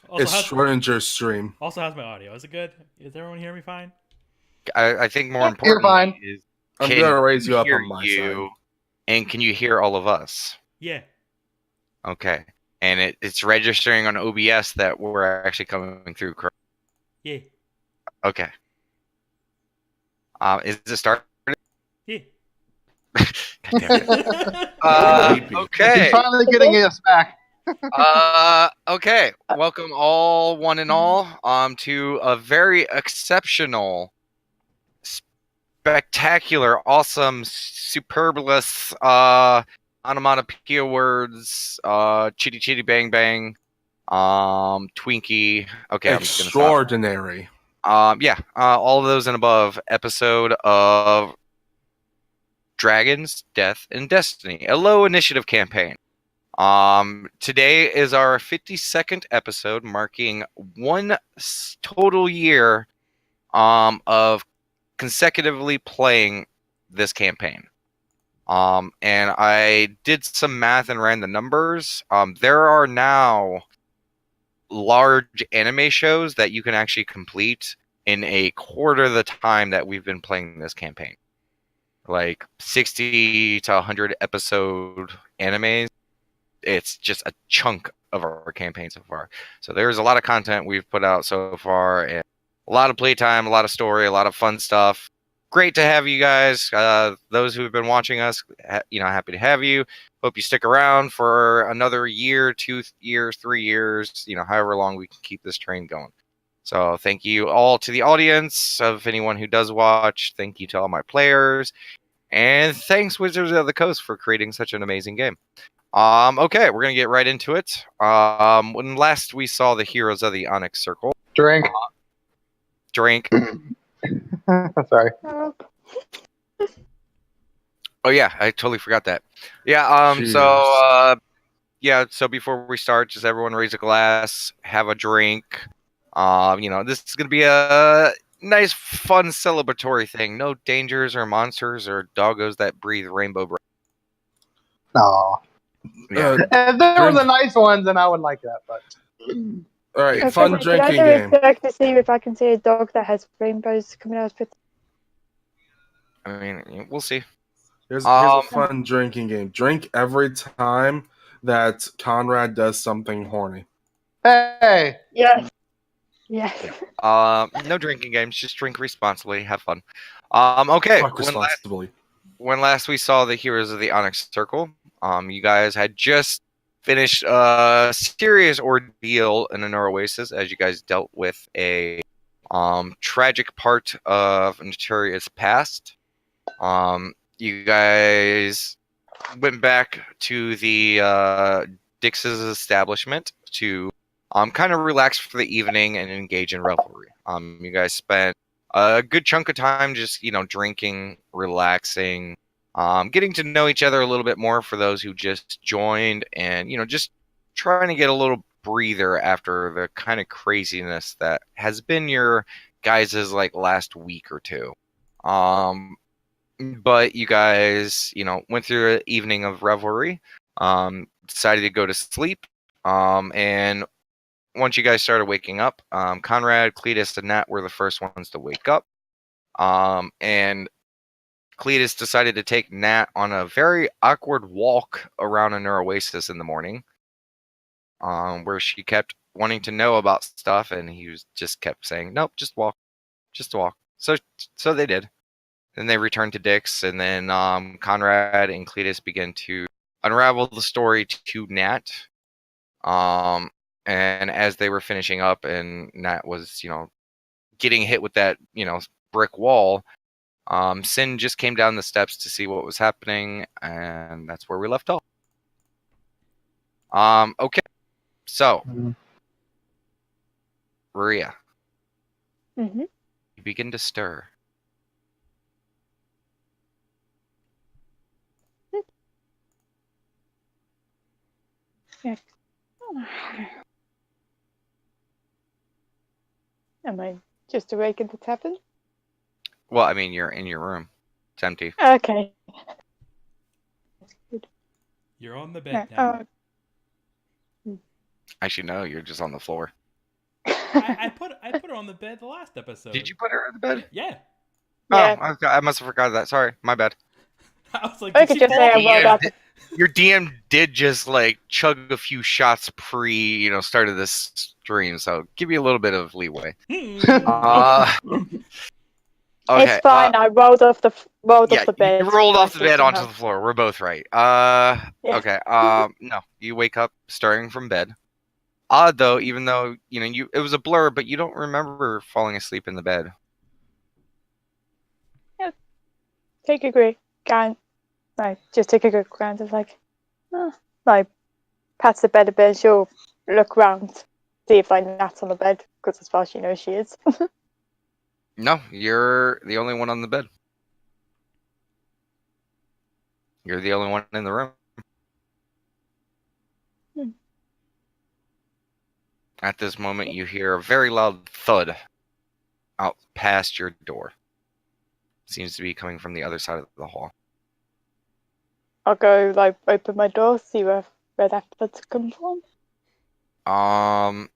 Also It's has Schrodinger's stream. also has my audio. Is it good? Is everyone hearing me fine? I think more Yep, you're importantly fine. is, I'm can gonna raise you you up hear on my side. you, and can you hear all of us? Yeah. Okay. And it's registering on OBS that we're actually coming through correct. Yeah. Okay. Is it started? Yeah. God damn it. Creepy. He's Okay. finally getting us back. Okay. Welcome all, one and all, to a very exceptional, spectacular, awesome, superbulous, onomatopoeia words, chitty chitty bang bang, Twinkie. Okay, I'm just gonna stop. Extraordinary. Yeah, all of those and above episode of Dragons, Death, and Destiny, a low initiative campaign. Today is our 52nd episode, marking one total year of consecutively playing this campaign. And I did some math and ran the numbers. There are now large anime shows that you can actually complete in a quarter of the time that we've been playing this campaign. Like 60 to 100 episode animes. It's just a chunk of our campaign so far. So there's a lot of content we've put out so far, and a lot of playtime, a lot of story, a lot of fun stuff. Great to have you guys. Those who have been watching us, happy to have you. Hope you stick around for another year, 2 years, 3 years, however long we can keep this train going. So thank you all to the audience, of anyone who does watch. Thank you to all my players. And thanks, Wizards of the Coast, for creating such an amazing game. Okay, we're gonna get right into it. When last we saw the heroes of the Onyx Circle, Drink. drink. Sorry. Oh yeah, I totally forgot that. Yeah. So before we start, just everyone raise a glass, have a drink. This is gonna be a nice, fun, celebratory thing. No dangers or monsters or doggos that breathe rainbow breath. No. Yeah. If there were Drink. the nice ones, then I would like that. But All right, Okay, fun Can I drinking do a game. check to see if I can see a dog that has rainbows coming out of its... I mean, we'll see. Here's a fun drinking game. Drink every time that Conrad does something horny. hey, Yes. Yes. No drinking games. Just drink responsibly. Have fun. Okay. Fuck responsibly. When last we saw the heroes of the Onyx Circle, you guys had just finished a serious ordeal in an oasis as you guys dealt with a tragic part of Naturia's past. You guys went back to the Dix's establishment to kind of relax for the evening and engage in revelry. You guys spent a good chunk of time just, drinking, relaxing, getting to know each other a little bit more for those who just joined, and, just trying to get a little breather after the kind of craziness that has been your guys' last week or two. But you guys, went through an evening of revelry, decided to go to sleep, and once you guys started waking up, Conrad, Cletus, and Nat were the first ones to wake up. And Cletus decided to take Nat on a very awkward walk around an oasis in the morning, where she kept wanting to know about stuff, and he just kept saying, "Nope, just walk, just walk." So they did. Then they returned to Dix, and then Conrad and Cletus began to unravel the story to Nat. And as they were finishing up, and Nat was, getting hit with that, brick wall, Sin just came down the steps to see what was happening, and that's where we left off. Okay, so Maria, Mm-hmm. you begin to stir. Yes. Am I just awake at the tavern? Well, I mean, you're in your room. It's empty. Okay. That's good. You're on the bed now. Actually, no, you're just on the floor. I put her on the bed the last episode. Did you put her in the bed? Yeah. Yeah. Oh, I must have forgot that. Sorry, my bad. I was like, I did could she just fall say off I the rolled bed? out the Your DM did just like chug a few shots start of this stream, so give you a little bit of leeway. Uh, okay. It's fine. I rolled off the Yeah, off the bed. you rolled off the versus bed onto somehow. the floor. We're both right. Yeah. Okay. No, you wake up starting from bed. Odd though, even though it was a blur, but you don't remember falling asleep in the bed. Take a quick glance. Like, just take a quick glance. It's like, like, pats the bed a bit. She'll look around, see if like Nat's on the bed, because as far as she knows, she is. No, you're the only one on the bed. You're the only one in the room. Hmm. At this moment, you hear a very loud thud out past your door. Seems to be coming from the other side of the hall. I'll go like open my door, see where that foot's come from. I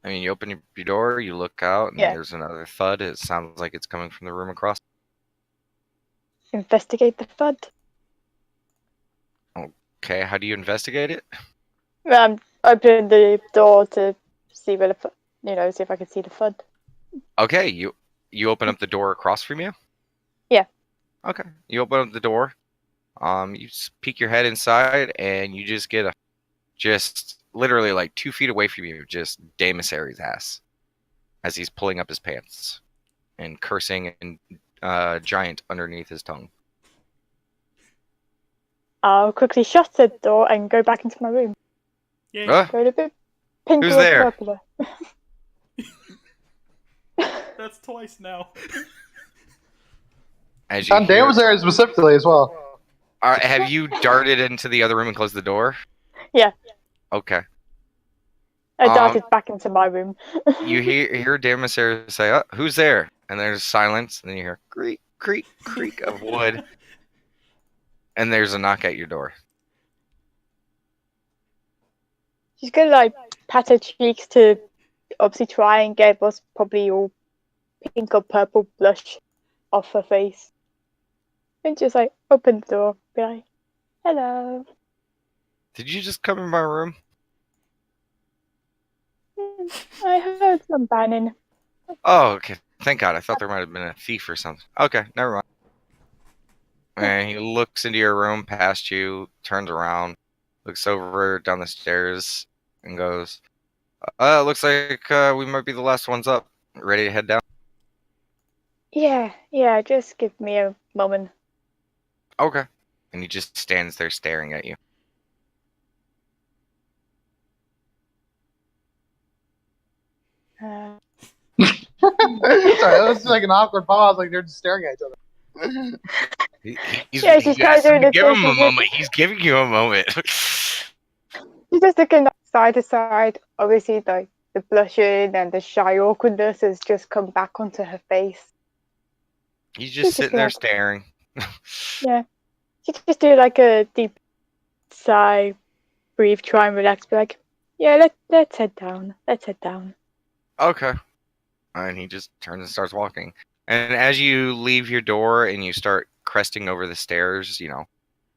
mean, you open your door, you look out, and Yeah. there's another thud. It sounds like it's coming from the room across. Investigate the thud. Okay, how do you investigate it? Open the door to see where see if I can see the thud. Okay, you open up the door across from you? Yeah. Okay, you open up the door. You peek your head inside, and you just get just literally like 2 feet away from you, just Daemissary's ass as he's pulling up his pants and cursing and giant underneath his tongue. I'll quickly shut the door and go back into my room. Yay. Go a bit pink Who's or there? purple. That's twice now. As you On hear- Damon's area specifically as well. have you darted into the other room and closed the door? Yeah. Okay. I darted back into my room. You hear Daemissary say, "Who's there?" And there's silence, and then you hear creak, creak, creak of wood, and there's a knock at your door. She's gonna like pat her cheeks to obviously try and get what's probably all pink or purple blush off her face. And just like open the door, be like, hello. Did you just come in my room? I heard some banging. Oh, okay. Thank God. I thought there might have been a thief or something. Okay, never mind. And he looks into your room past you, turns around, looks over down the stairs, and goes, looks like we might be the last ones up. Ready to head down? Yeah, just give me a moment. Okay. And he just stands there staring at you. Uh, Sorry, that was like an awkward pause, like they're just staring at each other. He's Yeah, she's trying to do the give him a thing. moment. He's giving you a moment. she's just looking side to side. Obviously, like the blushing and the shy awkwardness has just come back onto her face. He's just sitting there staring. Yeah. She just do like a deep sigh, breathe, try and relax, be like, yeah, let's head down. Let's head down. Okay. And he just turns and starts walking. And as you leave your door and you start cresting over the stairs,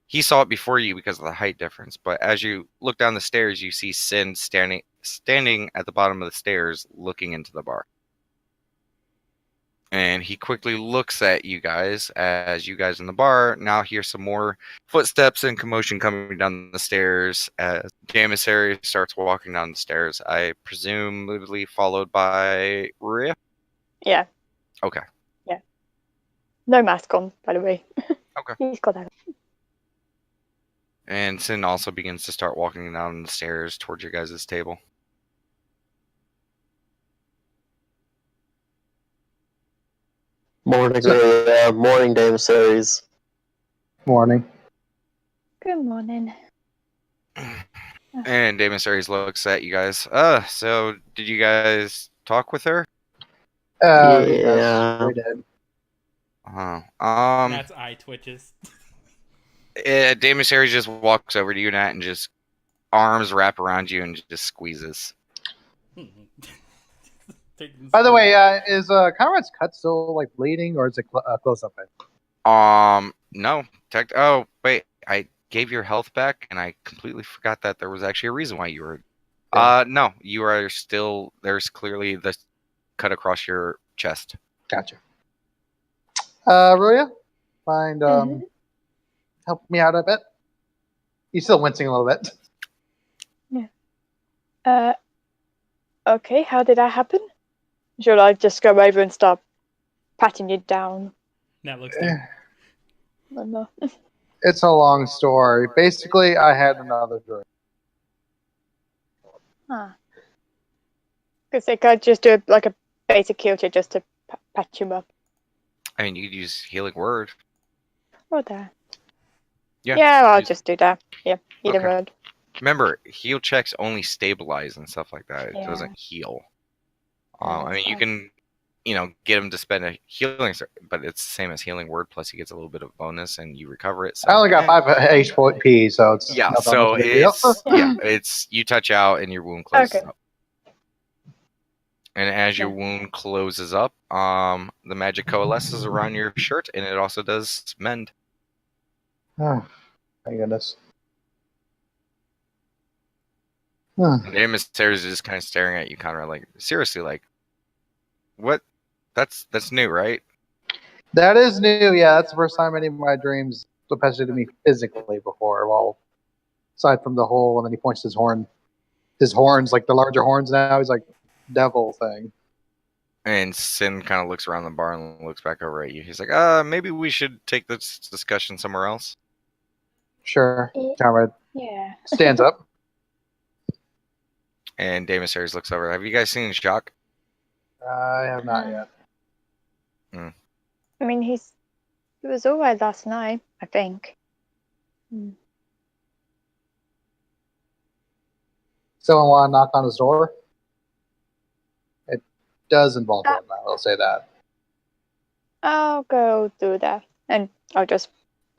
he saw it before you because of the height difference. But as you look down the stairs, you see Sin standing at the bottom of the stairs looking into the bar. And he quickly looks at you guys as you guys in the bar now hear some more footsteps and commotion coming down the stairs as Jaemissary starts walking down the stairs. I presumably followed by Rhea? Yeah. Okay. Yeah. No mask on, by the way. Okay. He's got that. And Sin also begins to start walking down the stairs towards your guys' table. Morning, morning, Dame Series. Morning. Good morning. And Daemissaries looks at you guys. So did you guys talk with her? Yeah. Yes, we did. Nat's eye twitches. Daemissaries just walks over to you, Nat, and just arms wrap around you and just squeezes. taking By the some- way, is Conrad's cut still like bleeding, or is it close up? No. Oh, wait. I gave your health back, and I completely forgot that there was actually a reason why you were. Yeah. No. You are still. There's clearly the cut across your chest. Gotcha. Roya, mind Mhm. help me out a bit? He's still wincing a little bit. Okay, how did that happen? Should I just go over and start patting you down? Nat looks down. Oh, no. It's a long story. Basically, I had another drink. Ah. Because I could just do like a basic heal check just to patch him up. I mean, you could use healing word. Oh, there. Yeah. Yeah, I'll use- just do that. Yeah, either Okay. word. Remember, heal checks only stabilize and stuff like that. It Yeah. doesn't heal. Yeah, I that's mean, you fine. can, get him to spend a healing, but it's the same as healing word. Plus, he gets a little bit of bonus, and you recover it. So. I only got 5 HP, so it's Yeah, not that so much of a deal. it's you touch out and your wound closes Okay. up. And as your Yeah. wound closes up, the magic coalesces around your shirt, and it also does mend. Oh, my goodness. Huh. And the emissary is just kind of staring at you, kind of like seriously, like, what? That's new, right? That is new. Yeah, that's the first time any of my dreams affected me physically before. Well, aside from the whole, and then he points his horns, like the larger horns now. He's like devil thing. And Sin kind of looks around the bar and looks back over at you. He's like, maybe we should take this discussion somewhere else. Sure. Yeah. Conrad Yeah. stands up. And Damasaries looks over. Have you guys seen Jacques? I have not yet. I mean, he was alright last night, I think. Someone want to knock on his door? It does involve him. I'll say that. I'll go do that, and I'll just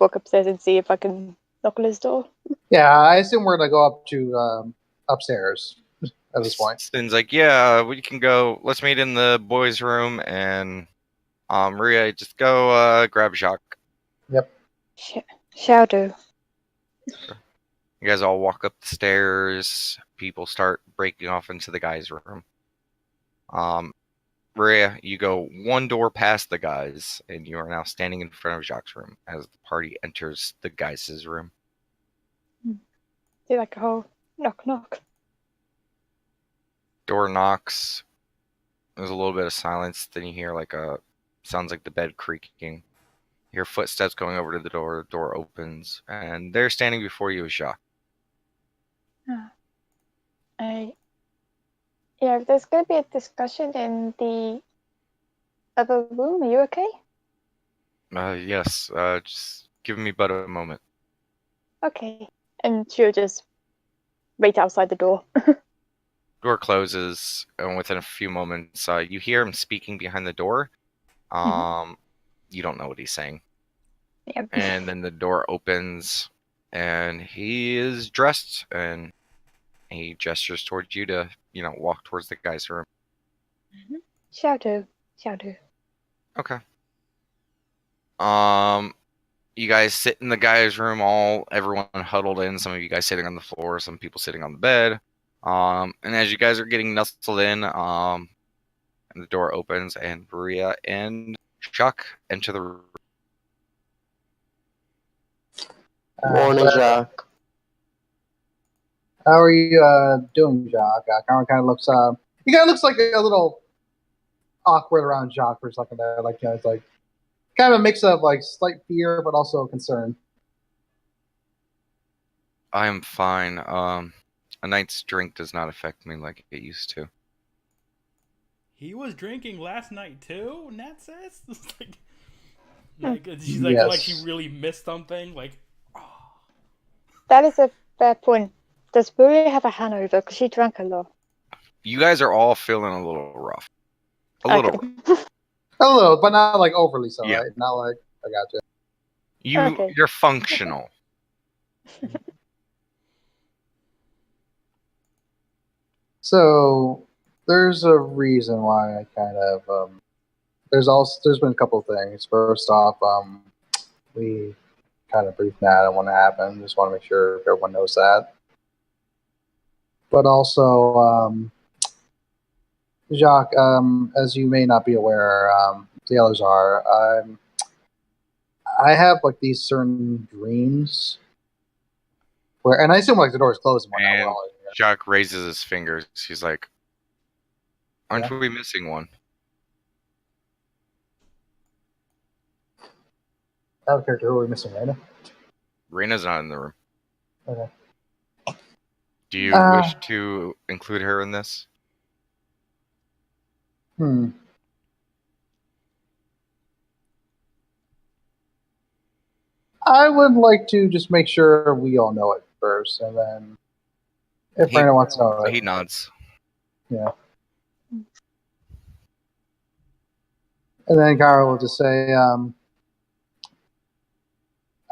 walk upstairs and see if I can knock on his door. Yeah, I assume we're gonna go up to upstairs at this point. Sin's like, yeah, we can go. Let's meet in the boys' room, and Maria, just go grab Jacques. Shall do. You guys all walk up the stairs. People start breaking off into the guys' room. Maria, you go one door past the guys, and you are now standing in front of Jacques' room as the party enters the guys' room. Do like a whole knock knock. Door knocks. There's a little bit of silence. Then you hear sounds like the bed creaking. You hear footsteps going over to the door. The door opens, and there standing before you is Jacques. Yeah, there's gonna be a discussion in the other room. Are you okay? Yes. Just give me but a moment. Okay. And she'll just wait outside the door. Door closes, and within a few moments, you hear him speaking behind the door. You don't know what he's saying. Yep. And then the door opens, and he is dressed, and he gestures towards you to, walk towards the guy's room. Shall do. Shall do. Okay. You guys sit in the guy's room, everyone huddled in. Some of you guys sitting on the floor, some people sitting on the bed. And as you guys are getting nestled in, and the door opens, and Maria and Chuck enter the room. Morning, Jacques. How are you doing, Jacques? Conrad kind of looks. He kind of looks like a little awkward around Jacques for a second there. It's like kind of a mix of like slight fear, but also concern. I am fine. A night's drink does not affect me like it used to. He was drinking last night too. Nat says, she's Yes. like she really missed something. Like, That is a fair point. Does Buri have a hangover? Because she drank a lot. You guys are all feeling a little rough. A little rough. A little, but not like overly so, Yeah. right? Not like I got you. Okay. You're functional. So, there's a reason why I kind of there's been a couple of things. First off, we kind of briefed Nat on what happened. Just want to make sure everyone knows that. But also, Jacques, as you may not be aware, the others are. I have like these certain dreams where, and I assume like the door's closed and whatnot. And we're all in here. Jacques raises his fingers. He's like, "Aren't Yeah. we missing one?" Out of character, who are we missing right now? Reina's not in the room. Okay. Do you wish to include her in this? I would like to just make sure we all know it first, and then if Brandon wants to know He it. nods. Yeah. And then Kara will just say,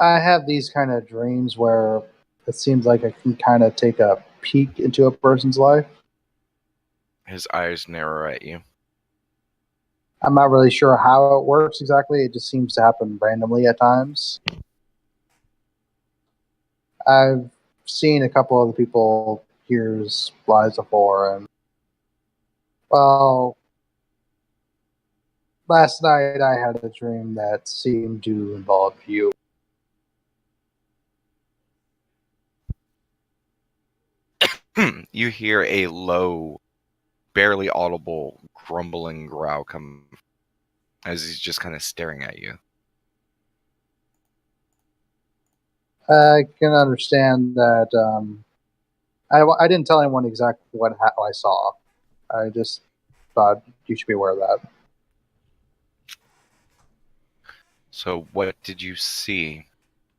I have these kind of dreams where it seems like I can kind of take a peek into a person's life. His eyes narrow at you. I'm not really sure how it works exactly. It just seems to happen randomly at times. I've seen a couple other people here's lies before, and well, last night I had a dream that seemed to involve you. You hear a low, barely audible grumbling growl come as he's just kind of staring at you. I can understand that. I didn't tell anyone exactly what I saw. I just thought you should be aware of that. So what did you see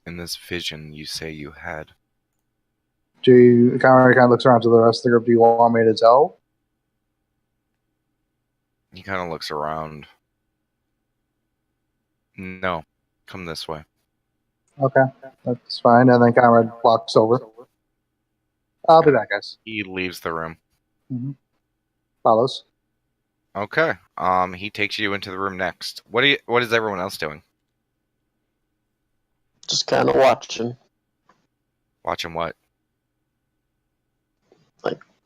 in this vision you say you had? Kind of looks around to the rest of the group. Do you want me to tell? He kind of looks around. No, come this way. Okay, that's fine. And then Conrad walks over. I'll be back, guys. He leaves the room. Follows. Okay. He takes you into the room next. What is everyone else doing? Just kind of watching. Watching what?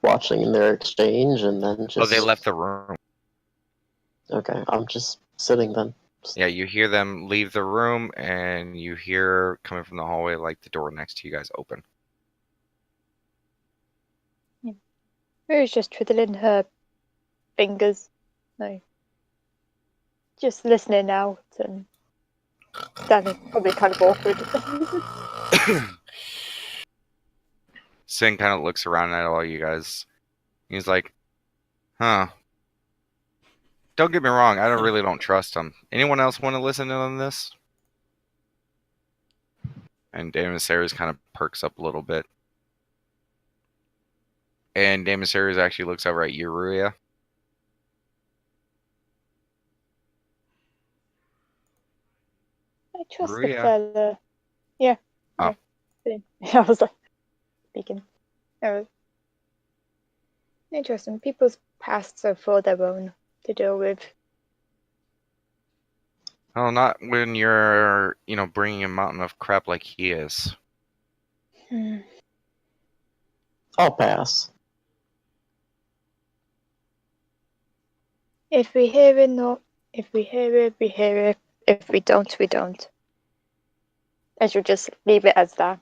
Watching their exchange and then just... Oh, they left the room. Okay, I'm just sitting then. Yeah, you hear them leave the room, and you hear coming from the hallway, like the door next to you guys open. Rue's just twiddling her fingers. No. Just listening out and standing probably kind of awkward. Sin kind of looks around at all you guys. He's like, huh. Don't get me wrong, I really don't trust him. Anyone else want to listen in on this? And Damon Sayers kind of perks up a little bit. And Damon Sayers actually looks over at you, Ruia. I trust the Ruia. fella. Yeah. Oh. Yeah. I was like, speaking. Interesting. People's pasts are for their own to deal with. Well, not when you're, bringing a mountain of crap like he is. I'll pass. If we hear it, not. If we hear it, we hear it. If we don't, we don't. I should just leave it as that.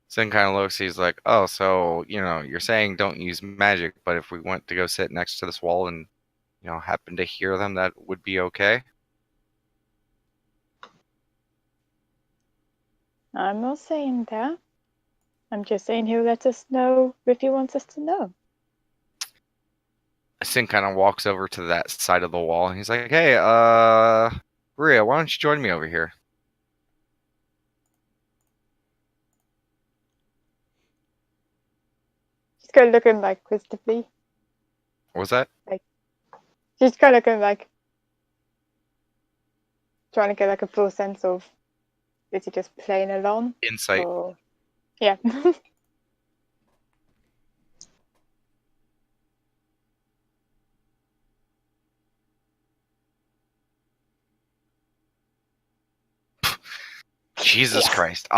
Sin kind of looks, he's like, oh, so, you're saying don't use magic, but if we went to go sit next to this wall and, happen to hear them, that would be okay? I'm not saying that. I'm just saying he'll let us know if he wants us to know. Sin kind of walks over to that side of the wall, and he's like, hey, Ria, why don't you join me over here? She's kind of looking like Christopher. What was that? She's kind of looking like trying to get like a full sense of, is he just playing along? Insight. Or... Yeah. Jesus Yeah. Christ.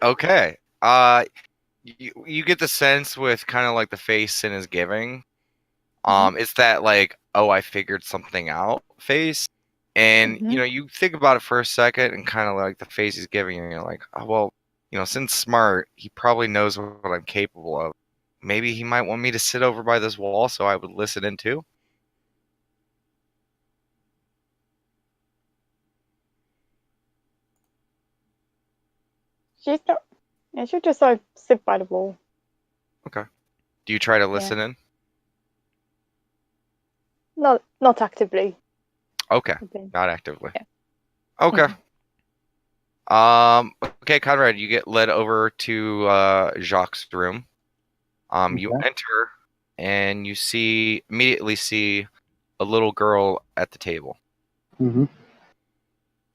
Okay. You get the sense with kind of like the face Sin is giving. It's that like, oh, I figured something out face. And Mhm. you think about it for a second and kind of like the face he's giving you, and you're like, oh well, Sin's smart, he probably knows what I'm capable of. Maybe he might want me to sit over by this wall so I would listen in too. She's not. Yeah, she'll just like sit by the wall. Do you try to listen in? Not actively. Okay, I think. not actively. Yeah. Okay. Okay, Conrad, you get led over to Jacques' room. You Okay. enter and you immediately see a little girl at the table. Mm-hmm.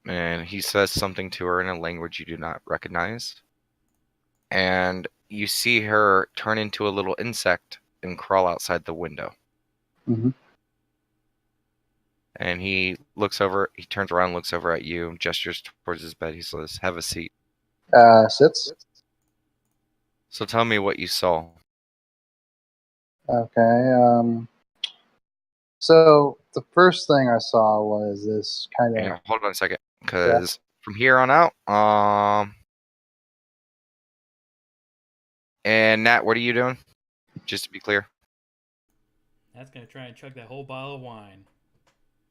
And he says something to her in a language you do not recognize. And you see her turn into a little insect and crawl outside the window. Mm-hmm. And he turns around, looks over at you, gestures towards his bed. He says, "Have a seat." Sits. So tell me what you saw. Okay. So the first thing I saw was this kind of. And hold on a second, because from here on out, and Nat, what are you doing? Just to be clear. That's gonna try and chug that whole bottle of wine.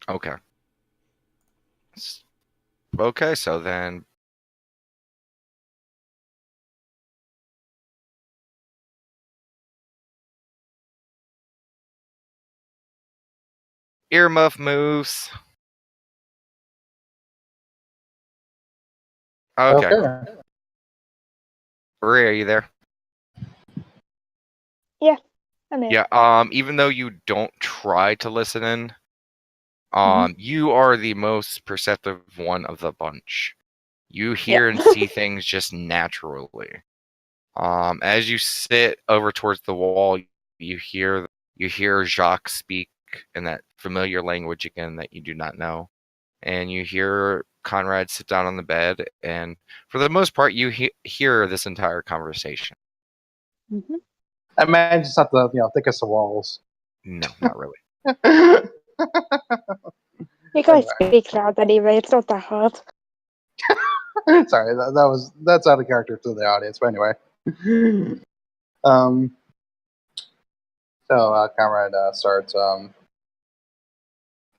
Okay. Okay, so then earmuff moves. Okay. Okay. Maria, are you there? I mean, Yeah, even though you don't try to listen in, you are the most perceptive one of the bunch. You hear and see things just naturally. As you sit over towards the wall, you hear Jacques speak in that familiar language again that you do not know, and you hear Conrad sit down on the bed, and for the most part, you hear this entire conversation. Mhm. I imagine it's not the thickest of walls. No, not really. you guys speak loud anyway. It's not that hard. Sorry, that's out of character to the audience. But anyway, um, so Comrade starts.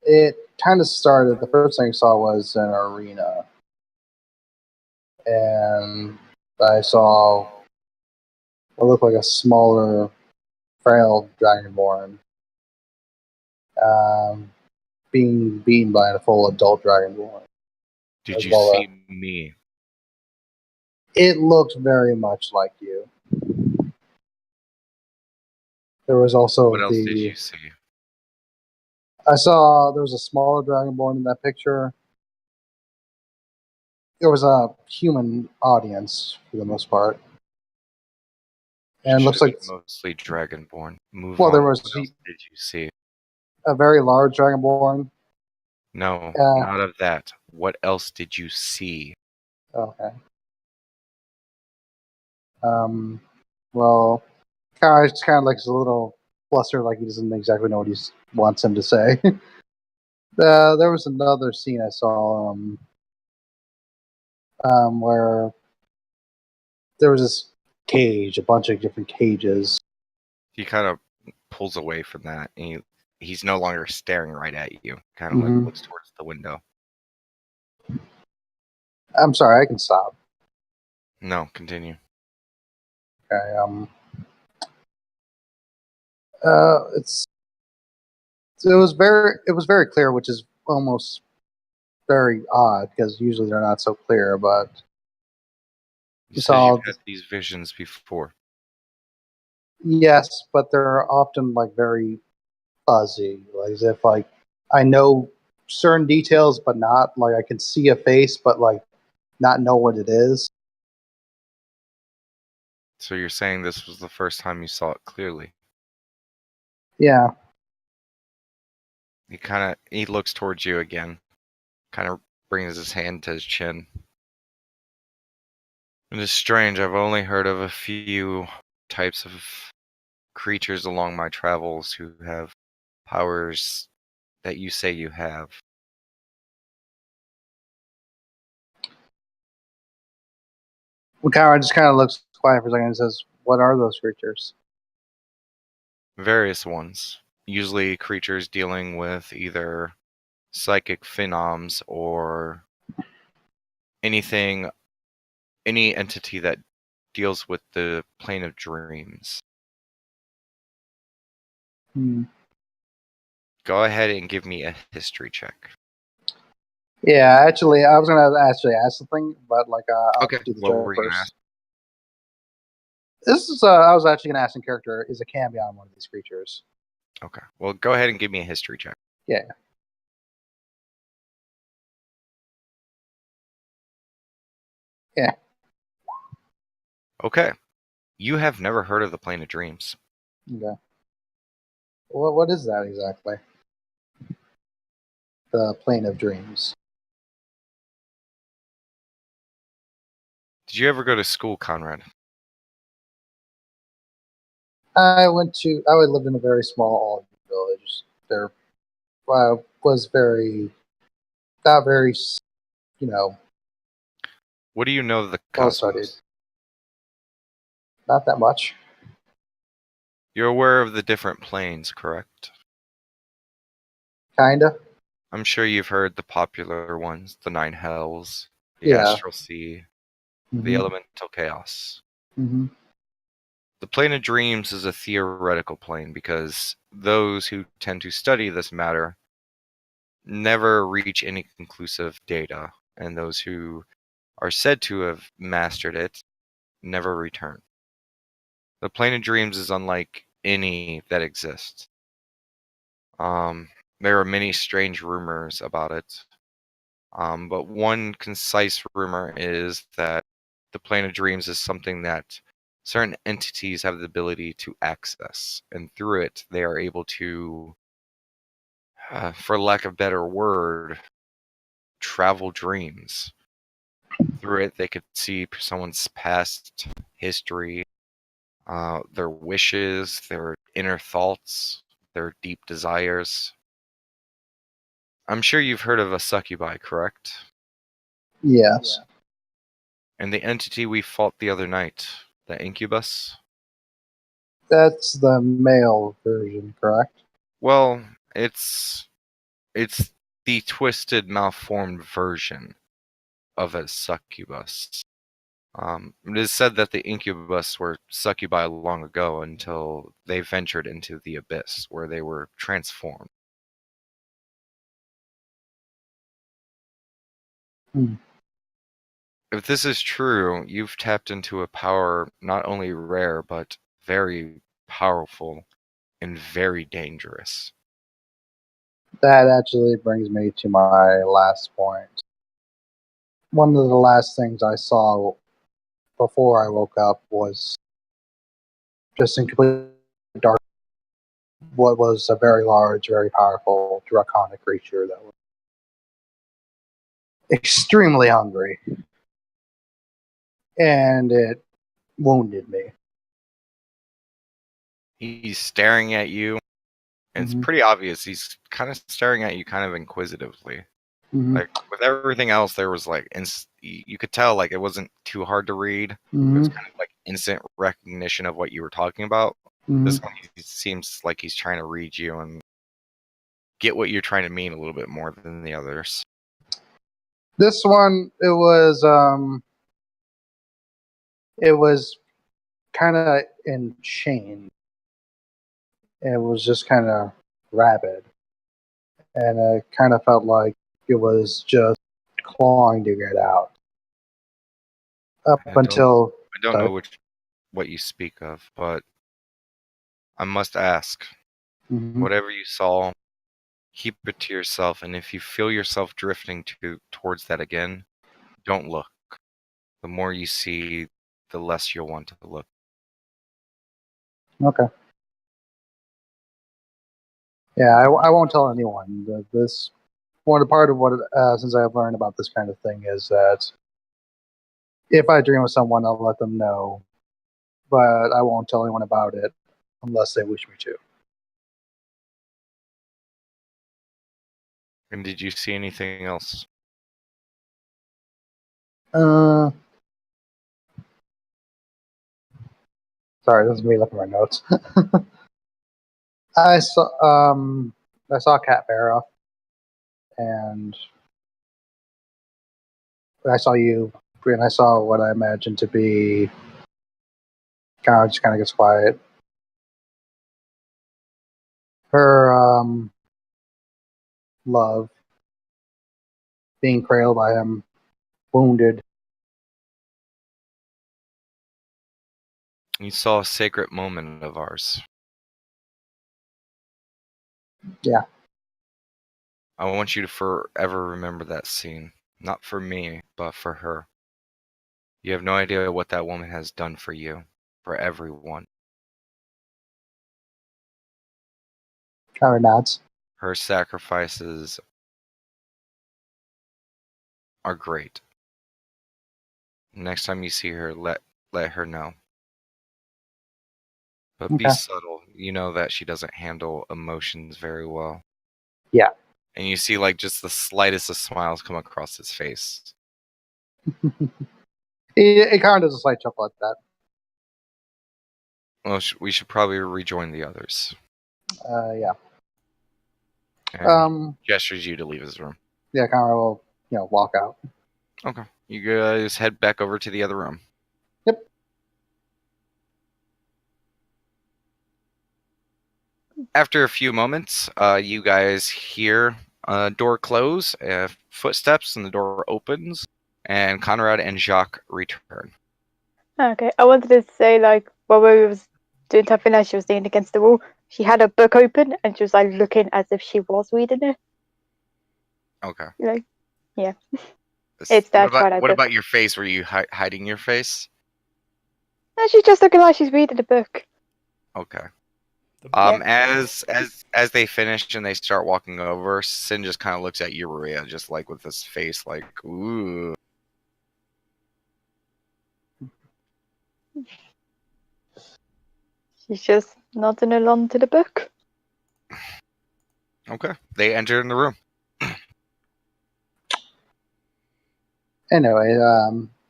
It kind of started. The first thing I saw was an arena, and I saw what looked like a smaller, frail dragonborn being beaten by a full adult dragonborn. Did as you well, see me? It looked very much like you. There was also What else did you see? I saw there was a smaller dragonborn in that picture. There was a human audience for the most part, and it looks like mostly dragonborn. Move well, on. there was What else did you see? a very large dragonborn. No, Uh, not of that. What else did you see? Okay. Well, it's kind of like a little flustered, like he doesn't exactly know what he wants him to say. There was another scene I saw where there was this cage, a bunch of different cages. He kind of pulls away from that, and he's no longer staring right at you. Kind of like looks towards the window. I'm sorry, I can stop. No, continue. Okay. It was very clear, which is almost very odd because usually they're not so clear. But You said saw you've had these visions before. yes, but they're often like very fuzzy, like as if like I know certain details, but not like I can see a face, but like not know what it is. So you're saying this was the first time you saw it clearly? Yeah. He looks towards you again, kind of brings his hand to his chin. It is strange. I've only heard of a few types of creatures along my travels who have powers that you say you have. Conrad just kind of looks quiet for a second and says, "What are those creatures?" Various ones. Usually creatures dealing with either psychic phenoms or anything, any entity that deals with the plane of dreams. Go ahead and give me a history check. Yeah, actually, I was gonna actually ask something, but like, I'll Okay, do the what joke were you gonna first. ask? This is, I was actually gonna ask in character, is a Cambion one of these creatures? Okay, well, go ahead and give me a history check. Yeah. Yeah. Okay, you have never heard of the plane of dreams. Okay. What is that exactly? The plane of dreams. Did you ever go to school, Conrad? I lived in a very small village. There was not very, you know, What do you know of the well studied. cosmos? Not that much. You're aware of the different planes, correct? Kinda. I'm sure you've heard the popular ones, the nine hells, the Yeah. astral sea, the Mhm. elemental chaos. Mhm. The plane of dreams is a theoretical plane because those who tend to study this matter never reach any conclusive data, and those who are said to have mastered it never return. The plane of dreams is unlike any that exists. There are many strange rumors about it, but one concise rumor is that the plane of dreams is something that certain entities have the ability to access, and through it, they are able to, for lack of a better word, travel dreams. Through it, they could see someone's past history, their wishes, their inner thoughts, their deep desires. I'm sure you've heard of a succubi, correct? Yes. And the entity we fought the other night, the incubus? That's the male version, correct? Well, it's the twisted, malformed version of a succubus. It is said that the incubus were succubi long ago until they ventured into the abyss, where they were transformed. Hmm. If this is true, you've tapped into a power not only rare, but very powerful and very dangerous. That actually brings me to my last point. One of the last things I saw before I woke up was just in complete dark. What was a very large, very powerful draconic creature that was extremely hungry, and it wounded me. He's staring at you, and it's Mhm. pretty obvious he's kind of staring at you kind of inquisitively. Mhm. Like with everything else, there was like you could tell like it wasn't too hard to read. It was Mhm. kind of like instant recognition of what you were talking about. This Mhm. one he seems like he's trying to read you and get what you're trying to mean a little bit more than the others. This one, it was kind of in chain. It was just kind of rabid, and it kind of felt like it was just clawing to get out. Up I until don't know what you speak of, but I must ask, Mhm. whatever you saw, keep it to yourself, and if you feel yourself drifting towards that again, don't look. The more you see, the less you'll want to look. Okay. Yeah, I won't tell anyone. This one part of what since I've learned about this kind of thing is that If I dream of someone, I'll let them know, but I won't tell anyone about it unless they wish me to. And did you see anything else? Sorry, this is me looking at my notes. I saw Cat Barrow, and I saw you, and I saw what I imagined to be. Just kind of gets quiet. Her love, being cradled by him, wounded. You saw a sacred moment of ours. Yeah. I want you to forever remember that scene. Not for me, but for her. You have no idea what that woman has done for you, for everyone. Kind of nods. Her sacrifices are great. Next time you see her, let her know. But be Okay. subtle. You know that she doesn't handle emotions very well. Yeah. And you see like just the slightest of smiles come across his face. It kind of does a slight chuckle at that. Well, we should probably rejoin the others. Yeah. And he gestures you to leave his room. Yeah, kind of will, walk out. Okay. You guys head back over to the other room. Yep. After a few moments, you guys hear a door close, footsteps, and the door opens, and Conrad and Jacques return. Okay, I wanted to say, like, while we was doing something else, she was leaning against the wall. She had a book open and she was like looking as if she was reading it. Okay. Like, yeah. It's that Twilight What book. about your face? Were you hiding your face? No, she's just looking like she's reading a book. Okay. Yeah. As they finish and they start walking over, Sin just kind of looks at you, Maria, just like with his face, like, ooh. She's just nodding along to the book. Okay. They enter in the room. Anyway,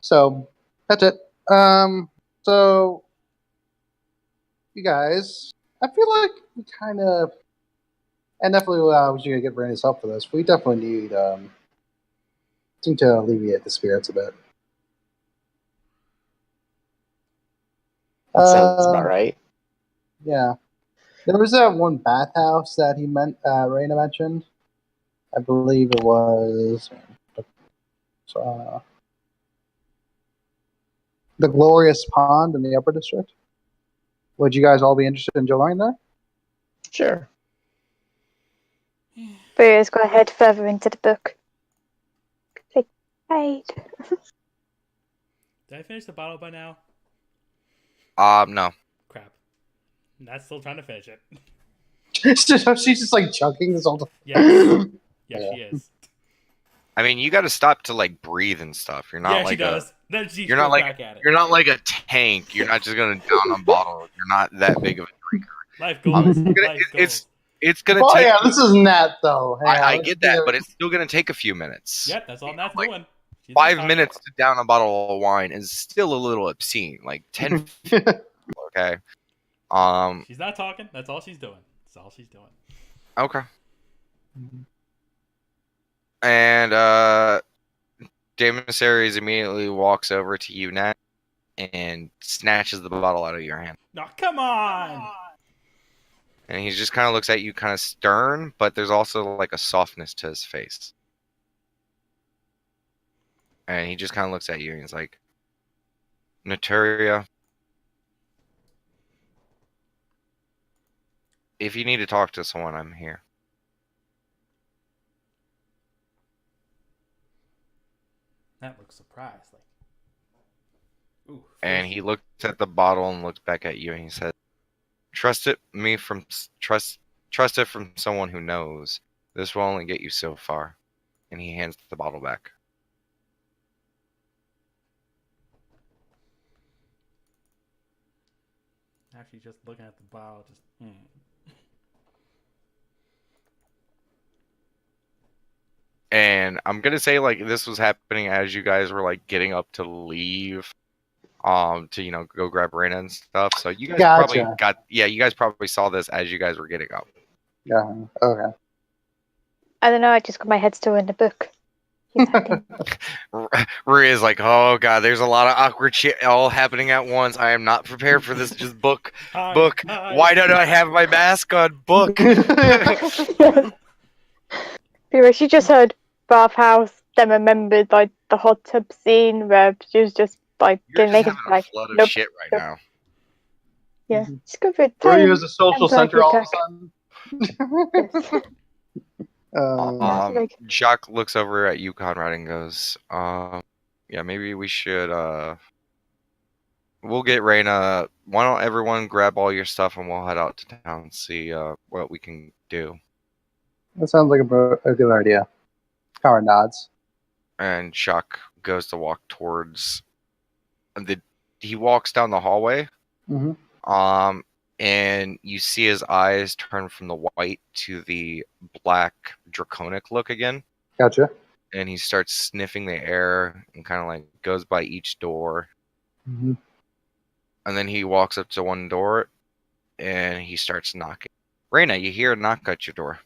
so that's it. So you guys, I feel like we kind of, and definitely we should get Brandon's help for this. We definitely need seem to alleviate the spirits a bit. That sounds about right. Yeah, there was that one bathhouse that Raina mentioned. I believe it was the Glorious Pond in the Upper District. Would you guys all be interested in joining there? Sure. Bria's got to head further into the book. Like, right. Did I finish the bottle by now? No. Crap. Not still trying to finish it. She's just like chugging this all the Yes. Yes, Yeah. she is. I mean, you got to stop to like breathe and stuff. You're not Yeah, like she does. Then she you're not goes like back at it. you're not like a tank. You're not just gonna down a bottle. You're not that big of a drinker. Life goals. It's gonna Oh take. yeah, this is Nat though. Hang on, I let's get that, do but it's still gonna take a few minutes. Yep, that's all Nat's like, doing. She's 5 not minutes to down a bottle of wine is still a little obscene. Like 10. Okay. She's not talking. That's all she's doing. That's all she's doing. Okay. And Jaemissaries immediately walks over to you, Nat, and snatches the bottle out of your hand. No, come on! And he just kind of looks at you, kind of stern, but there's also like a softness to his face. And he just kind of looks at you and he's like, Naturia, if you need to talk to someone, I'm here. Nat looks surprised. Like, ooh. And he looks at the bottle and looks back at you and he says, trust it from someone who knows. This will only get you so far. And he hands the bottle back. Now she's just looking at the bottle, just. And I'm gonna say like this was happening as you guys were like getting up to leave, to go grab Raina and stuff. So you guys Gotcha. you guys probably saw this as you guys were getting up. Yeah. Okay. I don't know. I just got my head still in the book. He's hiding. Maria's like, oh god, there's a lot of awkward shit all happening at once. I am not prepared for this. Just book. Why don't I have my mask on? Book. Anyway, she just heard bathhouse, then remembered like the hot tub scene where she was just like You're getting just naked. having a Like, flood of nope, shit right nope. now. Yeah, just go for it. Where you as a social time center all of attack. a sudden? Like- Jacques looks over at you, Conrad, and goes, yeah, maybe we should, we'll get Raina. Why don't everyone grab all your stuff and we'll head out to town and see, what we can do. That sounds like a good idea. Howard nods. And Jacques goes to walk towards, he walks down the hallway, Mm-hmm. and you see his eyes turn from the white to the black draconic look again. Gotcha. And he starts sniffing the air and kind of like goes by each door. Mm-hmm. And then he walks up to one door and he starts knocking. Raina, you hear a knock at your door.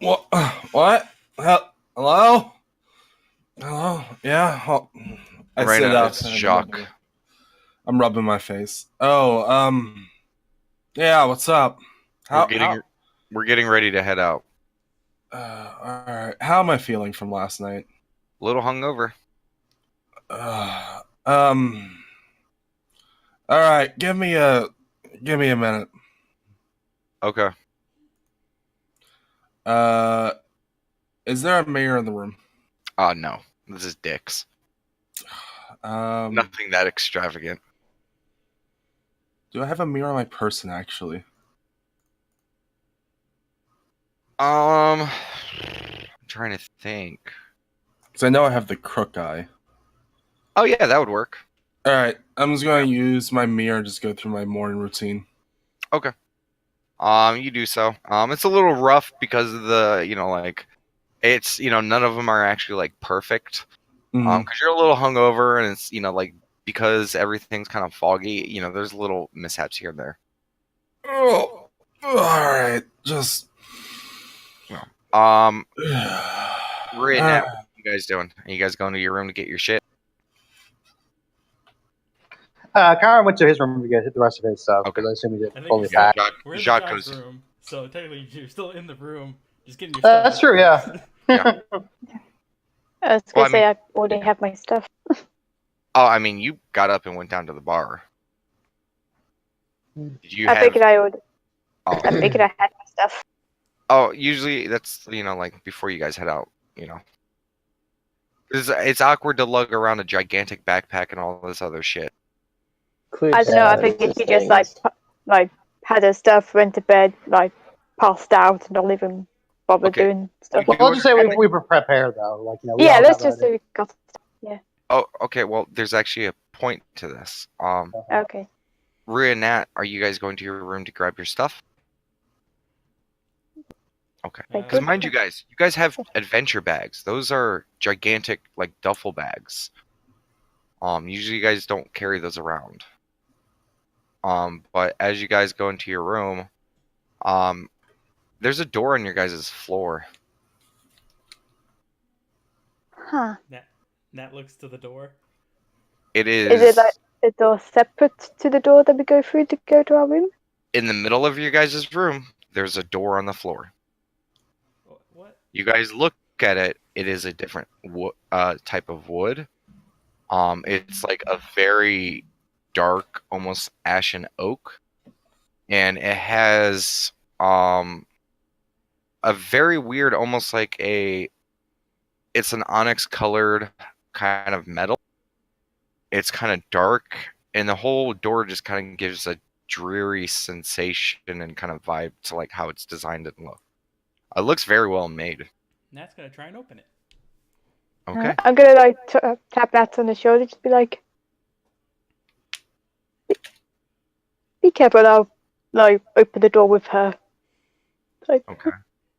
What? What? Hello? Hello? Yeah. I Raina, sit up. it's Jacques. I'm rubbing my face. Oh, yeah. What's up? We're getting ready to head out. All right. How am I feeling from last night? A little hungover. All right. Give me a minute. Okay. Is there a mirror in the room? No. This is Dick's. Nothing that extravagant. Do I have a mirror on my person, actually? I'm trying to think. Because I know I have the crook eye. Oh yeah, that would work. All right. I'm just going to use my mirror and just go through my morning routine. Okay. You do so. It's a little rough because of the, it's, none of them are actually like perfect. Because you're a little hungover and it's, because everything's kind of foggy, there's little mishaps here and there. Oh, all right. Just. Right now, what are you guys doing? Are you guys going to your room to get your shit? Karen went to his room to get the rest of his stuff Okay. because I assume he I did think fully it's pack. We're in Jacques Jacques' goes- room, so technically you're still in the room, just getting your stuff. That's true. Yeah. Yeah. I was gonna say I already have my stuff. Oh, I mean, you got up and went down to the bar. Did you I figured I would. Oh. I figured I had my stuff. Oh, usually that's, like before you guys head out, It's awkward to lug around a gigantic backpack and all this other shit. I don't know. I figured she just like had her stuff, went to bed, like passed out, and not even bothered Okay. doing stuff. Well, I'll just say we were prepared though. Like we Yeah, all let's have just say we got stuff. Oh, okay. Well, there's actually a point to this. Okay. Rhea and Nat, are you guys going to your room to grab your stuff? Okay. Like, Because mind you guys have adventure bags. Those are gigantic, like duffel bags. Usually you guys don't carry those around. But as you guys go into your room, there's a door on your guys' floor. Huh. Nat looks to the door. It is. Is it like a door separate to the door that we go through to go to our room? In the middle of your guys' room, there's a door on the floor. What? You guys look at it. It is a different type of wood. It's like a very dark, almost ashen oak, and it has a very weird, almost like it's an onyx colored kind of metal. It's kind of dark, and the whole door just kind of gives a dreary sensation and kind of vibe to like how it's designed and look. It looks very well made. Nat's gonna try and open it. Okay. I'm gonna like tap Nat on the shoulder, just be like, be careful. I'll open the door with her. Like, Okay.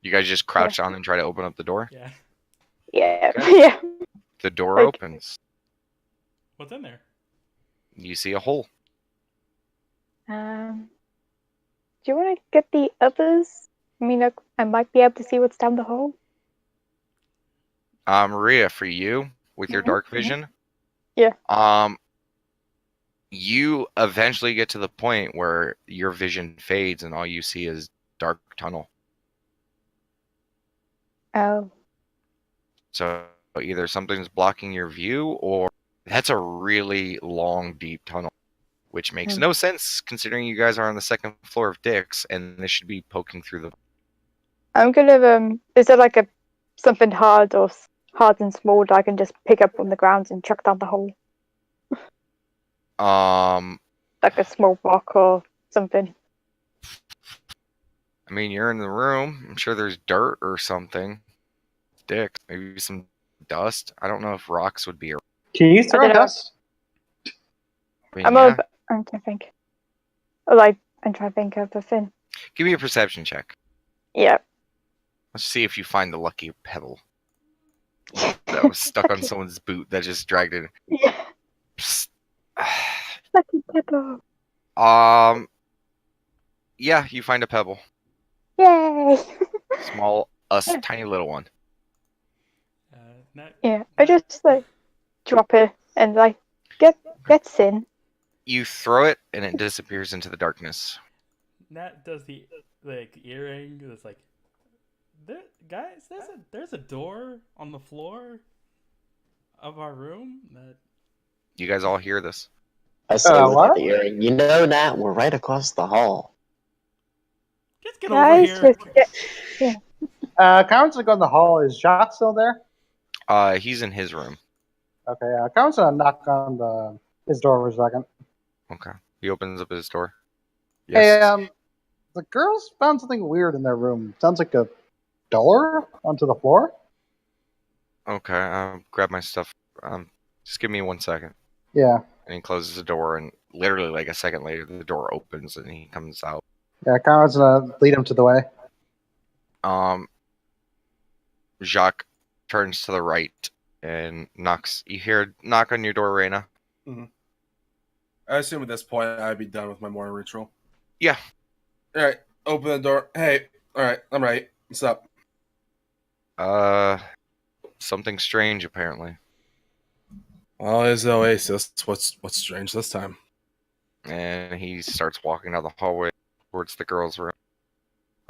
You guys just crouch down and try to open up the door. Yeah. yeah, Okay. yeah. The door Like- opens. What's in there? You see a hole. Do you want to get the others? I mean, I might be able to see what's down the hole. Maria, for you with your dark vision. Yeah. You eventually get to the point where your vision fades and all you see is dark tunnel. Oh. So either something's blocking your view or that's a really long, deep tunnel, which makes no sense considering you guys are on the second floor of Dick's and this should be poking through the. I'm gonna Is there like something hard or hard and small that I can just pick up from the ground and chuck down the hole? Like a small rock or something. I mean, you're in the room. I'm sure there's dirt or something. Dick, maybe some dust. I don't know if rocks would be. Can you throw don't know. dust? I mean, I'm yeah. trying to think. I'm trying to think of a thing. Give me a perception check. Yeah. Let's see if you find the lucky pebble that was stuck on someone's boot that just dragged it. Yeah. Psst. Lucky pebble. Yeah, you find a pebble. Yay! Small, tiny little one. Yeah. I just drop it and gets in. You throw it and it disappears into the darkness. Nat does the earring. It's like, guys, there's a door on the floor of our room that. You guys all hear this. I say with what? the earring. You know, Nat, we're right across the hall. Just get over Guys, here. Cowan's gonna go in the hall. Is Jacques still there? He's in his room. Okay, Cowan's gonna knock on his door for a second. Okay. He opens up his door. Hey, the girls found something weird in their room. Sounds like a door onto the floor. Okay, I'll grab my stuff. Just give me 1 second. Yeah. And he closes the door, and literally like a second later, the door opens and he comes out. Yeah, Cowan's gonna lead him to the way. Jacques turns to the right and knocks. You hear a knock on your door, Reyna. I assume at this point I'd be done with my morning ritual. Yeah. All right, open the door. Hey, all right, I'm right. What's up? Something strange apparently. Well, it's the Oasis. What's strange this time? And he starts walking down the hallway towards the girls' room.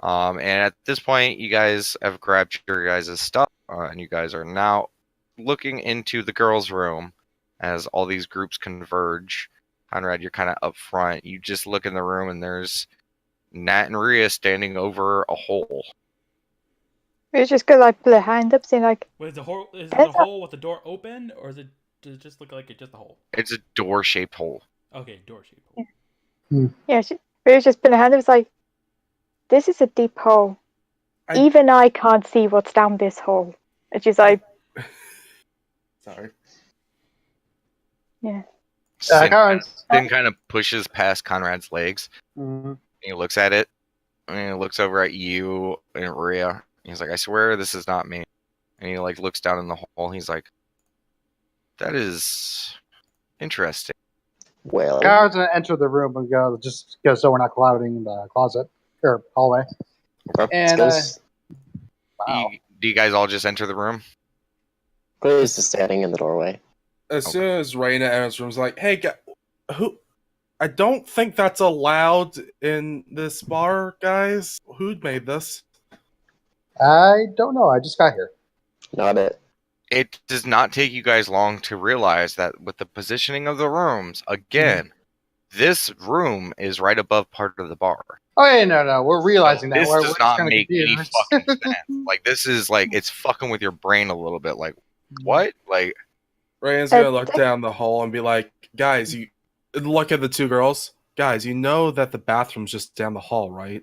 And at this point, you guys have grabbed your guys' stuff, and you guys are now looking into the girls' room as all these groups converge. Conrad, you're kind of up front. You just look in the room, and there's Nat and Rhea standing over a hole. We just go put a hand up, saying Wait, is it a hole with the door open, or does it just look like it's just a hole? It's a door-shaped hole. Okay, door shape. yeah. We just put a hand up. It's like, this is a deep hole. I- Even I can't see what's down this hole. And she's like, Sorry. yeah. Cowan's. Then kind of pushes past Conrad's legs. Mhm. And he looks at it, and he looks over at you and Rhea. He's like, I swear this is not me. And he looks down in the hole. He's like, that is interesting. Well, Cowan's gonna enter the room and go so we're not clouding the closet or hallway. And wow. Do you guys all just enter the room? Graves is standing in the doorway. As soon as Reyna enters the room, like, hey, who? I don't think that's allowed in this bar, guys. Who made this? I don't know. I just got here. Not it. It does not take you guys long to realize that with the positioning of the rooms, again, this room is right above part of the bar. Oh yeah, no. We're realizing that. This We're does just not kinda make any confused. fucking sense. This is it's fucking with your brain a little bit. What? Reyna's gonna look down the hole and be like, guys, you look at the two girls. Guys, you know that the bathroom's just down the hall, right?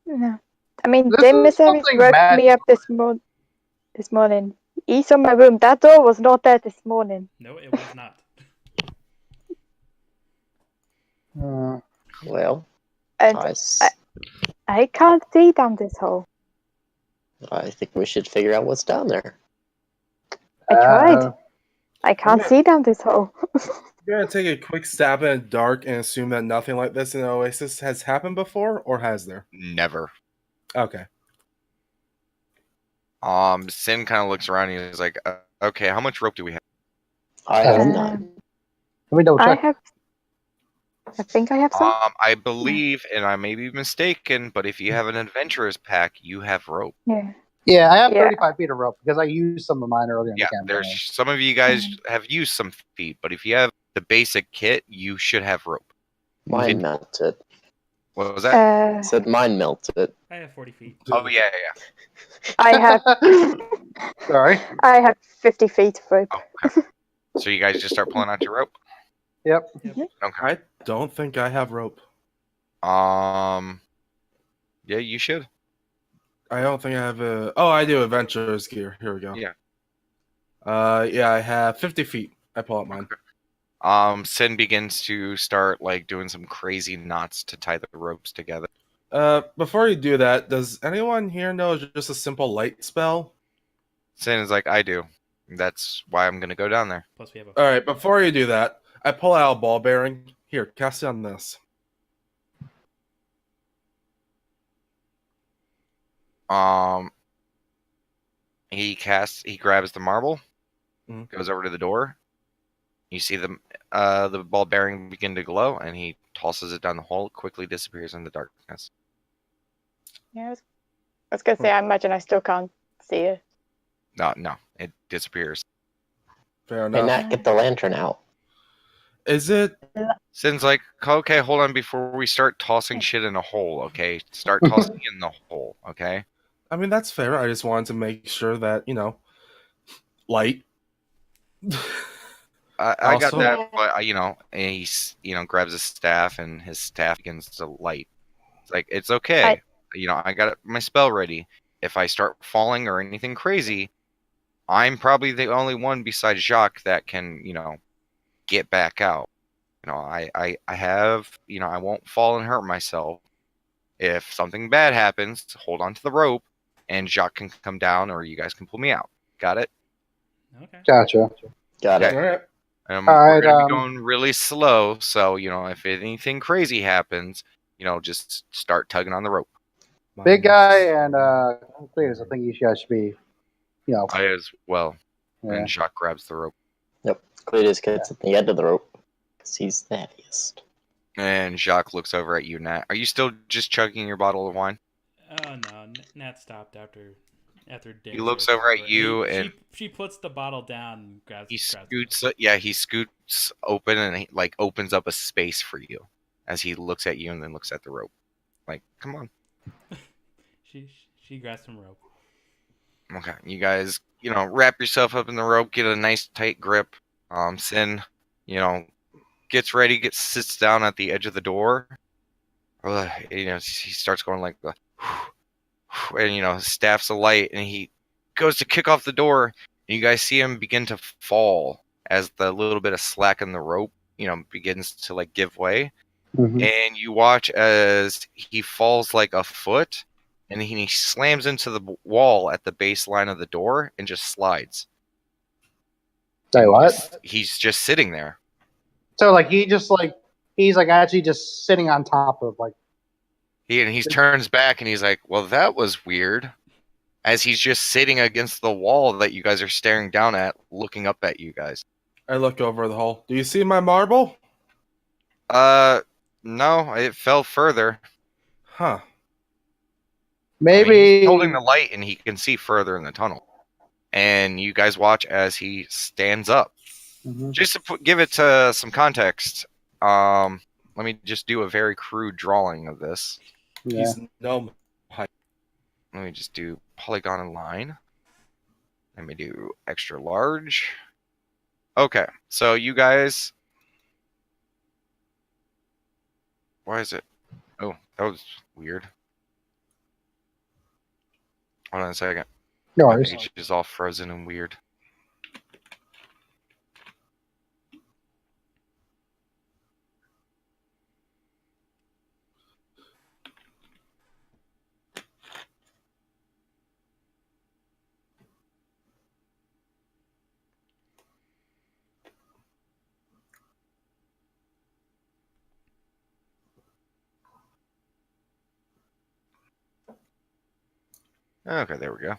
No. I mean, This James is something woke bad. me up this morning. He saw my room. That door was not there this morning. No, it was not. Well, And I, s- I can't see down this hole. I think we should figure out what's down there. I tried. I can't see down this hole. You're gonna take a quick stab in the dark and assume that nothing like this in Oasis has happened before, or has there? Never. Okay. Sin kind of looks around and he's like, okay, how much rope do we have? I have none. Let me double I check. have. I think I have some. I believe, and I may be mistaken, but if you have an adventurer's pack, you have rope. Yeah. Yeah, I have Yeah. 35 feet of rope because I used some of mine earlier in Yeah, the campaign. there's some of you guys have used some feet, but if you have the basic kit, you should have rope. Mine melted. What was that? I said mine melted. I have 40 feet. Oh yeah. I have. Sorry. I have 50 feet of rope. Oh, okay. So you guys just start pulling out your rope. Yep. Okay. I don't think I have rope. Yeah, you should. I don't think I have a. Oh, I do. Adventurer's gear. Here we go. Yeah. Yeah, I have 50 feet. I pull out mine. Sin begins to start like doing some crazy knots to tie the ropes together. Before you do that, does anyone here know just a simple light spell? Sin is like, I do. That's why I'm gonna go down there. Plus, we have a. All right. Before you do that, I pull out a ball bearing. Here, cast it on this. He grabs the marble, Mhm. goes over to the door. You see the ball bearing begin to glow, and he tosses it down the hole. It quickly disappears in the darkness. Yeah, I was gonna say. I imagine I still can't see it. No, it disappears. Fair Hey, enough. Nat, get the lantern out. Is it? Sin's like, okay, hold on before we start tossing shit in a hole, okay? Start tossing in the hole, okay? I mean, that's fair. I just wanted to make sure that light. I got Also- that, but and he's grabs his staff and his staff begins to light. It's like it's okay. I got my spell ready. If I start falling or anything crazy, I'm probably the only one besides Jacques that can get back out. I have I won't fall and hurt myself. If something bad happens, hold on to the rope, and Jacques can come down, or you guys can pull me out. Got it? Okay. Gotcha. Got Okay. it. All right. We're Alright, gonna be going really slow, so if anything crazy happens, just start tugging on the rope. Big guy and Cletus, I think you guys should be, I as well. yeah. And Jacques grabs the rope, Yep. Cletus gets at the end of the rope because he's the heaviest. and Jacques looks over at you, Nat. Are you still just chugging your bottle of wine? Oh no, Nat stopped after He looks over at you, and she puts the bottle down and grabs. he grabs scoots. He scoots open and he opens up a space for you as he looks at you and then looks at the rope. Like, come on. She grabs some rope. Okay, you guys, wrap yourself up in the rope, get a nice tight grip. Sin, gets ready, sits down at the edge of the door. He starts going like, and his staff's alight, and he goes to kick off the door, and you guys see him begin to fall as the little bit of slack in the rope, begins to give way. Mhm. And you watch as he falls like a foot, and he slams into the wall at the baseline of the door and just slides. Say what? He's just sitting there. So he's actually just sitting on top of He turns back and he's like, well, that was weird. As he's just sitting against the wall that you guys are staring down at, looking up at you guys. I look over the hole. Do you see my marble? No, it fell further. Huh. maybe He's holding the light and he can see further in the tunnel. And you guys watch as he stands up. Mhm. Just to give it some context, let me just do a very crude drawing of this. Yeah. He's no height. Let me just do polygon and line. Let me do extra large. Okay, so you guys... Why is it? Oh, that was weird. Hold on a second. No My worries. page is all frozen and weird. Okay, there we go.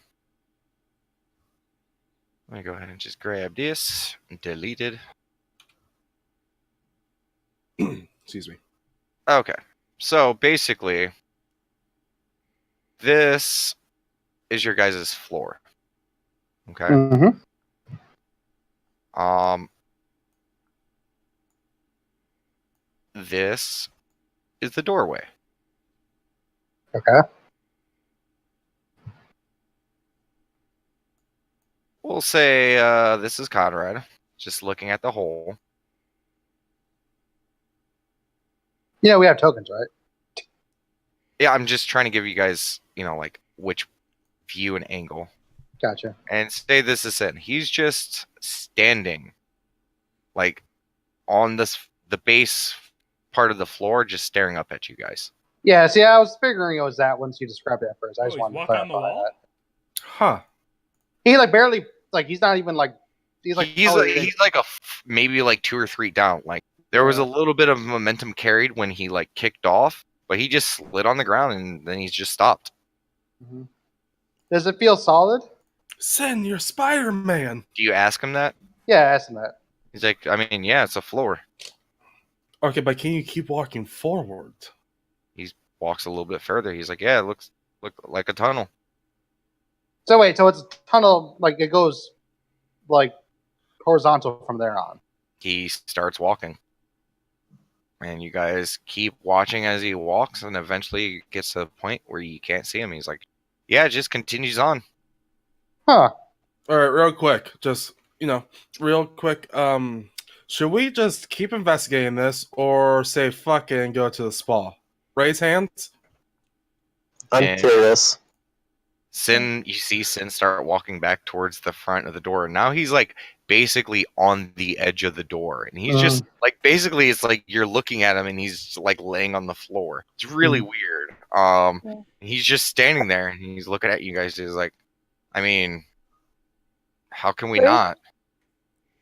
Let me go ahead and just grab this. Deleted. Excuse me. Okay. So basically, this is your guys' floor. Okay. Mm-hmm. This is the doorway. Okay. We'll say this is Conrad, just looking at the hole. Yeah, we have tokens, right? Yeah, I'm just trying to give you guys, like which view and angle. Gotcha. And say this is Sin. He's just standing, like on the base part of the floor, just staring up at you guys. Yeah, see, I was figuring it was that once you described it at first. I just he's wanted to walking on the clarify wall? that. Huh. He like barely like he's not even like he's like he's like maybe like 2 or 3 down. Like there was a little bit of momentum carried when he like kicked off, but he just slid on the ground and then he's just stopped. Mhm. Does it feel solid? Sin, you're Spider-Man. Do you ask him that? Yeah, I asked him that. He's like, I mean, yeah, it's a floor. Okay, but can you keep walking forward? He walks a little bit further. He's like, yeah, it looks like a tunnel. So wait, so it's a tunnel like it goes like horizontal from there on. He starts walking. And you guys keep watching as he walks, and eventually gets to a point where you can't see him. He's like, yeah, it just continues on. Huh. All right, real quick. Just, real quick. Should we just keep investigating this or say fuck it and go to the spa? Raise hands. I'm And curious. you see Sin start walking back towards the front of the door. And now he's like basically on the edge of the door. And he's just like, basically it's like you're looking at him and he's like laying on the floor. It's really weird. He's just standing there and he's looking at you guys. He's like, I mean, how can we not?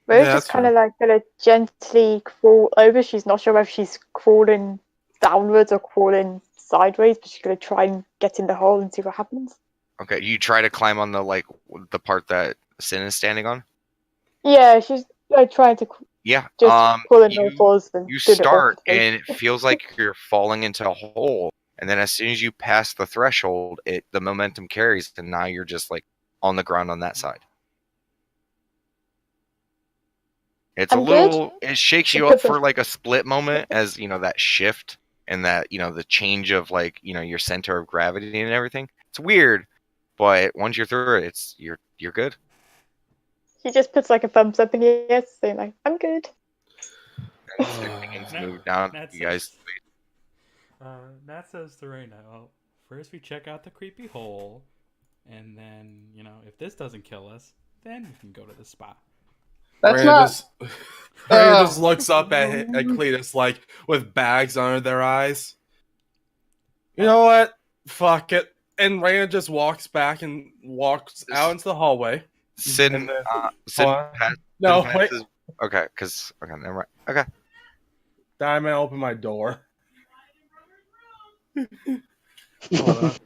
Rose Yeah, just that's kind of like gonna gently crawl over. She's not sure if she's crawling downwards or crawling sideways, but she's gonna try and get in the hole and see what happens. Okay, you try to climb on the part that Sin is standing on? Yeah, she's trying to Yeah. just pull in her paws and You do the start awkward thing. and it feels like you're falling into a hole. And then as soon as you pass the threshold, the momentum carries, and now you're just like on the ground on that side. It's I'm good. it shakes you up for like a split moment as, that shift and that, the change of like, your center of gravity and everything. It's weird, but once you're through it, you're good. She just puts like a thumbs up in the air, saying like, "I'm good." And it begins to move down. That's You guys, Nat says to Raina, well, first we check out the creepy hole, and then, if this doesn't kill us, then we can go to the spa. That's Raina not. Raina just looks up at Cletus like with bags under their eyes. You know what? Fuck it. And Raina just walks back and walks out into the hallway. Sin, And then- Sin No, passes- wait. Okay, never mind. Okay. Diamond, open my door. Hold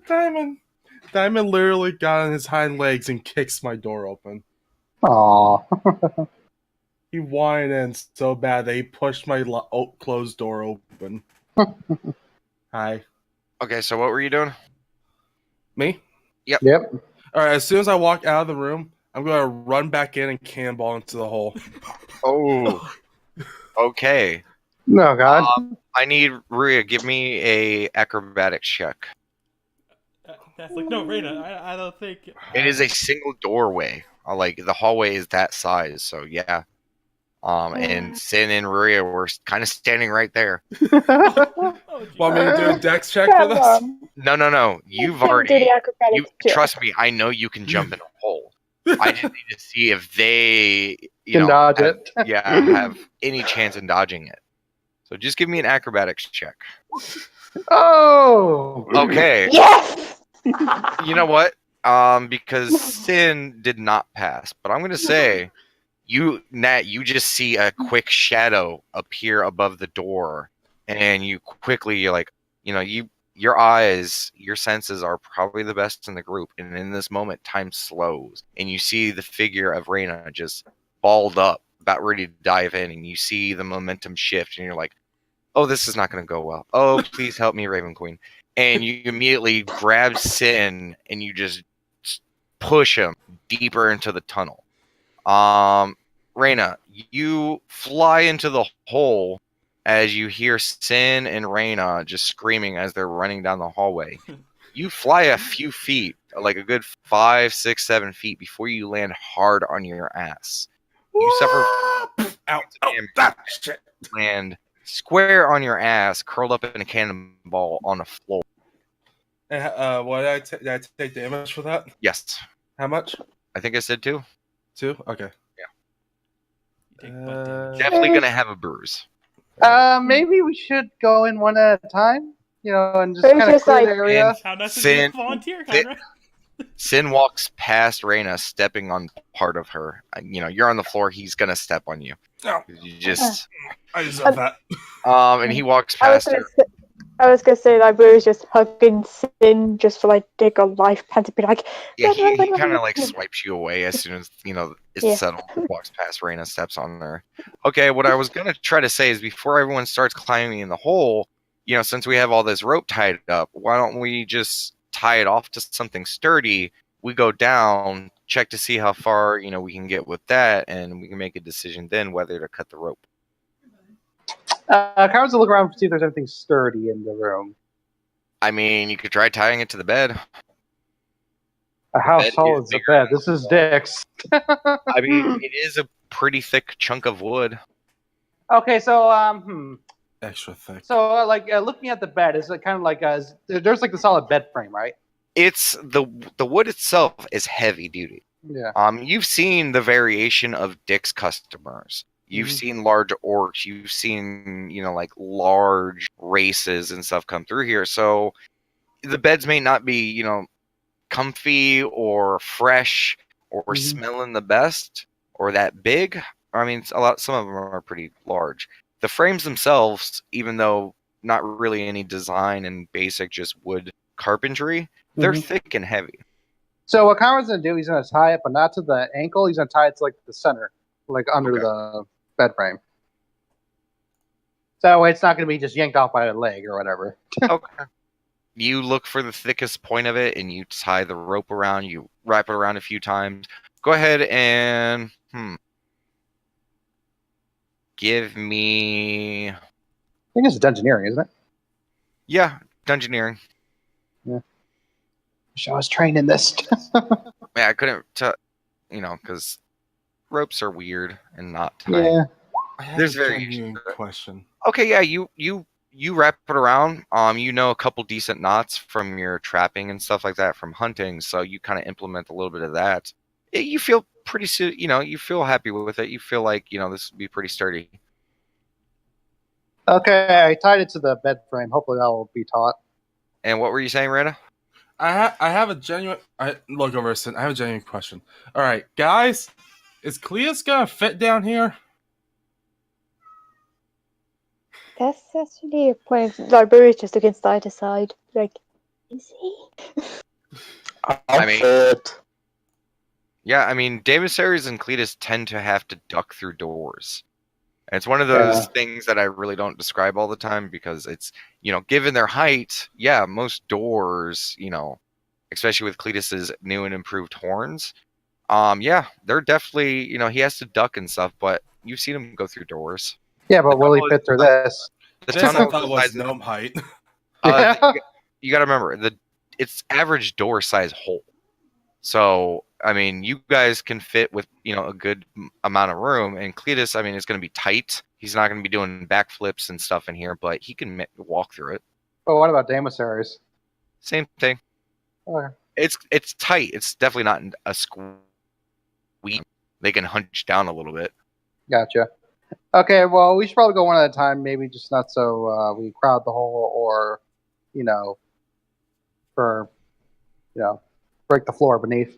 on. Diamond literally got on his hind legs and kicks my door open. Aw. He whined in so bad that he pushed my closed door open. Hi. Okay, so what were you doing? Me? Yep. All right, as soon as I walk out of the room, I'm going to run back in and cannonball into the hole. Oh. Okay. No, God. I need Ria. Give me a acrobatics check. That's like, no, Raina, I don't think... It is a single doorway. Like the hallway is that size, so yeah. And Sin and Ria were kind of standing right there. Want me to do a dex check for Come this? on. No. You've Do the already. acrobatics check. Trust me. I know you can jump in a hole. I just need to see if they, Can dodge have, it. have any chance in dodging it. So just give me an acrobatics check. Oh. Okay. Yes. You know what? Because Sin did not pass, but I'm gonna say, Nat, you just see a quick shadow appear above the door, and you're like, you your eyes, your senses are probably the best in the group, and in this moment, time slows, and you see the figure of Reyna just balled up, about ready to dive in, and you see the momentum shift, and you're like, "Oh, this is not going to go well. Oh, please help me, Raven Queen!" And you immediately grab Sin, and you just push him deeper into the tunnel. Reyna, you fly into the hole as you hear Sin and Reyna just screaming as they're running down the hallway. You fly a few feet, like a good 5, 6, 7 feet before you land hard on your ass. You suffer Ow, damage. that shit. Land square on your ass, curled up in a cannonball on the floor. And, what did I take damage for that? Yes. How much? I think I said 2. 2? Okay. You take butt damage. Definitely going to have a bruise. Maybe we should go in one at a time, and just Maybe kind of just, clear like- the area. How nice of Sin- you to volunteer, Conrad. Sin walks past Reyna, stepping on part of her. You're on the floor. He's going to step on you. No. You just... I deserve that. And he walks I was past her. gonna say like we was just hugging Sin just for like take a life pant to be like Yeah, he kind of like swipes you away as soon as it's Yeah. settled. Walks past Reyna, steps on her. Okay, what I was gonna try to say is before everyone starts climbing in the hole, since we have all this rope tied up, why don't we just tie it off to something sturdy? We go down, check to see how far we can get with that, and we can make a decision then whether to cut the rope. Cowards will look around to see if there's anything sturdy in the room. I mean, you could try tying it to the bed. How Bed tall is is the bigger bed? than This is Dick's. I mean, it is a pretty thick chunk of wood. Okay, so Extra thick. so looking at the bed, is it kind of like there's like the solid bed frame, right? It's the wood itself is heavy duty. Yeah. You've seen the variation of Dick's customers. You've seen large orcs. You've seen, like large races and stuff come through here. So the beds may not be, comfy or fresh or smelling the best or that big. I mean, some of them are pretty large. The frames themselves, even though not really any design and basic just wood carpentry, they're thick and heavy. So what Conrad's gonna do? He's gonna tie it, but not to the ankle. He's gonna tie it to like the center, like under the bed frame. So that way it's not gonna be just yanked off by a leg or whatever. Okay. You look for the thickest point of it, and you tie the rope around. You wrap it around a few times. Go ahead and give me. I think it's dungeoneering, isn't it? Yeah, dungeoneering. Wish I was trained in this. Yeah, I couldn't tell, because ropes are weird and not tied. Yeah. I have There's a variation genuine to it. question. Okay, yeah, you wrap it around. A couple decent knots from your trapping and stuff like that from hunting, so you kind of implement a little bit of that. You feel pretty, you feel happy with it. You feel like this would be pretty sturdy. Okay, I tied it to the bed frame. Hopefully that will be taut. And what were you saying, Rana? I have a genuine. Look over, Sin. I have a genuine question. All right, guys, is Cleus gonna fit down here? That's actually a point. Like Barry's just looking side to side. Like, is he? I mean- fit. Yeah, I mean, Demissaries and Cletus tend to have to duck through doors. And it's one of those things that I really don't describe all the time because it's, given their height, yeah, most doors, especially with Cletus's new and improved horns, yeah, they're definitely, he has to duck and stuff, but you've seen him go through doors. Yeah, but will he fit through this? The This I tunnel thought was size- gnome height. you got to remember, it's average door size hole. So, I mean, you guys can fit with, a good amount of room. And Cletus, I mean, it's going to be tight. He's not going to be doing backflips and stuff in here, but he can walk through it. But what about Demissaries? Same thing. Okay. It's tight. It's definitely not a squeeze. They can hunch down a little bit. Gotcha. Okay, well, we should probably go one at a time. Maybe just not so we crowd the hole or, break the floor beneath.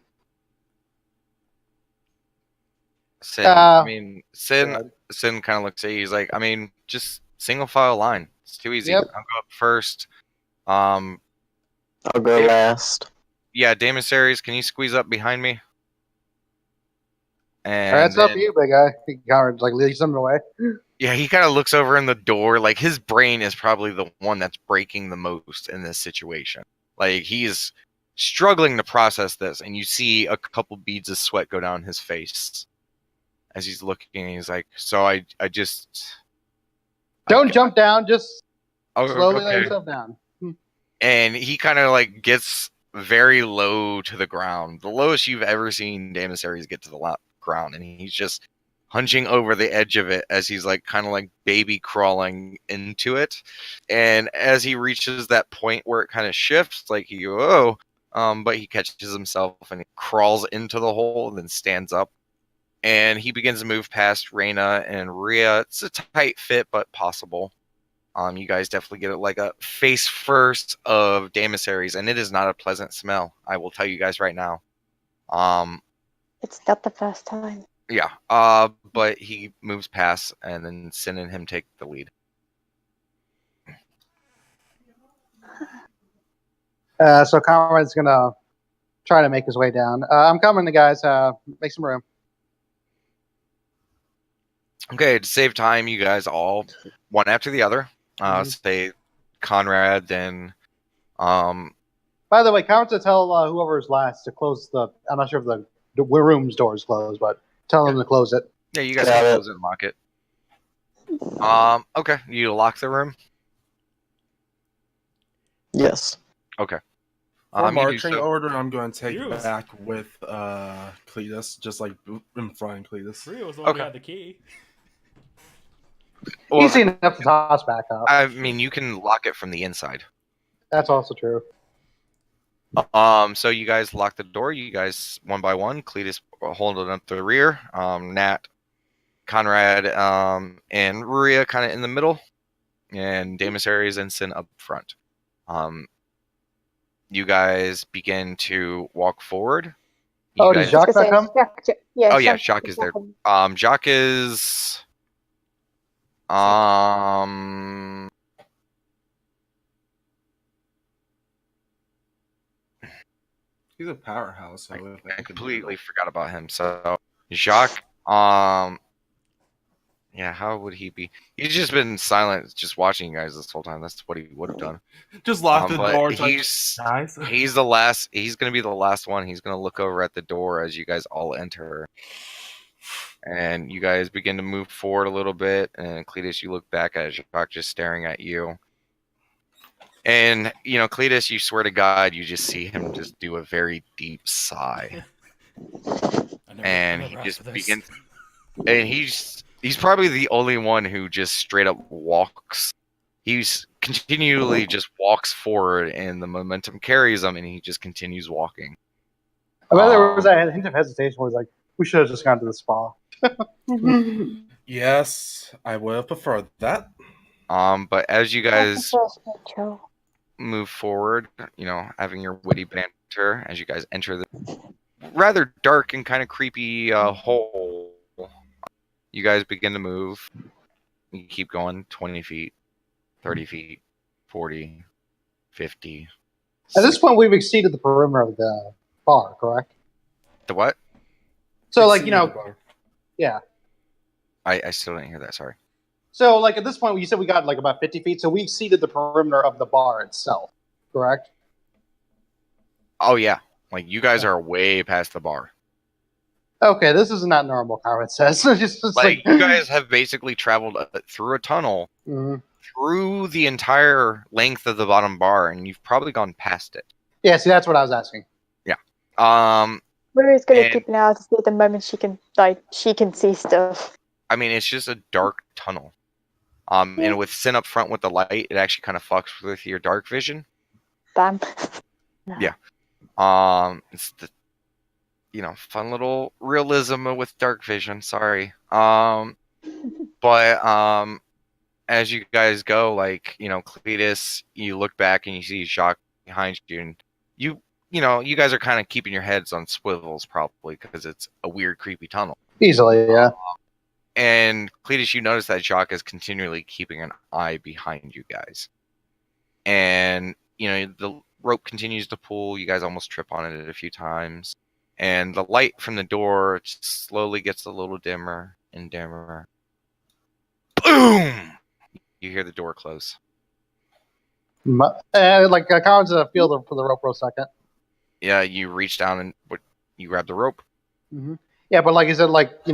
Sin, I mean, Sin kind of looks at you. He's like, I mean, just single file line. It's too easy. Yep. I'll go up first. Um, I'll go Yeah. last. yeah, Daemosaries, can you squeeze up behind me? And All right, it's up to then- you, big guy. You can like lead some away. Yeah, he kind of looks over in the door. Like, his brain is probably the one that's breaking the most in this situation. Like, he's struggling to process this, and you see a couple beads of sweat go down his face as he's looking. He's like, "So I just Don't jump down. Just oh, slowly let okay." yourself down. And he kind of like gets very low to the ground, the lowest you've ever seen Daemosaries get to the ground, and he's just hunching over the edge of it as he's like kind of like baby crawling into it. And as he reaches that point where it kind of shifts, like but he catches himself and he crawls into the hole, then stands up, and he begins to move past Reyna and Rhea. It's a tight fit, but possible. You guys definitely get it like a face first of Daemosaries, and it is not a pleasant smell. I will tell you guys right now. It's not the first time. Yeah. But he moves past, and then Sin and him take the lead. So Conrad's gonna try to make his way down. I'm coming, guys. Make some room. Okay, to save time, you guys all one after the other. Say Conrad, then By the way, count to tell whoever's last to close the. I'm not sure if the room's door is closed, but tell them to close it. yeah, you guys Got can it. close it and lock it. Okay, you lock the room. Yes. Okay. For You do marching so. order, I'm going to take You was- back with Cletus, just like in front of Cletus. Rio was the one who Okay. had the key. Well, Easy enough to toss back up. I mean, you can lock it from the inside. That's also true. So you guys lock the door. You guys one by one. Cletus holding up the rear. Nat, Conrad, and Rhea kind of in the middle, and Daemosaries and Sin up front. You guys begin to walk forward. You Oh, guys, does Jacques not come? Yeah, Oh, yeah, Jacques is there. Jacques is He's a powerhouse. So if I could completely do forgot about him. So Jacques, yeah, how would he be? He's just been silent, just watching you guys this whole time. That's what he would have done. that. Just lock the But door. It's like, he's guys. he's the last. He's gonna be the last one. He's gonna look over at the door as you guys all enter, and you guys begin to move forward a little bit. And Cletus, you look back at Jacques, just staring at you. And Cletus, you swear to God, you just see him just do a very deep sigh. And he just begins, and he's probably the only one who just straight up walks. He's continually just walks forward, and the momentum carries him, and he just continues walking. I bet there was a hint of hesitation where he's like, we should have just gone to the spa. Yes, I would have preferred that. But as you guys First intro. move forward, having your witty banter as you guys enter the rather dark and kind of creepy hole, you guys begin to move. You keep going 20 feet, 30 feet, 40, 50. At this point, we've exceeded the perimeter of the bar, correct? The what? So, like, Exceeded the bar. yeah. I still didn't hear that. Sorry. So, like, at this point, you said we got, like, about 50 feet, so we exceeded the perimeter of the bar itself, correct? Oh, yeah. Like, you guys are way past the bar. Okay, this is not normal, Carmen says. Just Like, you guys have basically traveled through a tunnel Mhm. through the entire length of the bottom bar, and you've probably gone past it. Yeah, see, that's what I was asking. Maria's gonna And- keep an eye out to see the moment she can see stuff. I mean, it's just a dark tunnel. And with Sin up front with the light, it actually kind of fucks with your dark vision. Bam. Yeah. It's the fun little realism with dark vision. Sorry. But as you guys go, like, Cletus, you look back and you see Jacques behind you, and you guys are kind of keeping your heads on swivels probably because it's a weird, creepy tunnel. Easily, yeah. And Cletus, you notice that Jacques is continually keeping an eye behind you guys. And the rope continues to pull. You guys almost trip on it a few times. And the light from the door just slowly gets a little dimmer and dimmer. Boom! You hear the door close. Like I kind of feel for the rope for a second. Yeah, you reach down and you grab the rope. Mm-hmm. Yeah, but like, is it like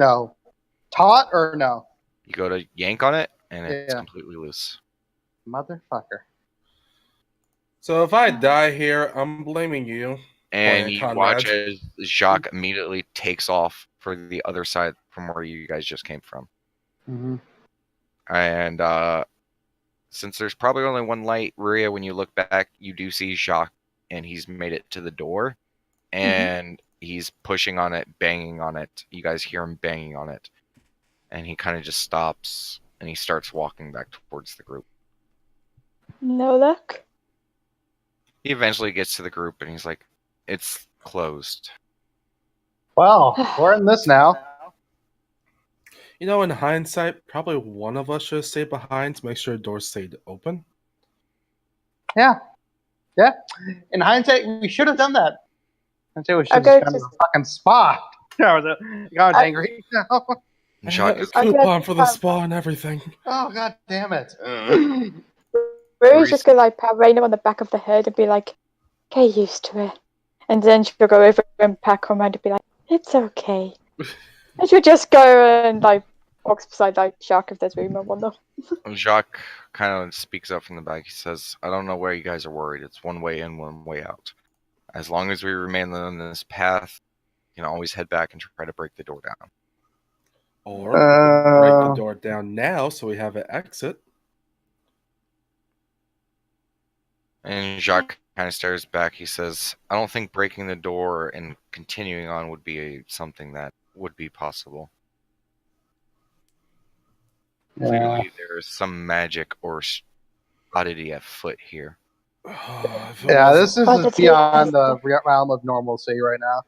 taut or no? You go to yank on it, and it's completely loose. Motherfucker. So if I die here, I'm blaming you. And you watch as Jacques immediately takes off for the other side from where you guys just came from. Mm-hmm. And since there's probably only one light, Rhea, when you look back, you do see Jacques, and he's made it to the door, and he's pushing on it, banging on it. You guys hear him banging on it, and he kind of just stops, and he starts walking back towards the group. No luck. He eventually gets to the group, and he's like, "It's closed." Well, we're in this now. In hindsight, probably one of us should have stayed behind to make sure the door stayed open. Yeah. In hindsight, we should have done that. I'd say we should have just gone to the fucking spa. I was angry. Jacques I had a coupon for the spa and everything. Oh, god damn it. Rury's just gonna like pat Raina on the back of the head and be like, "Get used to it." And then she'll go over and pat him around and be like, "It's okay." And she'll just go and like walks beside like Jacques if there's room, I wonder. Jacques kind of speaks up from the back. He says, "I don't know where you guys are worried. It's one way in, one way out. As long as we remain on this path, you can always head back and try to break the door down. Or we can break the door down now so we have an exit." And Jacques kind of stares back. He says, "I don't think breaking the door and continuing on would be something that would be possible. Clearly, there's some magic or oddity afoot here." This is beyond the realm of normalcy right now.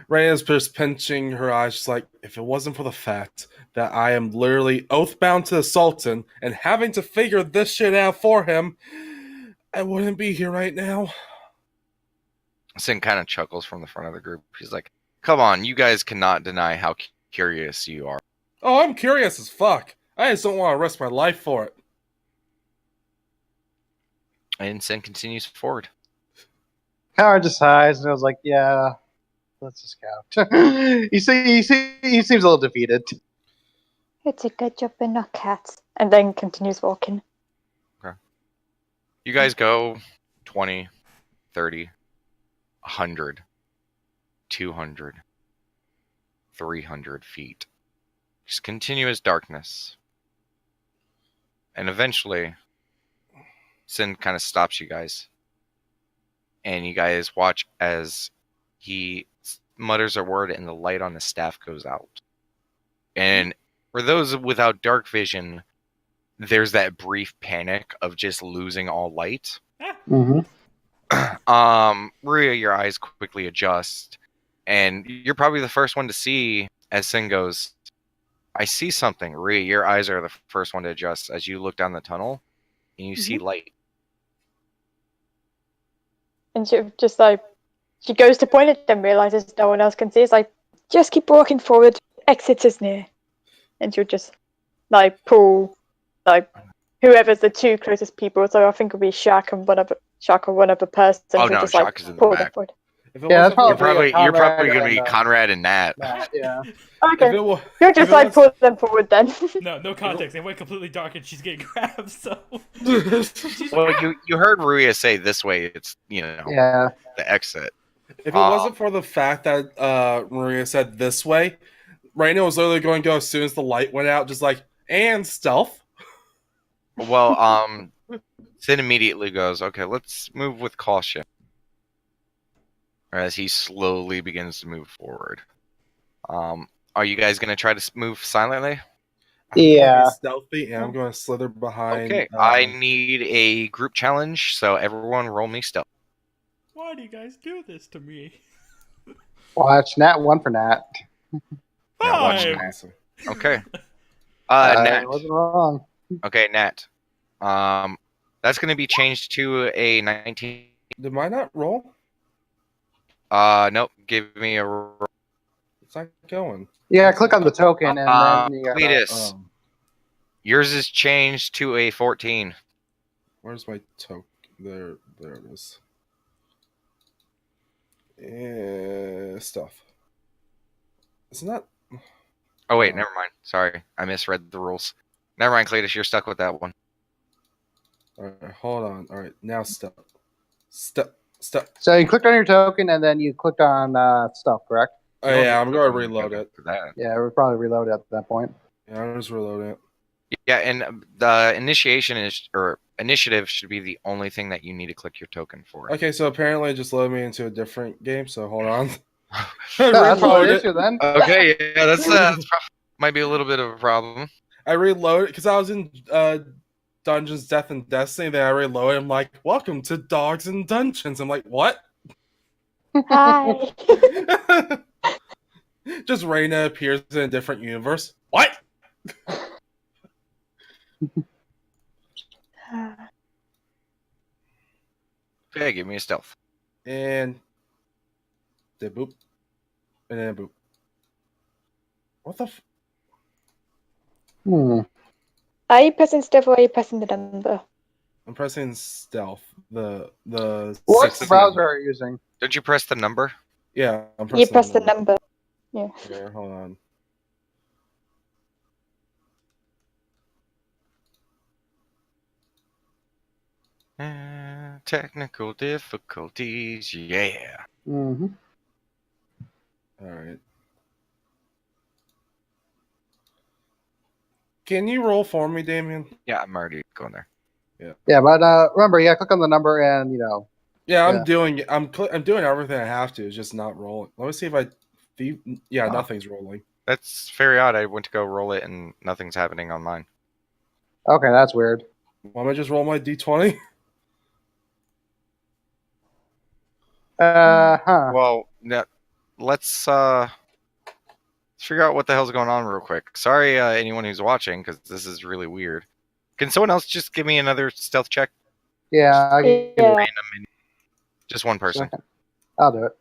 Raina's just pinching her eyes, just like, if it wasn't for the fact that I am literally oathbound to the Sultan and having to figure this shit out for him, I wouldn't be here right now. Sin kind of chuckles from the front of the group. He's like, "Come on, you guys cannot deny how curious you are." Oh, I'm curious as fuck. I just don't want to risk my life for it. And Sin continues forward. Howard just sighs and I was like, "Yeah, let's just go." he seems a little defeated. It's a good job we're not cats. And then continues walking. Okay. You guys go 20, 30, 100, 200, 300 feet. Just continuous darkness. And eventually, Sin kind of stops you guys. And you guys watch as he mutters a word and the light on the staff goes out. And for those without dark vision, there's that brief panic of just losing all light. Mm-hmm. Rhea, your eyes quickly adjust. And you're probably the first one to see as Sin goes, "I see something." Rhea, your eyes are the first one to adjust as you look down the tunnel and you see light. And she just like, she goes to point at them, realizes no one else can see. It's like, just keep walking forward. Exit is near. And she'll just like pull like whoever's the two closest people. So I think it'll be Jacques or one other person. Oh to no, just, Jacques is in the back. Yeah, You're probably gonna be Conrad and Nat. Yeah. Okay. You'll just like pull them forward then. No context. It went completely dark and she's getting grabbed. So. Well, you heard Rhea say this way. It's the exit. If it wasn't for the fact that Maria said this way, Raina was literally going to go as soon as the light went out, just like, and stealth. Well, Sin immediately goes, "Okay, let's move with caution." As he slowly begins to move forward. Are you guys going to try to move silently? Yeah. Stealthy, and I'm going to slither behind. Okay, I need a group challenge, so everyone roll me stealth. Why do you guys do this to me? Watch Nat, one for Nat. Now watch Five. Nat. Okay. I Nat. wasn't wrong. Okay, Nat. That That's going to be changed to a 19. Did mine not roll? Nope. Give me a roll. It's not going. Yeah, click on the token and then you gotta. Cletus, yours is changed to a 14. Where's my token? There it is. Stuff. It's not. Oh wait, never mind. Sorry, I misread the rules. Never mind, Cletus. You're stuck with that one. All right, hold on. All right, now stuff. So you clicked on your token and then you clicked on stuff, correct? Oh yeah, I'm going to reload it. For that. Yeah, we'll probably reload it at that point. Yeah, I'm just reloading it. Yeah, and the initiative should be the only thing that you need to click your token for. Okay, so apparently it just loaded me into a different game. So hold on. No, that's probably Reload an it. issue then. Okay, yeah, that's might be a little bit of a problem. I reloaded because I was in Dungeons, Death, and Destiny. Then I reloaded. I'm like, "Welcome to Dogs and Dungeons." I'm like, "What?" Hi. Just Reyna appears in a different universe. What? Okay, give me a stealth. And the boop, and then boop. What the? Are you pressing stuff or are you pressing the number? I'm pressing stealth. The What's the 16. browser are you using? Don't you press the number? Yeah, I'm pressing. You press the number. Yeah. Here, hold on. Technical difficulties, yeah. Mm-hmm. All right. Can you roll for me, Damien? Yeah, I'm already going there. Yeah, but remember, click on the number and Yeah, I'm Yeah. doing. I'm doing everything I have to. It's just not rolling. Let me see if I. Yeah, nothing's rolling. That's very odd. I went to go roll it and nothing's happening on mine. Okay, that's weird. Why don't I just roll my d20? Well, let's figure out what the hell's going on real quick. Sorry, anyone who's watching, because this is really weird. Can someone else just give me another stealth check? Yeah, I can Yeah. Random, just one person. I'll do it.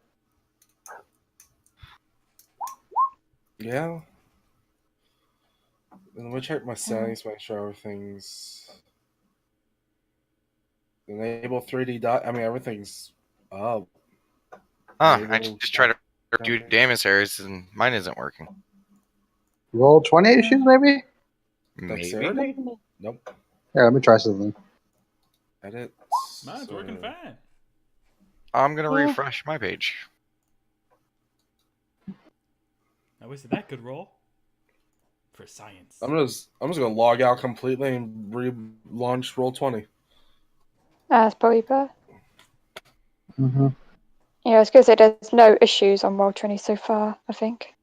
Yeah. And let me check my settings, make sure everything's enable 3D dot. I mean, everything's up. I just tried to do damage areas and mine isn't working. Roll 20 issues, maybe? Maybe. Dexterity? Nope. Here, let me try something. Edit. Mine's working fine. I'm gonna Yeah. refresh my page. I wasted that good roll for science. I'm just gonna log out completely and relaunch Roll20. That's probably better. Mm-hmm. Yeah, I was going to say there's no issues on Roll20 so far, I think.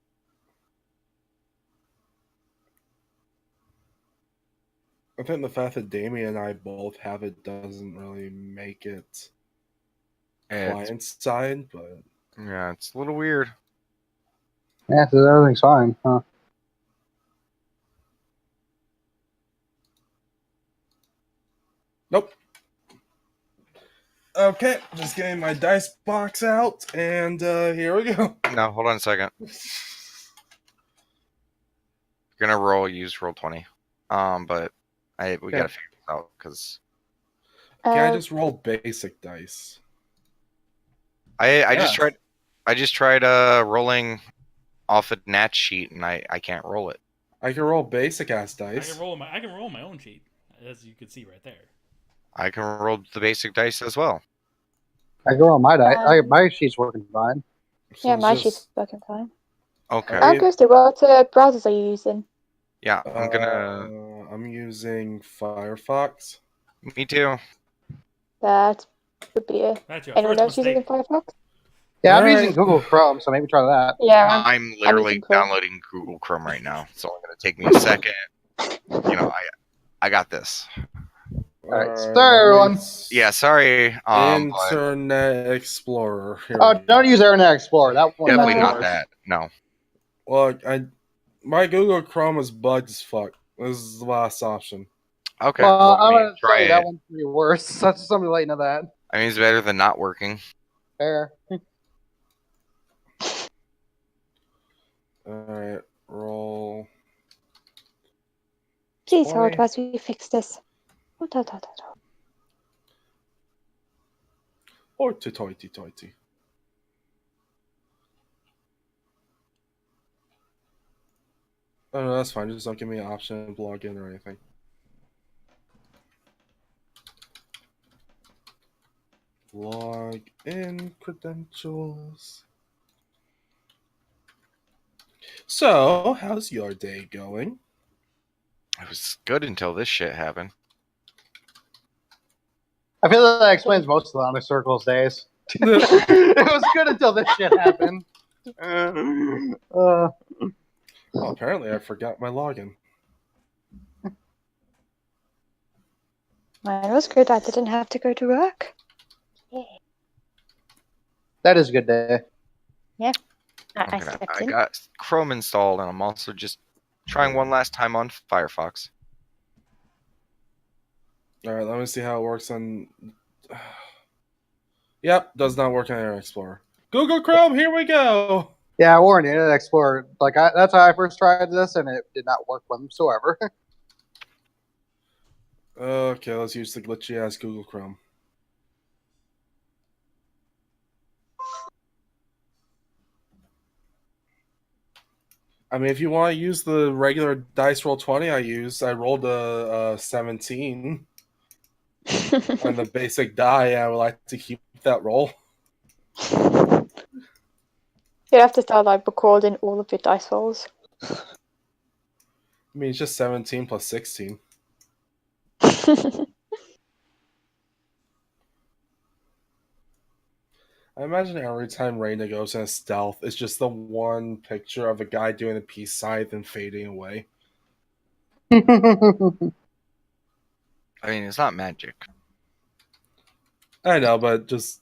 I think the fact that Damien and I both have it doesn't really make it client side, but Yeah, it's a little weird. Yeah, so everything's fine, huh? nope. Okay, just getting my dice box out, and here we go. No, hold on a second. Gonna use Roll20. But we gotta figure this out because Can I just roll basic dice? I just tried rolling off a nat sheet and I can't roll it. I can roll basic ass I dice. can roll my own sheet, as you can see right there. I can roll the basic dice as well. I go on my dice. My sheet's working fine. So Yeah, it's my just- sheet's working fine. Okay. Alright. Kirsty, what browsers are you using? Yeah, I'm using Firefox. Me too. That would be it. That's your Anyone else first using mistake. Firefox? Yeah, I'm Alright. using Google Chrome, so maybe try that. Yeah, I'm literally using Chrome. downloading Google Chrome right now. It's only gonna take me a second. I got this. Alright, sorry, everyone. Yeah, sorry. But Internet Explorer. Here Oh, we go. don't use Internet Explorer. That one. definitely Uh, not that. No. Well, my Google Chrome is bugged as fuck. This is the last option. Okay. Well, I I'm mean, gonna try say it. that one's pretty worse. So just somebody to let you know that. I mean, it's better than not working. Fair. Alright, roll. Jeez, 20. how was we fix this? Oh, Hoity-toity-toity. Oh, no, that's fine. Just don't give me an option to log in or anything. Log in credentials. So, how's your day going? It was good until this shit happened. I feel like that explains most of the Honor Circle's days. It was good until this shit happened. Well, apparently I forgot my login. Mine was good. I didn't have to go to work. That is a good day. I Okay, slept I in. got Chrome installed, and I'm also just trying one last time on Firefox. Alright, let me see how it works on... Yep, does not work on Internet Explorer. Google Chrome, here we go! Yeah, I warned you, Internet Explorer. That's how I first tried this, and it did not work whatsoever. Okay, let's use the glitchy ass Google Chrome. I mean, if you want to use the regular dice roll 20 I rolled a 17 on the basic die. I would like to keep that roll. You have to start like recording all of your dice rolls. I mean, it's just 17 plus 16. I imagine every time Reina goes in a stealth, it's just the one picture of a guy doing a peace scythe and fading away. I mean, it's not magic. I know, but just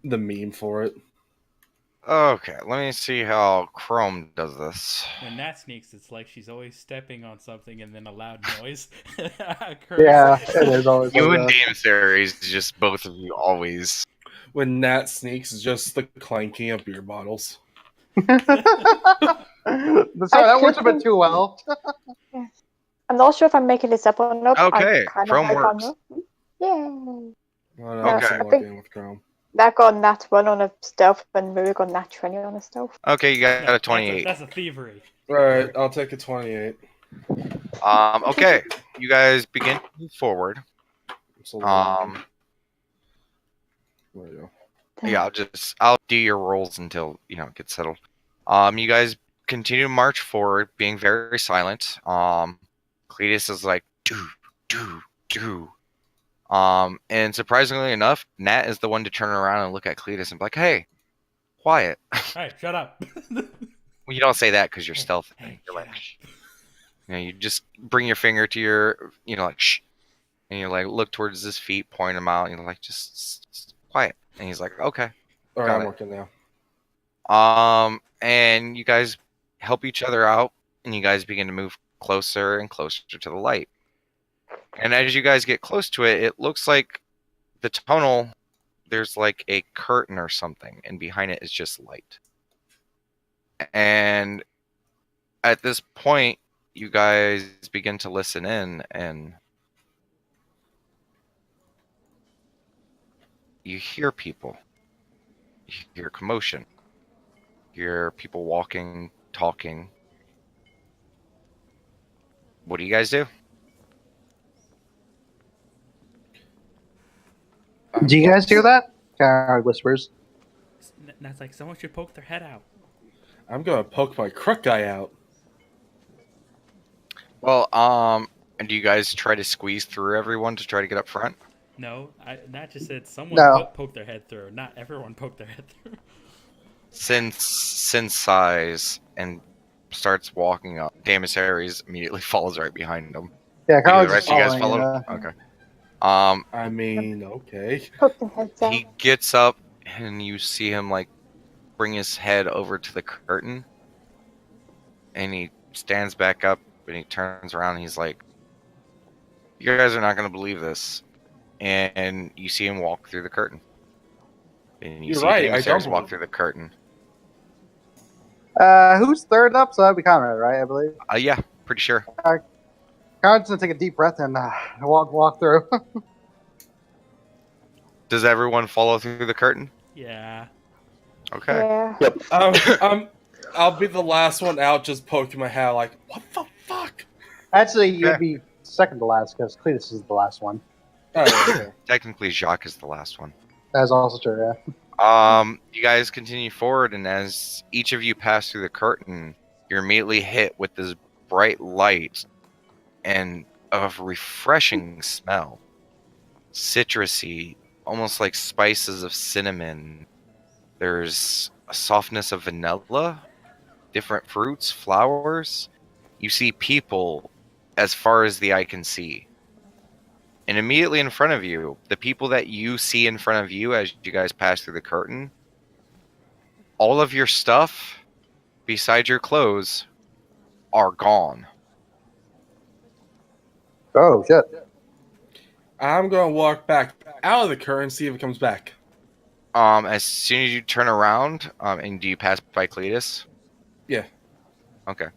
the meme for it. Okay, let me see how Chrome does this. When Nat sneaks, it's like she's always stepping on something and then a loud noise occurs. Yeah, it is always You like and that. Game Series, just both of you always. When Nat sneaks, it's just the clanking of beer bottles. Sorry, that works a bit too well. I'm not sure if I'm making this up or not. Okay, I kind Chrome of works. Yay! Oh, no, Okay. I'm still I logged think- in with Chrome. That got Nat 1 on a stealth and Maria got Nat 20 on a stealth. Okay, you got No, a 28. That's a thievery. Alright, I'll take a 28. Okay, you guys begin to move forward. So, there we go. Yeah, I'll do your rolls until it gets settled. You guys continue to march forward, being very silent. Cletus is like do. And surprisingly enough, Nat is the one to turn around and look at Cletus and be like, "Hey, quiet." Hey, shut up. Well, you don't say that because you're stealth. Hey, You're shut like, up. shh. You just bring your finger to your, like, shh, and you like look towards his feet, point them out, and you're like, just quiet. And he's like, okay. Alright, Got I'm it. working now. And you guys help each other out, and you guys begin to move closer and closer to the light. And as you guys get close to it, it looks like the tunnel, there's like a curtain or something, and behind it is just light. And at this point, you guys begin to listen in, and you hear people. You hear commotion. You hear people walking, talking. What do you guys do? Do you guys hear that? Kind of whispers. Nat's like, someone should poke their head out. I'm gonna poke my crook guy out. Well, and do you guys try to squeeze through everyone to try to get up front? No, Nat just said someone No. poke their head through. Not everyone poke their head through. Since sighs and starts walking up, Damus Harris immediately follows right behind him. Yeah, Do kind the of rest just of you guys following. follow? Okay. I mean, okay. Poke their heads out. He gets up and you see him like bring his head over to the curtain, and he stands back up and he turns around and he's like, You guys are not going to believe this. And you see him walk through the curtain. And you You're see right, I Demonsaries don't walk believe through the curtain. Who's third up? So that'd be Conrad, right? I believe. Yeah, pretty sure. Conrad's gonna take a deep breath and walk through. Does everyone follow through the curtain? Yeah. Okay. Yeah. I'll be the last one out, just poking my hat, like, what the fuck? Actually, you'd Okay. be second to last because Cletus is the last one. Oh, yeah, okay. Technically, Jacques is the last one. That is also true. Yeah. You guys continue forward, and as each of you pass through the curtain, you're immediately hit with this bright light and a refreshing smell. Citrusy, almost like spices of cinnamon. There's a softness of vanilla, different fruits, flowers. You see people as far as the eye can see. And immediately in front of you, the people that you see in front of you as you guys pass through the curtain, all of your stuff, besides your clothes, are gone. Oh shit. I'm gonna walk back out of the current, see if it comes back. As soon as you turn around, and do you pass by Cletus? Yeah. Okay.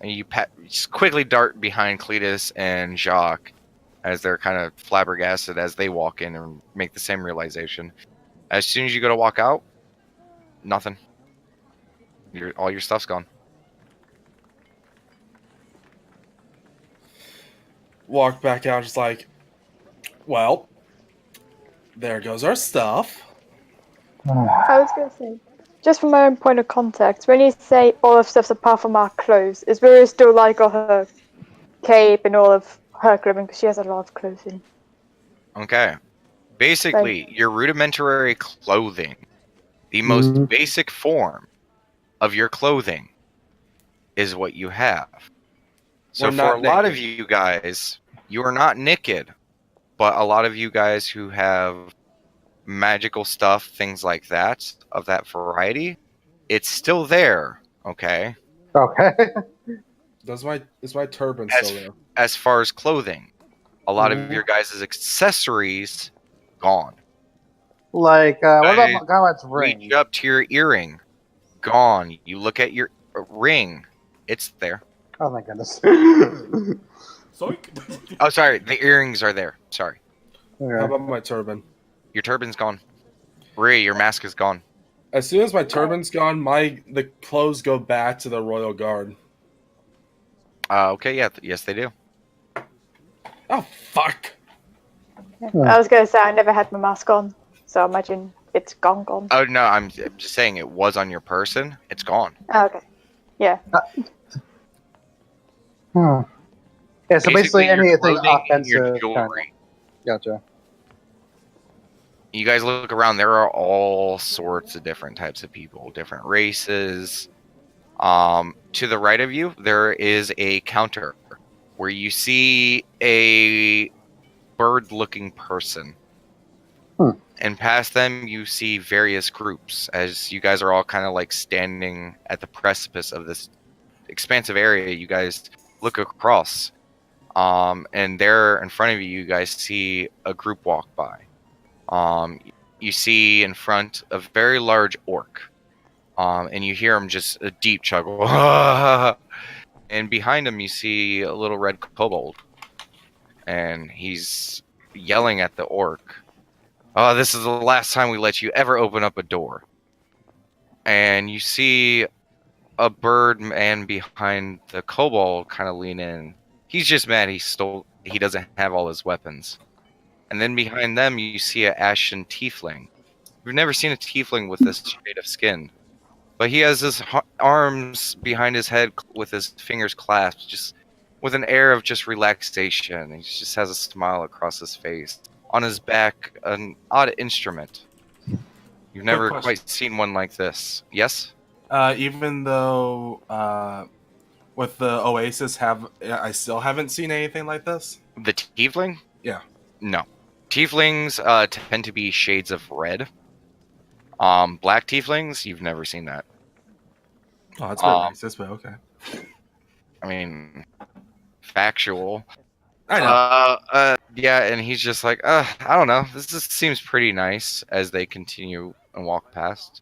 And you just quickly dart behind Cletus and Jacques as they're kind of flabbergasted as they walk in and make the same realization. As soon as you go to walk out, nothing. All your stuff's gone. Walk back out, just like, well, there goes our stuff. I was going to say, just from my own point of context, when you say all of stuff's apart from our clothes, is Riri still like all her cape and all of her clothing? Because she has a lot of clothing. Okay. Basically, your rudimentary clothing, the most basic form of your clothing, is what you have. So We're for not a lot of naked. you guys, you are not naked, but a lot of you guys who have magical stuff, things like that, of that variety, it's still there, okay? Okay. Is my turban As, still there? as far as clothing, a lot of your guys' accessories, gone. Like, what I about Conrad's ring? Reach up to your earring, gone. You look at your ring, it's there. Oh my goodness. Zoink. Oh, sorry, the earrings are there. Sorry. How Okay. about my turban? Your turban's gone. Ray, your mask is gone. As soon as my turban's gone, the clothes go back to the royal guard. Okay, yeah, yes they do. Oh fuck! I was going to say, I never had my mask on, so I imagine it's gone. Oh no, I'm just saying it was on your person. It's gone. Oh, okay. Yeah. Yeah, so basically your anything clothing and your offensive. jewelry. Gotcha. You guys look around. There are all sorts of different types of people, different races. To the right of you, there is a counter where you see a bird-looking person. And past them, you see various groups as you guys are all kind of like standing at the precipice of this expansive area. You guys look across, and there in front of you, you guys see a group walk by. You see in front a very large orc, and you hear him just a deep chuckle. And behind him, you see a little red kobold, and he's yelling at the orc. Oh, this is the last time we let you ever open up a door. And you see a bird man behind the kobold kind of lean in. He's just mad he doesn't have all his weapons. And then behind them, you see an ashen tiefling. You've never seen a tiefling with this shade of skin. But he has his arms behind his head with his fingers clasped, just with an air of just relaxation. He just has a smile across his face. On his back, an odd instrument. You've never question. quite seen one like this. Yes? Even though with the Oasis, I still haven't seen anything like this. The tiefling? Yeah. No. Tieflings tend to be shades of red. Black tieflings, you've never seen that. Oh, that's very racist, but okay. I mean, factual. I know. Yeah, and he's just like, I don't know. This just seems pretty nice as they continue and walk past.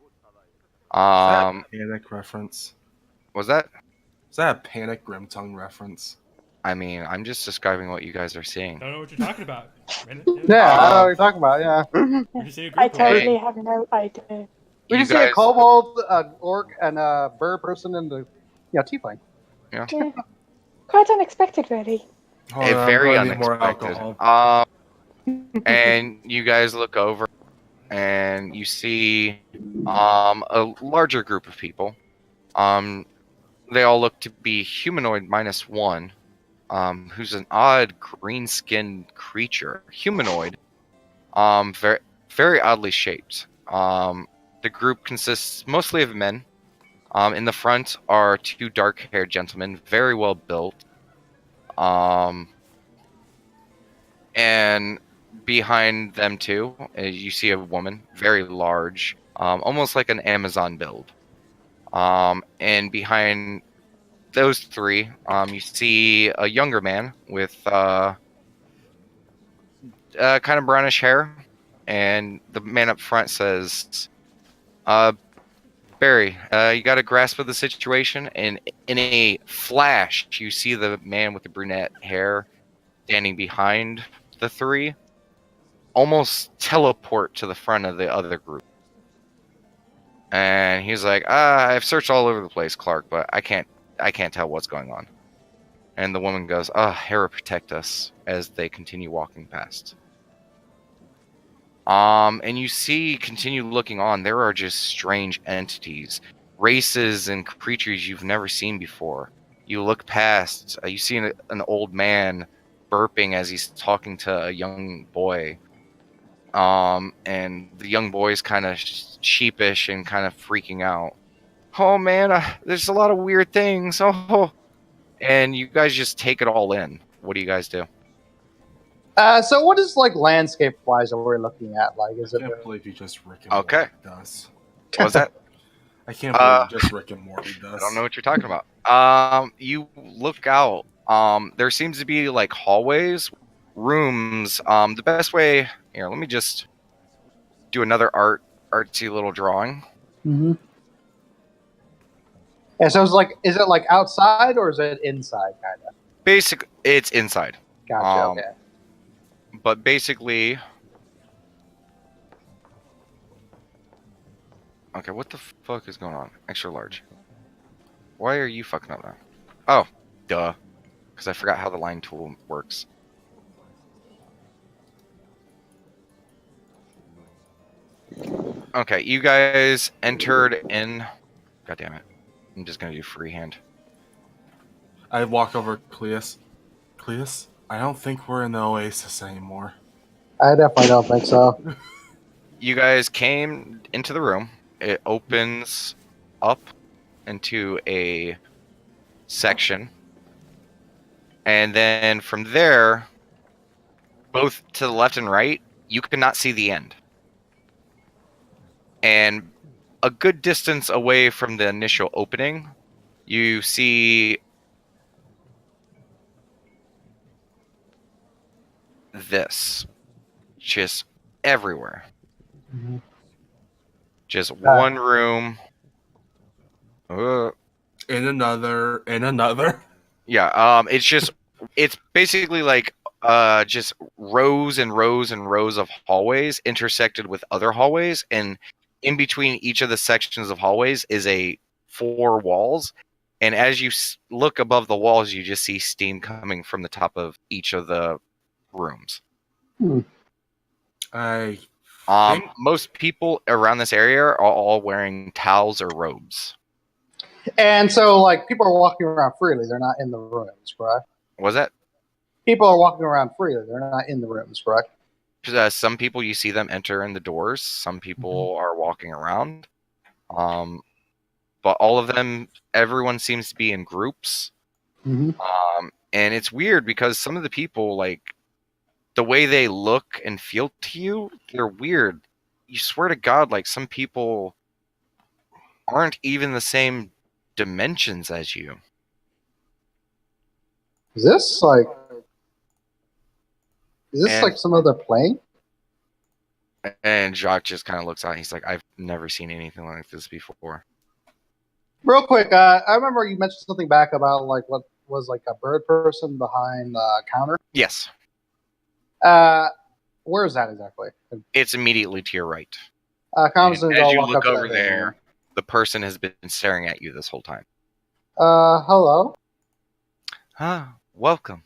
Panic reference. Was that? Is that a Panic Grimtongue reference? I mean, I'm just describing what you guys are seeing. Don't know what you're talking about. Man, Yeah, I know what you're talking about. Yeah. we just see a I group of them. totally have no idea. We You just see a guys- kobold, a orc, and a bird person, and the tiefling. Yeah. Quite unexpected, really. Hold on, I'm Very going to need more unexpected. alcohol. And you guys look over, and you see a larger group of people. They all look to be humanoid minus one, who's an odd green-skinned creature, humanoid, very very oddly shaped. The group consists mostly of men. In the front are two dark-haired gentlemen, very well built. And behind them too, you see a woman, very large, almost like an Amazon build. And behind those three, you see a younger man with kind of brownish hair, and the man up front says, Barry, you got a grasp of the situation? And in a flash, you see the man with the brunette hair standing behind the three, almost teleport to the front of the other group. And he's like, I've searched all over the place, Clark, but I can't tell what's going on. And the woman goes, Hera, protect us, as they continue walking past. And you see, continue looking on, there are just strange entities, races and creatures you've never seen before. You look past, you see an old man burping as he's talking to a young boy. And the young boy's kind of sheepish and kind of freaking out. Oh man, there's a lot of weird things. Oh, and you guys just take it all in. What do you guys do? So what is like landscape-wise that we're looking at? Like, is I it? can't believe you just Rick and Okay. Morty us. What was that? I can't believe you just Rick and Morty I us. don't know what you're talking about. You look out. There seems to be like hallways, rooms. The best way here. Let me just do another artsy little drawing. Mm-hmm. Yeah. So it's like, is it like outside or is it inside, kind of? It's inside. Gotcha. Okay. But basically, okay, what the fuck is going on? Extra large. Why are you fucking up now? Oh, duh. Because I forgot how the line tool works. Okay, you guys entered in. God damn it! I'm just gonna do freehand. I walk over to Cleus. Cleus, I don't think we're in the Oasis anymore. I definitely don't think so. You guys came into the room. It opens up into a section. And then from there, both to the left and right, you cannot see the end. And a good distance away from the initial opening, you see this just everywhere. Mm-hmm. Just one room. In another. Yeah, it's basically like just rows and rows and rows of hallways intersected with other hallways, and in between each of the sections of hallways is a 4 walls, and as you look above the walls, you just see steam coming from the top of each of the rooms. I most people around this area are all wearing towels or robes. And so, like, people are walking around freely. They're not in the rooms, correct? Was that? People are walking around freely. They're not in the rooms, correct? Some people, you see them enter in the doors. Some people are walking around. But all of them, everyone seems to be in groups. Mm-hmm. And it's weird because some of the people, like, the way they look and feel to you, they're weird. You swear to God, like, some people aren't even the same dimensions as you. Is this like Is this And- like some other plane? And Jacques just kind of looks out. He's like, I've never seen anything like this before. Real quick, I remember you mentioned something back about like what was like a bird person behind the counter. Yes, Where is that exactly? it's immediately to your right. Comes And and as I'll you walk look up to over that there, the person has been staring at you this whole time. Hello. Welcome.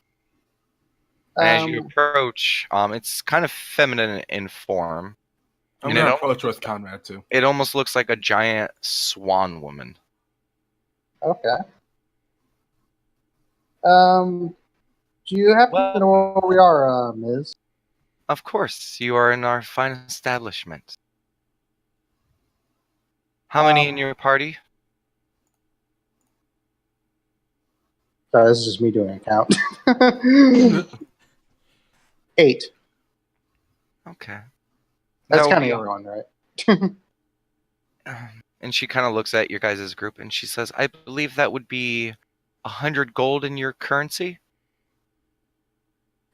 And as you Um, approach, it's kind of feminine in form. I'm And gonna it, approach with Conrad too. it almost looks like a giant swan woman. okay. Do you happen to know where we are, Ms.? Of course, you are in our fine establishment. How many in your party? Sorry, this is just me doing a count. 8. Okay. That's That will counting be- everyone, right? And she kind of looks at your guys' group and she says, I believe that would be 100 gold in your currency.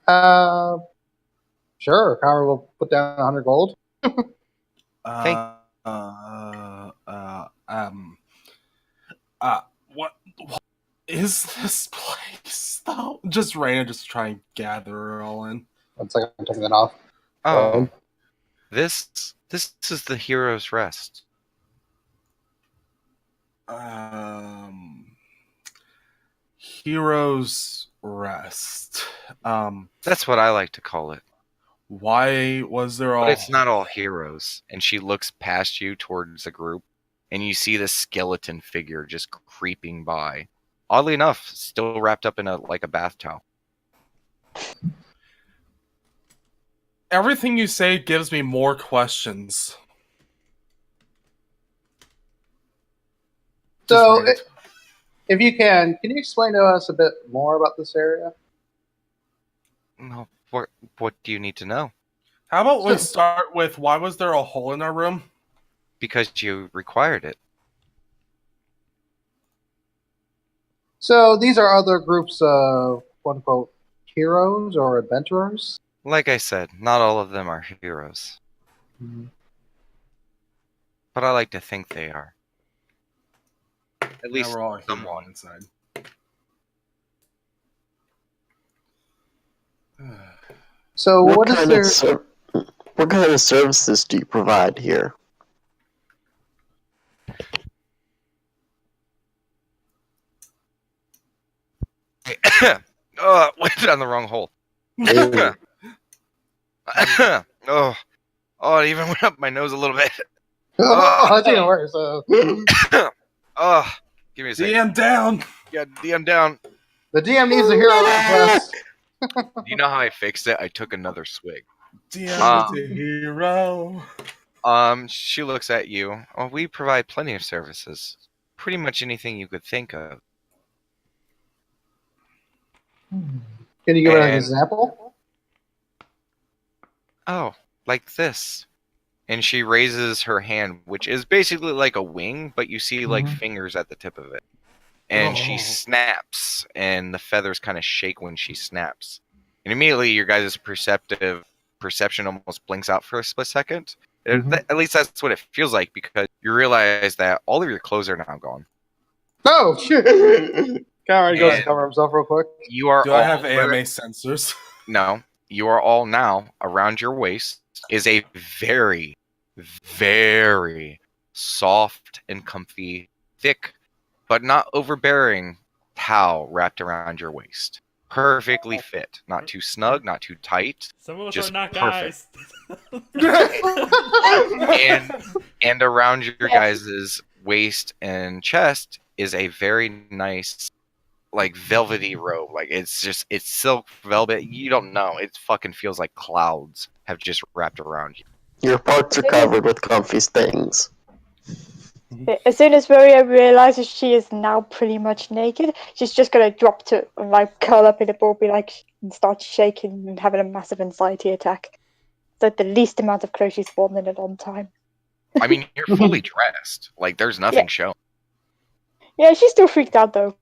Sure. Conrad will put down 100 gold. What is this place though? Just Raina just try and gather it all in. 1 second, I'm taking that off. Oh, this is the hero's rest. Heroes Rest. That's what I like to call it. Why was there all? But it's not all heroes. And she looks past you towards the group, and you see this skeleton figure just creeping by. Oddly enough, still wrapped up in a bath towel. Everything you say gives me more questions. So, Just if you can you explain to us a bit more about this area? No, what do you need to know? how about we start with why was there a hole in our room? Because you required it. So, these are other groups of quote unquote heroes or adventurers? Like I said, not all of them are heroes. But I like to think they are. At least we're all someone. inside. So, what is there? What kind of services do you provide here? Oh, went down the wrong hole. Oh, it even went up my nose a little bit. Oh, that's even worse. Oh, give me a second. DM down. Yeah, DM down. The DM needs a hero request. Do you know how I fixed it? I took another swig. DM is a hero. She looks at you. Oh, we provide plenty of services. Pretty much anything you could think of. Can you give an And- example? Oh, like this. And she raises her hand, which is basically like a wing, but you see like fingers at the tip of it. And she snaps, and the feathers kind of shake when she snaps. And immediately your guys' perception almost blinks out for a split second. At least that's what it feels like, because you realize that all of your clothes are now gone. Oh, shit. Conrad goes to And- cover himself real quick. You are Do all I have AMA sensors? No, you are all now around your waist is a very, very soft and comfy, thick, but not overbearing towel wrapped around your waist. Perfectly fit. Not too snug, not too tight. Some of us Just are not perfect. guys. And around your guys' waist and chest is a very nice, like, velvety robe. Like, it's silk velvet. You don't know. It fucking feels like clouds have just wrapped around you. Your parts are covered with comfy things. As soon as Maria realizes she is now pretty much naked, she's just gonna drop to like curl up in a ball, be like, and start shaking and having a massive anxiety attack. It's like the least amount of clothes she's worn in a long time. I mean, you're fully dressed. Like, there's nothing showing. Yeah, she's still freaked out though.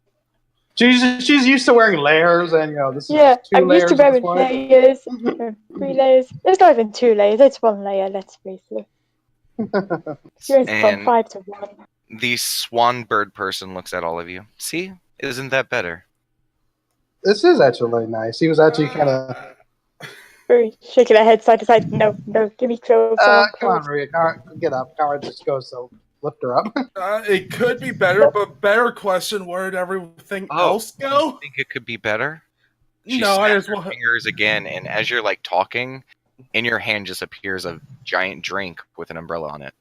She's used to wearing layers, and this is Yeah, just 2 I'm used layers to at this wearing point. layers, 3 layers. It's not even 2 layers, it's 1 layer, let's face it. She went from And 5 to 1. the swan bird person looks at all of you. See? Isn't that better? This is actually nice. He was actually kind of. Very shaking her head side to side. No, give me clothes. I want Come on, clothes. Maria. Get up. Kara just goes, so lift her up. It could be better, but better question: where did everything else I go? think it could be better. She No, I snaps just her want. fingers again, and as you're like talking, in your hand just appears a giant drink with an umbrella on it.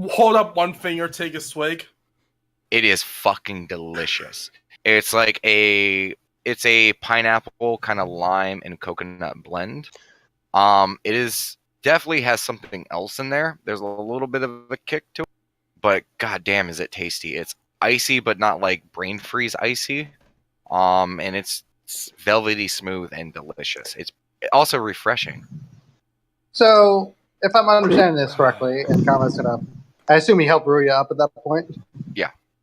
Hold up one finger, take a swig. It is fucking delicious. It's like a pineapple kind of lime and coconut blend. It is definitely has something else in there. There's a little bit of a kick to it, but goddamn, is it tasty! It's icy, but not like brain freeze icy. And it's velvety smooth and delicious. It's also refreshing. So, if I'm understanding this correctly, and Kara's gonna. I assume he helped Ruya up at that point.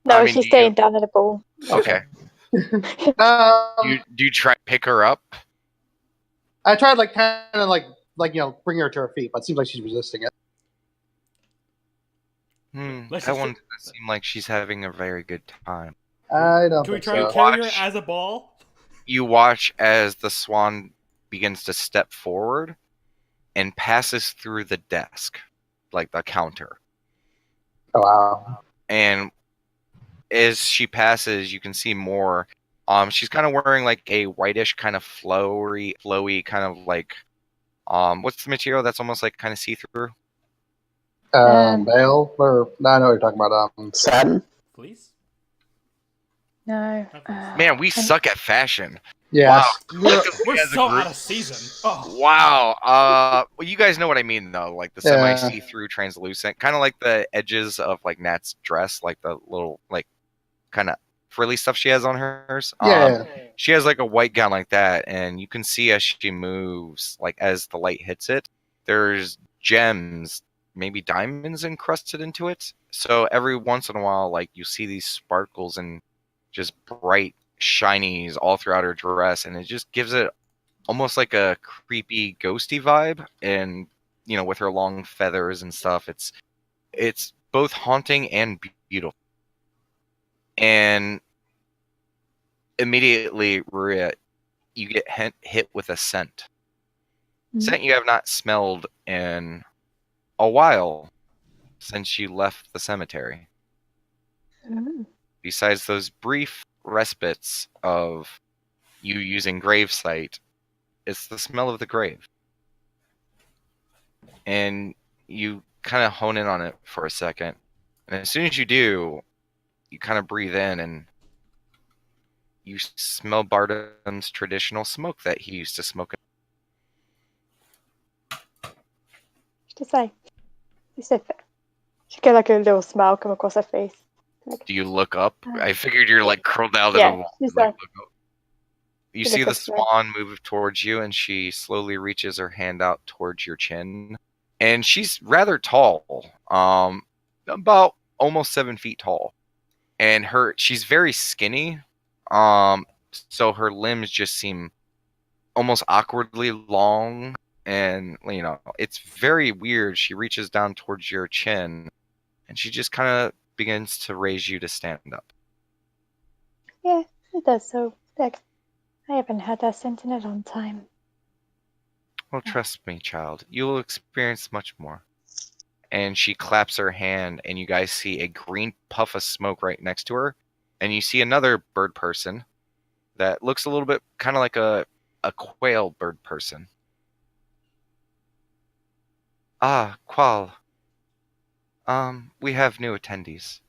No, I mean, she's staying down in the pool. Okay. Um, Do you try to pick her up? I tried kind of bring her to her feet, but it seems like she's resisting it. Let's That just- one doesn't seem like she's having a very good time. I don't Can we think try so. to carry her Watch. as a ball? You watch as the swan begins to step forward and passes through the desk, like the counter. Oh, wow. And as she passes, you can see more. She's kind of wearing like a whitish kind of flowy kind of like what's the material that's almost like kind of see-through? Bale? Or, no, I know what you're talking about. Satin? Fleece? No. Man, we suck at fashion. Yes. We're As a so group. out of season. Oh. Wow. Well, you guys know what I mean, though. Like the Yeah. semi-see-through, translucent, kind of like the edges of like Nat's dress, like the little like kind of frilly stuff she has on hers. Yeah. She has like a white gown like that, and you can see as she moves, like as the light hits it, there's gems, maybe diamonds encrusted into it. So every once in a while, like you see these sparkles and just bright shinies all throughout her dress, and it just gives it almost like a creepy ghosty vibe. And with her long feathers and stuff, it's both haunting and beautiful. And immediately, Maria, you get hit with a scent. Scent you have not smelled in a while since you left the cemetery. Besides those brief respites of you using gravesite, it's the smell of the grave. And you kind of hone in on it for a second. And as soon as you do, you kind of breathe in and you smell Bartum's traditional smoke that he used to smoke. Just like, she get like a little smile come across her face. Like, Do you look up? I figured you're like curled out Yeah, in the wall. she's Like, like- look up. You She see the looks up, right? swan move towards you, and she slowly reaches her hand out towards your chin. And she's rather tall, about almost 7 feet tall, and she's very skinny. So her limbs just seem almost awkwardly long, and it's very weird. She reaches down towards your chin, and she just kind of begins to raise you to stand up. yeah, it does so. Like, I haven't had that scent in a long time. Well, trust me, child. You will experience much more. And she claps her hand, and you guys see a green puff of smoke right next to her. And you see another bird person that looks a little bit kind of like a quail bird person. Ah, Qual. We have new attendees.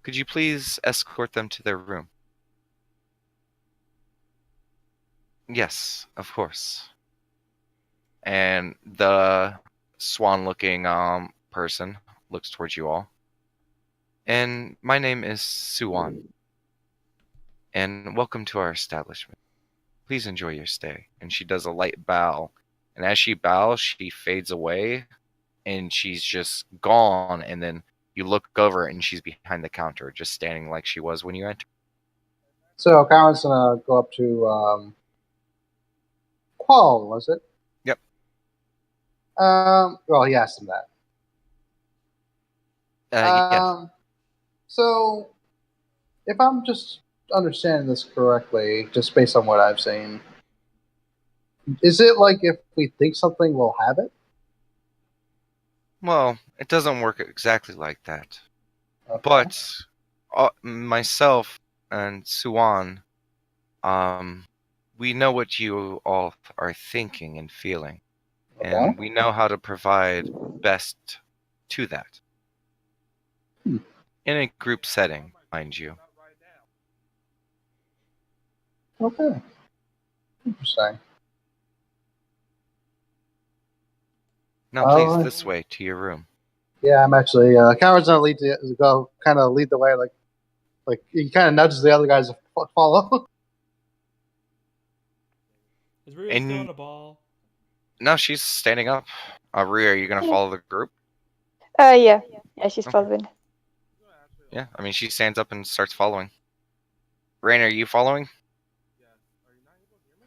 Could you please escort them to their room? Yes, of course. And the swan-looking person looks towards you all. And my name is Suwan. And welcome to our establishment. Please enjoy your stay. And she does a light bow. And as she bows, she fades away. And she's just gone. And then You look over and she's behind the counter, just standing like she was when you entered. So Cowan's gonna go up to Qual, was it? Yep. Well, he asked him that. Yes. So, if I'm just understanding this correctly, just based on what I've seen, is it like if we think something, we'll have it? Well, it doesn't work exactly like that. Okay. But myself and Suan, we know what you all are thinking and feeling, Okay. and we know how to provide best to that. In a group setting, mind you. Okay. Interesting. Now, please, this way to your room. Yeah, I'm actually. Cowan's gonna lead the way, like he kind of nudges the other guys to follow. Is Rhea still on the ball? No, she's standing up. Rhea, are you gonna follow the group? Yeah, she's following. Yeah, I mean, she stands up and starts following. Rain, are you following?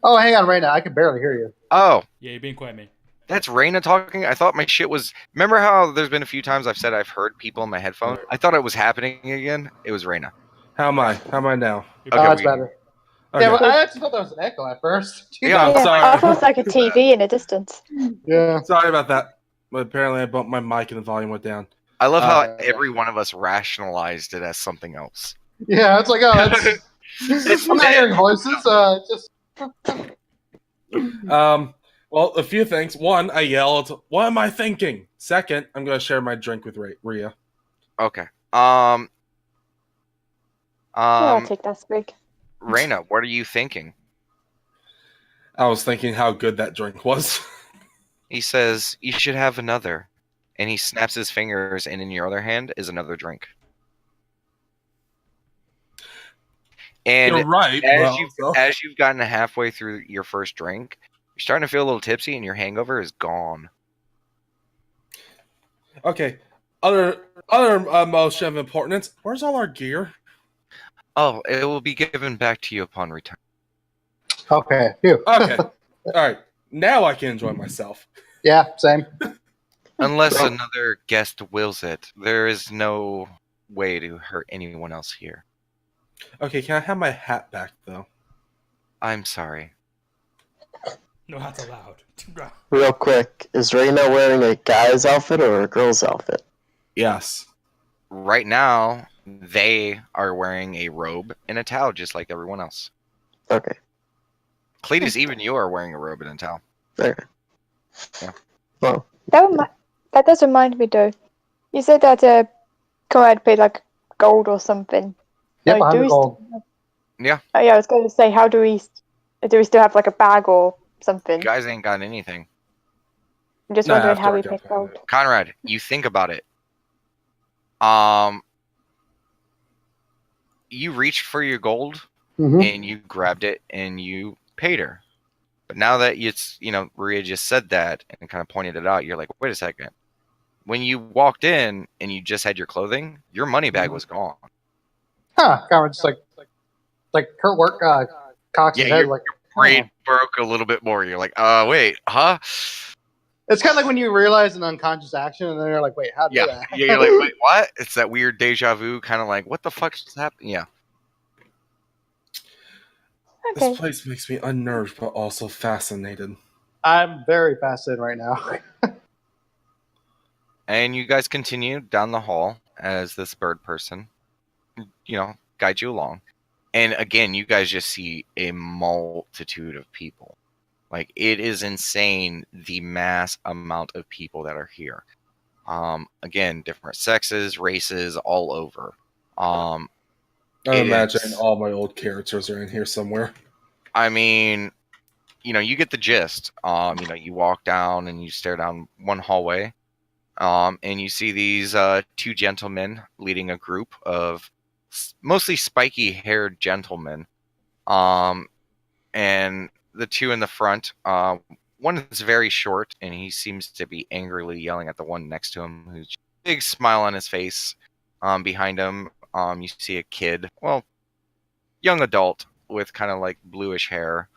Oh, hang on, Raina. I can barely hear you. Oh. Yeah, you're being quiet, man. That's Raina talking? I thought my shit was... Remember how there's been a few times I've said I've heard people in my headphone? I thought it was happening again. It was Raina. How am I? How am I now? Okay, That's better. Okay. Yeah, but I actually thought that was an echo at first. Yeah, Yeah, sorry. I thought it was like a TV in a distance. Yeah. Sorry about that. But apparently I bumped my mic and the volume went down. I love how every one of us rationalized it as something else. Yeah, it's like, oh, that's... I'm not hearing voices. Just... Well, a few things. One, I yelled, "What am I thinking?" Second, I'm going to share my drink with Rhea. Okay. Yeah, I'll take that swig. Raina, what are you thinking? I was thinking how good that drink was. He says, you should have another. And he snaps his fingers, and in your other hand is another drink. And You're right. as you've gotten halfway through your first drink, you're starting to feel a little tipsy, and your hangover is gone. Okay. Other motion of importance. Where's all our gear? Oh, it will be given back to you upon return. Okay. Phew. Okay. All right. Now I can enjoy myself. Yeah, same. Unless another guest wills it, there is no way to hurt anyone else here. Okay, can I have my hat back, though? I'm sorry. No, that's allowed. Real quick, is Reina wearing a guy's outfit or a girl's outfit? Yes. Right now, they are wearing a robe and a towel just like everyone else. Okay. Cletus, even you are wearing a robe and a towel. Okay. Yeah. Well, That does remind me though. You said that Conrad paid like gold or something. Yep, Like, 100 gold. Yeah. Oh, yeah, I was going to say, how do we still have like a bag or something? You guys ain't got anything. I'm just Nah, wondering after how I we got pick that. gold. Conrad, you think about it. You reached for your gold and you grabbed it and you paid her. But now that it's, Maria just said that and kind of pointed it out, you're like, wait a second. When you walked in and you just had your clothing, your money bag was gone. Huh. Kind of just like Kurt Work cocks his head like. Brain broke a little bit more. You're like, wait, huh? It's kind of like when you realize an unconscious action, and then you're like, wait, how did that? Yeah, you're like, wait, what? It's that weird deja vu, kind of like, what the fuck just happened? Yeah. Okay. This place makes me unnerved, but also fascinated. I'm very fascinated right now. And you guys continue down the hall as this bird person, guides you along. And again, you guys just see a multitude of people. Like, it is insane, the mass amount of people that are here. Again, different sexes, races, all over. I'm imagining all my old characters are in here somewhere. I mean, you get the gist. You walk down and you stare down one hallway. And you see these two gentlemen leading a group of mostly spiky-haired gentlemen. And the two in the front, one is very short, and he seems to be angrily yelling at the one next to him, who's big smile on his face, Behind him, you see a kid, well, young adult with kind of like bluish hair.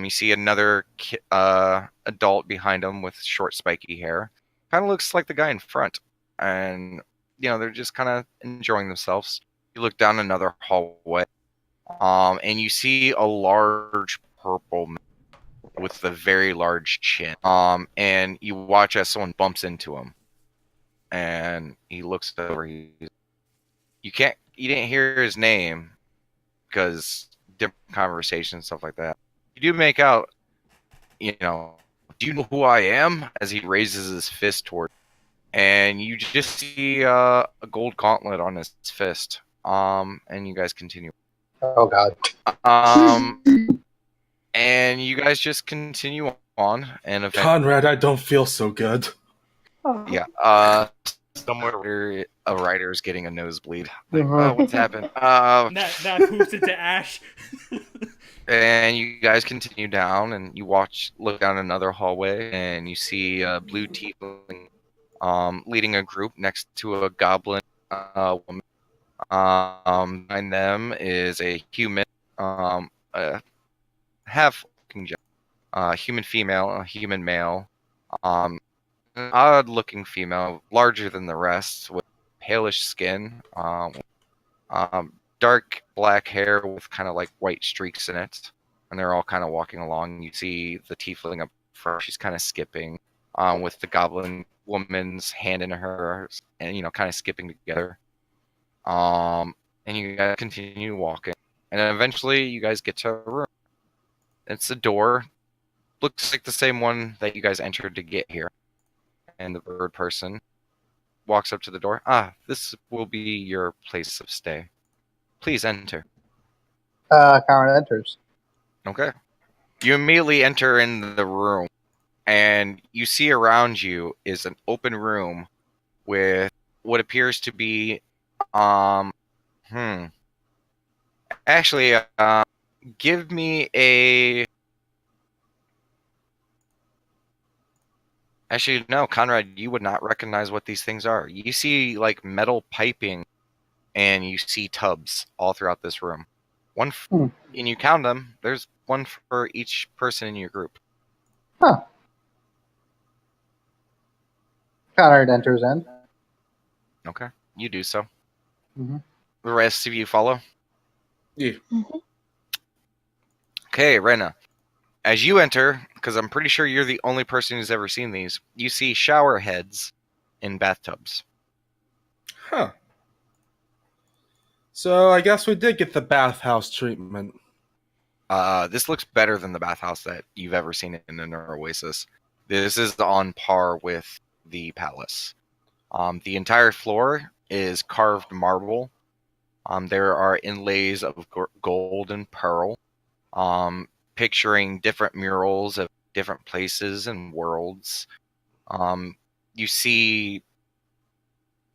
You see another adult behind him with short, spiky hair. Kind of looks like the guy in front, and they're just kind of enjoying themselves. You look down another hallway, and you see a large purple man with a very large chin. And you watch as someone bumps into him, and he looks over. You didn't hear his name because different conversations, stuff like that. You do make out, do you know who I am? As he raises his fist toward, and you just see a gold gauntlet on his fist. And you guys continue. Oh God. And you guys just continue on, and eventually, Conrad, I don't feel so good. Oh. yeah, somewhere a writer is getting a nosebleed. Like, Mhm. what's happened? That poops into ash. And you guys continue down, and you look down another hallway, and you see a blue tiefling leading a group next to a goblin woman. Behind them is a human, a half human female, a human male, an odd-looking female, larger than the rest, with palish skin, dark black hair with kind of like white streaks in it, and they're all kind of walking along. You see the tiefling up front; she's kind of skipping, with the goblin woman's hand in hers, and kind of skipping together. And you guys continue walking, and then eventually you guys get to a room. It's a door, looks like the same one that you guys entered to get here. And the bird person walks up to the door. This will be your place of stay. Please enter. Conrad enters. Okay. You immediately enter in the room, and you see around you is an open room with what appears to be, Actually, give me a. Actually, no, Conrad, you would not recognize what these things are. You see like metal piping, and you see tubs all throughout this room. And you count them. There's one for each person in your group. Huh. Conrad enters in. Okay, you do so. Mm-hmm. The rest of you follow. Yeah. Mhm. Okay, Rena. As you enter, because I'm pretty sure you're the only person who's ever seen these, you see shower heads in bathtubs. Huh. So I guess we did get the bathhouse treatment. This looks better than the bathhouse that you've ever seen in an oasis. This is on par with the palace. The entire floor is carved marble. There are inlays of gold and pearl, picturing different murals of different places and worlds. You see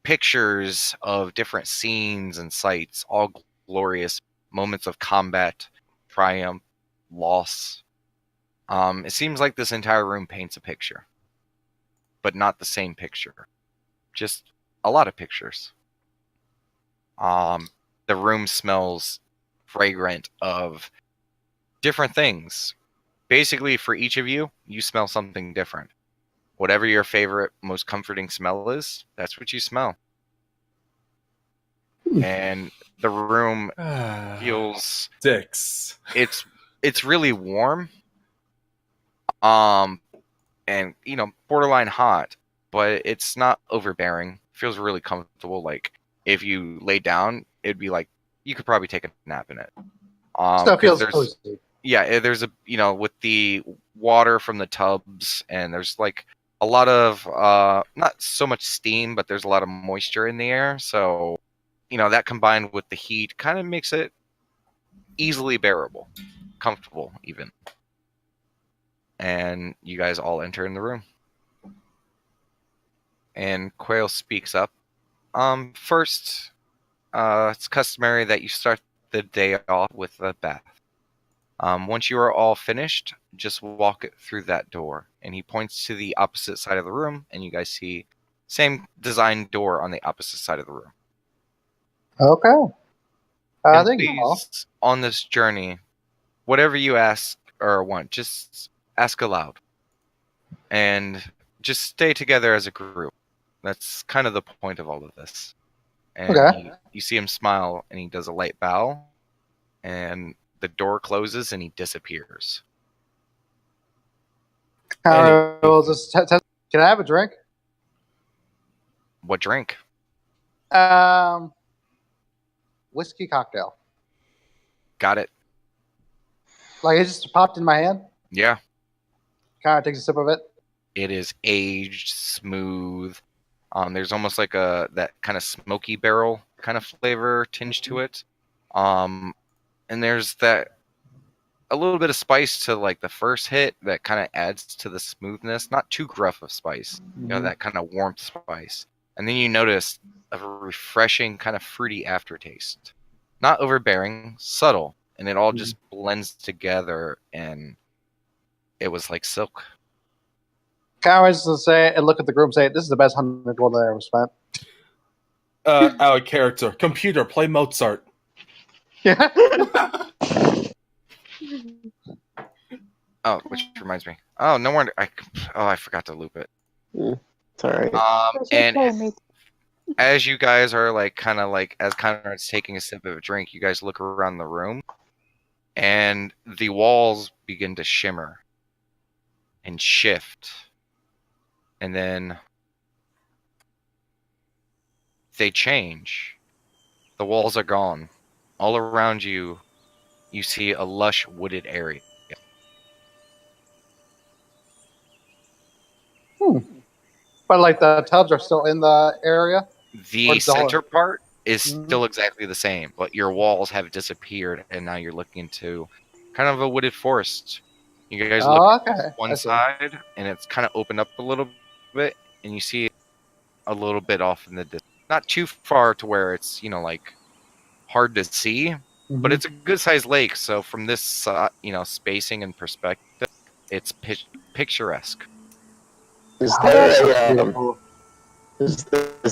pictures of different scenes and sights, all glorious moments of combat, triumph, loss. It seems like this entire room paints a picture, but not the same picture. Just a lot of pictures. The room smells fragrant of different things. Basically, for each of you, you smell something different. Whatever your favorite, most comforting smell is, that's what you smell. And the room feels Dicks. it's really warm. And borderline hot, but it's not overbearing. Feels really comfortable. Like if you lay down, it'd be like you could probably take a nap in it. Stuff feels there's cozy. there's with the water from the tubs, and there's like a lot of not so much steam, but there's a lot of moisture in the air. So that combined with the heat kind of makes it easily bearable, comfortable even. And you guys all enter in the room. And Quail speaks up. First, it's customary that you start the day off with a bath. Once you are all finished, just walk it through that door. And he points to the opposite side of the room, and you guys see same design door on the opposite side of the room. Okay. I And think please, on this journey, whatever you ask or want, just ask aloud. And just stay together as a group. That's kind of the point of all of this. And Okay. you see him smile, and he does a light bow, and the door closes, and he disappears. We'll just test. Can I have a drink? What drink? Whiskey cocktail. Got it. Like it just popped in my hand. Yeah. Kind of takes a sip of it. It is aged, smooth. There's almost like that kind of smoky barrel kind of flavor tinge to it. And there's that a little bit of spice to like the first hit that kind of adds to the smoothness. Not too gruff of spice, you know, that kind of warmth spice. And then you notice a refreshing kind of fruity aftertaste. Not overbearing, subtle, and it all just blends together, and it was like silk. Kind of just say and look at the group and say, "This is the best 100 gold I ever spent." Out of character. Computer, play Mozart. Yeah. Oh, which reminds me. Oh, no wonder. I forgot to loop it. Sorry. And as you guys are like kind of like as Conrad's taking a sip of a drink, you guys look around the room, and the walls begin to shimmer and shift, and then they change. The walls are gone. All around you, you see a lush wooded area. But like the tubs are still in the area. The center part is Mhm. still exactly the same, but your walls have disappeared, and now you're looking into kind of a wooded forest. You guys look at one side, and it's kind of opened up a little bit, and you see a little bit off in the distance. Not too far to where it's, like hard to see, but it's a good sized lake. So from this, spacing and perspective, it's picturesque. Is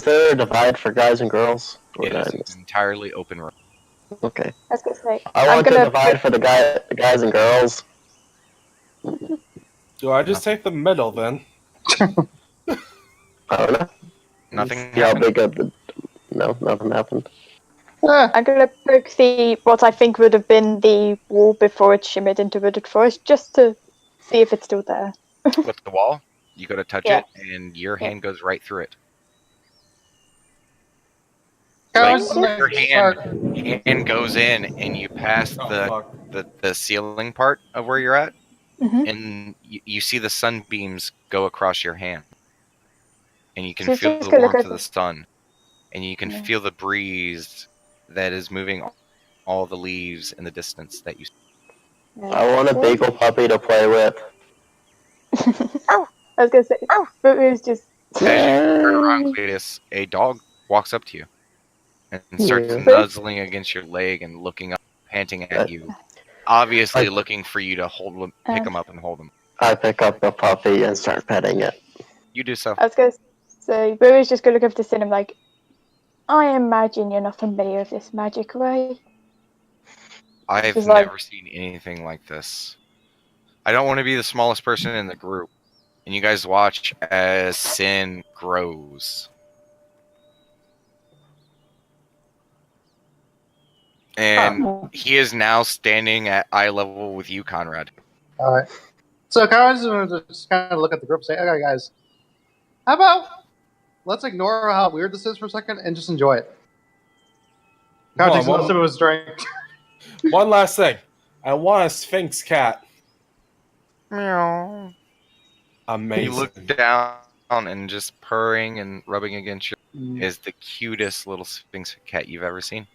there a divide for guys and girls? It is an entirely open room. Okay. I was gonna say, I want to divide for the guys and girls. Do I just take the middle then? I don't know. Nothing See how happened? big of the... No, nothing happened. I'm gonna poke what I think would have been the wall before it shimmered into wooded forest, just to see if it's still there. With the wall, you go to touch Yeah. it, and your hand goes right through it. Guys, Your hand goes in, and you pass the ceiling part of where you're at, and you see the sunbeams go across your hand, and you can So feel just the go look warmth at of the sun, and you can feel the breeze that is moving all the leaves in the distance that you see. I want a bagel puppy to play with. I was gonna say, but it was just. As you turn around, Cletus, a dog walks up to you and starts Yeah. nuzzling against your leg and looking up, panting at you, obviously looking for you to pick him up and hold him. I pick up the puppy and start petting it. You do so. I was gonna say, but it was just gonna look up to Sin. I'm like, I imagine you're not familiar with this magic, right? I've She's never like- seen anything like this. I don't want to be the smallest person in the group, and you guys watch as Sin grows. And he is now standing at eye level with you, Conrad. All right. So Conrad's gonna just kind of look at the group and say, "Okay, guys, how about let's ignore how weird this is for a second and just enjoy it." Conrad takes a sip of his drink. One last thing. I want a Sphinx cat. Meow. Amazing. You look down and just purring and rubbing against you is the cutest little Sphinx cat you've ever seen.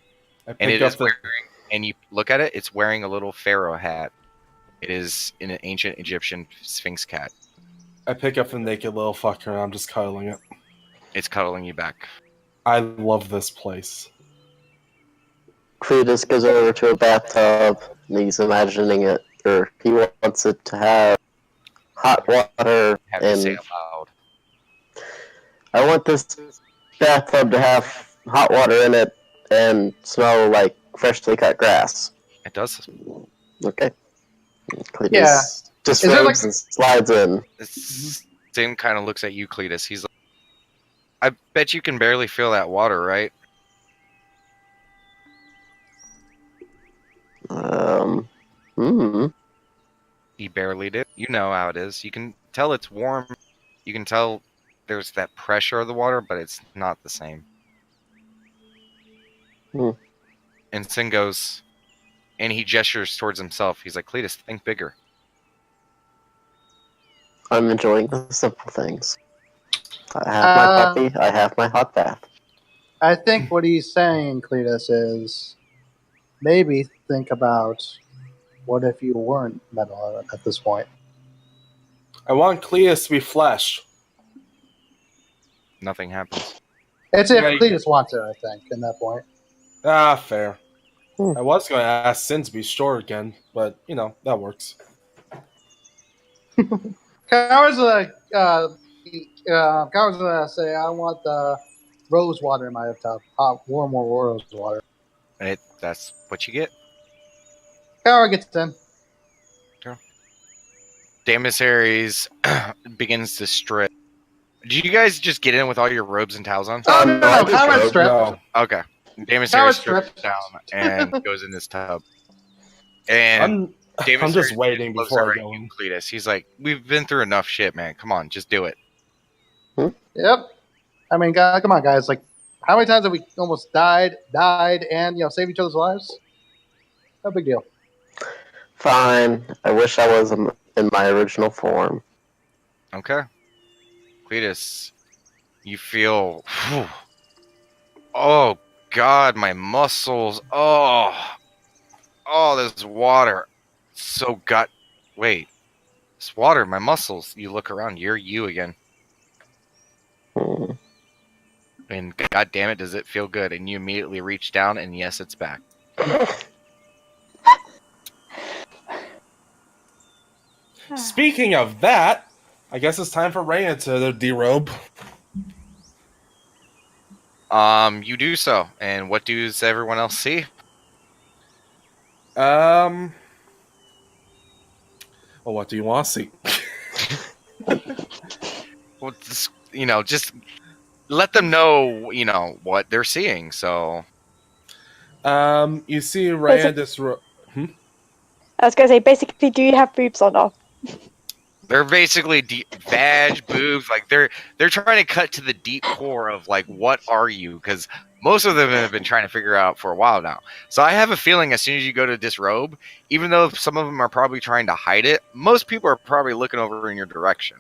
And it is wearing, and you look at it, it's wearing a little pharaoh hat. It is an ancient Egyptian Sphinx cat. I pick up the naked little fucker and I'm just cuddling it. It's cuddling you back. I love this place. Cletus goes over to a bathtub and he's imagining it, or he wants it to have hot water. Have to say it loud. I want this bathtub to have hot water in it and smell like freshly cut grass. It does. Okay. Cletus Yeah. disrobes Is there, like- and slides in. Sin kind of looks at you, Cletus. He's like, I bet you can barely feel that water, right? Hmm. He barely did. You know how it is. You can tell it's warm. You can tell there's that pressure of the water, but it's not the same. Hmm. And Sin goes, and he gestures towards himself. He's like, Cletus, think bigger. I'm enjoying the simple things. I have my puppy. I have my hot bath. I think what he's saying, Cletus, is maybe think about what if you weren't metal at this point. I want Cleus to be flesh. Nothing happens. It's if Yeah, Cletus wants it, I think, in that point. Ah, fair. Hmm. I was going to ask Sin to be short again, but, that works. Coward's gonna say, I want the rose water in my tub. Hot, warm rose water. That's what you get. Coward gets in. Daemis begins to strip. Do you guys just get in with all your robes and towels on? Oh, no, I just Coward rode- stripped. No. Okay. Daemis Coward strips stripped. down and goes in this tub. And I'm Daemis just waiting looks before over I at go you, in. Cletus. He's like, we've been through enough shit, man. Come on, just do it. Yep. I mean, come on, guys. Like, how many times have we almost died, and, saved each other's lives? No big deal. Fine. I wish I was in my original form. Okay. Cletus, you feel. Oh, God, my muscles. Oh, this water. So gut. Wait. This water, my muscles. You look around, you're you again. Hmm. And God damn it, does it feel good? And you immediately reach down, and yes, it's back. Speaking of that, I guess it's time for Raya to derobe. You do so. And what does everyone else see? Well, what do you want to see? Well, just let them know, what they're seeing. So, You see Raya disrobe. I was gonna say, basically, do you have boobs or not? they're basically vag boobs. Like they're trying to cut to the deep core of like, what are you? Because most of them have been trying to figure out for a while now. So I have a feeling as soon as you go to disrobe, even though some of them are probably trying to hide it, most people are probably looking over in your direction.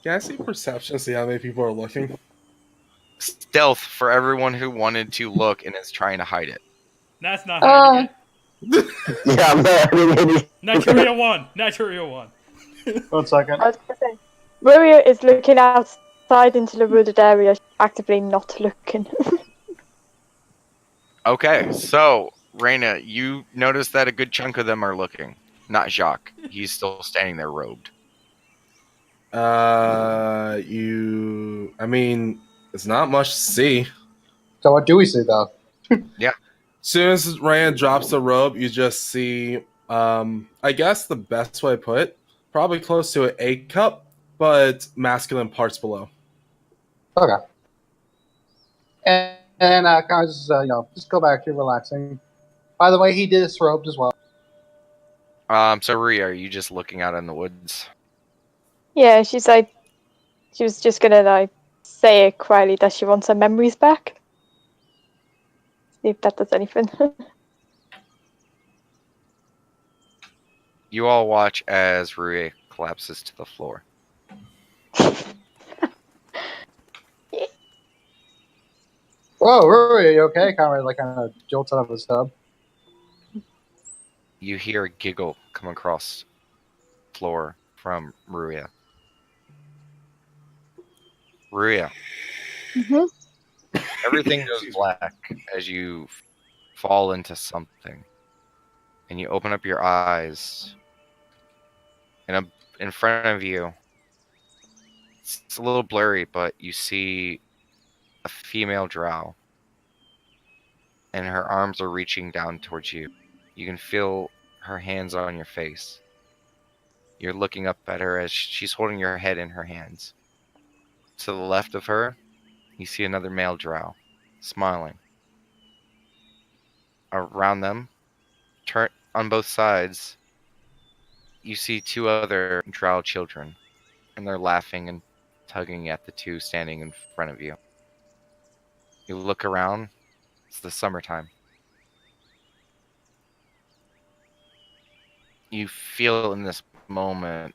Can I see perception? See how many people are looking. Stealth for everyone who wanted to look and is trying to hide it. That's not hiding it. Yeah, I'm not having any. Naturia 1. Naturia 1. 1 second. I was gonna say, Maria is looking outside into the wooded area, actively not looking. Okay, so Reyna, you notice that a good chunk of them are looking. Not Jacques. He's still standing there robed. I mean, it's not much to see. So what do we see, though? As soon as Raya drops the robe, you just see, I guess the best way to put it, probably close to an egg cup, but masculine parts below. Okay. And kind of just, just go back to relaxing. By the way, he did disrobed as well. So Rhea, are you just looking out in the woods? Yeah, she was just gonna say it quietly that she wants her memories back. See if that does anything. You all watch as Rue collapses to the floor. Whoa, Rory, are you okay? Kind of jolts out of his tub. You hear a giggle come across the floor from Ruya. Ruya, Mhm. everything goes black as you fall into something. And you open up your eyes. And in front of you, it's a little blurry, but you see a female drow. and her arms are reaching down towards you. You can feel her hands on your face. You're looking up at her as she's holding your head in her hands. To the left of her, you see another male drow, smiling. Around them, on both sides, you see two other drow children, and they're laughing and tugging at the two standing in front of you. You look around, it's the summertime. You feel in this moment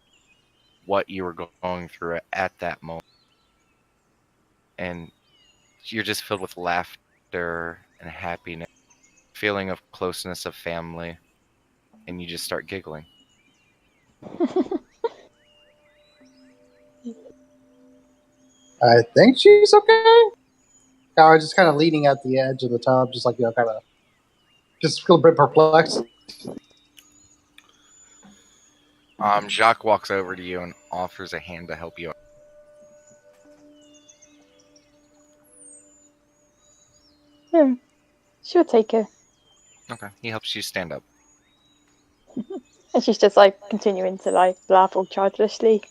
what you were going through at that moment. And you're just filled with laughter and happiness, feeling of closeness of family, and you just start giggling. I think she's okay. I was just kind of leaning at the edge of the tub, just like, kind of, just a little bit perplexed. Jacques walks over to you and offers a hand to help you up. She'll take her. Okay, he helps you stand up. And she's just like continuing to like laugh all childishly.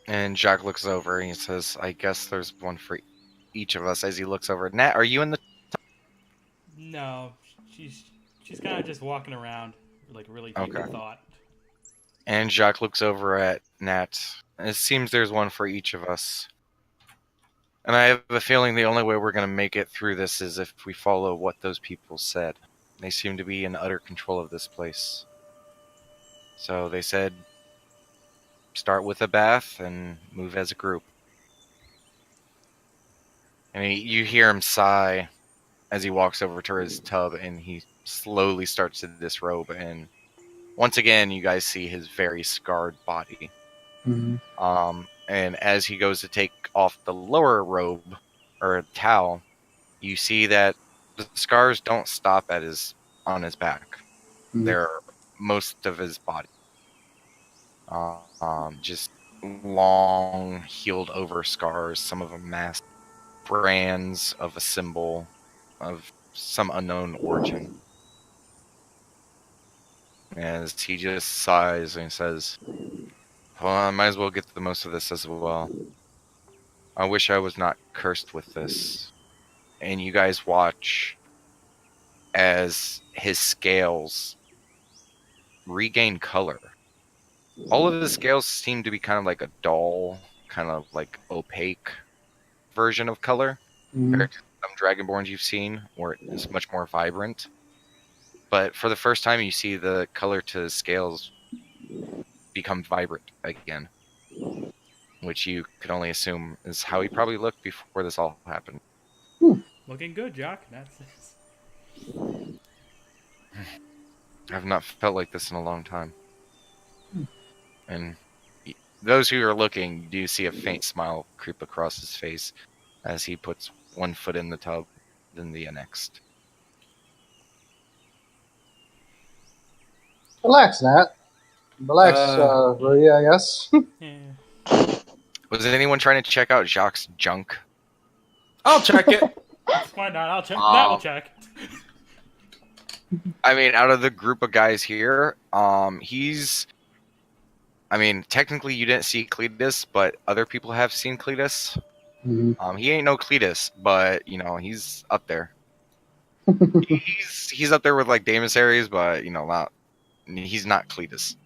And Jacques looks over and he says, I guess there's one for each of us. As he looks over, Nat, are you in the... No, she's kind of just walking around, like really deep in thought. And Jacques looks over at Nat. It seems there's one for each of us. And I have a feeling the only way we're going to make it through this is if we follow what those people said. They seem to be in utter control of this place. So they said, start with a bath and move as a group. And you hear him sigh as he walks over to his tub, and he slowly starts to disrobe. And once again, you guys see his very scarred body. Mm-hmm. And as he goes to take off the lower robe or towel, you see that the scars don't stop at on his back. Mm-hmm. They're most of his body. Just long, healed over scars. Some of them masked brands of a symbol of some unknown origin. As he just sighs and says, well, I might as well get the most of this as well. I wish I was not cursed with this. And you guys watch as his scales regain color. All of the scales seem to be kind of like a dull, kind of like opaque version of color. Compared to some Dragonborns you've seen, where it is much more vibrant. But for the first time, you see the color to his scales become vibrant again, which you could only assume is how he probably looked before this all happened. Looking good, Jock. That's I've not felt like this in a long time. And those who are looking do see a faint smile creep across his face as he puts one foot in the tub, then the next. Relax, Nat. Relax, Maria, I guess. yeah. Was anyone trying to check out Jacques' junk? I'll check it. Why not? I'll check. That will check. I mean, out of the group of guys here, he's... I mean, technically you didn't see Cletus, but other people have seen Cletus. Mm-hmm. He ain't no Cletus, but, you know, he's up there. he's up there with, like, Daemosaries, but, you know, he's not Cletus.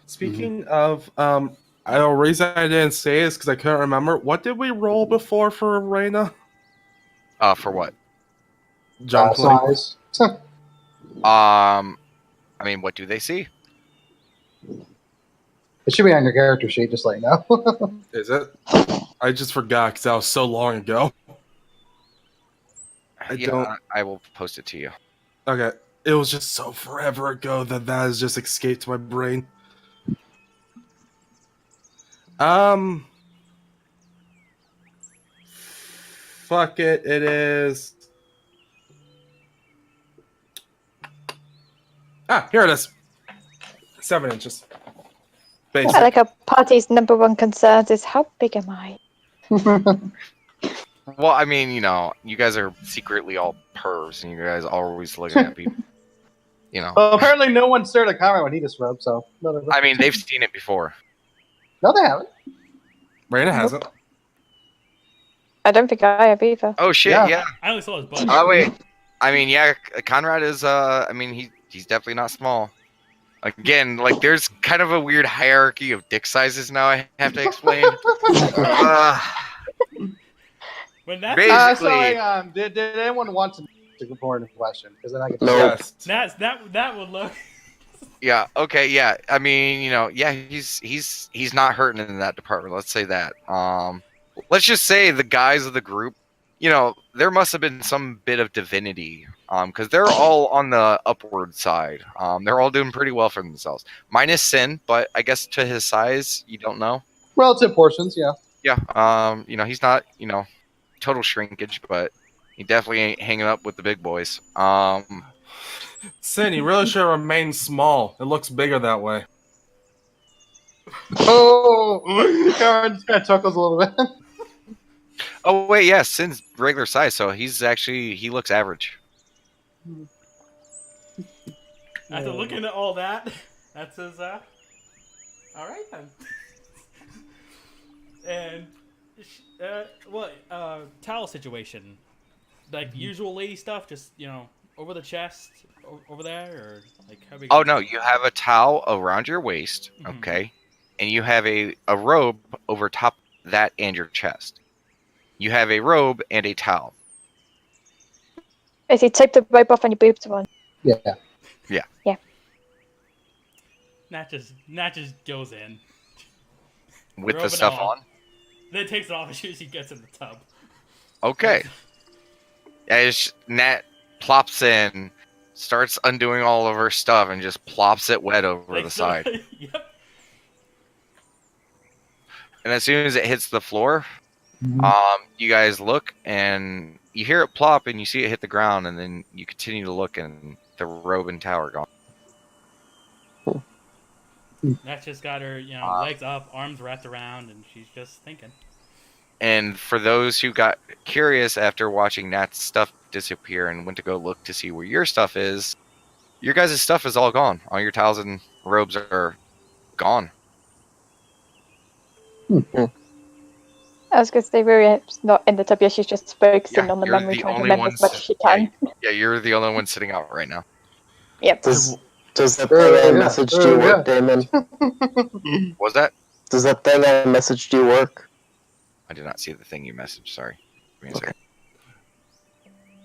Speaking of, the reason I didn't say is because I couldn't remember. What did we roll before for Reyna? For what? Junk Size. I mean, what do they see? It should be on your character sheet, just let you know. Is it? I just forgot because that was so long ago. I will post it to you. Okay. It was just so forever ago that has just escaped my brain. Fuck it. It is. Here it is. 7 inches. Basic. Yeah, like a party's number one concern is how big am I? Well, I mean, you guys are secretly all pervs, and you guys are always looking at people. Well, apparently no one stared at Conrad when he disrobed, so whatever. I mean, they've seen it before. No, they haven't. Raina hasn't. I don't think I have either. Oh shit! Yeah. Yeah. I only saw his butt. Oh wait. I mean, yeah. Conrad is. I mean, he's definitely not small. Again, like there's kind of a weird hierarchy of dick sizes now. I have to explain. When that Basically- So hang on. Did anyone want to important question? Because then I can. No. Yes. that would look. Yeah. Okay. Yeah. I mean, yeah. He's not hurting in that department. Let's say that. Let's just say the guys of the group. There must have been some bit of divinity. Because they're all on the upward side. They're all doing pretty well for themselves. Minus Sin, but I guess to his size, you don't know. Relative portions, yeah. Yeah. He's not. Total shrinkage, but he definitely ain't hanging up with the big boys. Sin, you really should remain small. It looks bigger that way. Oh, Karen just kind of chuckles a little bit. Oh wait, yeah, Sin's regular size, so he looks average. After looking at all that, that says, all right then. And, towel situation. Like usual lady stuff, just, over the chest, over there, or like how big? Oh no, you have a towel around your waist, Mhm. okay, and you have a robe over top that and your chest. You have a robe and a towel. Is he take the robe off and your boobs on? Yeah. Not just goes in. With Robe the and stuff all. on. Then takes it off as soon as he gets in the tub. Okay. As Nat plops in, starts undoing all of her stuff, and just plops it wet over Like the so- side. Yep. And as soon as it hits the floor, Mhm. you guys look and you hear it plop, and you see it hit the ground, and then you continue to look, and the robe and towel are gone. Nat just got her, legs up, arms wrapped around, and she's just thinking. And for those who got curious after watching Nat's stuff disappear and went to go look to see where your stuff is, your guys' stuff is all gone. All your towels and robes are gone. I was going to say Ruria's not in the tub yet, she's just focusing Yeah, on the you're memory, the trying to only remember as ones- much as she can. Yeah, you're the only one sitting out right now. Yep. Does that Oh, thing I yeah. messaged Oh, you yeah. work, Damon? Was that? Does that thing I messaged you work? I did not see the thing you messaged. Sorry. Give me a second.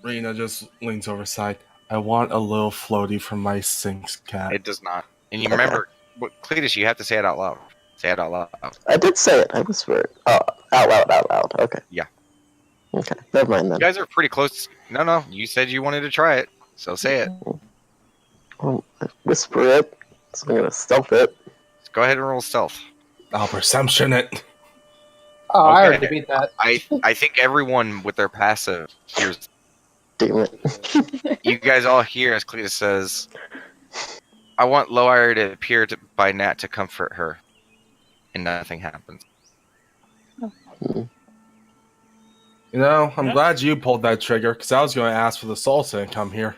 Raina just leans over side. I want a little floaty from my Sinks cat. It does not. And you remember, Cletus, you have to say it out loud. Say it out loud. I did say it. I whispered. Oh, out loud. Okay. Yeah. Okay. Never mind You then. guys are pretty close. No. You said you wanted to try it, so say it. Well, I whisper it, so I'm gonna stealth it. Just go ahead and roll stealth. I'll perception it. Oh, I Okay. already beat that. I think everyone with their passive hears. Damn it. You guys all hear as Cletus says, "I want Loire to appear by Nat to comfort her," and nothing happens. I'm Yeah. glad you pulled that trigger, because I was going to ask for the salsa to come here.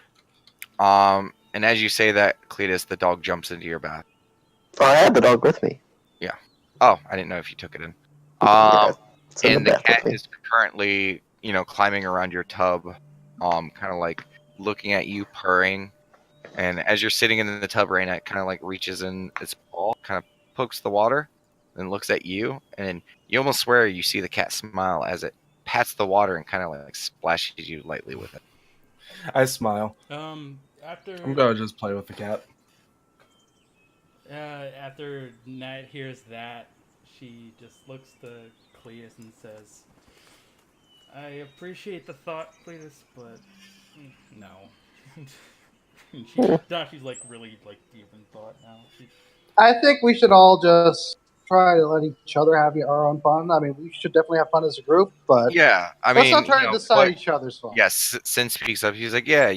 And as you say that, Cletus, the dog jumps into your bath. Oh, I had the dog with me. Oh, I didn't know if you took it in. Yeah, it's in And the bath with cat me. is currently, climbing around your tub, kind of like looking at you, purring. And as you're sitting in the tub, Raina, it kind of like reaches in its paw, kind of pokes the water, then looks at you, and you almost swear you see the cat smile as it pats the water and kind of like splashes you lightly with it. I smile. After I'm going to just play with the cat. after Nat hears that, she just looks to Cletus and says, "I appreciate the thought, Cletus, but no." She's like really like deep in thought now. I think we should all just try to let each other have our own fun. I mean, we should definitely have fun as a group, but Yeah, I let's mean, not try to decide each other's fun. Yes, Sin speaks up. He's like, yeah,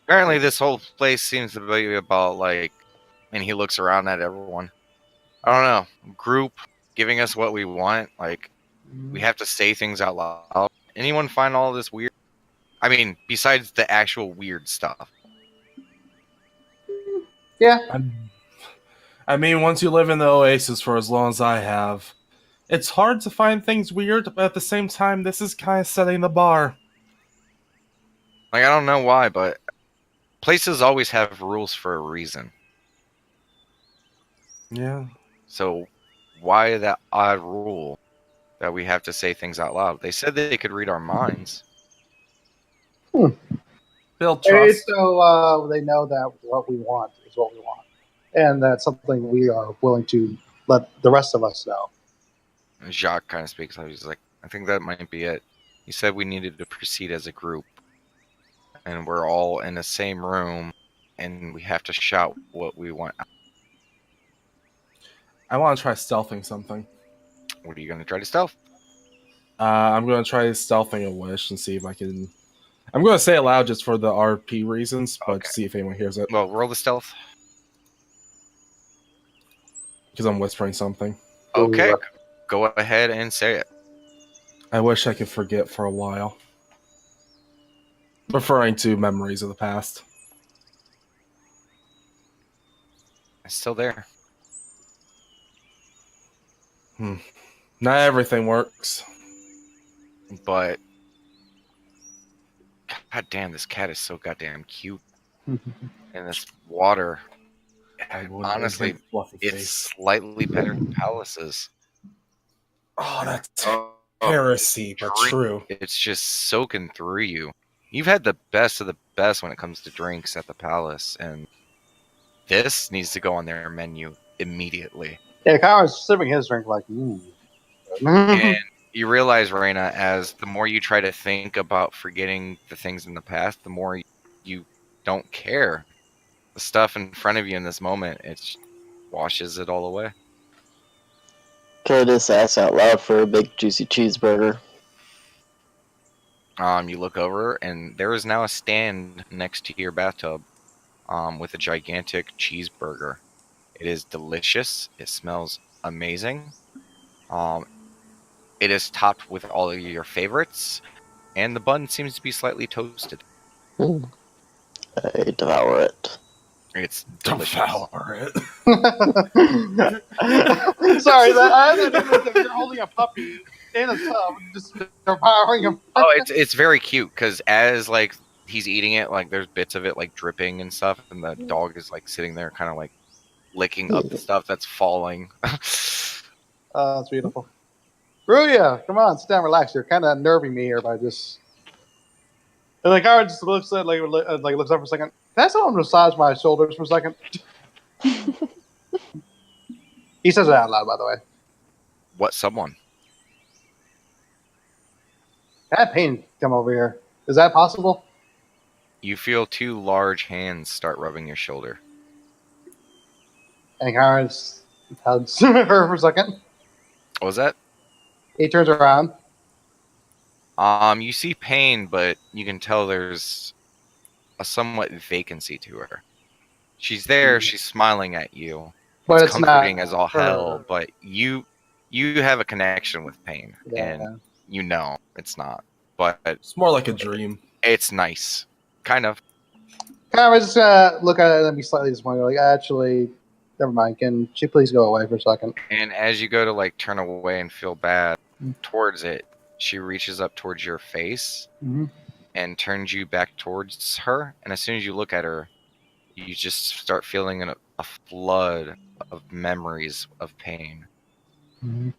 apparently this whole place seems to be about like, and he looks around at everyone. I don't know, group giving us what we want. Like, we have to say things out loud. anyone find all this weird? I mean, besides the actual weird stuff. Yeah. I mean, once you live in the Oasis for as long as I have, it's hard to find things weird, but at the same time, this is kind of setting the bar. Like, I don't know why, but places always have rules for a reason. Yeah. So why that odd rule that we have to say things out loud? They said that they could read our minds. Build It's trust. so they know that what we want is what we want, and that's something we are willing to let the rest of us know. And Jacques kind of speaks up. He's like, I think that might be it. He said we needed to proceed as a group, and we're all in the same room, and we have to shout what we want. I want to try stealthing something. What are you going to try to stealth? I'm going to try stealthing a wish and see if I can. I'm going to say it loud just for the RP reasons, but Okay. see if anyone hears it. Well, roll the stealth. Because I'm whispering something. Okay, Ooh. go ahead and say it. I wish I could forget for a while. Referring to memories of the past. It's still there. Not everything works. But god damn, this cat is so goddamn cute. And this water, honestly, Fluffy it's face. slightly better than Palace's. Oh, that's Oh, heresy, but drink. true. It's just soaking through you. You've had the best of the best when it comes to drinks at the Palace, and this needs to go on their menu immediately. Yeah, Kyra's sipping his drink like, And you realize, Raina, as the more you try to think about forgetting the things in the past, the more you don't care. The stuff in front of you in this moment, it washes it all away. Can I just ask out loud for a big juicy cheeseburger? You look over, and there is now a stand next to your bathtub, with a gigantic cheeseburger. It is delicious. It smells amazing. It is topped with all of your favorites, and the bun seems to be slightly toasted. I devour it. It's delicious. Devour it. Sorry, I had that image of you're holding a puppy in a tub, just devouring him. Oh, it's very cute because as like he's eating it, like there's bits of it like dripping and stuff, and the dog is like sitting there, kind of like licking up the stuff that's falling. That's beautiful. Ruya, come on, sit down, relax. You're kind of nerving me here by just. And like Kyra just looks at like looks up for a second. Can I someone massage my shoulders for a second? He says it out loud, by the way. What someone? Have Pain come over here. Is that possible? You feel two large hands start rubbing your shoulder. And Kyra just hugs her for a second. What was that? He turns around. You see Pain, but you can tell there's a somewhat vacancy to her. She's there, she's smiling at you. But It's it's comforting not as all her. hell, but you have a connection with Pain, Yeah. and you know it's not. But It's more like a dream. it's nice. Kind of. Kyra's just gonna look at it and be slightly disappointed. Like, actually, never mind. Can she please go away for a second? And as you go to like turn away and feel bad towards it, she reaches up towards your face Mm-hmm. and turns you back towards her. And as soon as you look at her, you just start feeling a flood of memories of Pain. Mm-hmm.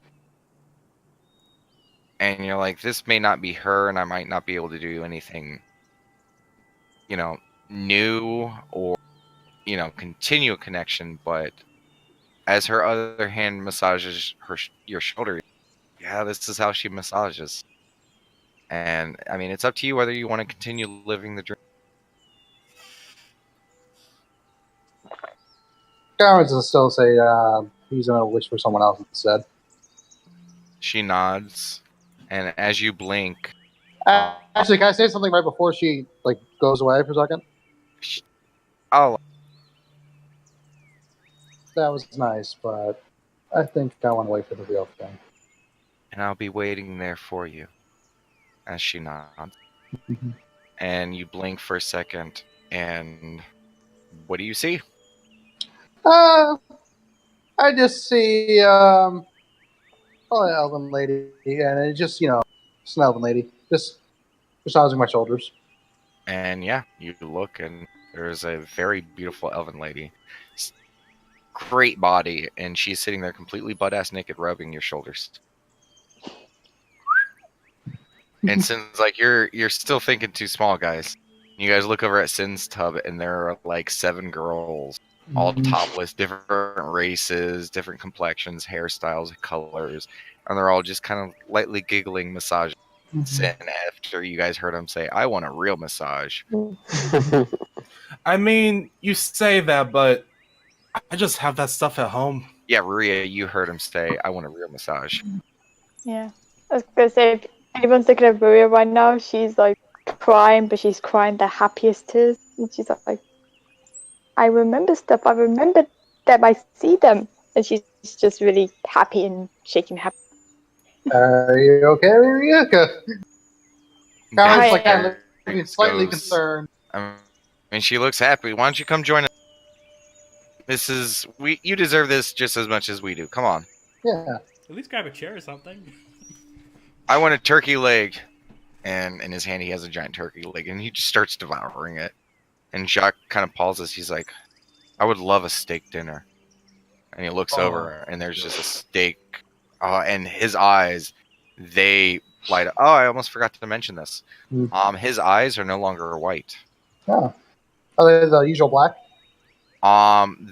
And you're like, this may not be her, and I might not be able to do anything, new or, continue a connection. But as her other hand massages your shoulder, yeah, this is how she massages. And I mean, it's up to you whether you want to continue living the dream. Kyra's gonna still say he's gonna wish for someone else instead. She nods, and as you blink, Actually, can I say something right before she goes away for a second? oh, That was nice, but I think I want to wait for the real thing. and I'll be waiting there for you. as she nods. Mhm. And you blink for a second, and what do you see? I just see probably an elven lady, and it's just just an elven lady, just massaging my shoulders. And yeah, you look, and there's a very beautiful elven lady. Great body, and she's sitting there completely butt-ass naked, rubbing your shoulders. And Sin's like, you're still thinking too small, guys. You guys look over at Sin's tub, and there are like 7 girls, all topless, different races, different complexions, hairstyles, colors, and they're all just kind of lightly giggling, massaging Sin after you guys heard him say, "I want a real massage." I mean, you say that, but I just have that stuff at home. Yeah, Maria, you heard him say, "I want a real massage." Yeah. I was gonna say, if anyone's looking at Maria right now, she's like crying, but she's crying the happiest tears. And she's like, I remember stuff. I remember them. I see them. And she's just really happy and shaking happy. Are you okay, Ryuka? Karen's Hi, like yeah. kind of looking slightly Goes- concerned. I mean, she looks happy. Why don't you come join us? You deserve this just as much as we do. Come on. Yeah. At least grab a chair or something. I want a turkey leg. And in his hand, he has a giant turkey leg, and he just starts devouring it. And Jacques kind of pauses. He's like, I would love a steak dinner. And he looks over, and there's just a steak. And his eyes, they light up. Oh, I almost forgot to mention this. His eyes are no longer white. Oh. Are they the usual black?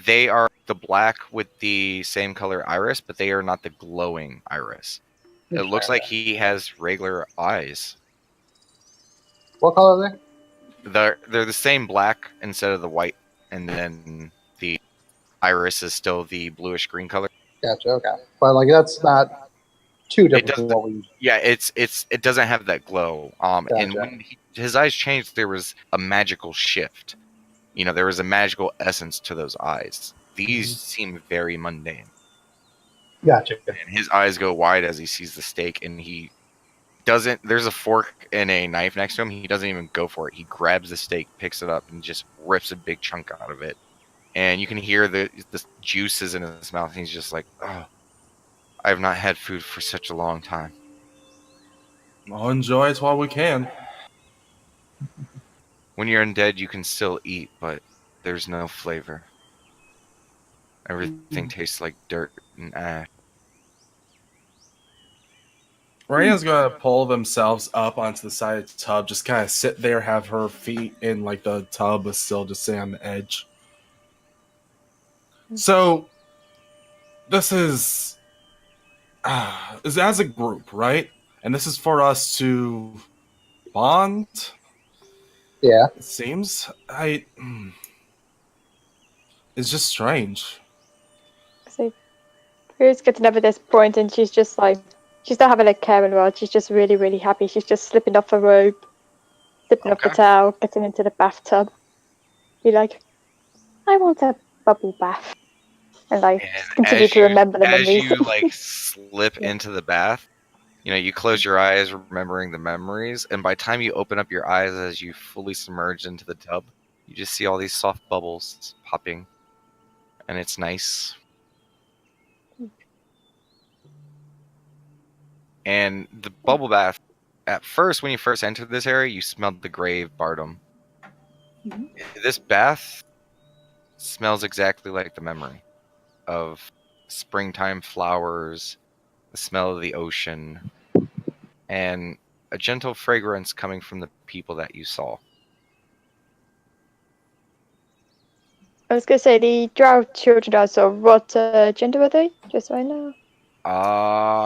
They are the black with the same color iris, but they are not the glowing iris. It looks like he has regular eyes. What color are they? They're the same black instead of the white, and then the iris is still the bluish green color. Gotcha. Okay, but like that's not too different from what we use. Yeah, it doesn't have that glow. And Gotcha. when his eyes changed, there was a magical shift. There was a magical essence to those eyes. These seem very mundane. Gotcha. And his eyes go wide as he sees the steak, and he doesn't. There's a fork and a knife next to him. He doesn't even go for it. He grabs the steak, picks it up, and just rips a big chunk out of it. And you can hear the juices in his mouth. And he's just like, "Oh, I have not had food for such a long time." I'll enjoy it while we can. When you're undead, you can still eat, but there's no flavor. Everything tastes like dirt and ash. Raina's gonna pull themselves up onto the side of the tub, just kind of sit there, have her feet in like the tub, but still just sitting on the edge. So, this is as a group, right? And this is for us to bond. Yeah. It seems it's just strange. So Maria's getting over this point, and she's just like, she's not having a care in the world. She's just really, really happy. She's just slipping off her robe, slipping off the towel, getting into the bathtub. Be like, I want a bubble bath. And just continue to remember the memories. As you slip into the bath, you close your eyes, remembering the memories, and by the time you open up your eyes as you fully submerge into the tub, you just see all these soft bubbles popping, and it's nice. And the bubble bath, at first, when you first entered this area, you smelled the grave Bardom. This bath smells exactly like the memory of springtime flowers, the smell of the ocean, and a gentle fragrance coming from the people that you saw. I was going to say, the drow children are sort of, what gender are they? Just so I know.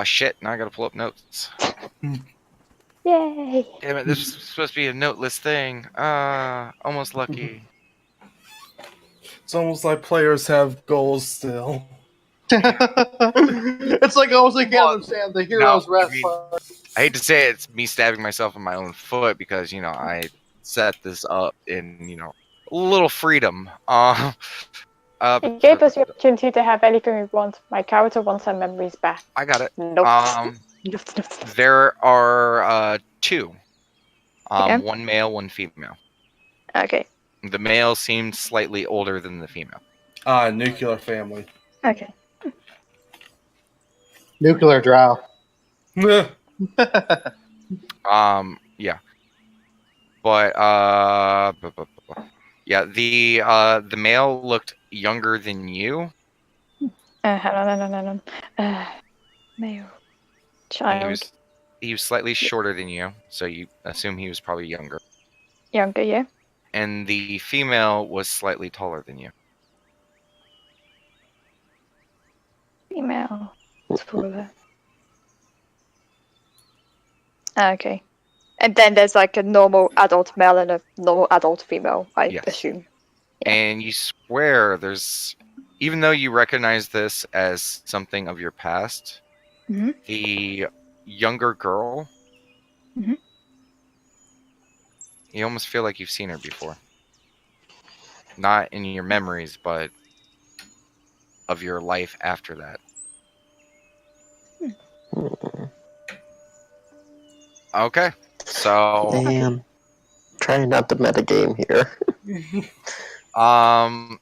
Shit, now I gotta pull up notes. Yay! Damn it, this was supposed to be a noteless thing. Almost lucky. It's almost like players have goals still. It's like almost like you understand the hero's rest. I hate to say it, it's me stabbing myself in my own foot because, I set this up in, a little freedom. It gave us the opportunity to have anything we want. My character wants her memories back. I got it. Nope. There are two. Yeah. One male, one female. Okay. The male seemed slightly older than the female. Nuclear family. Okay. Nuclear drow. Meh. Yeah. But yeah, the male looked younger than you. Hold on. Male. And Child. he was slightly shorter than you, so you assume he was probably younger. Younger, yeah. And the female was slightly taller than you. Female. Taller. Okay. And then there's like a normal adult male and a normal adult female, I Yes. assume. Yeah. And you swear there's, even though you recognize this as something of your past, Mhm. the younger girl, Mhm. you almost feel like you've seen her before. Not in your memories, but of your life after that. Okay, so Damn. Trying not to metagame here.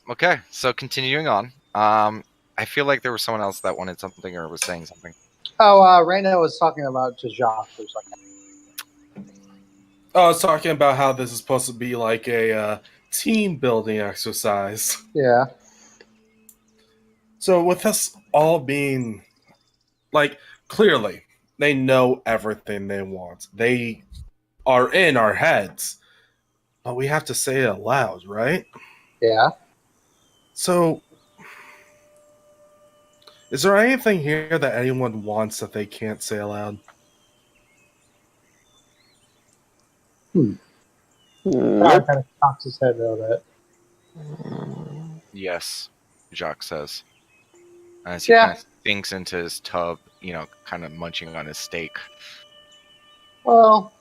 okay, so continuing on. I feel like there was someone else that wanted something or was saying something. Oh, Raina was talking about to Jacques for a second. I was talking about how this is supposed to be like a team building exercise. Yeah. So with us all being like clearly they know everything they want. They are in our heads. But we have to say it aloud, right? Yeah. So is there anything here that anyone wants that they can't say aloud? That kind of cocks his head a little bit. Yes, Jacques says. As he Yeah. kind of sinks into his tub, kind of munching on his steak. Well,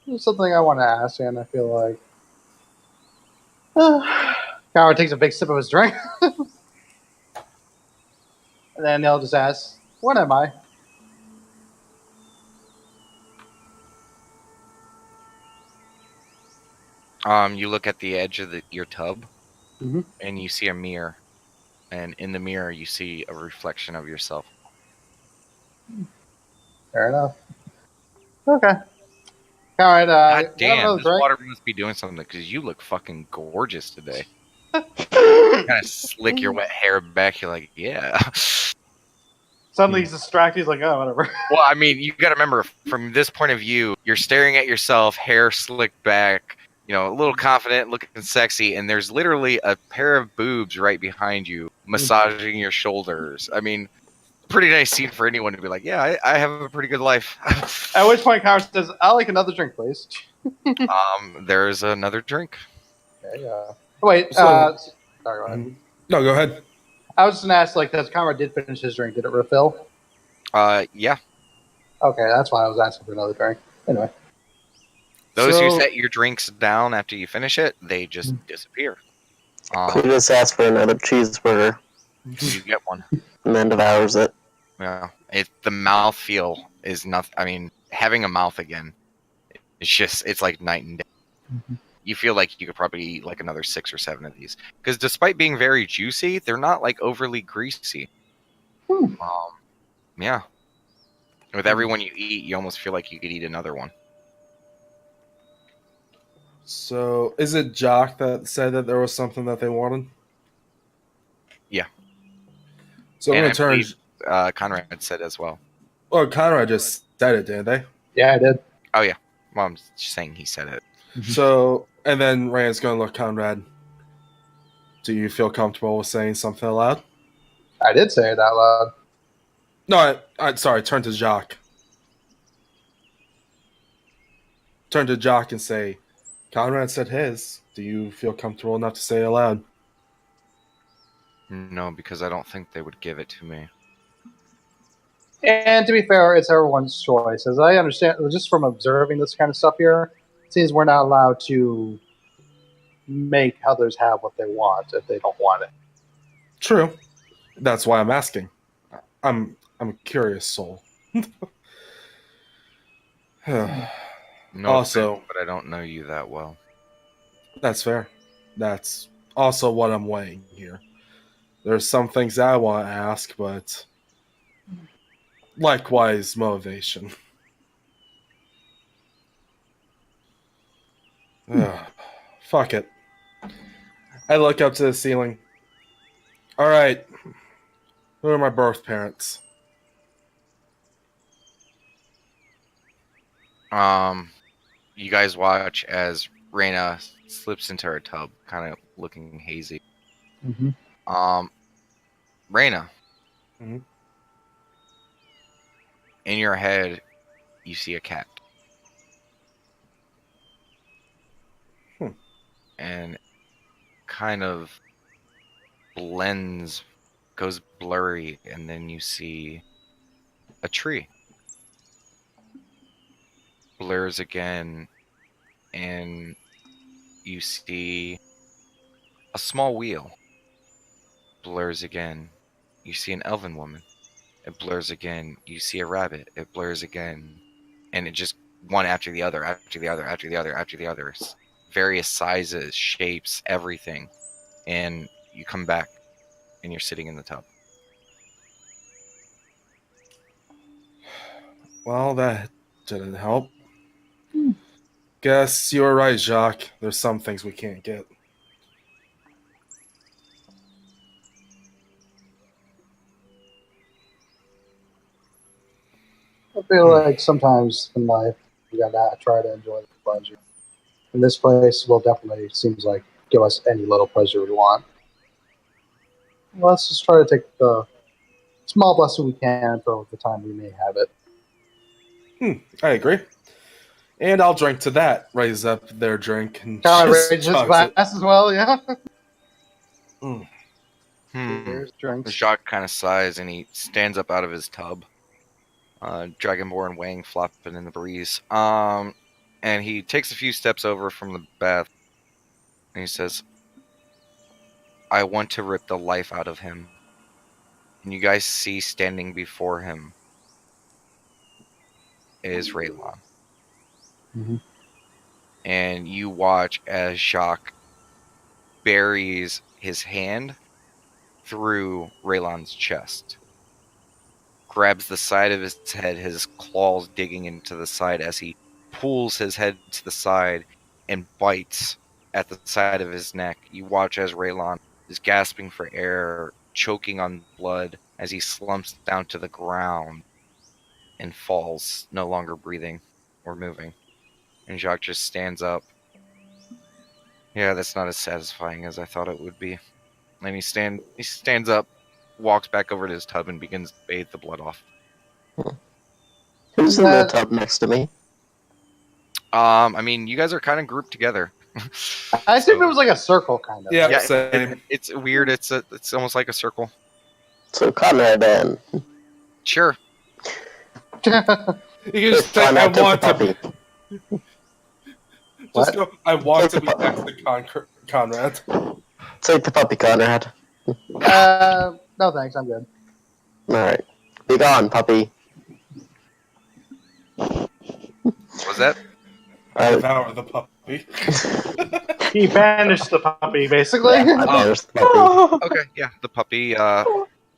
there's something I want to ask, and I feel like. Coward takes a big sip of his drink. And then he'll just ask, "What am I?" You look at the edge of your tub, Mhm. and you see a mirror. And in the mirror, you see a reflection of yourself. Fair enough. Okay. All right. God damn, this water must be doing something because you look fucking gorgeous today. Kind of slick your wet hair back. You're like, yeah. Suddenly he's distracted. He's like, "Oh, whatever." Well, I mean, you got to remember from this point of view, you're staring at yourself, hair slicked back, a little confident, looking sexy, and there's literally a pair of boobs right behind you, massaging your shoulders. I mean, pretty nice scene for anyone to be like, yeah, I have a pretty good life. At which point, Coward says, "I'll like another drink, please." There's another drink. Okay. Wait. So- Sorry. Go ahead. No, go ahead. I was just gonna ask, like, because Conrad did finish his drink, did it refill? Yeah. Okay, that's why I was asking for another drink. Anyway. Those who So- set your drinks down after you finish it, they just disappear. Cletus asks for another cheeseburger You get one. and then devours it. Yeah. The mouth feel is nothing. I mean, having a mouth again, it's like night and day. Mm-hmm. You feel like you could probably eat like another 6 or 7 of these. Because despite being very juicy, they're not like overly greasy. Yeah. With every one you eat, you almost feel like you could eat another one. So is it Jock that said that there was something that they wanted? Yeah. So I'm And gonna I turn. believe, Conrad said as well. Oh, Conrad just said it, didn't they? Yeah, I did. Oh, yeah. Well, I'm just saying he said it. So, and then Rand's gonna look Conrad. Do you feel comfortable with saying something aloud? I did say it out loud. No, I sorry. Turn to Jock. Turn to Jock and say, Conrad said his. Do you feel comfortable enough to say it aloud? No, because I don't think they would give it to me. And to be fair, it's everyone's choice. As I understand, just from observing this kind of stuff here, it seems we're not allowed to make others have what they want if they don't want it. True. That's why I'm asking. I'm a curious soul. No Also- offense, but I don't know you that well. That's fair. That's also what I'm weighing here. There's some things I want to ask, but likewise motivation. Ugh, fuck it. I look up to the ceiling. All right, who are my birth parents? You guys watch as Reyna slips into her tub, kind of looking hazy. Mm-hmm. Reyna, Mhm. in your head, you see a cat. Hmm. And kind of blends, goes blurry, and then you see a tree. Blurs again, and you see a small wheel. Blurs again. You see an elven woman. It blurs again. You see a rabbit. It blurs again. And it just one after the other, after the other, after the other, after the other. Various sizes, shapes, everything. And you come back and you're sitting in the tub. Well, that didn't help. Guess you were right, Jacques. There's some things we can't get. I feel like sometimes in life you gotta try to enjoy the pleasure. And this place will definitely seems like give us any little pleasure we want. Let's just try to take the small blessing we can for the time we may have it. I agree. And I'll drink to that. Raise up their drink and Kind of just raise his chugs glass it. as well, yeah. Hmm. Cheers, drinks. Jacques kind of sighs and he stands up out of his tub. Dragonborn wang flopping in the breeze. And he takes a few steps over from the bath. And he says, I want to rip the life out of him. And you guys see standing before him is Raylon. Mhm. And you watch as Jacques buries his hand through Raylon's chest. Grabs the side of his head, his claws digging into the side as he pulls his head to the side and bites at the side of his neck. You watch as Raylon is gasping for air, choking on blood as he slumps down to the ground and falls, no longer breathing or moving. And Jacques just stands up. Yeah, that's not as satisfying as I thought it would be. And he stands up, walks back over to his tub, and begins to bathe the blood off. Who's in the tub next to me? I mean, you guys are kind of grouped together. I assume it was like a circle, kind of. Yeah, Yeah, same. it's weird. It's almost like a circle. So Conrad then. Sure. You can just say, I Conrad took want the to be. puppy. Just What? go, I want to Take be the next to Conrad. Take the puppy, Conrad. No thanks, I'm good. Alright. Be gone, puppy. Was that? I devour the puppy. He banished the puppy, basically. I banished the puppy. Okay, yeah. The puppy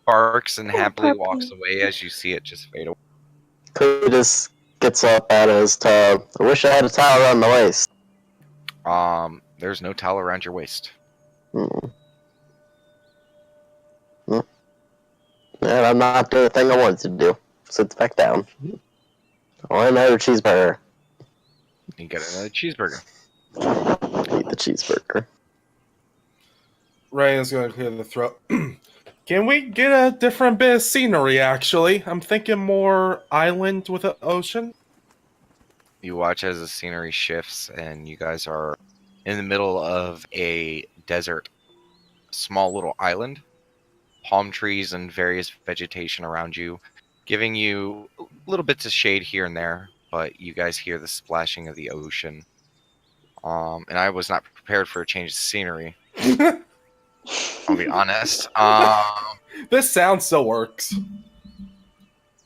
barks and happily walks away as you see it just fade away. Cletus gets up out of his tub. I wish I had a towel around the waist. There's no towel around your waist. And I'm not doing the thing I wanted to do. Sits back down. Or another cheeseburger. You get another cheeseburger. Eat the cheeseburger. Ryan's going to clear the throat. Can we get a different bit of scenery, actually? I'm thinking more island with an ocean. You watch as the scenery shifts, and you guys are in the middle of a desert, small little island, palm trees and various vegetation around you, giving you little bits of shade here and there, but you guys hear the splashing of the ocean. And I was not prepared for a change of scenery. I'll be honest. This sound still works.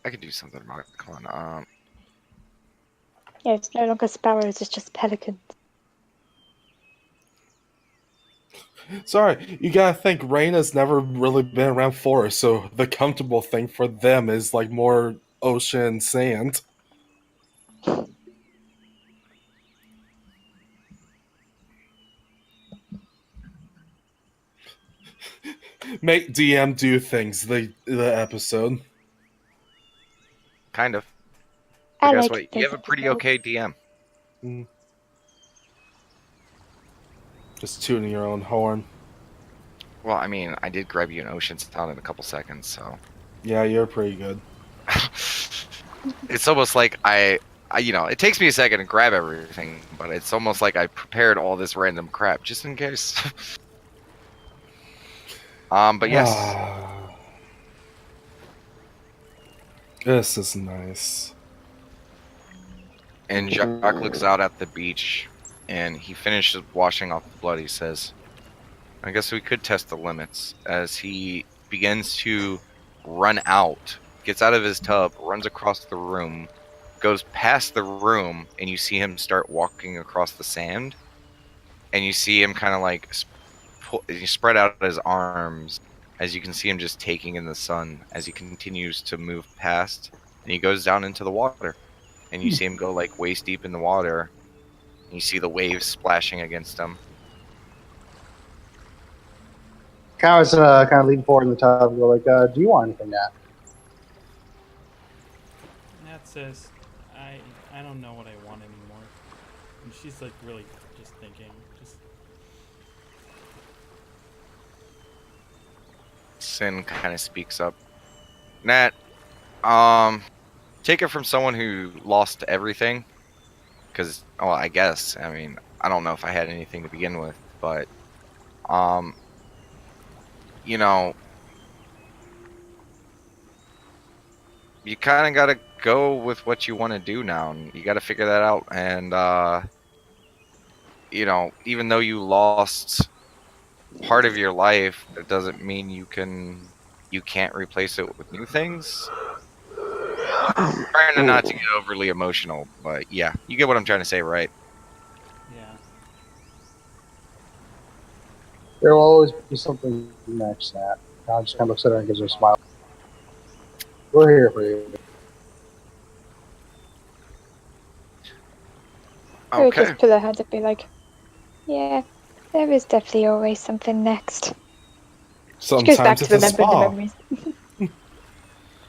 I could do something about it. Come on. Yeah, it's no longer sparrows, it's just pelicans. Sorry, you gotta think Raina's never really been around forests, so the comfortable thing for them is like more ocean and sand. Make DM do things the episode. Kind of. I But guess like what? this You have a pretty episode. okay DM. Just tuning your own horn. Well, I mean, I did grab you an ocean sound in a couple seconds, so. Yeah, you're pretty good. It's almost like it takes me a second to grab everything, but it's almost like I prepared all this random crap just in case. But yes, This is nice. and Jacques looks out at the beach, and he finishes washing off the blood. He says, I guess we could test the limits, as he begins to run out, gets out of his tub, runs across the room, goes past the room, and you see him start walking across the sand, and you see him kind of like he spread out his arms, as you can see him just taking in the sun as he continues to move past, and he goes down into the water, and you see him go like waist deep in the water, and you see the waves splashing against him. Kyle was kind of leaning forward in the tub and go like, do you want anything, Nat? Nat says, I don't know what I want anymore. And she's like really just thinking. Sin kind of speaks up. Nat, take it from someone who lost everything. Because, well, I guess, I mean, I don't know if I had anything to begin with, but, you know, you kind of got to go with what you want to do now, and you got to figure that out. And, you know, even though you lost part of your life, that doesn't mean you can't replace it with new things. I'm trying not to get overly emotional, but yeah, you get what I'm trying to say, right? Yeah. There will always be something next, Nat. Kyle just kind of looks at her and gives her a smile. We're here for you. I would Okay. just put her hand and be like, yeah, there is definitely always something next. She goes back Sometimes to it's a remembering the spa. memories.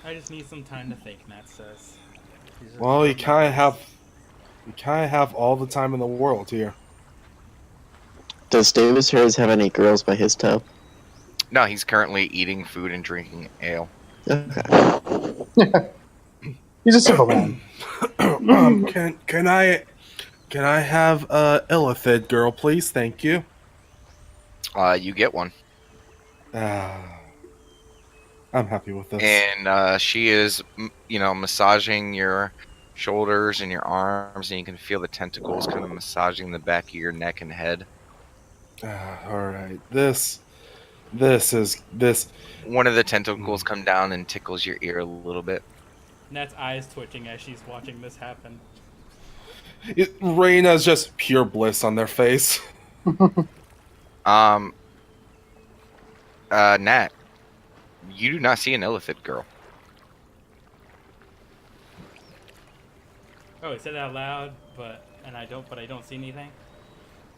I just need some time to think, Nat says. She's just Well, you looking kind at of have all the time in the world here. Does Davis Harris have any girls by his tub? No, he's currently eating food and drinking ale. Okay. He's a simple man. Can I have Illithid girl, please? Thank you. You get one. I'm happy with this. And she is, massaging your shoulders and your arms, and you can feel the tentacles kind of massaging the back of your neck and head. All right, this. One of the tentacles come down and tickles your ear a little bit. Nat's eyes twitching as she's watching this happen. Raina's just pure bliss on their face. Nat, you do not see an Illithid girl. Oh, it said it out loud, but I don't see anything.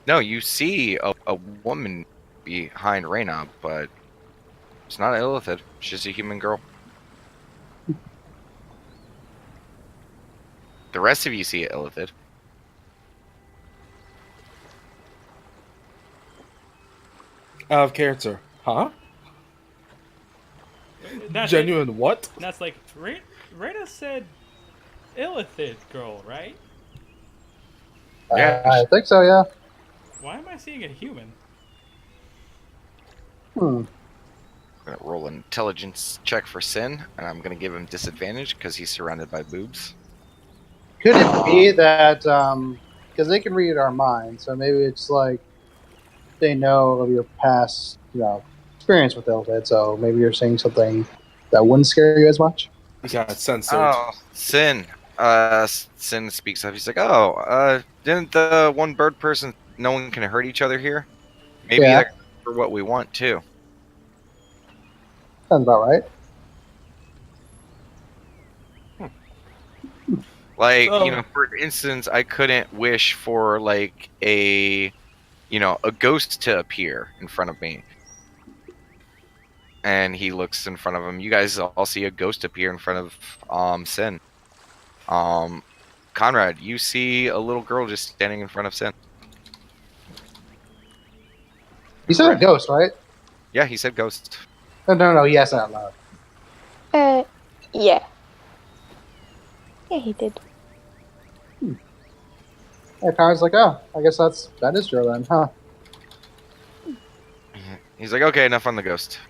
No, you see a woman behind Reyna, but it's not an Illithid. She's a human girl. The rest of you see an Illithid. Out of character, huh? Nat's Genuine what? Nat's like, Reyna said Illithid girl, right? Yeah. I think so, yeah. Why am I seeing a human? Hmm. I'm gonna roll an intelligence check for Sin, and I'm gonna give him disadvantage because he's surrounded by boobs. Could it be that, because they can read our minds, so maybe it's like they know of your past, experience with Illithid, so maybe you're saying something that wouldn't scare you as much? got censored. Oh, Sin. Sin speaks up. He's like, "Oh, didn't the one bird person? No one can hurt each other here. Maybe Yeah. that's for what we want too." Sounds about right. Like, So- for instance, I couldn't wish for like a ghost to appear in front of me. And he looks in front of him. You guys all see a ghost appear in front of Sin. Conrad, you see a little girl just standing in front of Sin. You said a ghost, right? Yeah, he said ghost. No. Yes, out loud. Yeah. Yeah, he did. Yeah, Conrad's like, oh, I guess that is true then, huh? He's like, okay, enough on the ghost.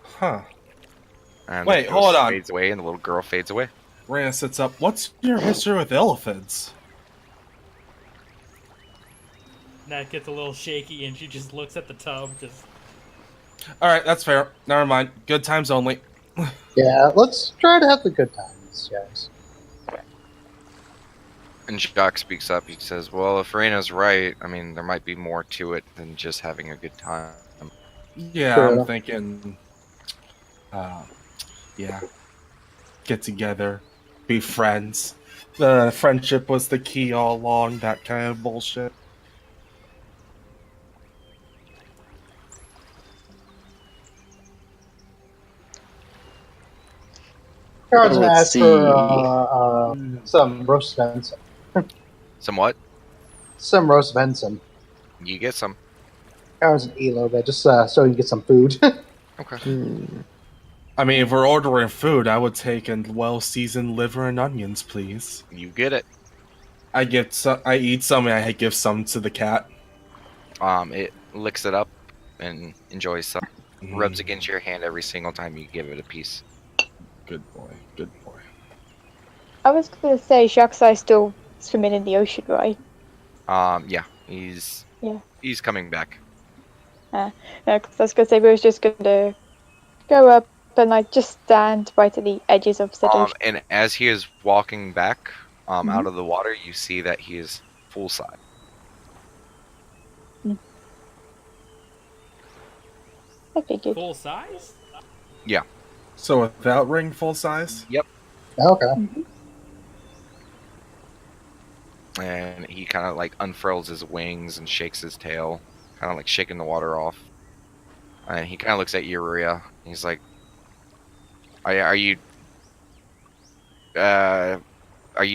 Huh. And Wait, the hold ghost on. Fades away, and the little girl fades away. Rhea sits up. What's your history with elephants? Nat gets a little shaky and she just looks at the tub. Just Alright, that's fair. Never mind. Good times only. Yeah, let's try to have the good times, guys. And Jacques speaks up. He says, well, if Reina's right, I mean, there might be more to it than just having a good time. Yeah, Fair I'm enough. thinking. Yeah. Get together. Be friends. The friendship was the key all along, that kind of bullshit. Conrad's gonna Let's ask see. for some roast venison. Somewhat. Some roast venison. You get some. Conrad's gonna eat a little bit, just so he can get some food. Okay. I mean, if we're ordering food, I would take a well-seasoned liver and onions, please. You get it. I eat some, and I give some to the cat. It licks it up and enjoys some. Rubs against your hand every single time you give it a piece. Good boy. Good boy. I was gonna say, Jacques is still swimming in the ocean, right? Yeah. He's coming back. Yeah, 'cause I was gonna say we was just gonna go up and like just stand right at the edges of the ocean. And as he is walking back out of the water, you see that he is full size. I figured. full size. So without ring full size? Okay. And he kind of like unfurls his wings and shakes his tail, kind of like shaking the water off. And he kind of looks at Uria. He's like, "Are you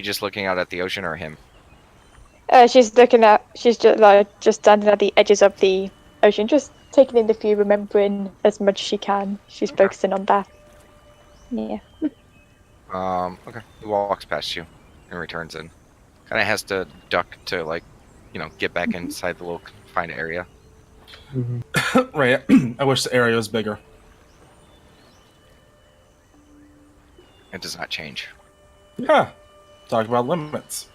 just looking out at the ocean or him?" She's just standing at the edges of the ocean, just taking in the view, remembering as much as she can. She's focusing on that. Yeah. Okay. He walks past you and returns in. Kind of has to duck to like, get back inside the little confined area. Right. I wish the area was bigger. It does not change. Huh. Talk about limits.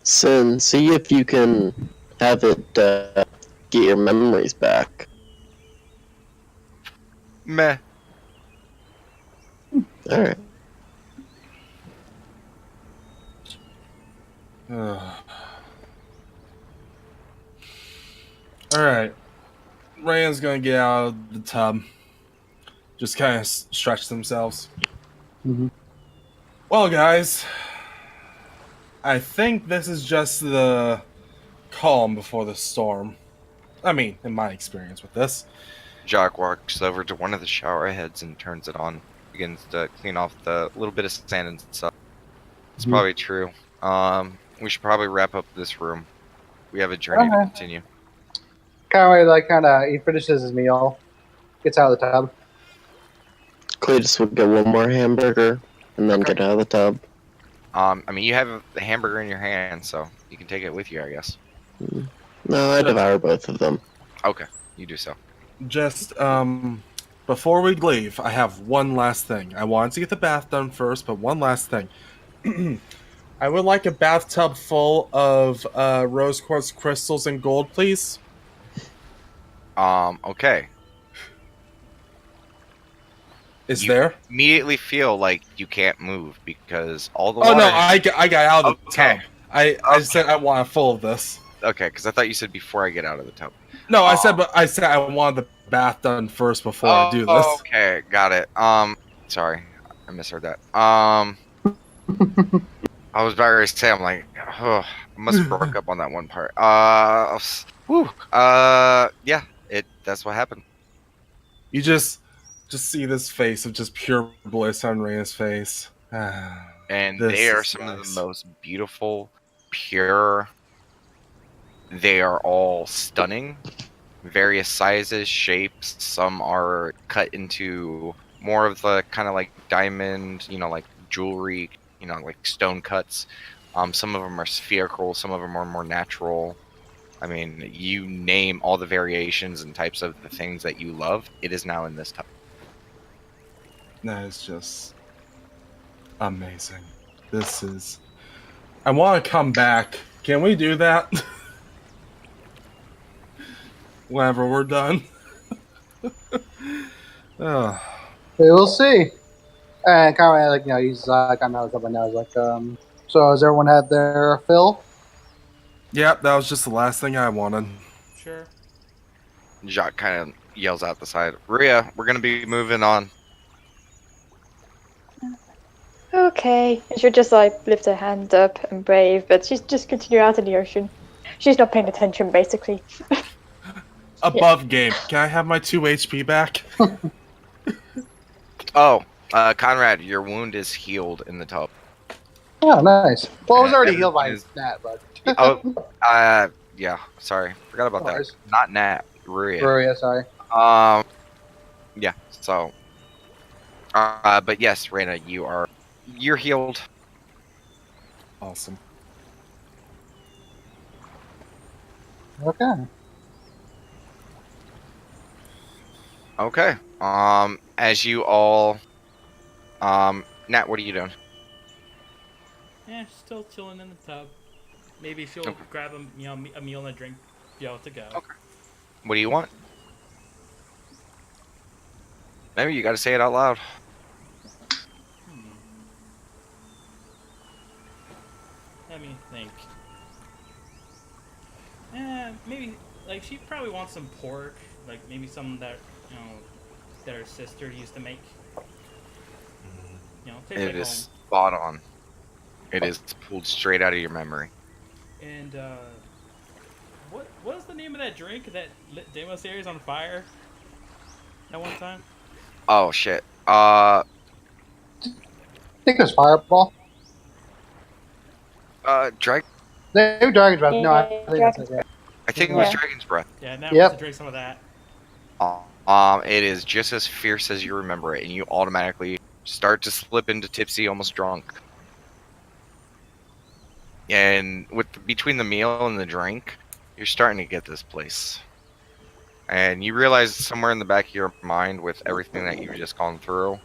Sin, see if you can have it get your memories back. Meh. Alright. Alright. Rand's gonna get out of the tub. Just kind of stretch themselves. Mhm. Well, guys, I think this is just the calm before the storm. I mean, in my experience with this. Jacques walks over to one of the shower heads and turns it on. Begins to clean off the little bit of sand and stuff. It's probably true. We should probably wrap up this room. We have a journey to Okay. continue. He finishes his meal, gets out of the tub. Cletus would get one more hamburger and then get out of the tub. I mean, you have the hamburger in your hand, so you can take it with you, I guess. No, I devour both of them. Okay, you do so. Just, before we leave, I have one last thing. I wanted to get the bath done first, but one last thing. I would like a bathtub full of rose quartz crystals and gold, please. Okay. Is You there? immediately feel like you can't move because all the Oh water. no, I got out of the Okay. tub. I said I want full of this. Okay, because I thought you said before I get out of the tub. No, I said I wanted the bath done first before I do this. Okay, got it. Sorry, I misheard that. I was about to say, I'm like, oh, I must have broke up on that one part. Whew. Yeah, that's what happened. You just see this face of just pure bliss on Reyna's face. And This they are is some of nice. the most beautiful, pure. They are all stunning, various sizes, shapes. Some are cut into more of the kind of like diamond, like jewelry, like stone cuts. Some of them are spherical, some of them are more natural. I mean, you name all the variations and types of the things that you love, it is now in this tub. That is just amazing. This is. I want to come back. Can we do that? Whenever we're done. Oh. We will see. And kind of he's kind of up and down. Like, so has everyone had their fill? Yep, that was just the last thing I wanted. Sure. Jacques kind of yells out the side, Rhea, we're going to be moving on. Okay. And she'll just lift her hand up and brave, but she's just continue out in the ocean. She's not paying attention, basically. Above game. Can I have my 2 HP back? Oh, Conrad, your wound is healed in the tub. Oh, nice. Well, it was already healed by Is- Nat, but Yeah, sorry. Forgot about No worries. that. Not Nat, Rhea. Maria, sorry. Yeah, so. But yes, Reyna, you're healed. Awesome. Okay. Okay. As you all, Nat, what are you doing? Yeah, still chilling in the tub. Maybe she'll Okay. grab a meal and a drink, to go. Okay. What do you want? Maybe you got to say it out loud. Let me think. Maybe she probably wants some pork, maybe some that that her sister used to make. Take It it is home. spot on. It is pulled straight out of your memory. And what was the name of that drink that lit Demo series on fire? That one time. Oh shit. I think it was Fireball. Drag. Maybe Dragon's Breath. No, I Yeah, think that's it. Yeah. I think it was Yeah. Dragon's Breath. Yeah, now Yep. to drink some of that. It is just as fierce as you remember it, and you automatically start to slip into tipsy, almost drunk. And between the meal and the drink, you're starting to get this place. And you realize somewhere in the back of your mind, with everything that you've just gone through,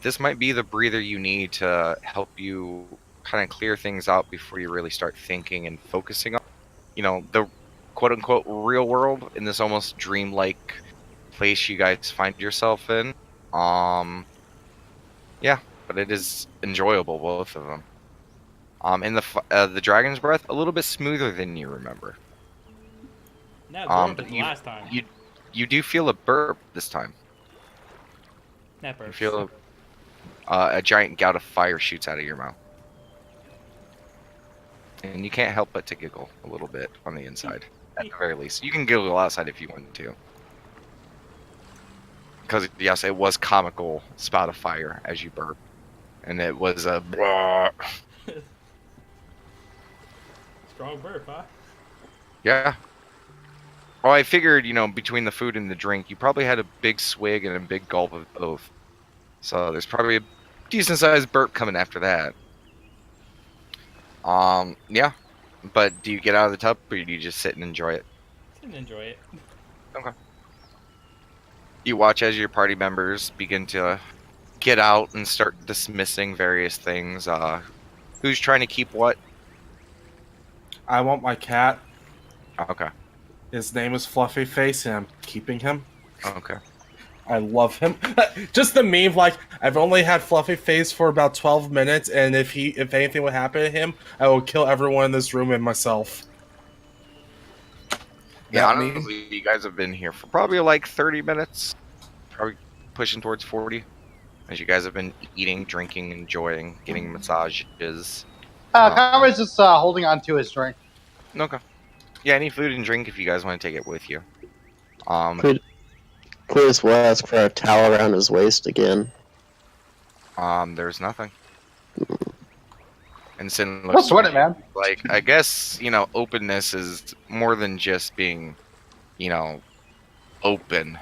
this might be the breather you need to help you kind of clear things out before you really start thinking and focusing on, the quote-unquote real world in this almost dreamlike place you guys find yourself in. Yeah, but it is enjoyable, both of them. In the Dragon's Breath, a little bit smoother than you remember. Now But than last time. you do feel a burp this time. That You burps. feel a giant gout of fire shoots out of your mouth. And you can't help but to giggle a little bit on the inside, at the very least. You can giggle outside if you want to. Because, yes, it was comical spout of fire as you burp. And it was a... Strong burp, huh? Yeah. Well, I figured, between the food and the drink, you probably had a big swig and a big gulp of both. So there's probably a decent-sized burp coming after that. Yeah. But do you get out of the tub, or do you just sit and enjoy it? Sit and enjoy it. Okay. You watch as your party members begin to get out and start dismissing various things. Who's trying to keep what? I want my cat. Okay. His name is Fluffy Face, and I'm keeping him. Okay. I love him. Just the meme, like, I've only had Fluffy Face for about 12 minutes, and if anything would happen to him, I will kill everyone in this room and myself. Yeah, That meme? honestly, you guys have been here for probably like 30 minutes. Probably pushing towards 40. As you guys have been eating, drinking, enjoying, getting massages. Conrad's just holding on to his drink. Okay. Yeah, any food and drink if you guys want to take it with you. Cletus will ask for a towel around his waist again. There's nothing. And Sin Don't looks sweat it, man. like, I guess, openness is more than just being, open.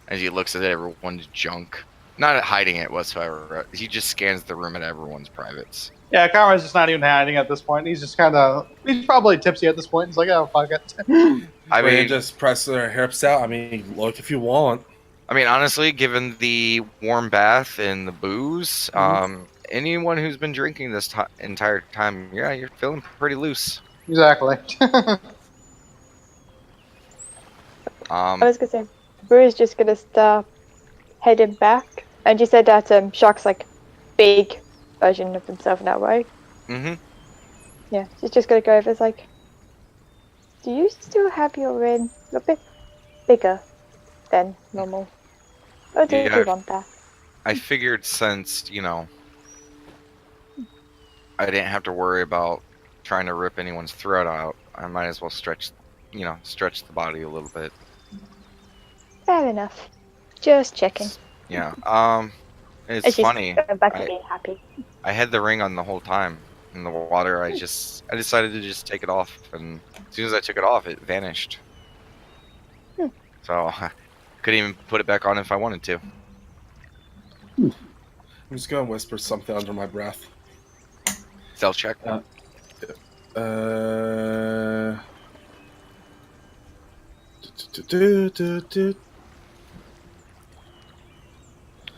As he looks at everyone's junk. Not hiding it whatsoever. He just scans the room at everyone's privates. Yeah, Conrad's just not even hiding at this point. He's just he's probably tipsy at this point. He's like, oh, fuck it. I mean, just press their hips out. I mean, look if you want. I mean, honestly, given the warm bath and the booze, anyone who's been drinking this entire time, yeah, you're feeling pretty loose. Exactly. I was gonna say, Brewer's just gonna start heading back, and you said that Shark's like big version of himself now, right? Mm-hmm. Yeah, she's just gonna go over. It's like, do you still have your ring a little bit bigger than normal, or do you want that? I figured since, I didn't have to worry about trying to rip anyone's throat out, I might as well stretch the body a little bit. Fair enough. Just checking. Yeah. It's And she's funny. going back to being happy. I had the ring on the whole time in the water. I decided to just take it off, and as soon as I took it off, it vanished. So I couldn't even put it back on if I wanted to. I'm just gonna whisper something under my breath. Stealth check.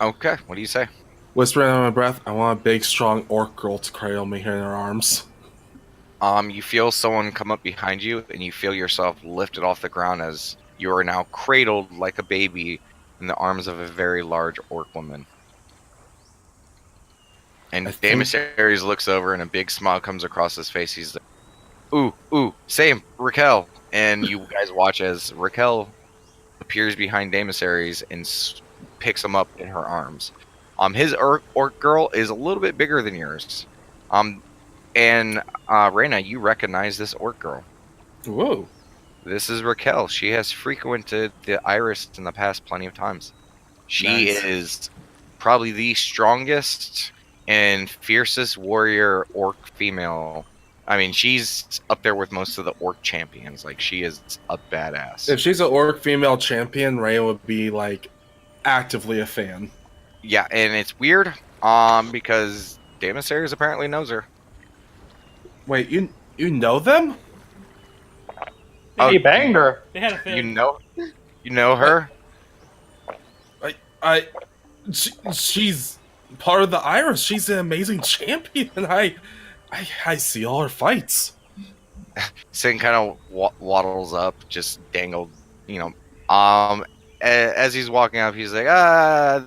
Okay, what do you say? Whispering under my breath, I want a big, strong orc girl to cradle me in her arms. You feel someone come up behind you, and you feel yourself lifted off the ground as you are now cradled like a baby in the arms of a very large orc woman. And Damus Ares looks over, and a big smile comes across his face. He's like, ooh, same, Raquel. And you guys watch as Raquel appears behind Damus Ares and picks him up in her arms. His orc girl is a little bit bigger than yours. And Reyna, you recognize this orc girl. Whoa. This is Raquel. She has frequented the Iris in the past plenty of times. She is probably the strongest and fiercest warrior orc female. I mean, she's up there with most of the orc champions. Like, she is a badass. If she's an orc female champion, Ray would be, like, actively a fan. Yeah, and it's weird, because Damus Ares apparently knows her. Wait, you know them? He banged her. They had a thing. You know her? She's part of the Iris. She's an amazing champion. I see all her fights. Sin kind of waddles up, just dangled, as he's walking up, he's like,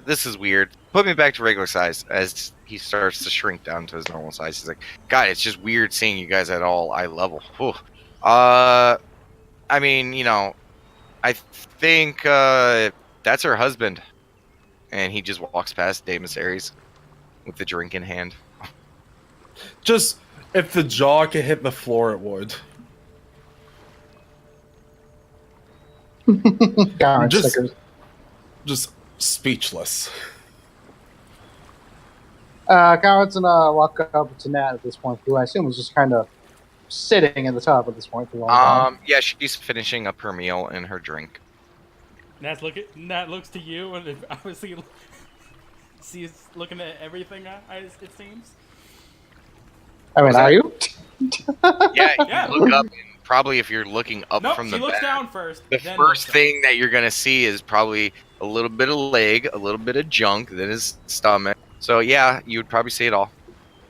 this is weird. Put me back to regular size. As he starts to shrink down to his normal size, he's like, God, it's just weird seeing you guys at all eye level. Whew. I mean, I think that's her husband. And he just walks past Damus Ares with the drink in hand. Just, if the jaw could hit the floor, it would. Just speechless. Conrad's gonna walk up to Nat at this point, who I assume is just kind of sitting in the tub at this point for a long time. Yeah, she's finishing up her meal and her drink. Nat looks to you, and obviously sees looking at everything. It seems. I mean, are you? Yeah, you look up, and probably if you're looking up from the she looks back, down first. the first thing that you're gonna see is probably a little bit of leg, a little bit of junk, then his stomach. So yeah, you would probably see it all.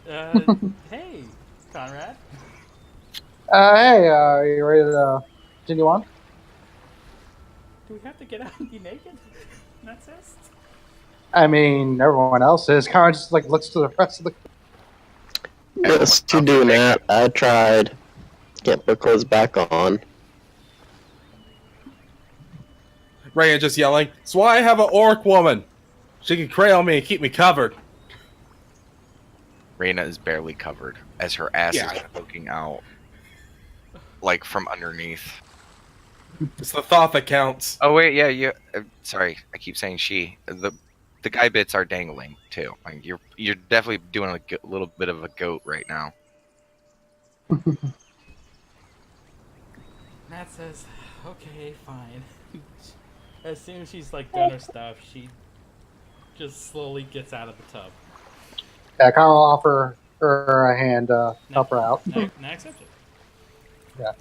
Hey, Conrad. Hey, are you ready to continue on? Do we have to get out and be naked? That's it. I mean, everyone else is. Karen just like looks to the rest of the. Just to do that, I tried. Get my clothes back on. Raya just yelling, "So why I have an orc woman? She can cradle me and keep me covered." Reina is barely covered as her ass Yeah. is poking out, like from underneath. It's the thought that counts. Oh wait, yeah, you. Sorry, I keep saying she. The guy bits are dangling too. Like you're definitely doing a little bit of a goat right now. Nat says, okay, fine. As soon as she's like done her stuff, she just slowly gets out of the tub. Yeah, Karen will offer her a hand, help her out. Nat accepts it.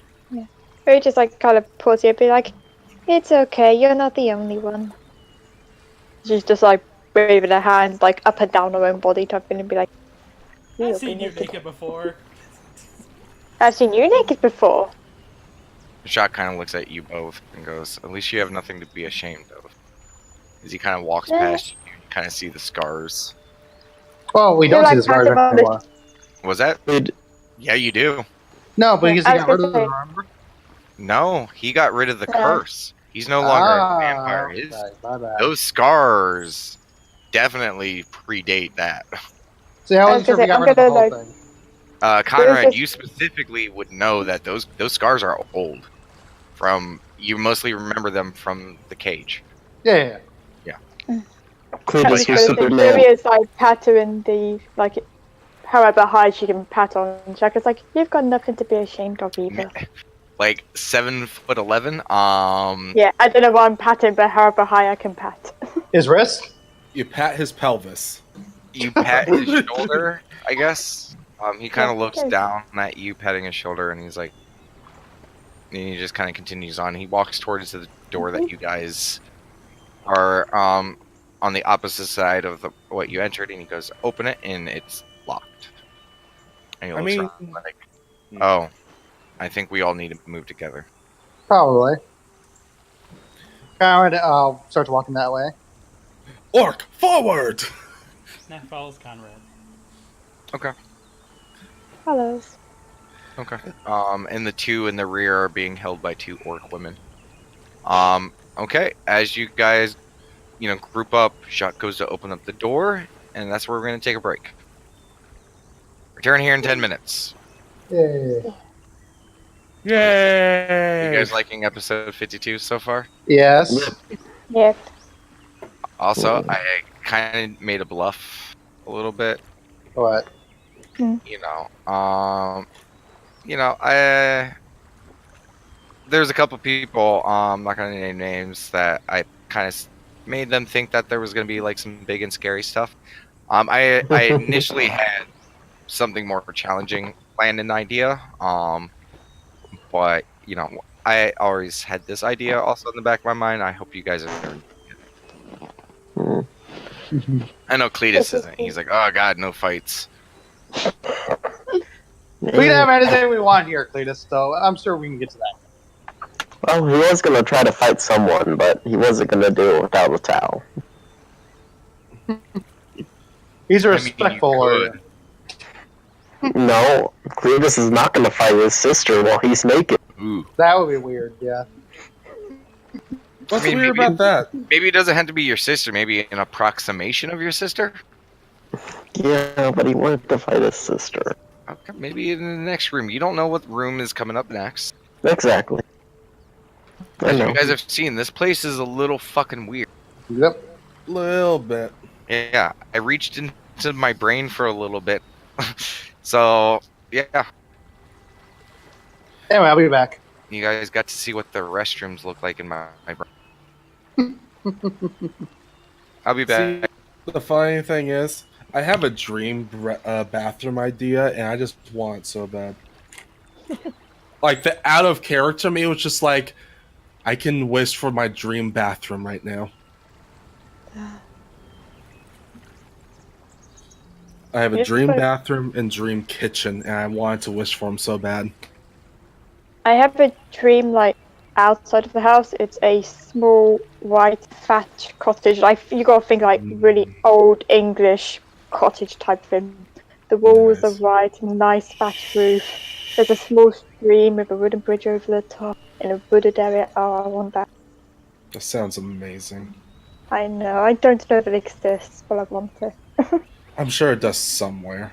Or just like kind of pause you and be like, it's okay, you're not the only one. She's just like waving her hands like up and down her own body type thing and be like, I've "You'll be seen you naked." naked before. I've seen you naked before. Shot kind of looks at you both and goes, "At least you have nothing to be ashamed of." As he kind of walks Yeah. past you, you kind of see the scars. Well, we You're don't see like the scars kind of on the- anymore. Was that? We'd, Yeah, you do. No, but Yeah, because I he was got rid gonna of them, say- remember? No, he got rid of the Yeah. curse. He's no longer a vampire. His, Okay, my bad. those scars definitely predate that. See, I I wasn't was sure if gonna he got say, rid of the I'm whole gonna, thing. Conrad, just- you specifically would know that those scars are old. You mostly remember them from the cage. Yeah. Cletus Yeah. was the super Fury mad. is like pattering the like however high she can pat on Jack. It's like you've got nothing to be ashamed of either. Like 7'11". Yeah, I don't know what I'm patting, but however high I can pat. His wrist? You pat his pelvis. You pat his shoulder, I guess. He kind of Yeah, looks okay. down at you, patting his shoulder, and he's like, and he just kind of continues on. He walks towards the door that you guys are on the opposite side of what you entered, and he goes, "Open it," and it's locked. And he I looks mean- around like, "Oh, I think we all need to move together." Probably. Karen starts walking that way. Orc, forward! Nat follows Conrad. Hello. Okay. And the two in the rear are being held by two orc women. Okay. As you guys, group up, Shot goes to open up the door, and that's where we're gonna take a break. Return here in 10 minutes. Yay. Yay! You guys liking episode 52 so far? Yes. Yep. Also, I kind of made a bluff a little bit. What? There's a couple people, I'm not gonna name names, that I kind of made them think that there was gonna be like some big and scary stuff. I initially had something more challenging planned an idea, but I always had this idea also in the back of my mind. I hope you guys are. I know Cletus isn't. He's like, oh god, no fights. We can have anything we want here, Cletus, so I'm sure we can get to that. Well, he was gonna try to fight someone, but he wasn't gonna do it without a towel. He's a I mean, you respectful could. No, Cletus is not gonna fight his sister while he's naked. Ooh. That would be weird, yeah. What's I mean, weird maybe- about that? Maybe it doesn't have to be your sister. Maybe an approximation of your sister. Yeah, but he wanted to fight his sister. Okay, maybe in the next room. You don't know what room is coming up next. Exactly. I As know. you guys have seen, this place is a little fucking weird. Yep. Little bit. Yeah, I reached into my brain for a little bit. So, yeah, Anyway, I'll be back. you guys got to see what the restrooms look like in my brain. I'll be back. See, the funny thing is, I have a dream bathroom idea, and I just want it so bad. Like, the out of character me was just like, I can wish for my dream bathroom right now. I have a It's dream like- bathroom and dream kitchen, and I wanted to wish for them so bad. I have a dream like outside of the house, it's a small white thatched cottage. Like you gotta think like really old English cottage type thing. The walls are Nice. white and a nice thatched roof. There's a small stream with a wooden bridge over the top in a wooded area. Oh, I want that. That sounds amazing. I know. I don't know if it exists, but I want it. I'm sure it does somewhere.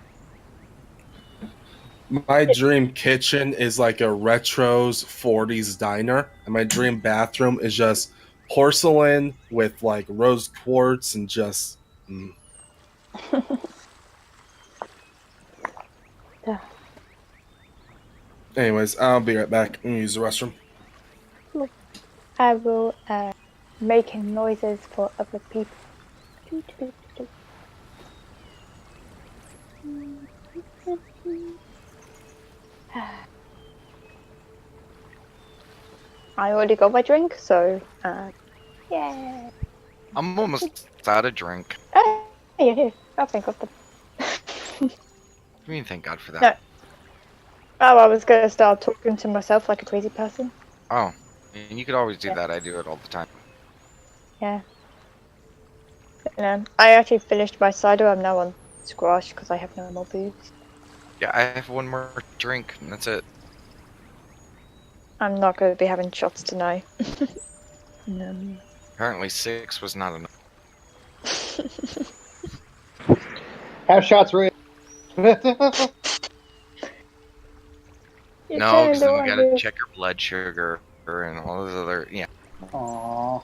My dream kitchen is like a retros 40s diner, and my dream bathroom is just porcelain with like rose quartz and just. Yeah. Anyways, I'll be right back. I'm gonna use the restroom. I will making noises for other people. I already got my drink, so yeah. I'm almost out of drink. Oh, yeah, here. I'll think of them. What do you mean, thank God for that? No. Oh, I was gonna start talking to myself like a crazy person. Oh, and you could always do Yeah. that. I do it all the time. Yeah. I actually finished my cider. I'm now on squash because I have no more booze. Yeah, I have one more drink, and that's it. I'm not going to be having shots tonight. No. Apparently 6 was not enough. Have shots ready. No, because then you gotta check your blood sugar and all those other, yeah. Aww.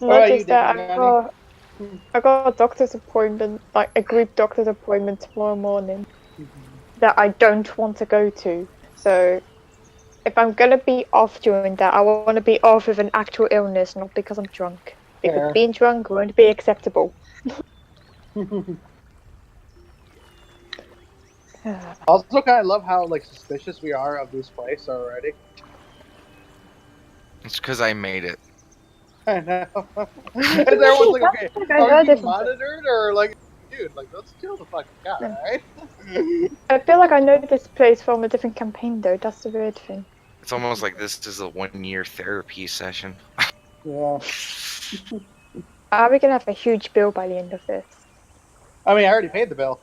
Not What about you, just that, Danny? I got a doctor's appointment, like a group doctor's appointment tomorrow morning that I don't want to go to. So if I'm gonna be off during that, I want to be off with an actual illness, not because I'm drunk. Because Fair. being drunk won't be acceptable. Also, kind of love how like suspicious we are of this place already. It's because I made it. I know. And everyone's like, okay, I are heard you it. monitored or like, dude, like let's kill the fucking guy, Yeah. right? I feel like I know this place from a different campaign, though. That's the weird thing. It's almost like this is a 1-year therapy session. Yeah. Are we gonna have a huge bill by the end of this? I mean, I already paid the bill.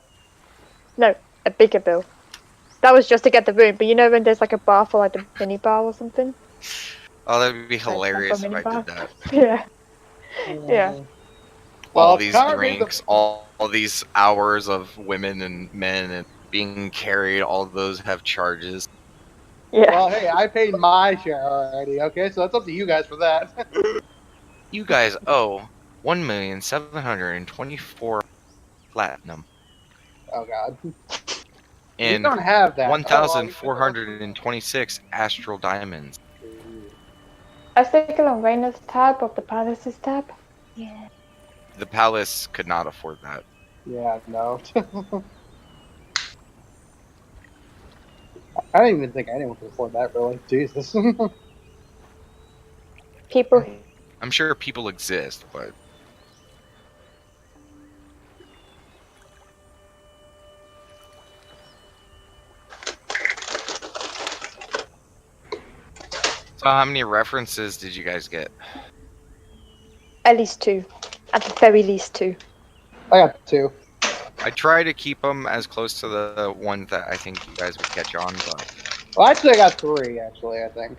No, a bigger bill. That was just to get the room, but you know when there's like a bar for like the mini bar or something? Oh, that would be Like, some hilarious if I minibar. did that. Yeah. Yeah. All Well, these Connor made drinks, all these hours of women and men and being carried, all of those have charges. Yeah. Well, hey, I paid my share already. Okay, so that's up to you guys for that. You guys owe 1,724 platinum Oh God. We and don't have that. 1,426 astral diamonds. I stick on Raina's tab or the Palace's tab. Yeah. The palace could not afford that. Yeah, no. I don't even think anyone can afford that, really. Jesus. People. I'm sure people exist, but so how many references did you guys get? At least 2. At the very least 2. I got 2. I try to keep them as close to the ones that I think you guys would catch on, but Well, actually, I got 3, actually, I think.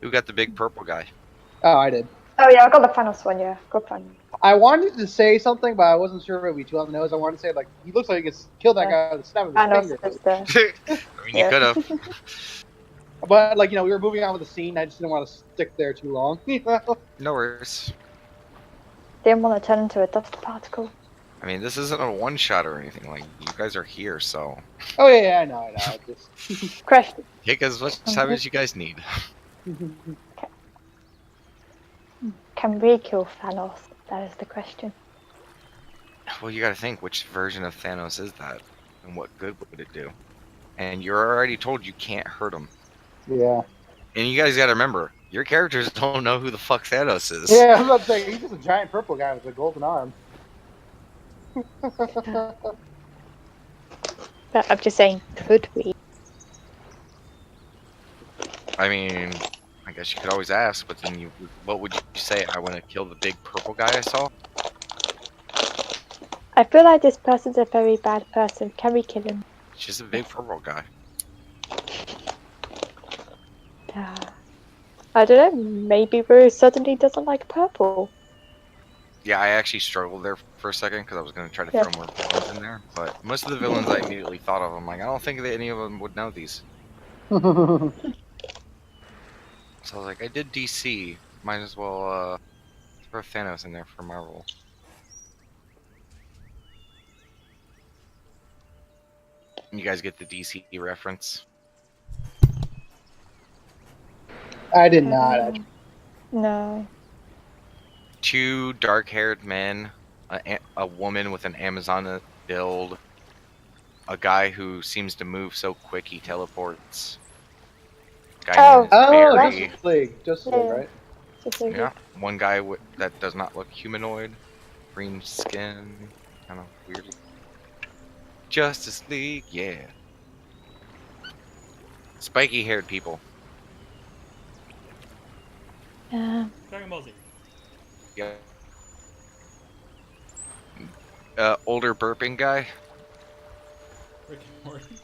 who got the big purple guy? Oh, I did. Oh yeah, I got the Thanos one, yeah. Got Thanos. I wanted to say something, but I wasn't sure if it would be too on the nose. I wanted to say, like, he looks like he could kill that guy with a snap of his Thanos finger. is there. I mean, you Yeah. could have. But, like, you know, we were moving on with the scene. I just didn't want to stick there too long. No worries. Didn't want to turn into a dust particle. I mean, this isn't a one-shot or anything. Like, you guys are here, so Oh, yeah, I know. Just... Question. take as much time as you guys need. Can we kill Thanos? That is the question. Well, you gotta think, which version of Thanos is that? And what good would it do? And you're already told you can't hurt him. Yeah. And you guys gotta remember, your characters don't know who the fuck Thanos is. Yeah, I was about to say, he's just a giant purple guy with a golden arm. But I'm just saying, could we? I mean, I guess you could always ask, but then what would you say? I want to kill the big purple guy I saw? I feel like this person's a very bad person. Can we kill him? It's just a big purple guy. I don't know. Maybe Rose suddenly doesn't like purple. Yeah, I actually struggled there for a second because I was going to try to throw more villains in there, but most of the villains I immediately thought of, I'm like, I don't think that any of them would know these. So I was like, I did DC. Might as well throw Thanos in there for Marvel. You guys get the DC reference? I did not. Actually. No. Two dark-haired men, a woman with an Amazon build, a guy who seems to move so quick he teleports. Guy named Barry. Justice League. Justice League, right? Yeah, one guy that does not look humanoid, green skin, kind of weird. Justice League, yeah. Spiky-haired people. Dragon Ball Z. Yeah. Older burping guy. Rick and Morty.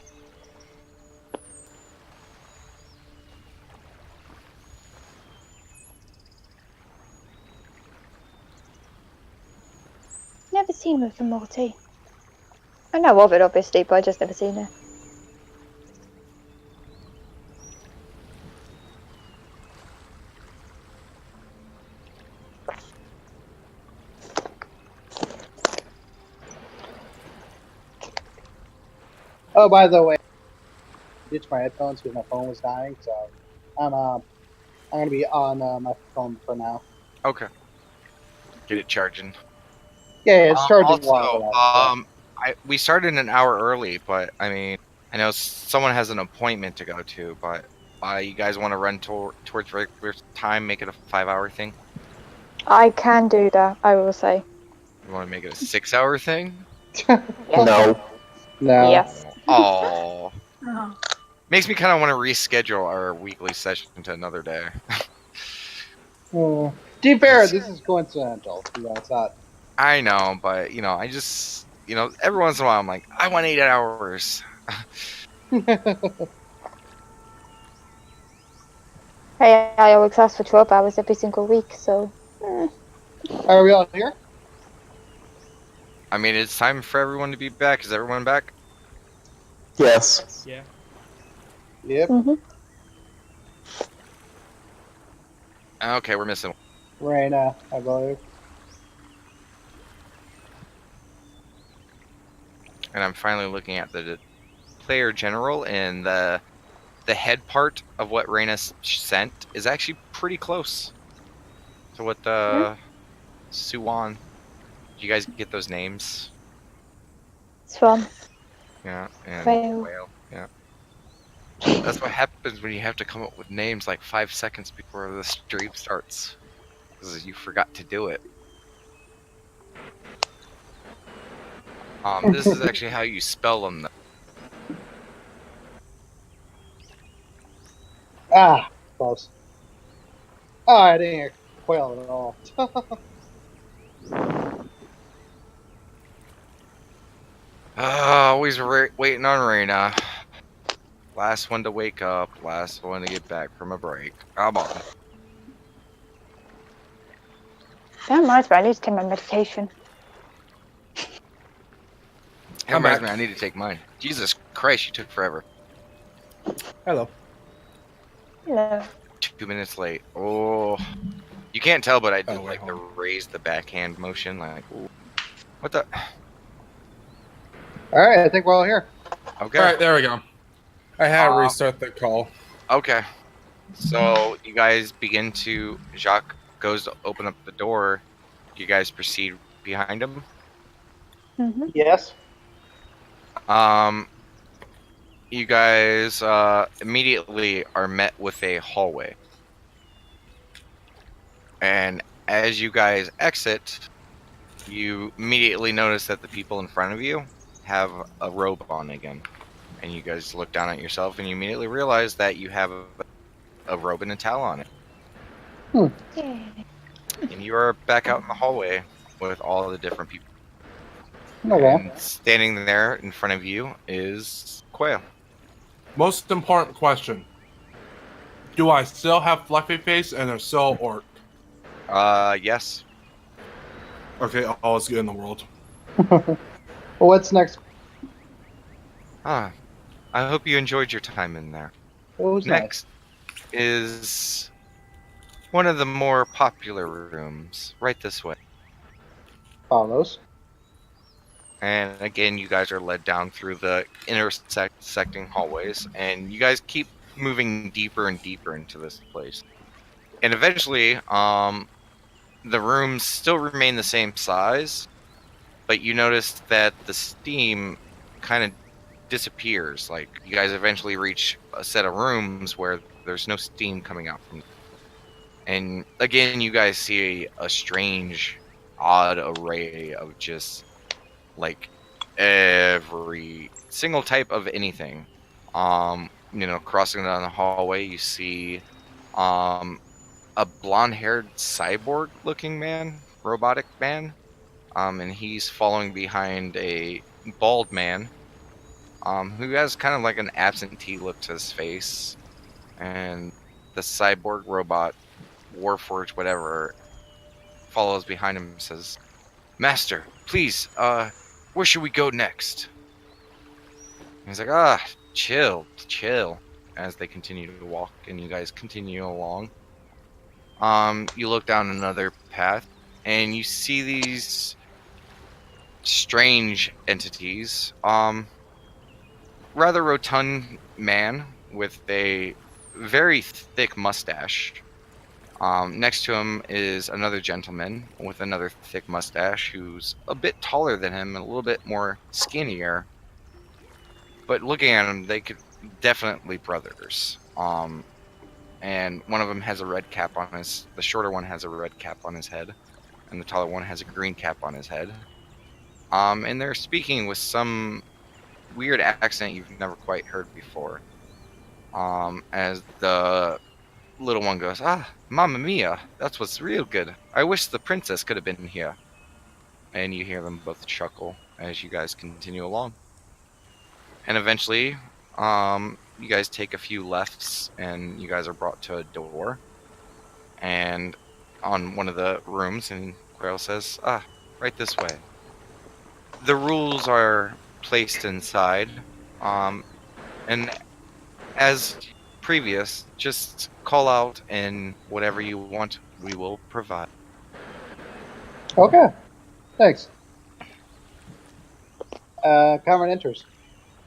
Never seen Rick and Morty. I know of it, obviously, but I just never seen it. Oh, by the way, I ditched my headphones because my phone was dying, so I'm gonna be on my phone for now. Okay. Get it charging. Yeah, it's charging. Also, we started an hour early, but I mean, I know someone has an appointment to go to, but you guys want to run towards regular time, make it a 5-hour thing? I can do that, I will say. You want to make it a 6-hour thing? Yes. No. Yes. Oh. Makes me kind of want to reschedule our weekly session to another day. To be fair, this is coincidental. You know, it's not. I know, but I just, every once in a while I'm like, I want 8 hours. Hey, I always ask for 12 hours every single week, so. Are we all here? I mean, it's time for everyone to be back. Is everyone back? Yes. Yeah. Yep. Okay, we're missing. Raina, I believe. And I'm finally looking at the player general, and the head part of what Raina sent is actually pretty close to what Suwon. You guys get those names? Swan. Yeah, and Whale. Whale. Yeah. That's what happens when you have to come up with names like 5 seconds before the stream starts, because you forgot to do it. This is actually how you spell them, though. Ah, close. Oh, I didn't hear Quail at all. Always waiting on Raina. Last one to wake up, last one to get back from a break. Come on. That reminds me, I need to take my medication. That reminds me, I need to take mine. Jesus Christ, you took forever. Hello. Hello. 2 minutes late. Oh. You can't tell, but I did wait, the raise the backhand motion. Like, ooh. What the? All right, I think we're all here. Okay. All right, there we go. I had to restart the call. Okay. So you guys begin to. Jacques goes to open up the door. You guys proceed behind him. Yes. You guys immediately are met with a hallway. And as you guys exit, you immediately notice that the people in front of you have a robe on again. And you guys look down at yourself and you immediately realize that you have a robe and a towel on it. Yeah. And you are back out in the hallway with all the different people. Okay. And standing there in front of you is Quail. Most important question. Do I still have Fluffy Face and a still Orc? Yes. Okay, all is good in the world. Well, what's next? Ah, I hope you enjoyed your time in there. What was Next is one of the more popular rooms, right this way. Follows. And again, you guys are led down through the intersecting hallways, and you guys keep moving deeper and deeper into this place. And eventually, the rooms still remain the same size, but you notice that the steam kind of disappears. Like, you guys eventually reach a set of rooms where there's no steam coming out from them. And again, you guys see a strange, odd array of just, like, every single type of anything. Crossing down the hallway, you see a blonde-haired cyborg-looking man, robotic man, and he's following behind a bald man, who has kind of like an absentee look to his face, and the cyborg robot, Warforged, whatever, follows behind him and says, "Master, please, where should we go next?" And he's like, chill, as they continue to walk, and you guys continue along. You look down another path, and you see these strange entities. Rather rotund man with a very thick mustache. Next to him is another gentleman with another thick mustache who's a bit taller than him and a little bit more skinnier. But looking at them, they could definitely brothers. And one of them has a red cap on the shorter one has a red cap on his head, and the taller one has a green cap on his head. And they're speaking with some weird accent you've never quite heard before. As the little one goes, Mamma Mia, that's what's real good. I wish the princess could have been here. And you hear them both chuckle as you guys continue along. And eventually, you guys take a few lefts, and you guys are brought to a door. And on one of the rooms, and Quail says, right this way. The rules are placed inside, and as previous, just call out, and whatever you want, we will provide. Okay. Thanks. Cameron enters.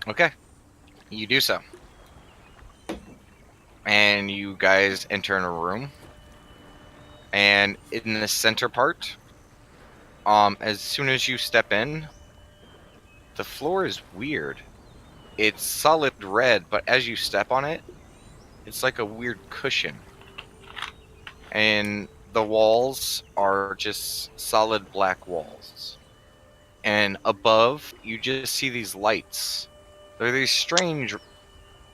Okay, you do so. And you guys enter in a room. And in the center part, as soon as you step in, the floor is weird. It's solid red, but as you step on it, it's like a weird cushion. And the walls are just solid black walls. And above, you just see these lights. They're these strange,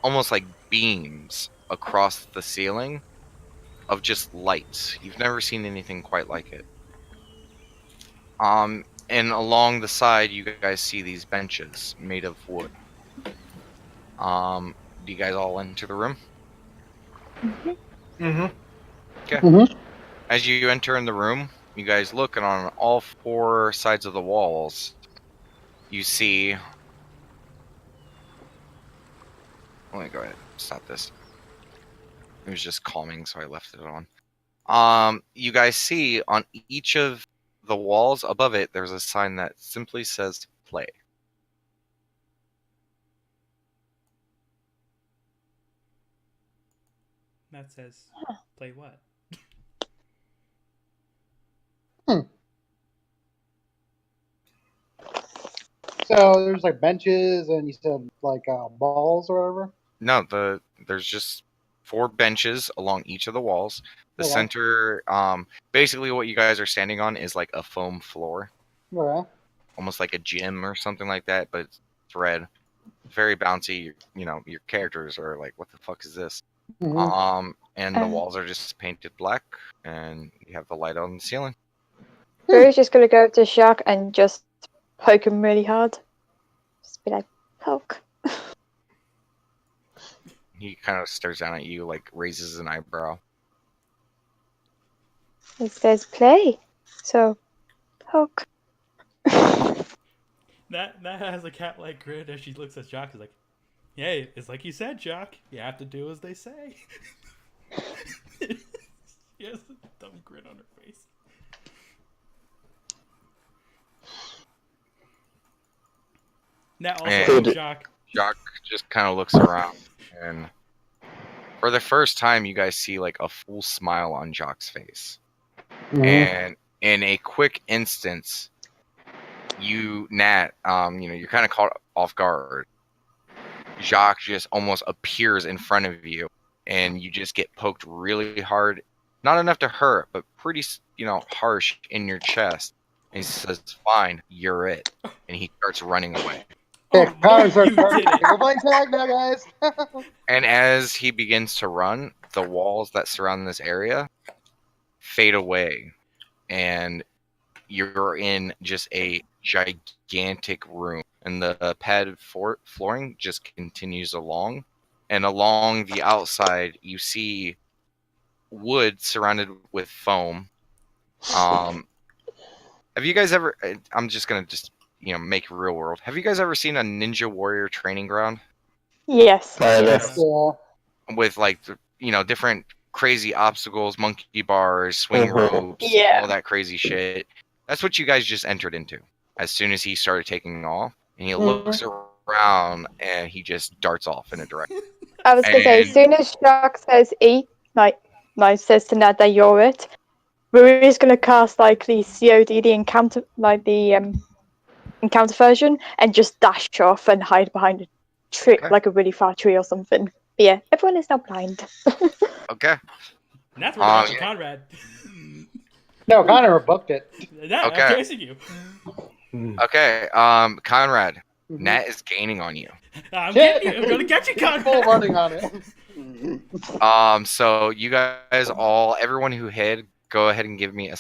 almost like beams across the ceiling of just lights. You've never seen anything quite like it. And along the side, you guys see these benches made of wood. Do you guys all enter the room? Mm-hmm. Okay. Mm-hmm. As you enter in the room, you guys look, and on all four sides of the walls, you see... Let me go ahead and stop this. It was just calming, so I left it on. You guys see on each of the walls above it, there's a sign that simply says play. That says, play what? So there's like benches, and you said like balls or whatever. No, there's just 4 benches along each of the walls. The Okay. center, basically what you guys are standing on is like a foam floor, Okay. almost like a gym or something like that, but it's red, very bouncy. You know, your characters are like, what the fuck is this? Mm-hmm. and the walls are just painted black, and you have the light on the ceiling. Rue's just gonna go up to Shark and just poke him really hard. Just be like, poke. He kind of stares down at you, like raises an eyebrow. It says play, so poke. That has a cat-like grin as she looks at Jock. Is like, "Yeah, it's like you said, Jock. You have to do as they say." She has a dumb grin on her face. Now also, And- Jock. Jock just kind of looks around, and for the first time, you guys see like a full smile on Jock's face. And in a quick instance, Nat, you're kind of caught off guard. Jacques just almost appears in front of you, and you just get poked really hard. Not enough to hurt, but pretty, harsh in your chest. And he says, "Fine, you're it." And he starts running away. Yeah, Connor starts you did running. it. We're playing tag now, guys. And as he begins to run, the walls that surround this area fade away. And you're in just a gigantic room. And the padded flooring just continues along. And along the outside, you see wood surrounded with foam. Have you guys ever... I'm just going to make real world. Have you guys ever seen a Ninja Warrior training ground? Yes. Kinda. Yeah. With, different crazy obstacles, monkey bars, swinging Mhm. ropes, Yeah. all that crazy shit. That's what you guys just entered into. As soon as he started taking off, and he looks around, and he just darts off in a direction. I was gonna say, as soon as Shark says E, says to Ned that you're it, we're just gonna cast the COD, the encounter, encounter version, and just dash off and hide behind a tree, Okay. like a really far tree or something. But yeah, everyone is now blind. Okay. And that's where we're Yeah. Conrad. No, Connor booked it. Yeah, Okay. I'm chasing you. Okay. Conrad, Nat is gaining on you. I'm Shit. getting you. I'm gonna get you, Full Conrad. running on it. So you guys everyone who hid, go ahead and give me a...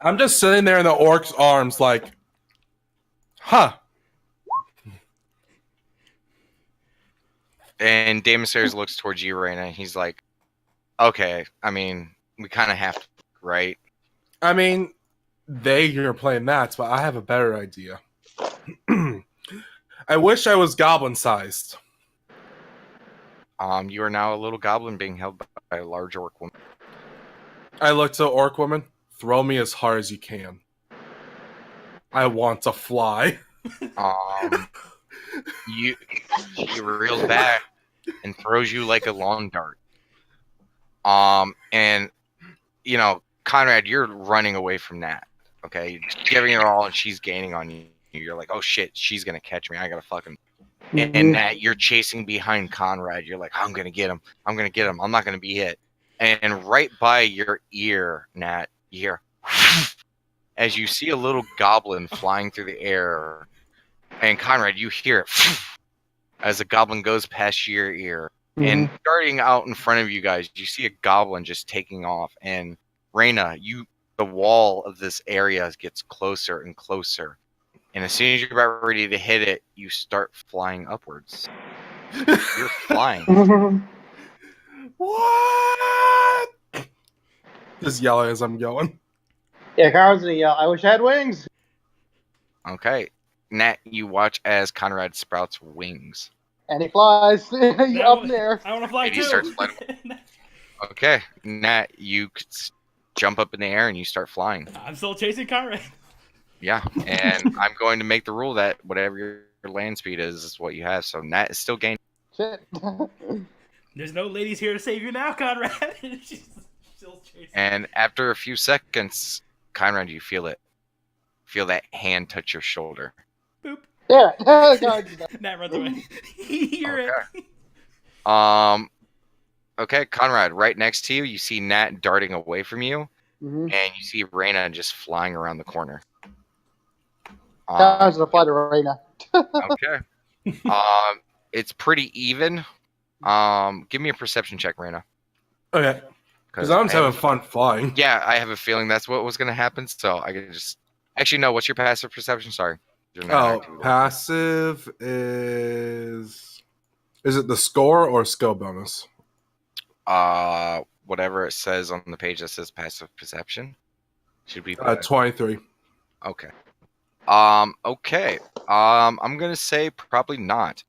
I'm just sitting there in the orc's arms, like, huh. And Damon Sayers looks towards you right now. He's like, okay, I mean, we kind of have to, right? I mean, you're playing that, but I have a better idea. I wish I was goblin-sized. You are now a little goblin being held by a large orc woman. I look to the orc woman. Throw me as hard as you can. I want to fly. She reels back and throws you like a lawn dart. And Conrad, you're running away from that. Okay, you're giving her all, and she's gaining on you. You're like, oh shit, she's gonna catch me. I gotta fucking. And that you're chasing behind Conrad. You're like, I'm gonna get him. I'm gonna get him. I'm not gonna be hit. And right by your ear, Nat, you hear as you see a little goblin flying through the air. And Conrad, you hear it as the goblin goes past your ear. And starting out in front of you guys, you see a goblin just taking off. And Reyna, the wall of this area gets closer and closer. And as soon as you're about ready to hit it, you start flying upwards. You're flying. What? Just yelling as I'm going. Yeah, Connor's gonna yell, I wish I had wings. Okay. Nat, you watch as Conrad sprouts wings. And he flies up there. I want to fly And he too. starts flying. Okay. Nat, you jump up in the air and you start flying. I'm still chasing Conrad. Yeah. And I'm going to make the rule that whatever your land speed is what you have. So Nat is still gaining. Shit. There's no ladies here to save you now, Conrad. She's still chasing. And after a few seconds, Conrad, you feel it. Feel that hand touch your shoulder. Boop. Yeah. Nat runs away. You hear it. Okay, Conrad, right next to you, you see Nat darting away from you, Mhm. and you see Reyna just flying around the corner. Connor's gonna fly to Reyna. Okay. It's pretty even. Give me a perception check, Raina. Okay. Because I'm just having fun flying. Yeah, I have a feeling that's what was gonna happen. So I could just actually no. What's your passive perception? Sorry. You're not Oh, active. passive is it the score or skill bonus? Whatever it says on the page that says passive perception should be 23. okay. Okay. I'm gonna say probably not.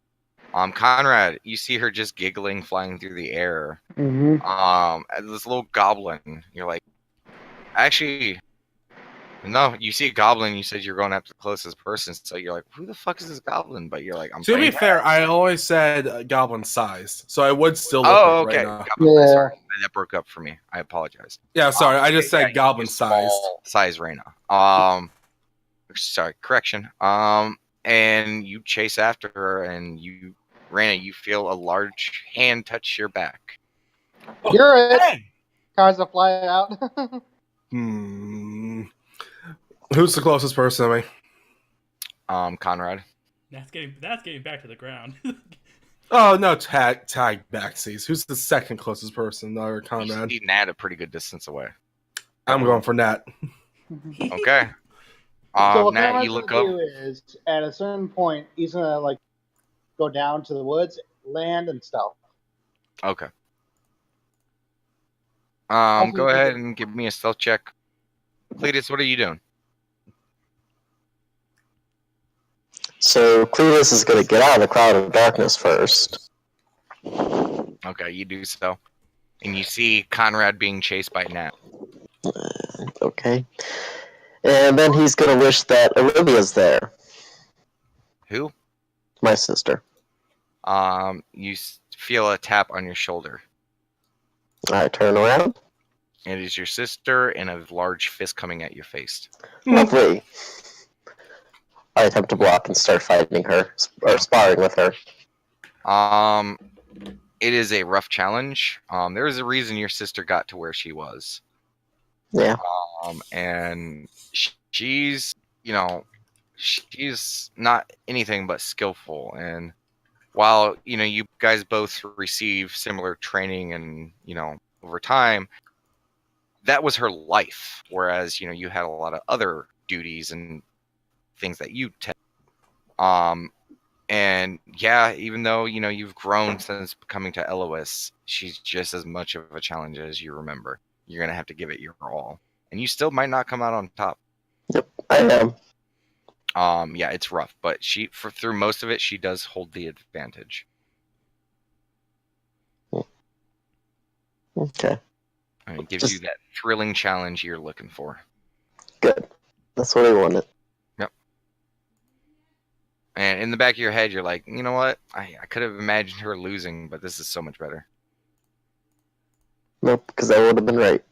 Conrad, you see her just giggling, flying through the air. Mm-hmm. This little goblin. You're like, actually, no. You see a goblin. You said you're going after the closest person, so you're like, who the fuck is this goblin? But you're like, I'm. To be fair, I always said goblin sized, so I would still look Oh, at okay. Raina. Goblin, sorry, that broke up for me. I apologize. Yeah, sorry, I just said you goblin use sized. small size Raina. Sorry, correction. And you chase after her, and Raina, you feel a large hand touch your back. You're it. Hey! Cars that fly out. Who's the closest person to me? Conrad. That's getting back to the ground. Oh no, tag backsies. Who's the second closest person? Or Conrad? You see Nat a pretty good distance away. I'm going for Nat. Okay. So what Nat, Conrad's you look gonna up. do is, at a certain point, he's gonna like go down to the woods, land, and stealth. Okay. Hopefully Go we ahead can- and give me a stealth check. Cletus, what are you doing? So Cletus is going to get out of the cloud of darkness first. Okay, you do so. And you see Conrad being chased by Nat. Okay. And then he's going to wish that Olivia's there, Who? my sister. You feel a tap on your shoulder. I turn around. It is your sister and a large fist coming at your face. Lovely. I attempt to block and start fighting her, or sparring with her. It is a rough challenge. There is a reason your sister got to where she was. Yeah. And she's, she's not anything but skillful. And while, you guys both receive similar training and, over time, that was her life. Whereas, you had a lot of other duties and things that you tend. And yeah, even though, you've grown since coming to Elois, she's just as much of a challenge as you remember. You're going to have to give it your all. And you still might not come out on top. Yep, I am. Yeah, it's rough, but through most of it, she does hold the advantage. Okay. And it gives you that thrilling challenge you're looking for. Good. That's what I wanted. Yep. And in the back of your head, you're like, you know what? I could have imagined her losing, but this is so much better. Nope, because I would have been right.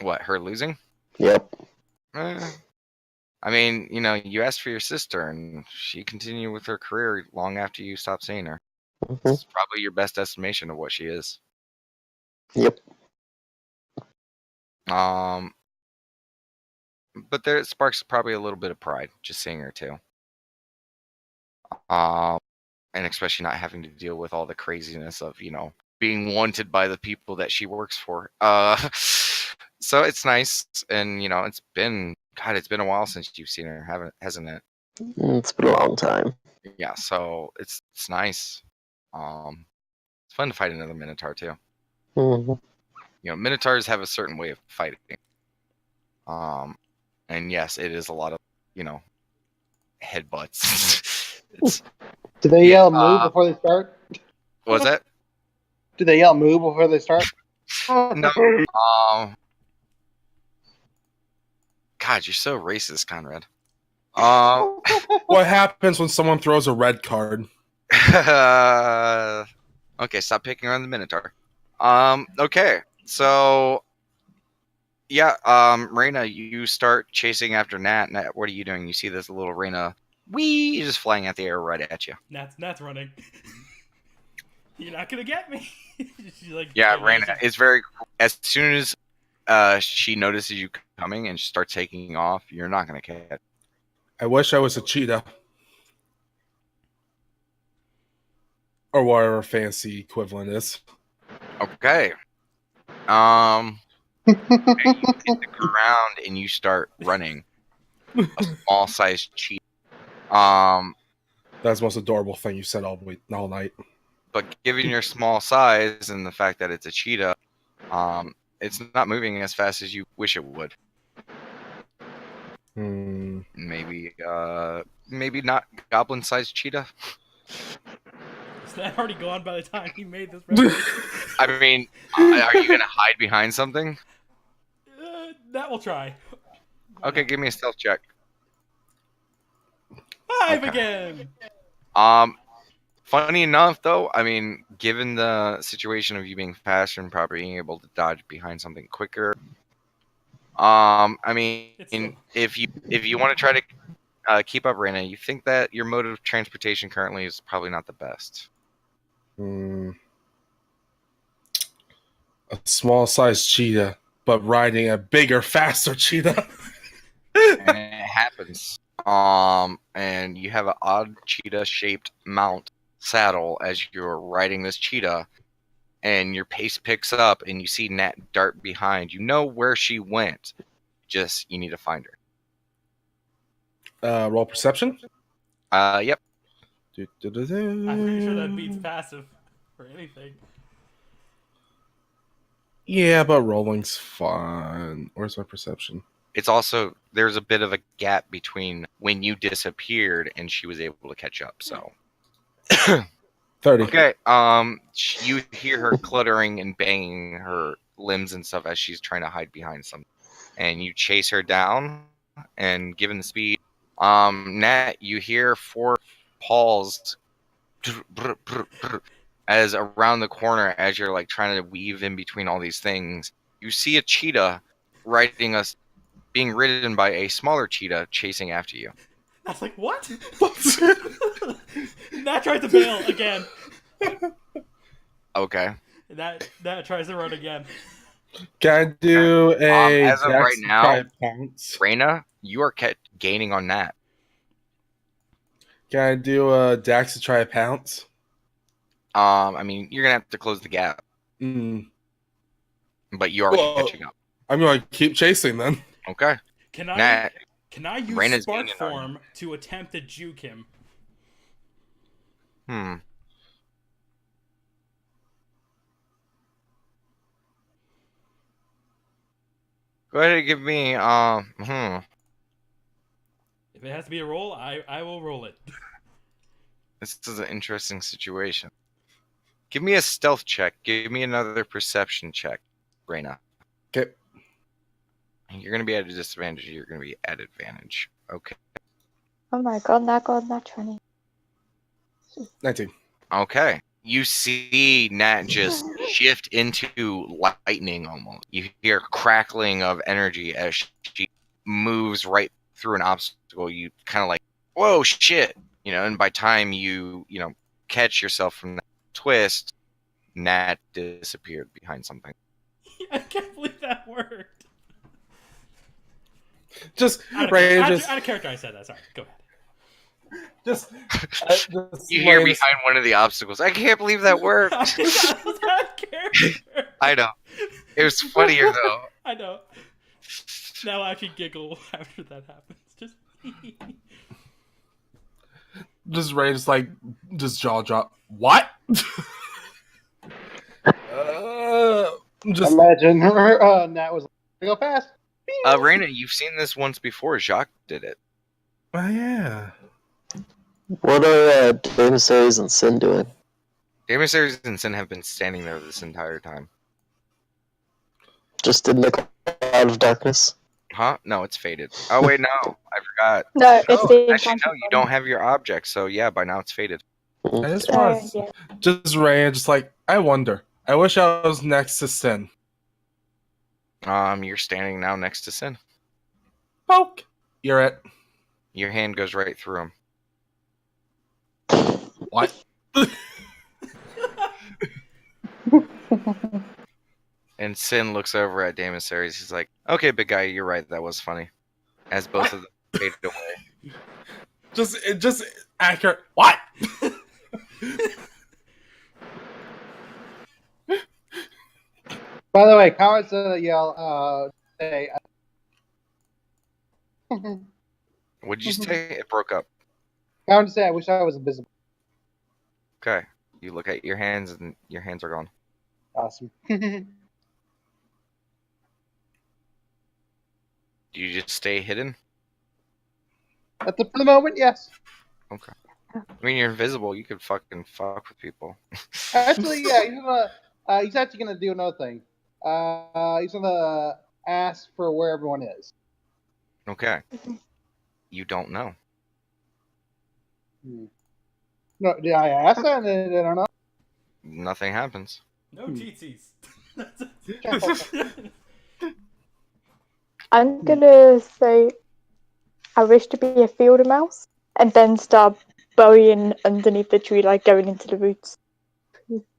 What, her losing? Yep. I mean, you asked for your sister, and she continued with her career long after you stopped seeing her. Mm-hmm. It's probably your best estimation of what she is. Yep. But there sparks probably a little bit of pride just seeing her too. And especially not having to deal with all the craziness of, being wanted by the people that she works for. So it's nice, and it's been a while since you've seen her, hasn't it? It's been a long time. Yeah, so it's nice. It's fun to fight another Minotaur too. Mm-hmm. Minotaurs have a certain way of fighting. And yes, it is a lot of, headbutts. Do they yell move before they start? What was that? Do they yell move before they start? No. God, you're so racist, Conrad. What happens when someone throws a red card? Okay, stop picking on the Minotaur. Okay, so yeah, Reyna, you start chasing after Nat. Nat, what are you doing? You see this little Reyna, just flying out the air right at you. Nat's running. You're not gonna get me. She's like, Yeah, Reyna is very. As soon as she notices you coming and starts taking off, you're not gonna catch. I wish I was a cheetah. or whatever fancy equivalent is. Okay. And you hit the ground and you start running. A small sized cheetah. That's the most adorable thing you said all night. But given your small size and the fact that it's a cheetah, it's not moving as fast as you wish it would. Maybe not goblin-sized cheetah. Is that already gone by the time he made this reference? I mean, are you gonna hide behind something? That we'll try. Okay, give me a stealth check. 5 Okay. again! Funny enough, though, I mean, given the situation of you being faster and probably being able to dodge behind something quicker, I mean, if you want to try to keep up, Raina, you think that your mode of transportation currently is probably not the best. A small-sized cheetah, but riding a bigger, faster cheetah. And it happens. And you have an odd cheetah-shaped mount saddle as you're riding this cheetah, and your pace picks up, and you see Nat dart behind. You know where she went. Just you need to find her. Roll perception. Yep. I'm pretty sure that beats passive for anything. Yeah, but rolling's fun. Where's my perception? It's also there's a bit of a gap between when you disappeared and she was able to catch up. So 30. okay. You hear her cluttering and banging her limbs and stuff as she's trying to hide behind something, and you chase her down. And given the speed, Nat, you hear 4 paws as around the corner as you're like trying to weave in between all these things. You see a cheetah being ridden by a smaller cheetah chasing after you. I was like, what? Nat tries to bail again. Okay. That tries to run again. Can I do a as of right now, pounce? Raina, you are gaining on Nat. Can I do a Dax to try a pounce? I mean, you're gonna have to close the gap, but you are catching up. I'm going to keep chasing then. Okay. Can I use Raina's spark gaining on form to attempt to juke him? Go ahead and give me If it has to be a roll, I will roll it. This is an interesting situation. Give me a stealth check. Give me another perception check, Raina. Okay. You're going to be at a disadvantage. You're going to be at advantage. Okay. Oh my god, not 20. 19. Okay. You see Nat just shift into lightning almost. You hear crackling of energy as she moves right through an obstacle. You kind of like, whoa, shit. And by time you catch yourself from that twist, Nat disappeared behind something. I can't believe that worked. Just out of character, I said that. Sorry, go ahead. Just you hear behind one of the obstacles. I can't believe that worked. I know. It was funnier though. I know. Now I actually giggle after that happens. Just Ray, just jaw drop. What? Just imagine Nat was go fast. Raina, you've seen this once before. Jacques did it. Oh yeah. What are Demissaries and Sin doing? Demissaries and Sin have been standing there this entire time. Just in the cloud of darkness? Huh? No, it's faded. Oh wait, no, I forgot. No, it's the actually no, you don't have your object, so yeah, by now it's faded. I just was just Ray, just I wonder. I wish I was next to Sin. You're standing now next to Sin. Poke. You're it. Your hand goes right through him. What? And Sin looks over at Demissaries. He's like, "Okay, big guy, you're right. That was funny." As both of them faded away. Just accurate. What? By the way, cowards yell, say, What'd you say? It broke up. cowards say, I wish I was invisible. Okay. You look at your hands, and your hands are gone. Awesome. Do you just stay hidden? For the moment, yes. Okay. I mean, you're invisible. You could fucking fuck with people. Actually, yeah, he's actually gonna do another thing. He's gonna ask for where everyone is. Okay. You don't know. No, did I ask that? I don't know. Nothing happens. No cheatsies. I'm gonna say I wish to be a field mouse and then start burying underneath the tree, like going into the roots.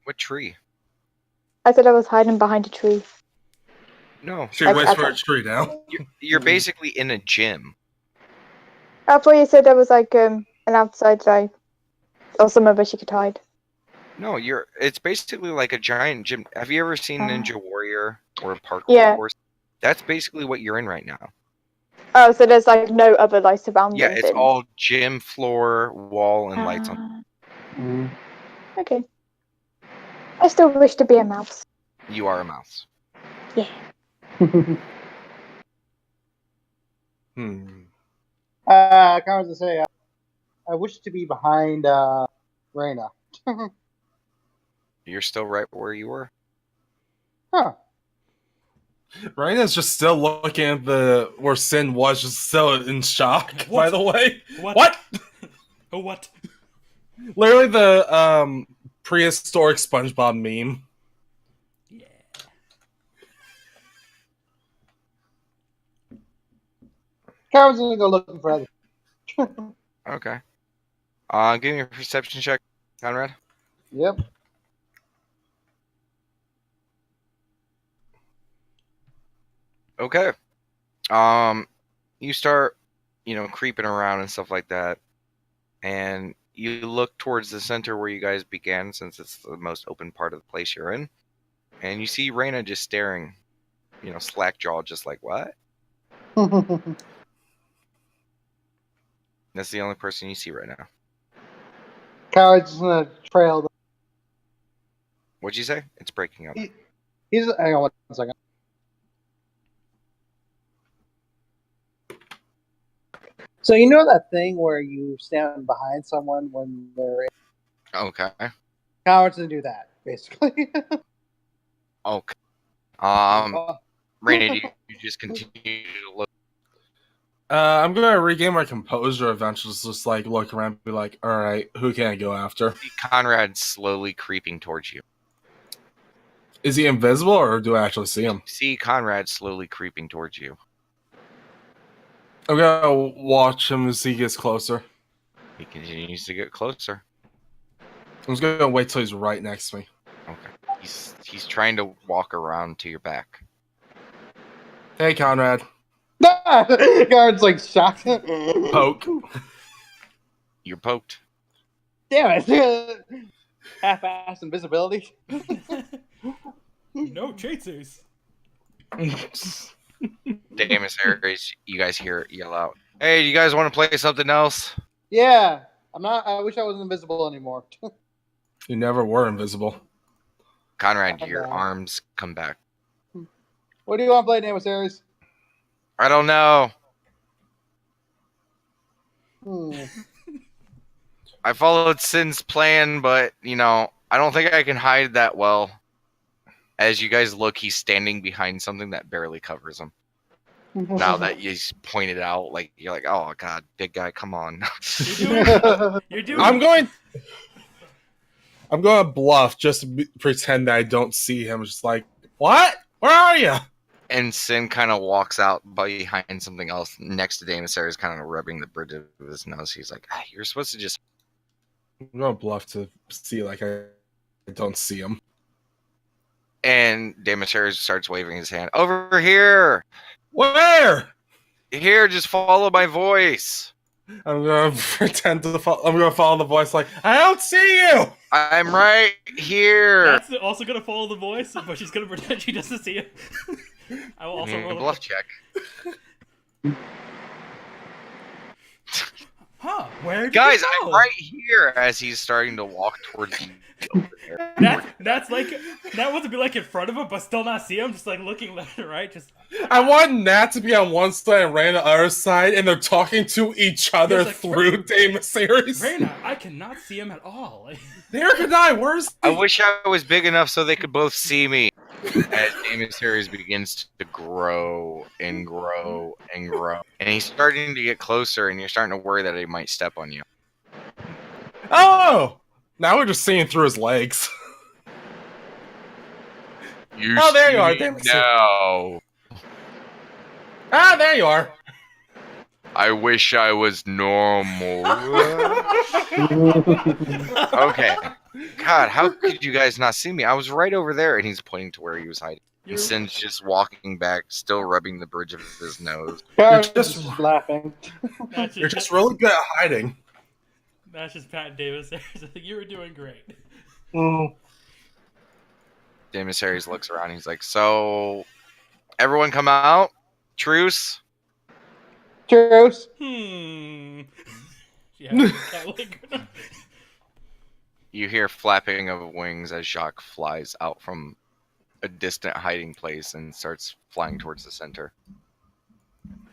What tree? I said I was hiding behind a tree. No. She Okay, waits for okay. a tree down. You're basically in a gym. I thought you said there was like an outside like or somewhere where she could hide. No, it's basically like a giant gym. Have you ever seen Ninja Warrior or a parkour Yeah. course? That's basically what you're in right now. Oh, so there's like no other like surroundings. Yeah, it's in. all gym floor, wall, and lights on. Okay. I still wish to be a mouse. You are a mouse. Yeah. Cowards to say, I wish to be behind Reyna. You're still right where you were. Huh. Raina's just still looking at where Sin was, just still in shock. What? By the way, What? Oh, what? literally the prehistoric SpongeBob meme. Yeah. Cowards gonna go looking for other. Okay. Give me a perception check, Conrad. Yep. Okay. You start, creeping around and stuff like that, and you look towards the center where you guys began, since it's the most open part of the place you're in, and you see Reyna just staring, slack jawed, just like, what? That's the only person you see right now. Cowards is gonna trail them. What'd you say? It's breaking up. He's hang on 1 second. So you know that thing where you stand behind someone when they're Okay. cowards to do that, basically. Okay. Oh, Reyna, do you just continue to look? I'm gonna regain my composure eventually. Just like look around, and be like, all right, who can I go after? See Conrad slowly creeping towards you. Is he invisible, or do I actually see him? See Conrad slowly creeping towards you. I'm gonna watch him as he gets closer. He continues to get closer. I'm just gonna wait till he's right next to me. Okay. He's trying to walk around to your back. Hey, Conrad. Cowards like shocked. Poke. You're poked. Damn it! Half-ass invisibility. No cheatsies. Damus Aries, you guys hear it yell out. Hey, you guys want to play something else? Yeah, I'm not. I wish I wasn't invisible anymore. You never were invisible. Conrad, I'm your down. arms come back. What do you want to play, Name Series? I don't know. I followed Sin's plan, but, I don't think I can hide that well. As you guys look, he's standing behind something that barely covers him. Now that he's pointed out, you're like, oh, God, big guy, come on. You're doing. I'm going to bluff just to pretend that I don't see him. Just like, what? Where are you? And Sin kind of walks out behind something else next to Damus Aries, kind of rubbing the bridge of his nose. He's like, you're supposed to just... I'm going to bluff to see like I don't see him. And Damus Aries starts waving his hand. Over here! Where? Here, just follow my voice. I'm gonna pretend to follow. I'm gonna follow the voice. Like, I don't see you. I'm right here. That's also gonna follow the voice, but she's gonna pretend she doesn't see it. I will also Make a roll bluff check. Huh? Where did Guys, you go? I'm right here as he's starting to walk towards you. That's like that was to be like in front of him, but still not see him. Just like looking left and right. Just I want Nat to be on one side and Raina on the other side, and they're talking to each other He's like, through Dame series. Raina, I cannot see him at all. Like, Neither can I. Where's I wish I was big enough so they could both see me. As Damon series begins to grow and grow and grow, and he's starting to get closer, and you're starting to worry that he might step on you. Oh! Now we're just seeing through his legs. You Oh, there you see are, me Damon. now. Ah, there you are. I wish I was normal. Okay. God, how could you guys not see me? I was right over there, and he's pointing to where he was hiding. And Sin's just walking back, still rubbing the bridge of his nose. Gar's just- just laughing. that's You're just really good at hiding. That's just Pat Davis. You were doing great. Mm. Damon Series looks around. He's like, "So, everyone come out. Truce." Truce. Yeah, cat lick. You hear flapping of wings as Jacques flies out from a distant hiding place and starts flying towards the center.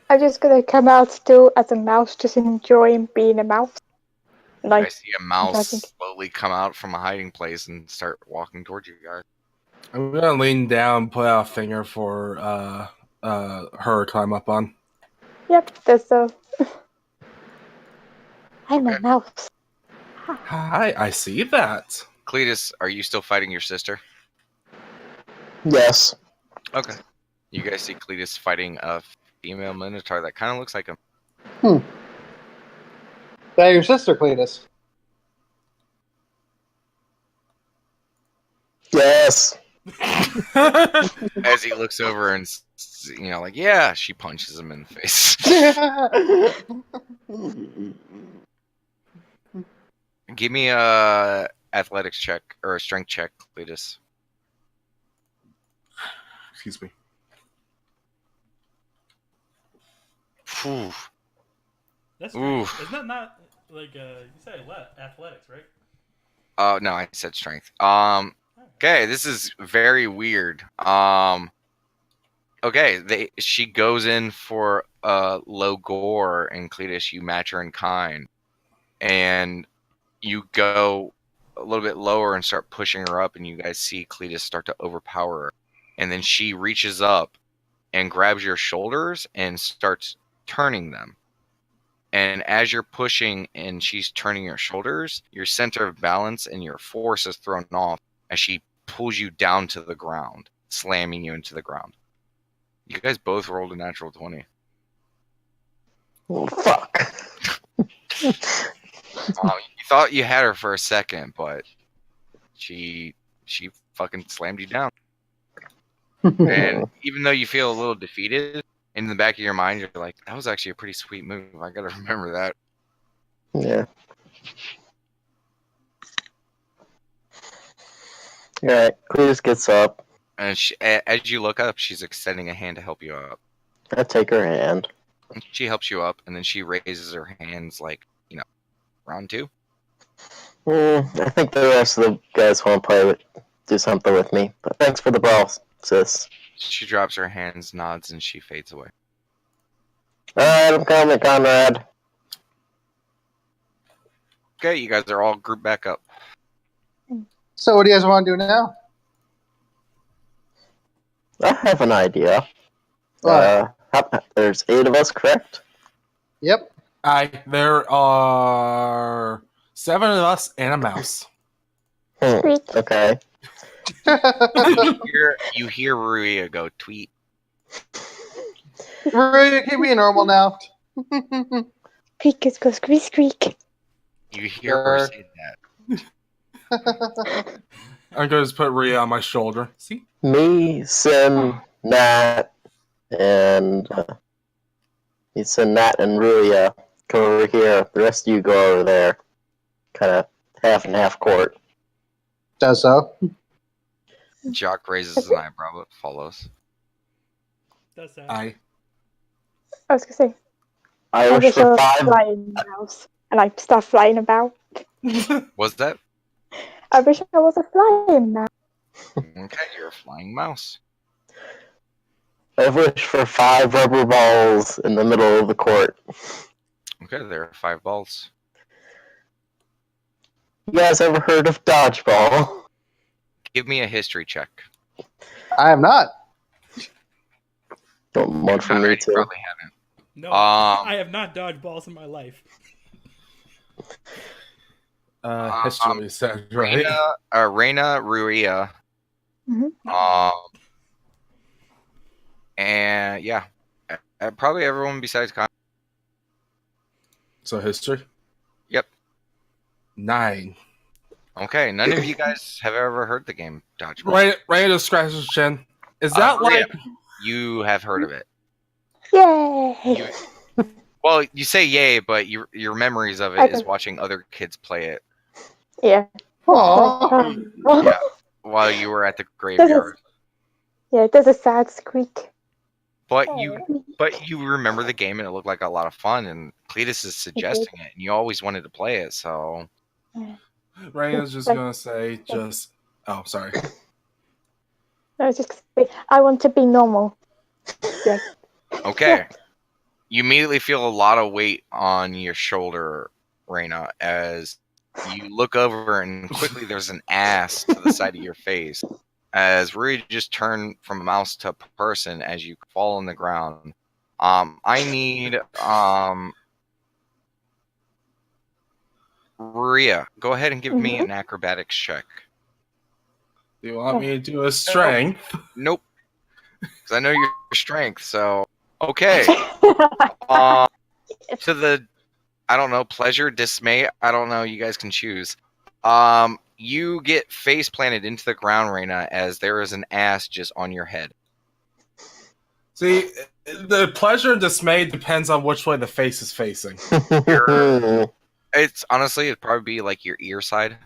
I'm just gonna come out still as a mouse, just enjoying being a mouse. I Like, see a mouse nothing. slowly come out from a hiding place and start walking towards you guys. I'm gonna lean down, put out a finger for her to climb up on. yep, there's a. I'm a Okay. mouse. Hi, I see that. Cletus, are you still fighting your sister? Yes. Okay. You guys see Cletus fighting a female minotaur that kind of looks like him. That your sister, Cletus. Yes. As he looks over and, like, yeah, she punches him in the face. Give me a athletics check or a strength check, Cletus. Excuse me. Phew. That's Oof. isn't that not like you said athletics, right? Oh no, I said strength. Okay, this is very weird. Okay, she goes in for low gore, and Cletus, you match her in kind, and you go a little bit lower and start pushing her up, and you guys see Cletus start to overpower her, and then she reaches up and grabs your shoulders and starts turning them. And as you're pushing and she's turning your shoulders, your center of balance and your force is thrown off as she pulls you down to the ground, slamming you into the ground. You guys both rolled a natural 20. Oh, fuck. You thought you had her for a second, but she fucking slammed you down. And even though you feel a little defeated, in the back of your mind, you're like, that was actually a pretty sweet move. I gotta remember that. Yeah. Alright, Cletus gets up. And as you look up, she's extending a hand to help you up. I take her hand. And she helps you up, and then she raises her hands like, round two. I think the rest of the guys want to do something with me. But thanks for the ball, sis. She drops her hands, nods, and she fades away. Alright, I'm coming, Conrad. Okay, you guys are all grouped back up. So what do you guys want to do now? I have an idea. What? There's 8 of us, correct? Yep. There are 7 of us and a mouse. Tweet. Okay. You hear Ruia go tweet. Maria, keep being normal now. Squeak is go squeak squeak. You hear her Sure. say that. I'm gonna just put Rhea on my shoulder. See? Me, Sim, Nat, and Ruya come over here. The rest of you go over there. Kind of half and half court. Does so. Jock raises an eyebrow but follows. That's that. I I was gonna say, I I wish wish I for was a 5. flying mouse and I start flying about. Was that? I wish I was a flying mouse. Okay, you're a flying mouse. I wish for 5 rubber balls in the middle of the court. Okay, there are 5 balls. You guys ever heard of dodgeball? Give me a history check. I am not. Don't want from me You to. probably haven't. No, Um, I have not dodged balls in my life. history said right. Reina, Ruia. Mhm. And yeah, probably everyone besides Con. So history. Yep. 9. Okay, none of you guys have ever heard the game Dodgeball. Right just scratches his chin. Is that Maria, like you have heard of it? Yay! Well, you say yay, but your memories of it Okay. is watching other kids play it Yeah. Aww. Yeah. while you were at the graveyard. Yeah, it does a sad squeak. But you remember the game and it looked like a lot of fun, and Cletus is suggesting it, and you always wanted to play it, so Raina's just gonna say oh sorry. I was just gonna say, I want to be normal. Yeah. okay. You immediately feel a lot of weight on your shoulder, Raina, as you look over and quickly there's an ass to the side of your face. As Rui just turned from a mouse to a person as you fall on the ground. I need Maria, go ahead and give me an acrobatics check. Do you want me to do a strength? Nope. Because I know your strength, so okay. To the, I don't know, pleasure, dismay, I don't know, you guys can choose. You get face planted into the ground, Raina, as there is an ass just on your head. See, the pleasure and dismay depends on which way the face is facing. It's honestly, it'd probably be like your ear side.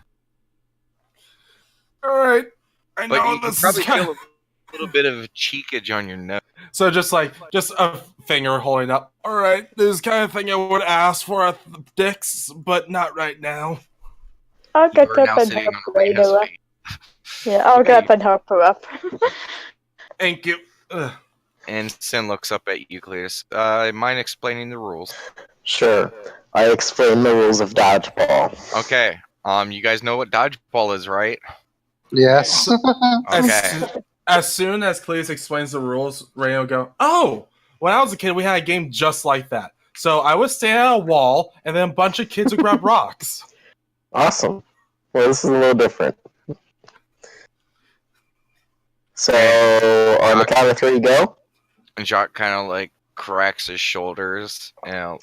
Alright. I But know you can this probably is kind feel a little bit of cheekage on your nose. So just a finger holding up. Alright, this is the kind of thing I would ask for at the dicks, but not right now. I'll get You are now up and sitting help on Raina's Raina. feet. Yeah, I'll get up and help her up. Thank you. Ugh. And Sin looks up at you, Cletus. Mind explaining the rules? Sure. I explain the rules of dodgeball. Okay. You guys know what dodgeball is, right? Yes. Okay. As soon as Cletus explains the rules, Ray will go, oh, when I was a kid, we had a game just like that. So I would stand on a wall, and then a bunch of kids would grab rocks. Awesome. Well, this is a little different. So, on the count of 3, go. And Jacques kind of like cracks his shoulders, and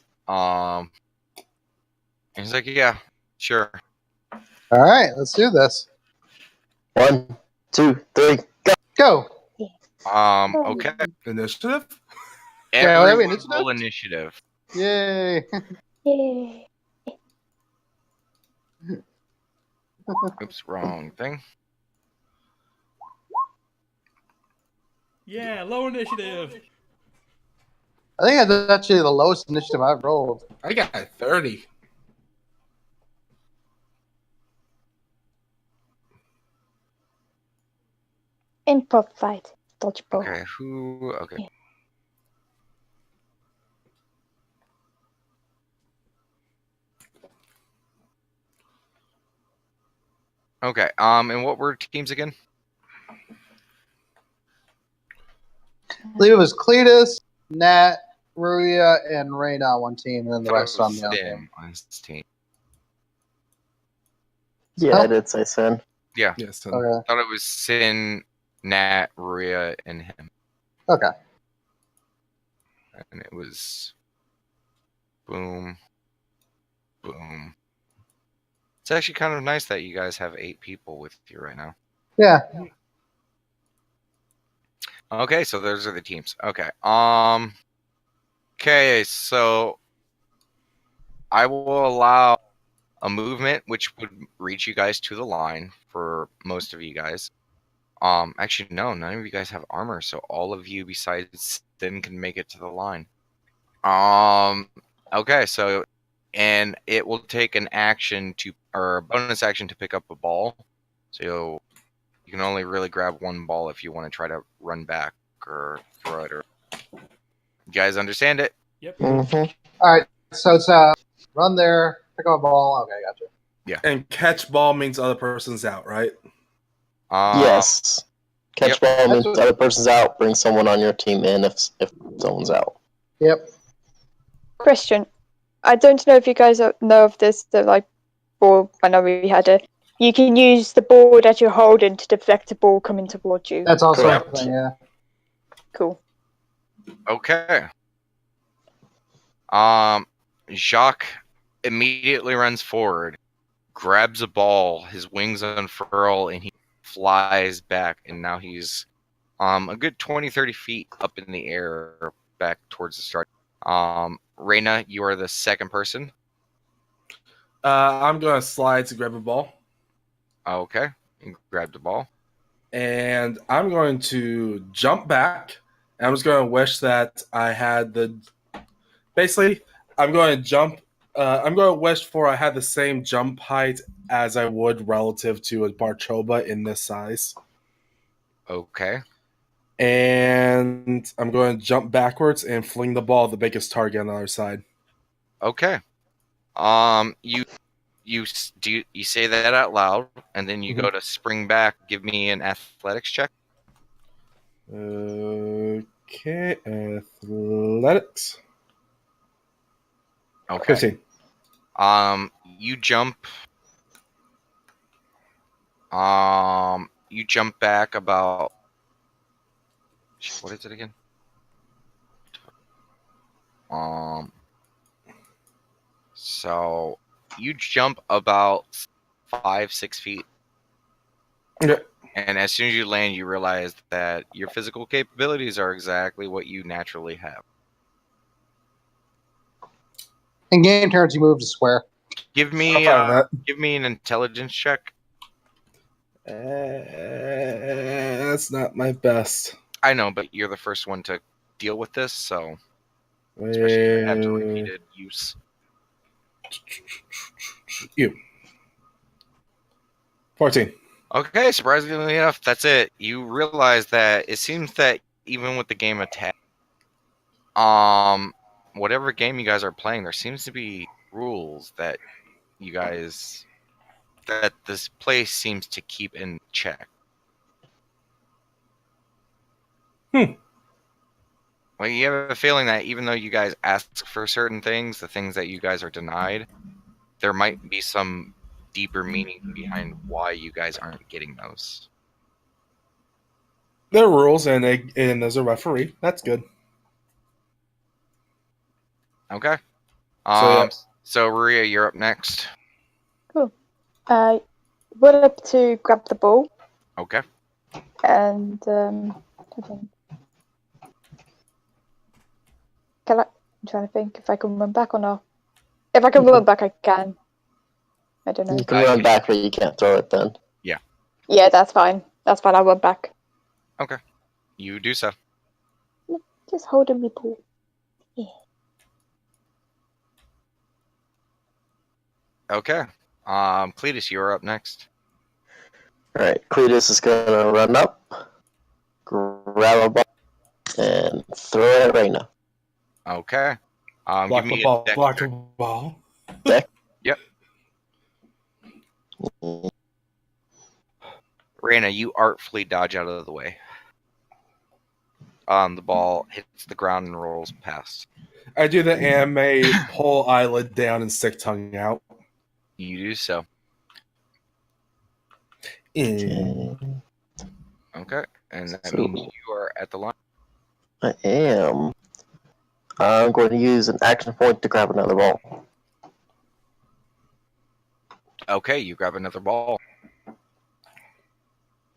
he's like, "Yeah, sure." All right, let's do this. 1, 2, 3, go. Go. Okay. Initiative? Yeah, whatever, Everyone initiative? roll initiative. Yay. Yay. Oops, wrong thing. Yeah, low initiative. I think that's actually the lowest initiative I've rolled. I got 30. Improv fight. Dodgeball. Okay, who? Okay. Okay. And what were teams again? I believe it was Cletus, Nat, Ruia, and Reyna on one team, and then the rest on the other team. Stim on his team. Yeah, I did say Sin. Yeah. Yes. Okay. I thought it was Sin, Nat, Ruia, and him. Okay. And it was boom, boom. It's actually kind of nice that you guys have 8 people with you right now. Yeah. Okay, so those are the teams. Okay. Okay, so I will allow a movement which would reach you guys to the line for most of you guys. Actually, no, none of you guys have armor, so all of you besides Sin can make it to the line. Okay, so, and it will take an action or a bonus action to pick up a ball. So you can only really grab one ball if you want to try to run back or throw it. Or you guys understand it? Yep. Mm-hmm. All right, so it's run there, pick up a ball. Okay, gotcha. And catch ball means other person's out, right? Yes. Catch Yep. ball means That's what- the other person's out. Bring someone on your team in if someone's out. Yep. Question. I don't know if you guys know of this, or I know we had it. You can use the ball that you're holding to deflect the ball coming towards you. That's also Correct. a thing, yeah. Cool. Okay. Jacques immediately runs forward, grabs a ball, his wings unfurl, and he flies back. And now he's a good 20, 30 feet up in the air back towards the start. Reyna, you are the second person. I'm going to slide to grab a ball. Okay. You grab the ball. And I'm going to jump back. And I'm just going to wish that I had the... Basically, I'm going to jump... I'm going to wish for I had the same jump height as I would relative to a Barchoba in this size. Okay. And I'm going to jump backwards and fling the ball at the biggest target on the other side. Okay. You say that out loud, and then you go to spring back. Give me an athletics check. Okay, athletics. Okay. 15. You jump. You jump back about. What is it again? So you jump about 5-6 feet. Okay. And as soon as you land, you realize that your physical capabilities are exactly what you naturally have. In game turns, you move to square. Give I'm me fine with give me an intelligence check. That's not my best. I know, but you're the first one to deal with this, so especially if you have to repeated use. You. 14. Okay, surprisingly enough, that's it. You realize that it seems that even with the game attack, whatever game you guys are playing, there seems to be rules that that this place seems to keep in check. Well, you have a feeling that even though you guys ask for certain things, the things that you guys are denied, there might be some deeper meaning behind why you guys aren't getting those. There are rules, and there's a referee. That's good. Okay. yeah. So Maria, you're up next. Run up to grab the ball Okay. and I'm trying to think if I can run back or not. If I can run back, I can. I don't know. You can run back, but you can't throw it then. Yeah, that's fine. That's fine. I'll run back. You do so. Just holding me ball. Okay. Cletus, you're up next. Alright, Cletus is gonna run up, grab a ball, and throw it at Reyna. Okay. Block Give the me ball. a deck Block check. the ball. Reyna, you artfully dodge out of the way. The ball hits the ground and rolls past. I do the anime pull eyelid down and stick tongue out. You do so. Mm. Okay. And that So- means you are at the line. I am. I'm going to use an action point to grab another ball. Okay, you grab another ball.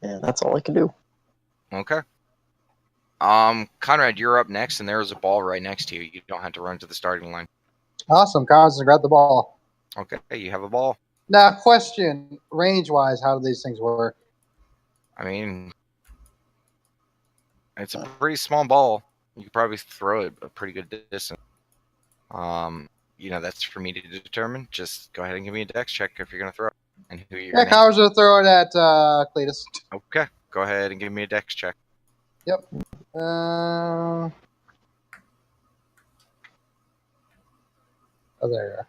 And that's all I can do. Okay. Conrad, you're up next, and there is a ball right next to you. You don't have to run to the starting line. Awesome. Connors grab the ball. Okay, you have a ball. Now, question: range-wise, how do these things work? I mean, it's a pretty small ball. You could probably throw it a pretty good distance. That's for me to determine. Just go ahead and give me a dex check if you're gonna throw it, and who you're Yeah, gonna Connors will throw it at Cletus. hit. Okay, go ahead and give me a dex check. Yep. Oh, there you are.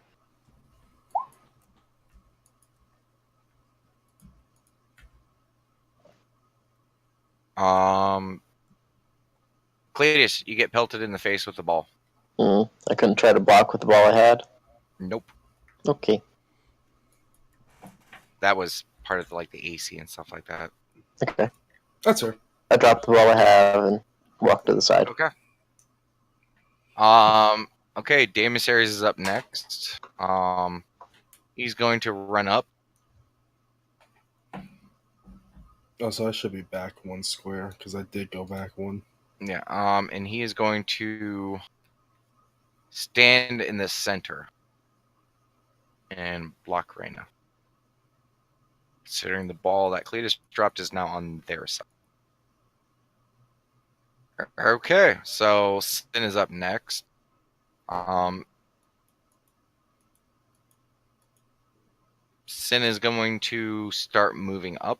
Cletus, you get pelted in the face with the ball. I couldn't try to block with the ball I had. Nope. Okay. That was part of like the AC and stuff like that. Okay. That's her. I dropped the ball I have and walked to the side. Okay. Okay, Damus Ares is up next. He's going to run up. Oh, so I should be back one square because I did go back one. Yeah, and he is going to stand in the center and block Reyna. Considering the ball that Cletus dropped is now on their side. Okay, so Sin is up next. Sin is going to start moving up,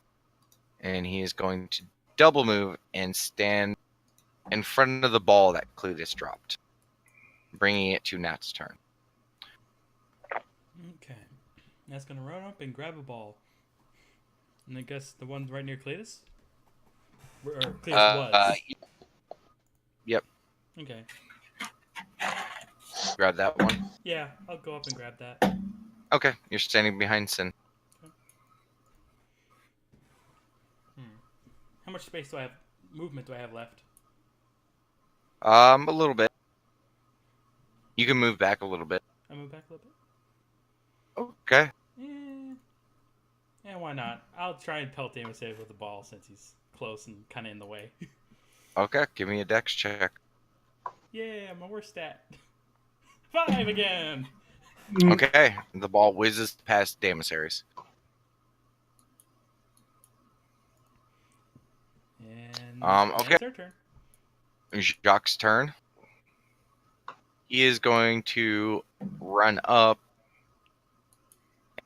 and he is going to double move and stand in front of the ball that Cletus dropped, bringing it to Nat's turn. Okay. Nat's gonna run up and grab a ball. And I guess the one right near Cletus? Or Cletus was. Yep. Okay. Grab that one. Yeah, I'll go up and grab that. Okay, you're standing behind Sin. How much space do I have? Movement do I have left? A little bit. You can move back a little bit. I move back a little bit. Okay. Yeah, why not? I'll try and pelt Damus Ares with the ball since he's close and kind of in the way. Okay, give me a dex check. Yeah, my worst stat. 5 again. Okay, the ball whizzes past Damus Ares. And okay. It's our turn. Jacques' turn. He is going to run up,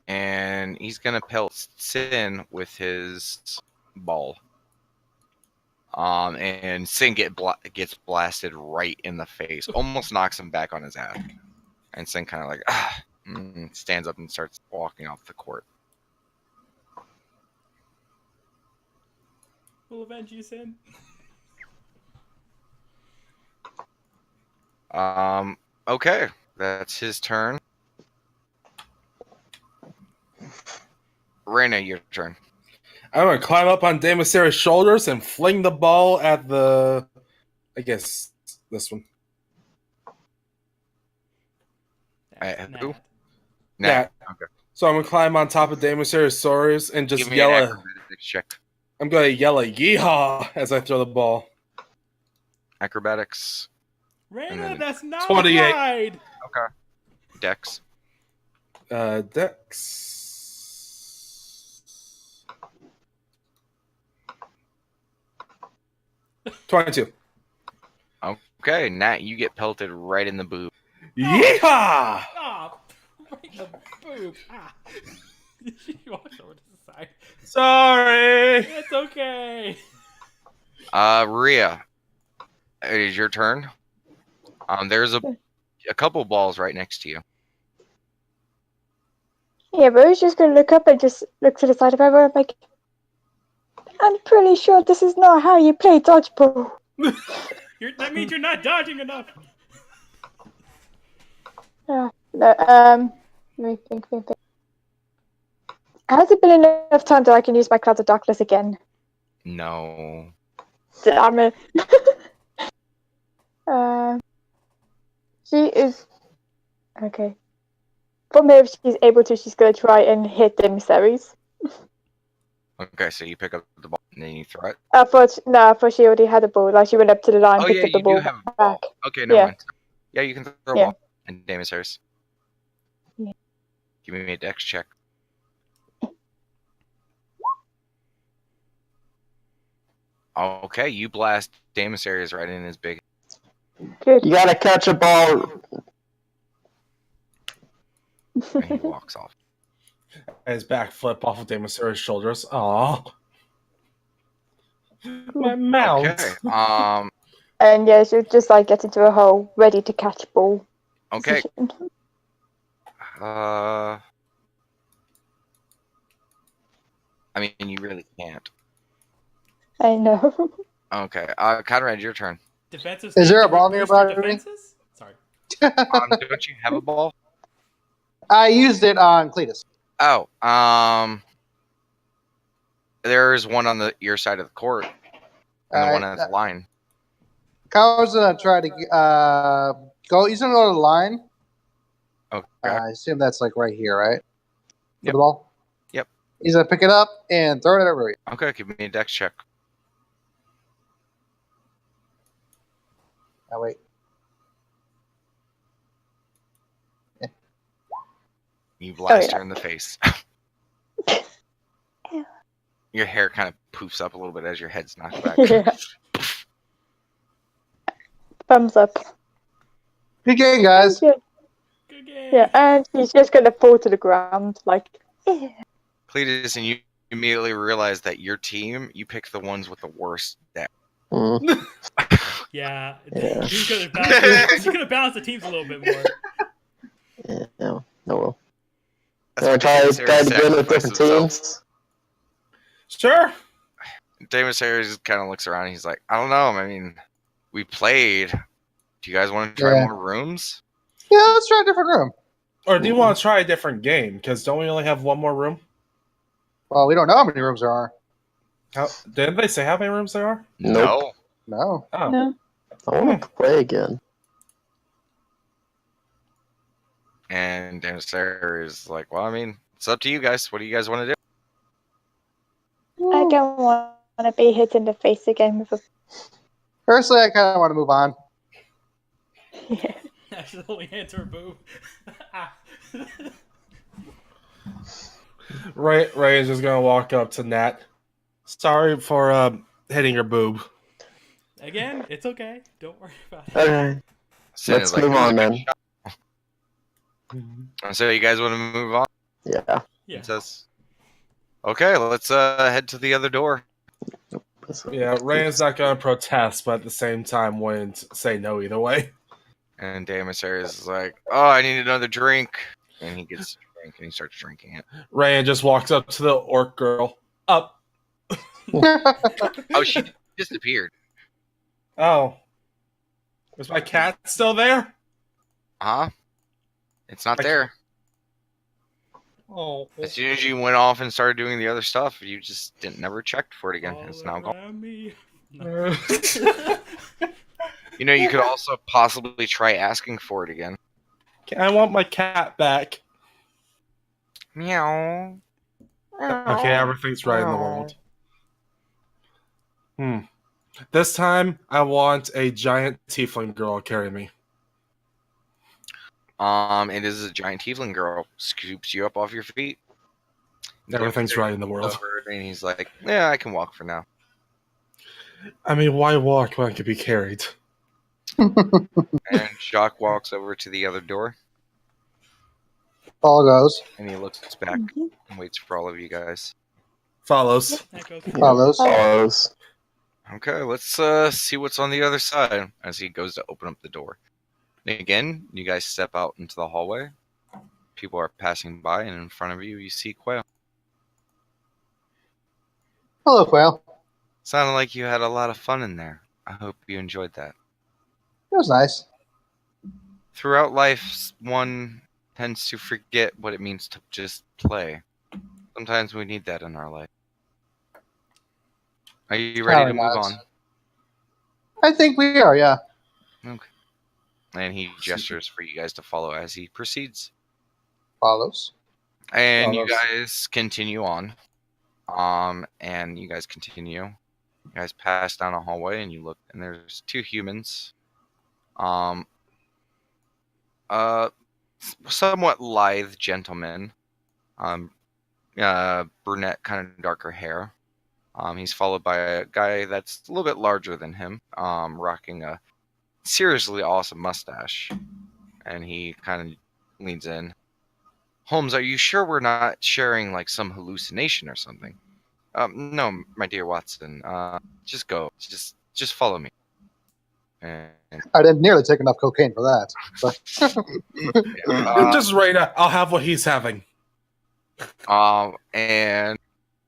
and he's going to pelt Sin with his ball. And Sin gets blasted right in the face, almost knocks him back on his ass. And Sin kind of like stands up and starts walking off the court. We'll avenge you, Sin. Okay, that's his turn. Reyna, your turn. I'm gonna climb up on Damus Ares' shoulders and fling the ball at I guess this one. That's Who? Nat. Okay. So I'm gonna climb on top of Damus Ares' shoulders and just Give me yell an a. acrobatics check. I'm gonna yell a yeehaw as I throw the ball. Acrobatics. Reyna, that's not 28. right. Okay. Dex. Dex. 22. Okay, Nat, you get pelted right in the boob. Yeehaw! Ah, right in the boob. Ah. She walks over to the side. Sorry. It's okay. Rhea, it is your turn. There's a couple balls right next to you. Yeah, but I was just gonna look up and just look to the side of everyone. Like, I'm pretty sure this is not how you play dodgeball. That means you're not dodging enough. No, let me think. Has it been enough time that I can use my Cloud of Darkness again? No. Damn it. She is... Okay. From here, if she's able to, she's going to try and hit the emissaries. Okay, so you pick up the ball and then you throw it. I thought she already had a ball. Like, she went up to the line and Oh picked yeah, up the you ball do have a back. ball. Okay, no Yeah. mind. Yeah, you can throw a Yeah. ball. And Damus Harris. Give me a dex check. Okay, you blast Daemosaries right in his big. Good. You gotta catch a ball. And he walks off. And his back flip off of Daemosaurus' shoulders. Aw. My mount. Okay. And yeah, she'll just like get into a hole, ready to catch ball. Okay. position. I mean, you really can't. I know. Okay. Conrad, your turn. Defenses. Is need there to a ball boost your nearby me? defenses? Sorry. Don't you have a ball? I used it on Cletus. Oh. There's one on your side of the court, and the one on the line. Kyle's gonna try to go. He's gonna go to the line. Okay. I assume that's like right here, right? For Yep. the ball. Yep. He's gonna pick it up and throw it over. Okay. Give me a dex check. Oh wait. You blast yeah. her in the face. Your hair kind of poofs up a little bit as your head's knocked back. Yeah. Thumbs up. Good game, guys. Yeah. Good game. Yeah, and he's just gonna fall to the ground, like. Cletus, and you immediately realize that your team, you pick the ones with the worst deck. Mm. Yeah. Yeah. He's gonna balance the teams a little bit more. Yeah, no, well. That's Wanna why try Daemosaurus again with sacrificed different himself. teams? Sure. Daemosaurus just kind of looks around. He's like, I don't know. I mean, we played. Do you guys want to try Yeah. more rooms? Yeah, let's try a different room. Or do you want to try a different game? Because don't we only have one more room? Well, we don't know how many rooms there are. Didn't they say how many rooms there are? Nope. No. Oh. No. I want to play again. And Daemosaurus is like, well, I mean, it's up to you guys. What do you guys want to do? I don't want to be hit in the face again with a. Personally, I kind of want to move on. Yeah. Accidentally enter a boob. Ah. Ray is just gonna walk up to Nat. Sorry for hitting your boob. Again, it's okay. Don't worry about it. Okay, Sin let's is like, move "It was a on good then. shot." So you guys want to move on? Yeah. Yeah. It says, okay, let's head to the other door. Yeah, Ray's not gonna protest, but at the same time wouldn't say no either way. And Daemosaurus is like, oh, I need another drink. And he gets a drink and he starts drinking it. Ray just walks up to the orc girl. Up. Oh, she disappeared. Oh. Is my cat still there? Huh? It's not I there. Oh. As soon as you went off and started doing the other stuff, you just never checked for it again. All It's now gone. around me. No. You know, you could also possibly try asking for it again. I want my cat back. Meow. Okay, everything's right in the world. This time, I want a giant tiefling girl to carry me. It is a giant tiefling girl. Scoops you up off your feet. Everything's right in the world. Over, and he's like, yeah, I can walk for now. I mean, why walk when I could be carried? And Jacques walks over to the other door, All goes. and he looks back and waits for all of you guys. Follows. That goes. Follows. Follows. Okay, let's see what's on the other side as he goes to open up the door. And again, you guys step out into the hallway. People are passing by, and in front of you, you see Quail. Hello, Quail. Sounded like you had a lot of fun in there. I hope you enjoyed that. It was nice. Throughout life, one tends to forget what it means to just play. Sometimes we need that in our life. Are you ready to move on? I think we are, yeah. Okay. And he gestures for you guys to follow as he proceeds. Follows. And you Follows. guys continue on. And you guys continue. You guys pass down a hallway and you look, and there's two humans. somewhat lithe gentleman. Brunette, kind of darker hair. He's followed by a guy that's a little bit larger than him, rocking a seriously awesome mustache. And he kind of leans in. Holmes, are you sure we're not sharing like some hallucination or something? No, my dear Watson. Just go. Just follow me. And I didn't nearly take enough cocaine for that. But Just right now, I'll have what he's having. and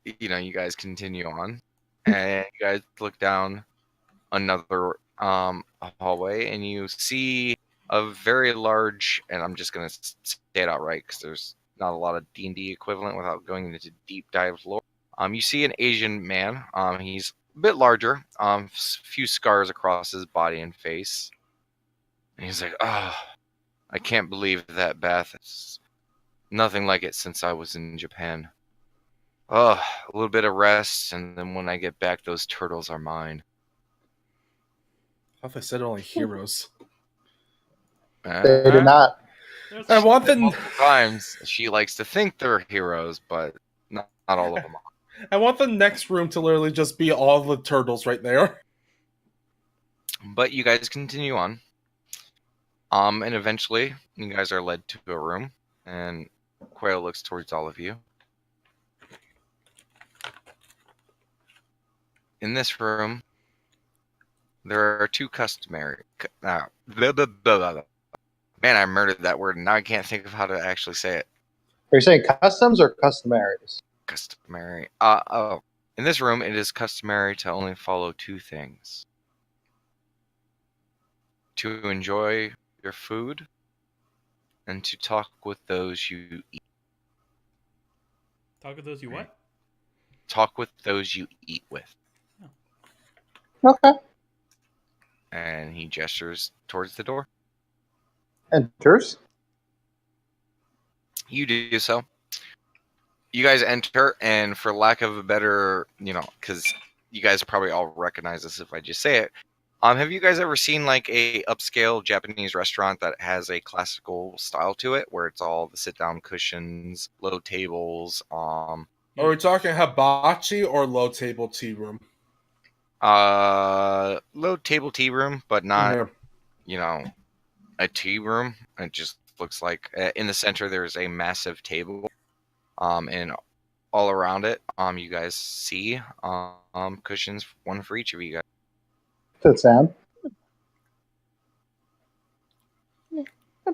you guys continue on, and you guys look down another hallway, and you see a very large, and I'm just gonna say it outright because there's not a lot of D&D equivalent without going into deep dive lore. You see an Asian man. He's a bit larger. Few scars across his body and face. And he's like, "Oh, I can't believe that bath. It's nothing like it since I was in Japan. Oh, a little bit of rest, and then when I get back, those turtles are mine." I thought they said only heroes. they did not. There's And one thing, Multiple times she likes to think they're heroes, but not all of them are. I want the next room to literally just be all the turtles right there. But you guys continue on. And eventually you guys are led to a room, and Quail looks towards all of you. In this room, there are two customary. Blah, blah, blah, blah, blah. Man, I murdered that word, and now I can't think of how to actually say it. Are you saying customs or customaries? Customary. In this room, it is customary to only follow two things: to enjoy your food, and to talk with those you eat. Talk with those you what? Talk with those you eat with. Okay. And he gestures towards the door. Enters. You do so. You guys enter, and for lack of a better, because you guys probably all recognize this if I just say it. Have you guys ever seen like a upscale Japanese restaurant that has a classical style to it, where it's all the sit-down cushions, low tables? Are we talking hibachi or low table tea room? Low table tea room, but not, Yeah. a tea room. It just looks like in the center there's a massive table, and all around it, you guys see cushions, one for each of you guys. Good sound.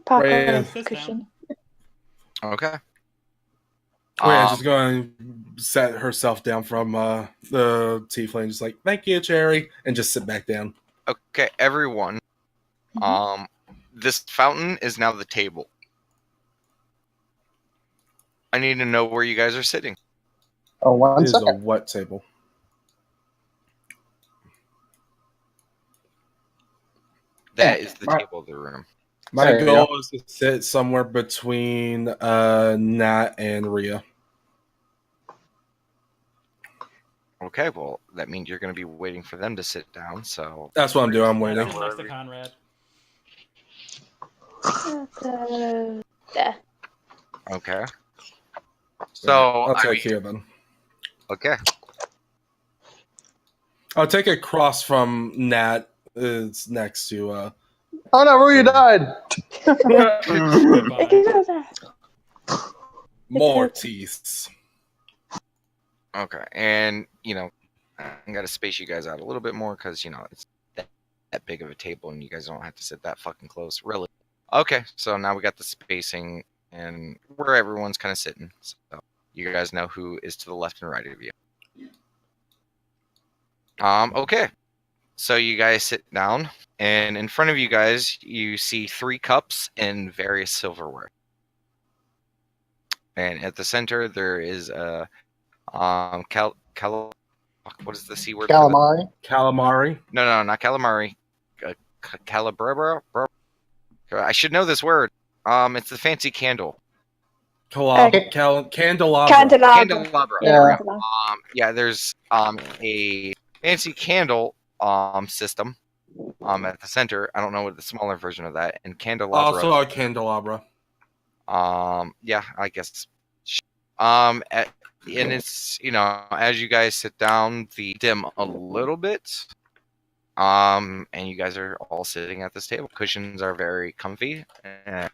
Park Right, on yeah. a Sit cushion. Okay. Rhea just going to set herself down from the tea flame, just like, thank you, Cherry, and just sit back down. Okay, everyone. This fountain is now the table. I need to know where you guys are sitting. Oh, one It is a second. what table? That is the table of the room. My There you goal go. is to sit somewhere between Nat and Rhea. Okay, well, that means you're going to be waiting for them to sit down, so... That's what I'm doing. I'm Yeah, waiting. sit next to Conrad. There. Okay. So, I'll take here then. Okay. I'll take it across from Nat. It's next to. Oh no, Rui died. Goodbye. More teeth. Okay, and, I'm going to space you guys out a little bit more, because, it's that big of a table, and you guys don't have to sit that fucking close, really. Okay, so now we got the spacing, and where everyone's kind of sitting, so you guys know who is to the left and right of you. Okay. So you guys sit down, and in front of you guys, you see 3 cups and various silverware. And at the center, there is a what is the C word? Calamari. Calamari. No, not calamari. Calabra. I should know this word. It's the fancy candle. Candelabra. Candelabra. Yeah. Yeah. There's a fancy candle system at the center. I don't know what the smaller version of that, and candelabra. Also a candelabra. Yeah, I guess. And it's, as you guys sit down, the dim a little bit. And you guys are all sitting at this table. Cushions are very comfy. And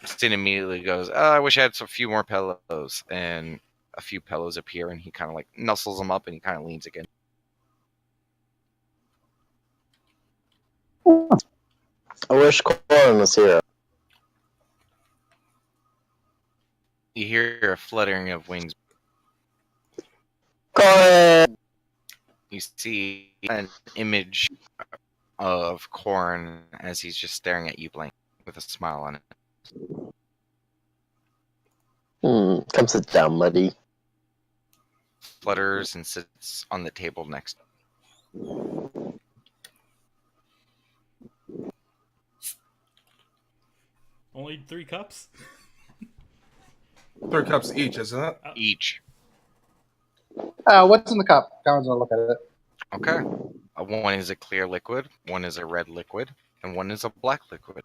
Stin immediately goes, I wish I had a few more pillows. And a few pillows appear, and he kind of like nuzzles them up, and he kind of leans again. I wish Corin was here. You hear a fluttering of wings. Corin! You see an image of Corn as he's just staring at you blank with a smile on it. Come sit down, buddy. Flutters and sits on the table next. Only 3 cups? 3 cups each, isn't it? Each. What's in the cup? Cowan's gonna look at it. Okay. One is a clear liquid, one is a red liquid, and one is a black liquid.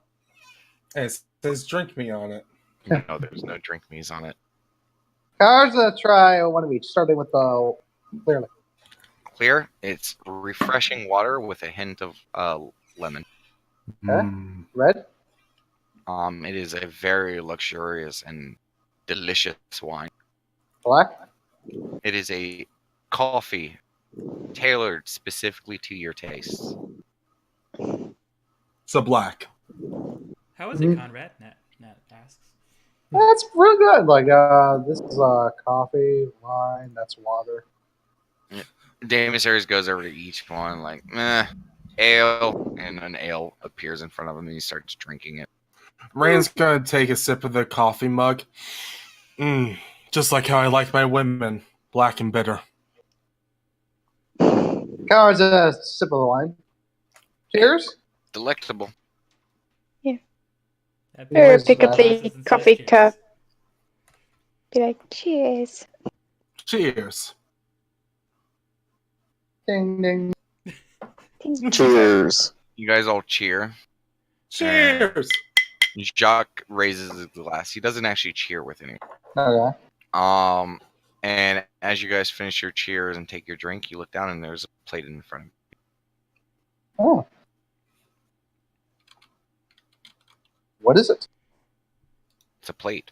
And it says drink me on it. No, there's no drink me's on it. Cowan's gonna try one of each, starting with the clear liquid. Clear, it's refreshing water with a hint of lemon. Okay. Red? It is a very luxurious and delicious wine. Black? It is a coffee tailored specifically to your tastes. It's a black. How is it, Conrad? Nat asks. That's real good. Like, this is coffee, wine, that's water. Damisaris goes over to each one like, ale, and an ale appears in front of him and he starts drinking it. Rand's gonna take a sip of the coffee mug. Just like how I like my women, black and bitter. Cowan's a sip of the wine. Cheers. Delectable. Or pick up Glasses the and coffee cheers. cup. Be like, cheers. Cheers. Ding ding. Cheers. You guys all cheer. Cheers. Jacques raises his glass. He doesn't actually cheer with anyone. Okay. And as you guys finish your cheers and take your drink, you look down and there's a plate in front of you. Oh. What is it? It's a plate.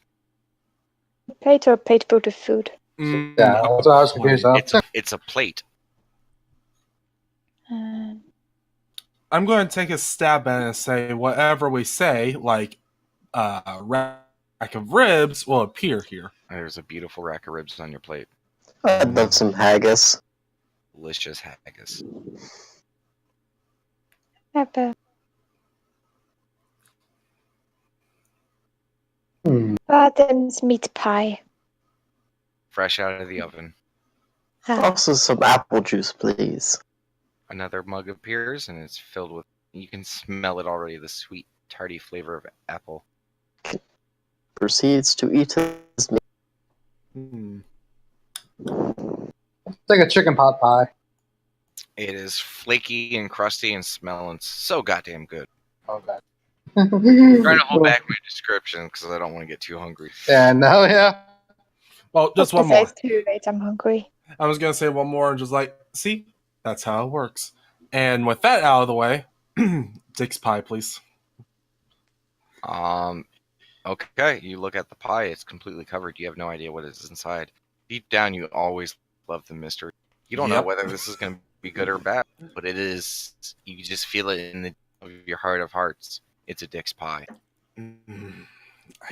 Plate or plate full of food? Yeah, that's what I was confused about. It's a plate. I'm going to take a stab at it and say whatever we say, like rack of ribs, will appear here. There's a beautiful rack of ribs on your plate. I'd love some haggis. Delicious haggis. Pepper. Adam's meat pie. Fresh out of the oven. Also some apple juice, please. Another mug appears and it's filled with, you can smell it already, the sweet, tarty flavor of apple. Proceeds to eat his meat. It's like a chicken pot pie. It is flaky and crusty and smelling so goddamn good. Oh god. I'm trying to hold back my description because I don't want to get too hungry. Yeah, no, yeah. Well, just one Besides, more. too late. I'm hungry. I was going to say one more and just like, see, that's how it works. And with that out of the way, Dick's pie, please. Okay, you look at the pie, it's completely covered. You have no idea what is inside. Deep down, you always love the mystery. You don't know Yep. whether this is going to be good or bad, but it is, you just feel it in your heart of hearts. It's a Dick's pie. I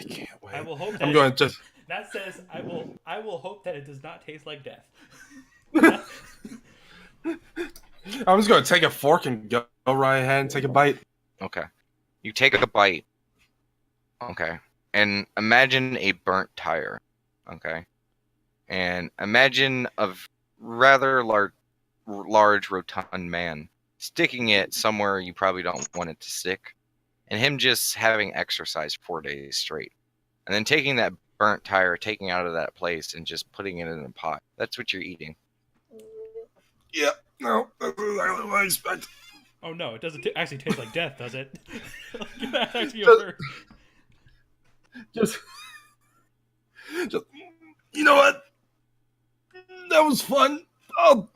can't wait. I will hope that I'm going to just... that says I will hope that it does not taste like death. I'm just going to take a fork and go right ahead and take a bite. Okay. You take a bite. Okay. And imagine a burnt tire. Okay. And imagine a rather large rotund man sticking it somewhere you probably don't want it to stick. And him just having exercise 4 days straight. And then taking that burnt tire, taking out of that place, and just putting it in a pot. That's what you're eating. Yep. No, that's exactly what I expect. Oh no, it doesn't actually taste like death, does it? Get that back to your bird. just, you know what? That was fun. I'm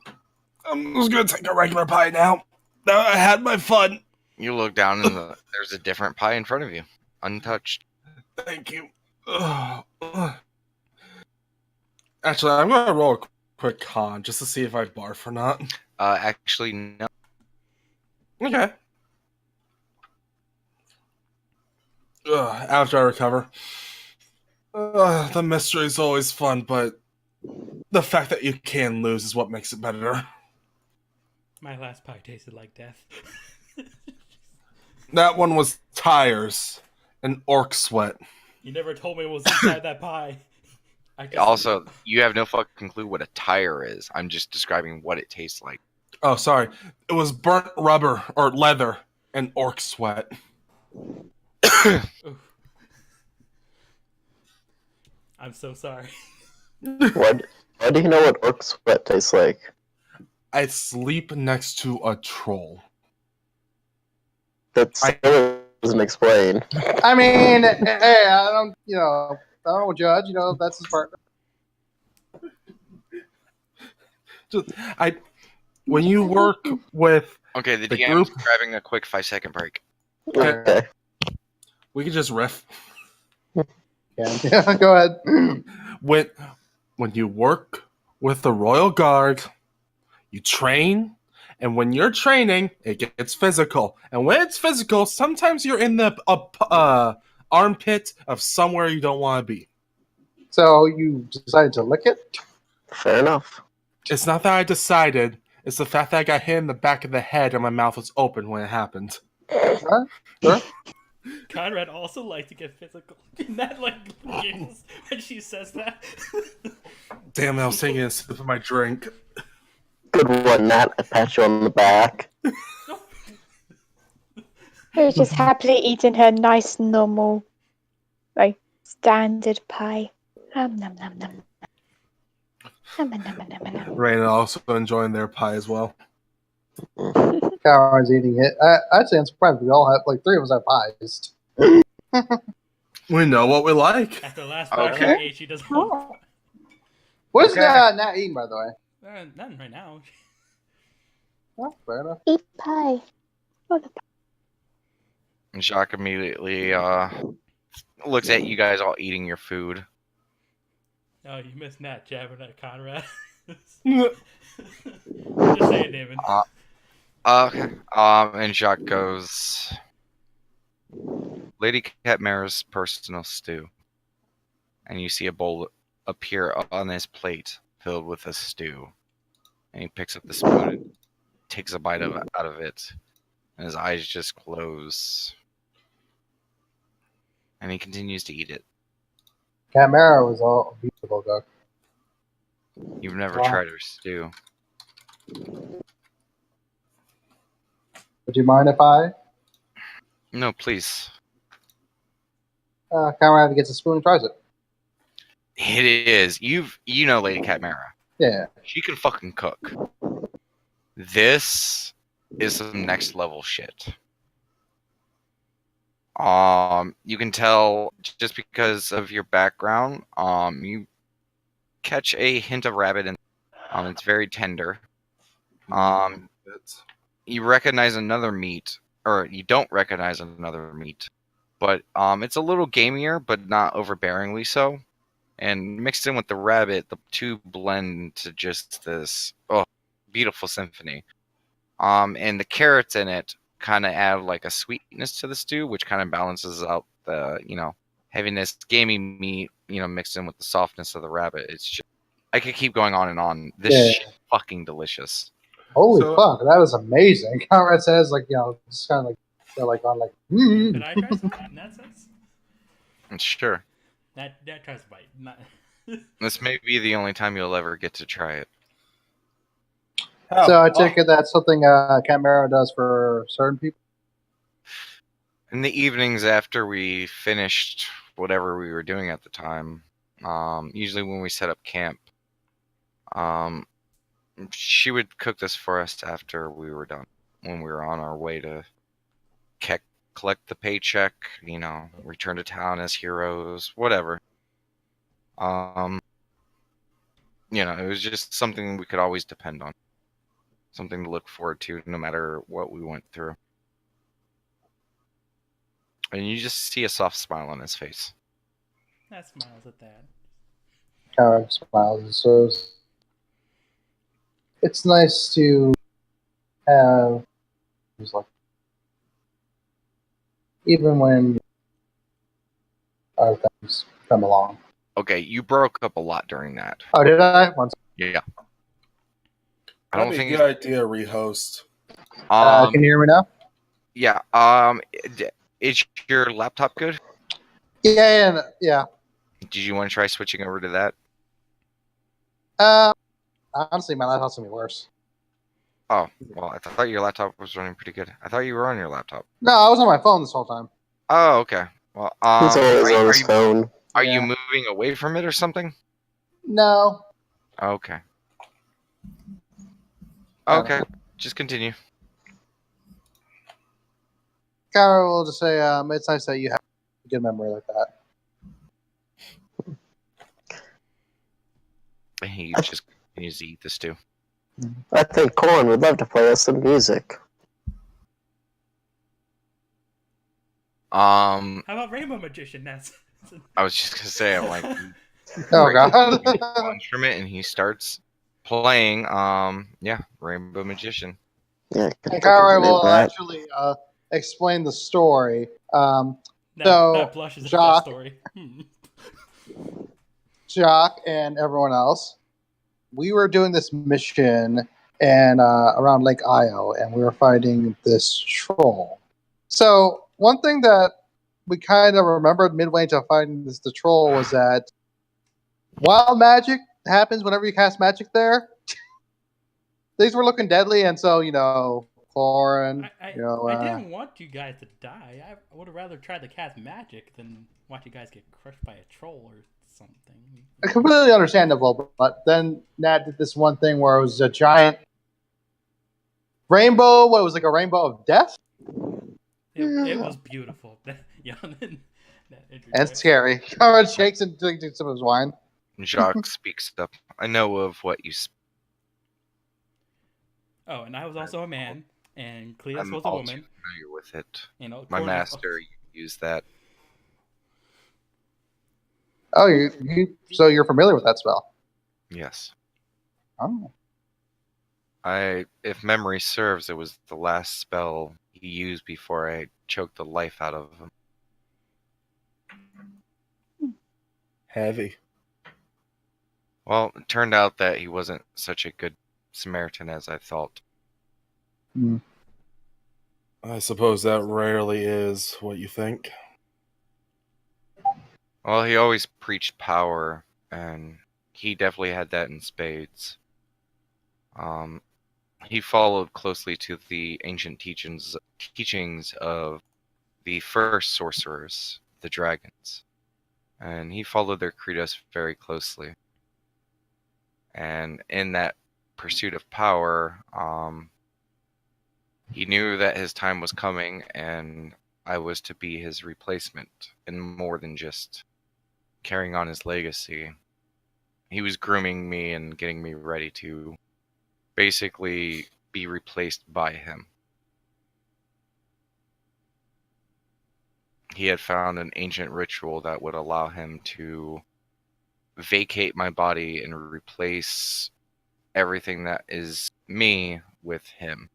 just gonna take a regular pie now. I had my fun. You look down and there's a different pie in front of you, untouched. Thank you. Actually, I'm gonna roll a quick con just to see if I barf or not. Actually, no. Okay. After I recover. The mystery is always fun, but the fact that you can lose is what makes it better. My last pie tasted like death. That one was tires and orc sweat. You never told me what was inside that pie. Also, you have no fucking clue what a tire is. I'm just describing what it tastes like. Oh, sorry. It was burnt rubber or leather and orc sweat. I'm so sorry. Why do you know what orc sweat tastes like? I sleep next to a troll. That still doesn't explain. I mean, hey, I don't judge. That's his partner. When you work with Okay, the the DM's group, grabbing a quick 5-second break. Okay. we could just riff. Yeah, go ahead. When you work with the Royal Guard, you train, and when you're training, it gets physical. And when it's physical, sometimes you're in the armpit of somewhere you don't want to be. So you decided to lick it? Fair enough. It's not that I decided. It's the fact that I got hit in the back of the head and my mouth was open when it happened. Sure. Conrad also liked to get physical. Nat giggles when she says that. Damn, I was taking a sip of my drink. Good one, Nat. I pat you on the back. Who's just happily eating her nice, normal, standard pie. Nom nom nom nom. Nom nom nom nom nom. Raina also enjoying their pie as well. Conrad's eating it. I'd say I'm surprised we all have, 3 of us have pies. We know what we like. After the last pie Okay. she ate, she doesn't want What is Okay. Nat eating, by the way? None right now. Well, fair enough. Eat pie. Oh, the And Jacques immediately looks at you guys all eating your food. Oh, you missed Nat jabbing at Conrad. Just saying, David. Okay. And Jacques goes, Lady Catmara's personal stew. And you see a bowl appear on his plate filled with a stew. And he picks up the spoon and takes a bite out of it. And his eyes just close. And he continues to eat it. Camara was all beautiful, though. You've never Wow. tried her stew. Would you mind if I? No, please. Conrad gets a spoon and tries it. It is. You know Lady Catmara. Yeah. She can fucking cook. This is some next level shit. You can tell just because of your background. You catch a hint of rabbit, and it's very tender. You recognize another meat, or you don't recognize another meat, but it's a little gamier, but not overbearingly so. And mixed in with the rabbit, the two blend to just this beautiful symphony. And the carrots in it kind of add like a sweetness to the stew, which kind of balances out the heaviness, gamey meat, mixed in with the softness of the rabbit. It's just, I could keep going on and on. This shit is fucking delicious. Holy So- fuck, that was amazing. Conrad says, just kind of they're on Can I try some? Nat says. Sure. Nat tries to bite. Not... This may be the only time you'll ever get to try it. So I take it that's something Camara does for certain people. In the evenings after we finished whatever we were doing at the time, usually when we set up camp, she would cook this for us after we were done, when we were on our way to collect the paycheck, return to town as heroes, whatever. It was just something we could always depend on. Something to look forward to no matter what we went through. And you just see a soft smile on his face. That smiles at that. Kind of smiles and says, "It's nice to have." He's like, even when other things come along. Okay, you broke up a lot during that. Oh, did I? Once. Yeah. I That'd don't be think a good idea, rehost. Can you hear me now? Yeah. Is your laptop good? Yeah. Did you want to try switching over to that? Honestly, my laptop's gonna be worse. Oh, well, I thought your laptop was running pretty good. I thought you were on your laptop. No, I was on my phone this whole time. Oh, okay. Well, He's always on his phone. Are you Yeah. moving away from it or something? No. Okay. I don't Okay. know. Just continue. Kara will just say, it's nice that you have a good memory like that. And he just continues to eat the stew. I think Corn would love to play us some music. How about Rainbow Magician? I was just gonna say, I'm like, Oh god. instrument, and he starts playing. Rainbow Magician. Yeah, And Kara will actually explain the story. That blushes at that story. Jock and everyone else, we were doing this mission and around Lake Io, and we were fighting this troll. So one thing that we kind of remembered midway into fighting the troll was that wild magic happens whenever you cast magic there. Things were looking deadly, and so Corin. I didn't want you guys to die. I would have rather tried to cast magic than watch you guys get crushed by a troll or something. Completely understandable, but then Nat did this one thing where it was a giant rainbow. What, it was like a rainbow of death? It was beautiful. And scary. Kara shakes and drinks some of his wine. Jacques speaks up. I know of what you. Oh, and I was also a man, and Cletus I'm was a all woman. too familiar with it. My Corin master used that. Oh, so you're familiar with that spell? Yes. Oh. If memory serves, it was the last spell he used before I choked the life out of him. Heavy. Well, it turned out that he wasn't such a good Samaritan as I thought. I suppose that rarely is what you think. Well, he always preached power, and he definitely had that in spades. He followed closely to the ancient teachings of the first sorcerers, the dragons. And he followed their credos very closely. And in that pursuit of power, he knew that his time was coming, and I was to be his replacement, and more than just carrying on his legacy. He was grooming me and getting me ready to basically be replaced by him. He had found an ancient ritual that would allow him to vacate my body and replace everything that is me with him.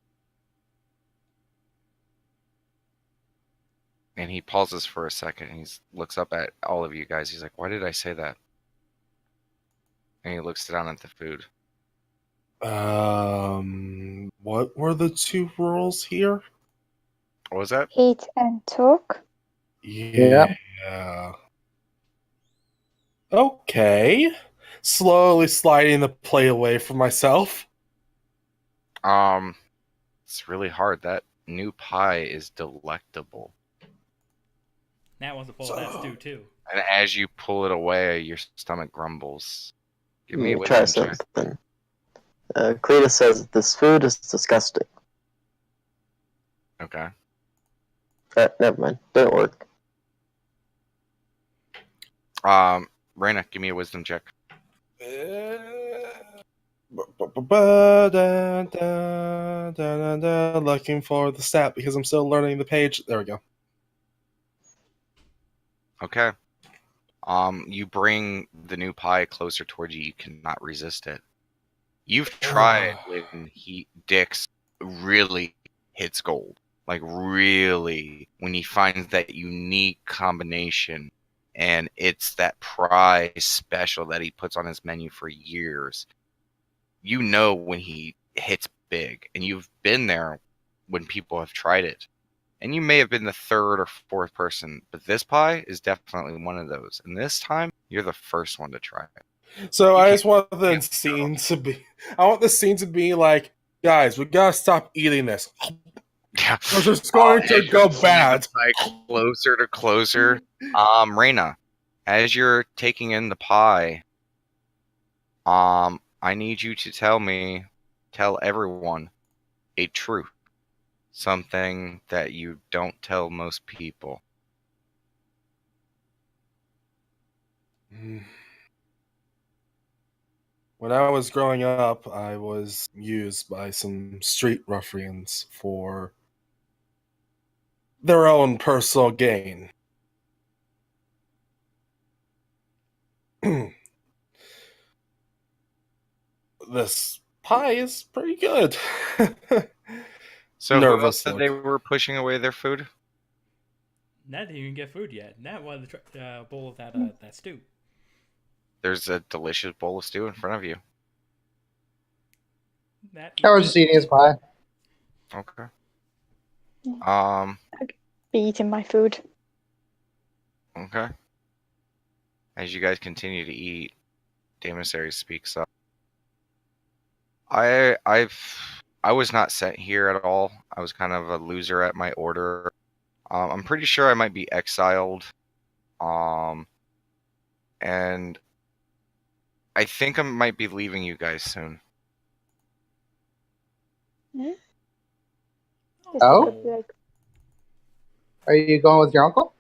And he pauses for a second. And he looks up at all of you guys. He's like, "Why did I say that?" And he looks down at the food. What were the two rules here? What was that? Eat and talk. Yeah. Okay. Slowly sliding the plate away from myself. It's really hard. That new pie is delectable. Nat wants to pull that stew too. And as you pull it away, your stomach grumbles. Give me a Try wisdom check. something. Cletus says this food is disgusting. Okay. Never mind. Didn't work. Raina, give me a wisdom check. Looking for the stat because I'm still learning the page. There we go. Okay. You bring the new pie closer towards you. You cannot resist it. You've tried when Dix really hits gold. Like really, when he finds that unique combination, and it's that prize special that he puts on his menu for years. You know when he hits big, and you've been there when people have tried it. And you may have been the third or fourth person, but this pie is definitely one of those. And this time, you're the first one to try it. So You I can't- just want the scene to be. I want the scene to be like, guys, we gotta stop eating this. Yeah. Or it's going to go bad. Like closer to closer. Reina, as you're taking in the pie, I need you to tell everyone a truth. Something that you don't tell most people. When I was growing up, I was used by some street ruffians for their own personal gain. This pie is pretty good. So who else Nervous said look. they were pushing away their food? Nat didn't even get food yet. Nat wanted the bowl of that that stew. There's a delicious bowl of stew in front of you. Nat I was just eating his pie. Okay. Be eating my food. Okay. As you guys continue to eat, Daemon speaks up. I was not sent here at all. I was kind of a loser at my order. I'm pretty sure I might be exiled. And I think I might be leaving you guys soon. Oh? Are you going with your uncle?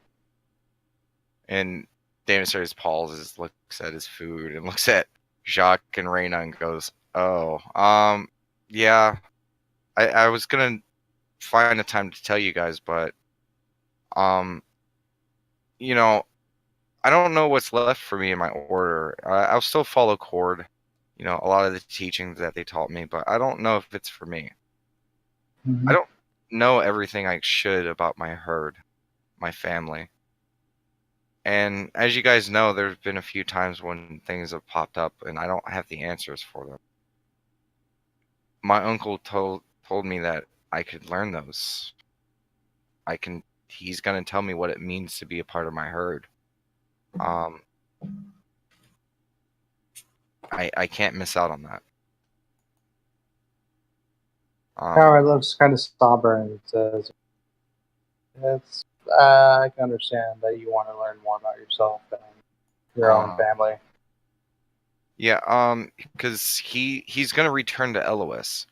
And Daemon pauses, looks at his food, and looks at Jacques and Reina and goes, "Oh, yeah. I was gonna find a time to tell you guys, but you know, I don't know what's left for me in my order. I'll still follow Cord, you know, a lot of the teachings that they taught me, but I don't know if it's for me. Mm-hmm. I don't know everything I should about my herd, my family. And as you guys know, there's been a few times when things have popped up and I don't have the answers for them. My uncle told me that I could learn those. He's gonna tell me what it means to be a part of my herd. I can't miss out on that. Howard looks kind of somber and says, "It's I can understand that you want to learn more about yourself and your own family." Yeah, because he's gonna return to Elois.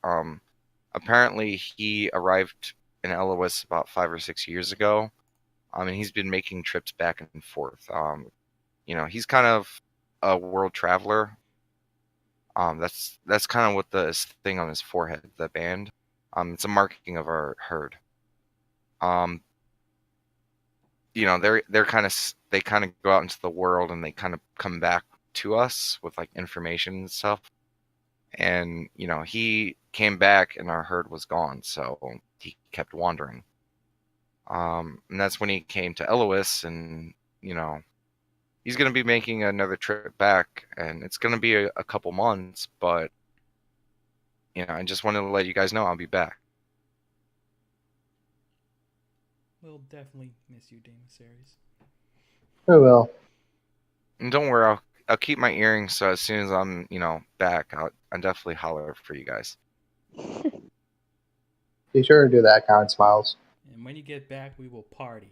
Apparently he arrived in Elois about 5 or 6 years ago. And he's been making trips back and forth. You know, he's kind of a world traveler. That's kind of what the thing on his forehead, the band. It's a marking of our herd. You know, they kind of go out into the world and they kind of come back to us with like information and stuff. And you know, he came back and our herd was gone, so he kept wandering. And that's when he came to Elois, and you know, he's gonna be making another trip back, and it's gonna be a couple months, but you know, I just wanted to let you guys know I'll be back. We'll definitely miss you, Daemosaries. We will. And don't worry, I'll keep my earrings, so as soon as I'm, you know, back, I'll definitely holler for you guys. Be sure to do that. Howard smiles. And when you get back, we will party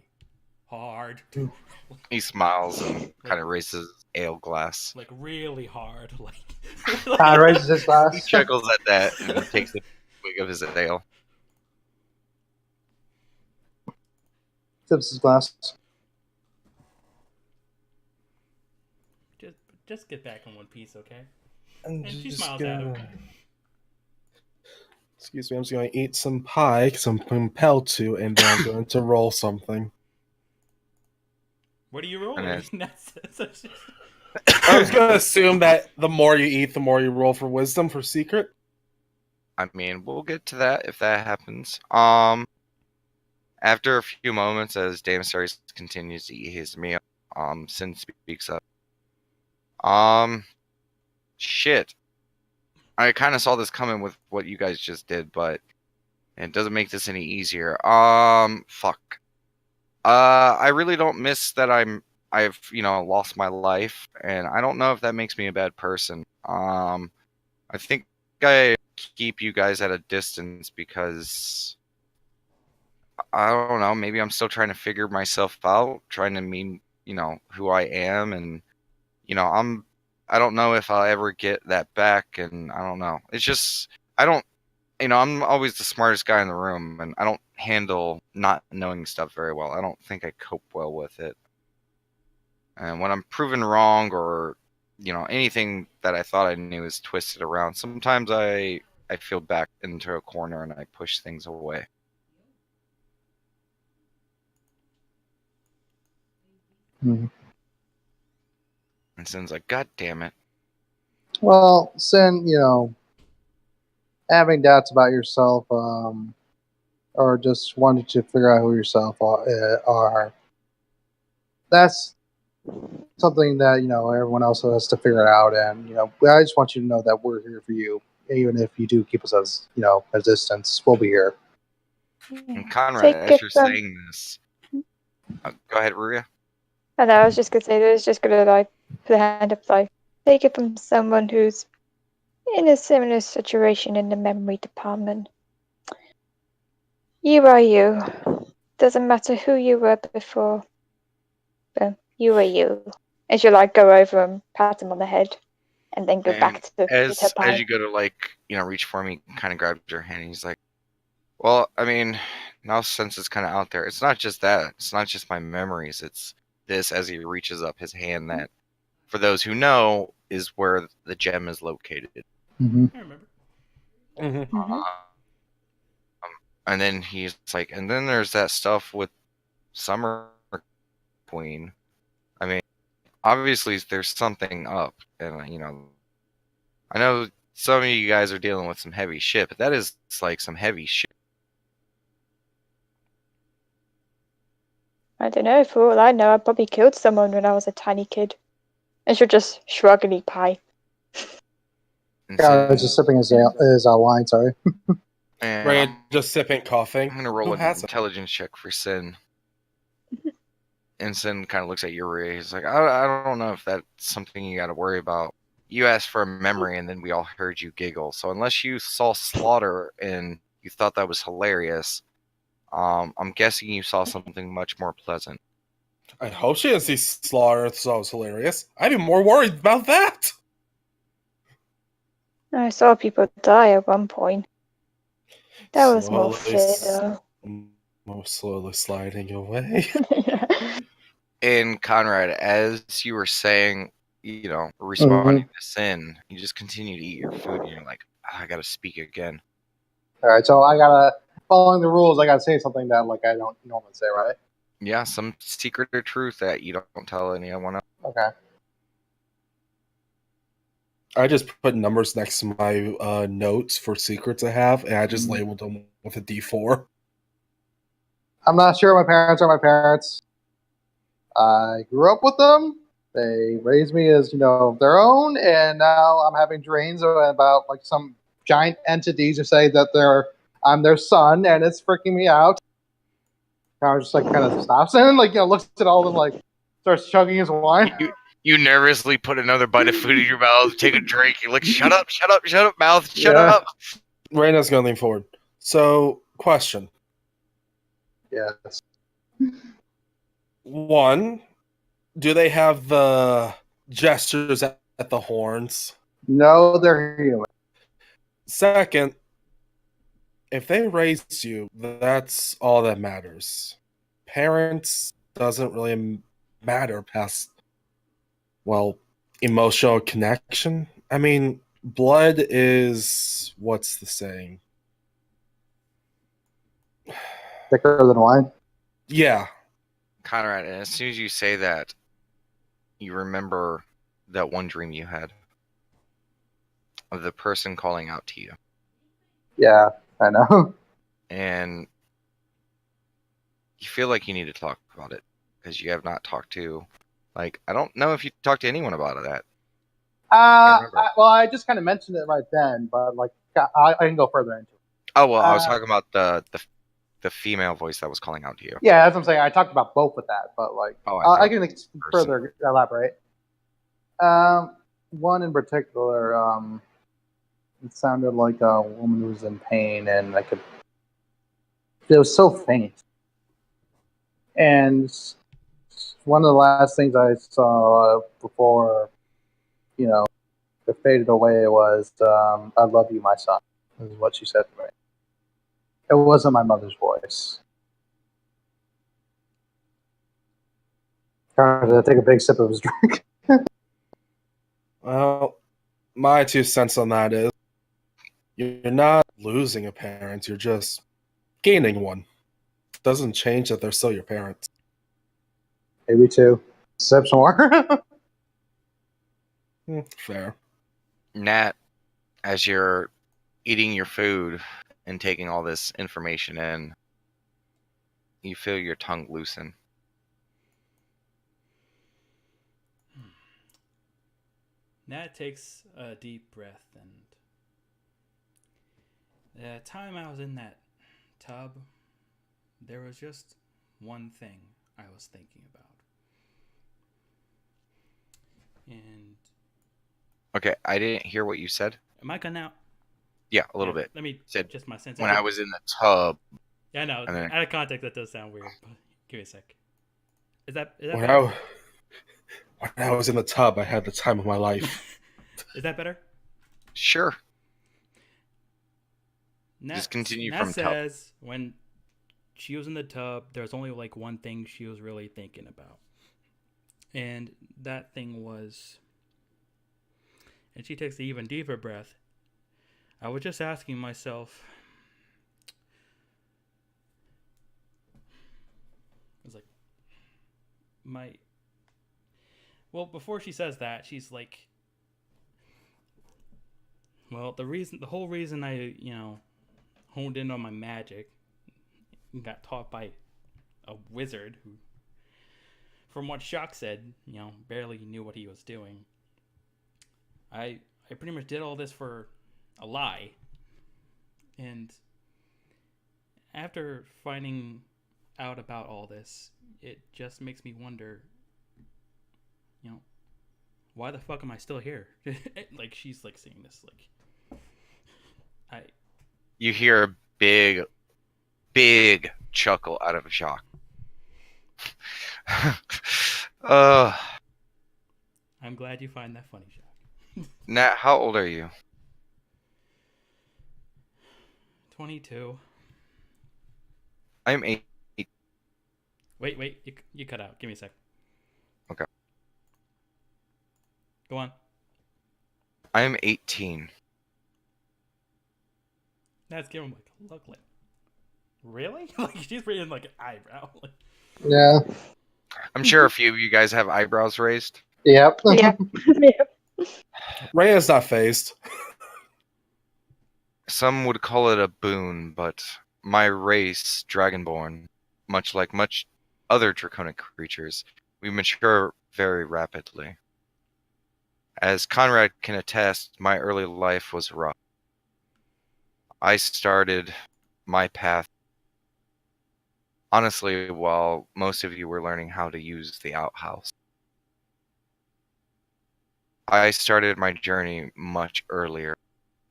hard. He smiles and kind of raises his ale glass. Like really hard. Like Howard raises his He glass. chuckles at that and takes a swig of his ale. tips his glass. Just get back in one piece, okay? I'm And she just smiles at him. Excuse me, I'm just going to eat some pie because I'm compelled to, and then I'm going to roll something. What are you rolling? And I was going to assume that the more you eat, the more you roll for wisdom for secret. I mean, we'll get to that if that happens. After a few moments, as Damasaris continues to eat his meal, Sin speaks up. Shit. I kind of saw this coming with what you guys just did, but it doesn't make this any easier. Fuck. I really don't miss that I've lost my life, and I don't know if that makes me a bad person. I think I keep you guys at a distance because I don't know, maybe I'm still trying to figure myself out, trying to mean, who I am, and I don't know if I'll ever get that back, and I don't know. It's just I don't I'm always the smartest guy in the room, and I don't handle not knowing stuff very well. I don't think I cope well with it. And when I'm proven wrong or, anything that I thought I knew is twisted around, sometimes I feel back into a corner and I push things away. Mm-hmm. And Sin's like, God damn it. Well, Sin, having doubts about yourself, or just wanting to figure out who yourself are, that's something that everyone else has to figure out. And I just want you to know that we're here for you, even if you do keep us as a distance. We'll be here. And Conrad, Take as it you're from- saying this, go ahead, Ruria. And I was just gonna say, that was just gonna put the hand up, take it from someone who's in a similar situation in the memory department. You are you. Doesn't matter who you were before, but you are you. As you go over and pat him on the head, and then go back to eat her As pie. you go to reach for me, kind of grabs your hand. And he's like, "Well, I mean, now since it's kind of out there, it's not just that. It's not just my memories. It's this." As he reaches up his hand, that, for those who know, is where the gem is located. Mm-hmm. I remember. Mm-hmm. Mhm. And then he's like, and then there's that stuff with Summer Queen. I mean, obviously there's something up, and I know some of you guys are dealing with some heavy shit, but that is some heavy shit. I don't know. For all I know, I probably killed someone when I was a tiny kid. And she'll just shrug and eat pie. And Yeah, I was Sin- just sipping his wine. Sorry. and Rand just sipping, coughing. I'm gonna roll Who an hasn't? intelligence check for Sin. And Sin kind of looks at Yuri. He's like, I don't know if that's something you got to worry about. You asked for a memory, and then we all heard you giggle. So unless you saw slaughter and you thought that was hilarious, I'm guessing you saw something much more pleasant. I hope she didn't see slaughter, so it was hilarious. I'd be more worried about that. I saw people die at one point. That was more Slowly fear, though. Most slowly sliding away. And Conrad, as you were saying, responding to Sin, you just continue to eat your food, and you're like, I gotta speak again. All right, so I gotta, following the rules, I gotta say something that I don't normally say, right? Yeah, some secret or truth that you don't tell anyone else. Okay. I just put numbers next to my notes for secrets I have, and I just labeled them with a D4. I'm not sure my parents are my parents. I grew up with them. They raised me as their own, and now I'm having dreams about some giant entities who say that I'm their son, and it's freaking me out. I was just kind of stops and looks at all of them, starts chugging his wine. You nervously put another bite of food in your mouth, take a drink. You're like, shut up, mouth, shut Yeah. up. Raina's gonna lean forward. So, question. Yes. One, do they have the gestures at the horns? No, they're human. Second, if they raised you, that's all that matters. parents doesn't really matter past, well, emotional connection. I mean, blood is, what's the saying? Thicker than wine. Yeah. Conrad, and as soon as you say that, you remember that one dream you had of the person calling out to you. Yeah, I know. And you feel like you need to talk about it because you have not talked to, like, I don't know if you talked to anyone about that. remember. Well, I just kind of mentioned it right then, but like I can go further into it. Oh, well, I was talking about the female voice that was calling out to you. Yeah, that's what I'm saying. I talked about both with that, but like I can further elaborate. One in particular, it sounded like a woman who was in pain, and I could. It was so faint, and one of the last things I saw before, you know, it faded away was, "I love you, my son." Is what she said to me. It wasn't my mother's voice. Carter, take a big sip of his drink. Well, my 2 cents on that is you're not losing a parent, you're just gaining one. It doesn't change that they're still your parents. Maybe two. Sip some more. Fair. Nat, as you're eating your food and taking all this information in, you feel your tongue loosen. Nat takes a deep breath, and the time I was in that tub, there was just one thing I was thinking about. And Okay, I didn't hear what you said. am I cutting out? Yeah, a little bit. Let me Said just my sense. when I was in the tub. Yeah, no. and then- Out of context, that does sound weird. But give me a sec. Is that When better? I was in the tub, I had the time of my life. Is that better? Sure. Nat, Just continue Nat from tub. says when she was in the tub, there was only like one thing she was really thinking about. And that thing was, and she takes an even deeper breath. I was just asking myself, I was like, well, before she says that, she's like, well, the whole reason I, honed in on my magic and got taught by a wizard who, from what Shock said, barely knew what he was doing. I pretty much did all this for a lie. And after finding out about all this, it just makes me wonder, why the fuck am I still here? Like, she's like saying this, You hear a big, big chuckle out of Shock. I'm glad you find that funny, Shock. Nat, how old are you? 22. I'm 8. Wait, you cut out. Give me a sec. Okay. Go on. I'm 18. That's giving him a look like, really? Like, she's raising like an eyebrow. Yeah. I'm sure a few of you guys have eyebrows raised. Yep. Yeah. Rhea's not phased. Some would call it a boon, but my race, Dragonborn, much like much other draconic creatures, we mature very rapidly. As Conrad can attest, my early life was rough. I started my path, honestly, while most of you were learning how to use the outhouse. I started my journey much earlier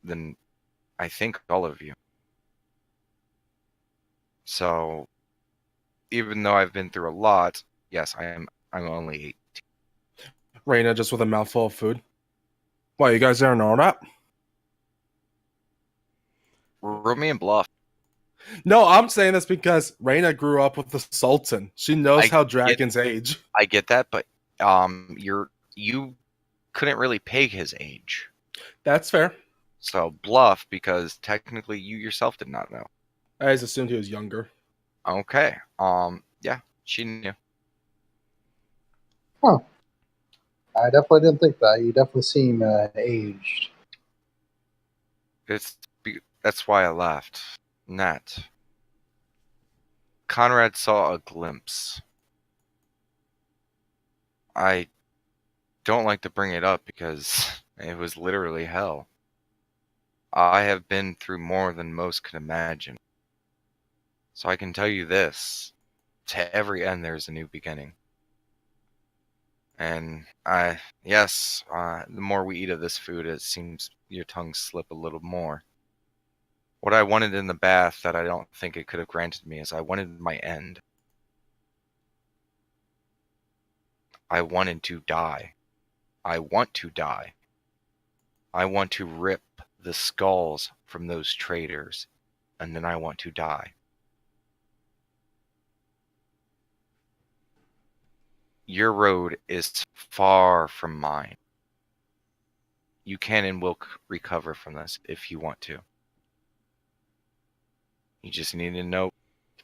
than I think all of you. So, even though I've been through a lot, yes, I'm only 8. Raina just with a mouthful of food. Why, you guys didn't know that? Roll me and bluff. No, I'm saying this because Reina grew up with the Sultan. She knows I how get- dragons age. I get that, but you couldn't really peg his age. That's fair. So bluff, because technically you yourself did not know. I just assumed he was younger. Okay. Yeah, she knew. I definitely didn't think that. You definitely seem aged. That's why I laughed. Nat. Conrad saw a glimpse. I don't like to bring it up because it was literally hell. I have been through more than most could imagine. So I can tell you this. To every end there's a new beginning. And the more we eat of this food, it seems your tongue slip a little more. What I wanted in the bath that I don't think it could have granted me is I wanted my end. I wanted to die. I want to die. I want to rip the skulls from those traitors, and then I want to die. Your road is far from mine. You can and will recover from this if you want to. You just need to know,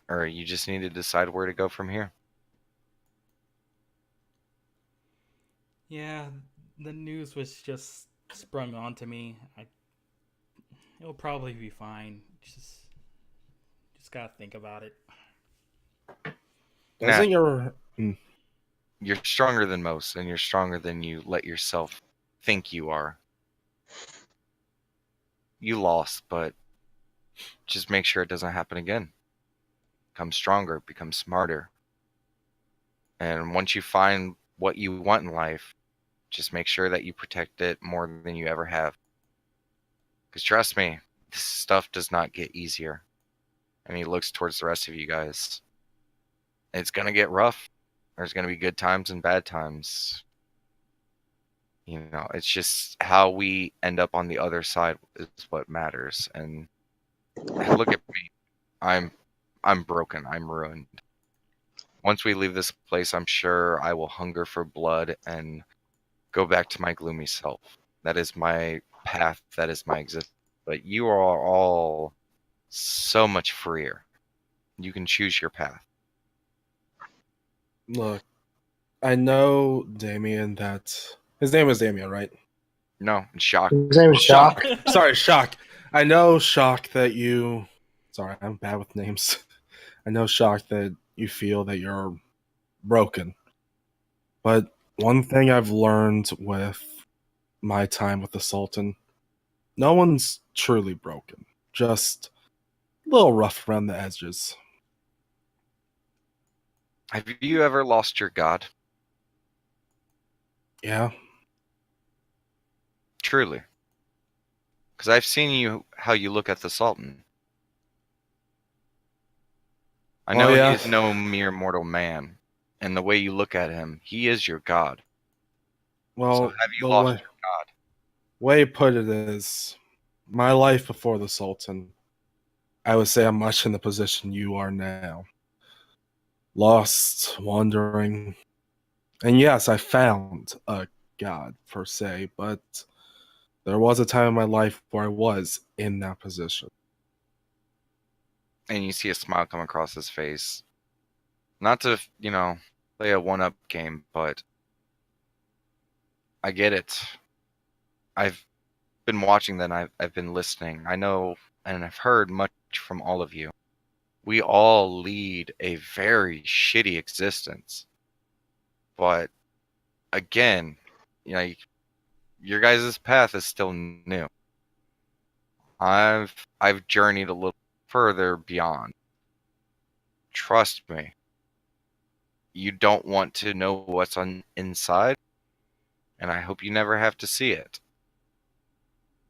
or you just need to decide where to go from here. Yeah, the news was just sprung onto me. It'll probably be fine. Just gotta think about it. Nat, Isn't your you're stronger than most, and you're stronger than you let yourself think you are. You lost, but just make sure it doesn't happen again. Become stronger, become smarter. And once you find what you want in life, just make sure that you protect it more than you ever have. Because trust me, this stuff does not get easier. And he looks towards the rest of you guys. It's going to get rough. There's going to be good times and bad times. You know, it's just how we end up on the other side is what matters. And look at me. I'm broken. I'm ruined. Once we leave this place, I'm sure I will hunger for blood and go back to my gloomy self. That is my path. That is my existence. But you are all so much freer. You can choose your path. look? I know Damien. That his name is Damien, right? No, shock. His name is Shock. Sorry, Shock. I know, Shock, that you. Sorry, I'm bad with names. I know, Shock, that you feel that you're broken. But one thing I've learned with my time with the Sultan, no one's truly broken. Just a little rough around the edges. Have you ever lost your god? Yeah. Truly. Because I've seen how you look at the Sultan. I know yeah. he is no mere mortal man. And the way you look at him, he is your god. Well, So have you the lost way, your god? way you put it is, my life before the Sultan, I would say I'm much in the position you are now. Lost, wandering. And yes, I found a god, per se, but there was a time in my life where I was in that position. And you see a smile come across his face. Not to, play a one-up game, but I get it. I've been watching that, and I've been listening. I know, and I've heard much from all of you. We all lead a very shitty existence. But again, your guys' path is still new. I've journeyed a little further beyond. Trust me. You don't want to know what's on inside, and I hope you never have to see it.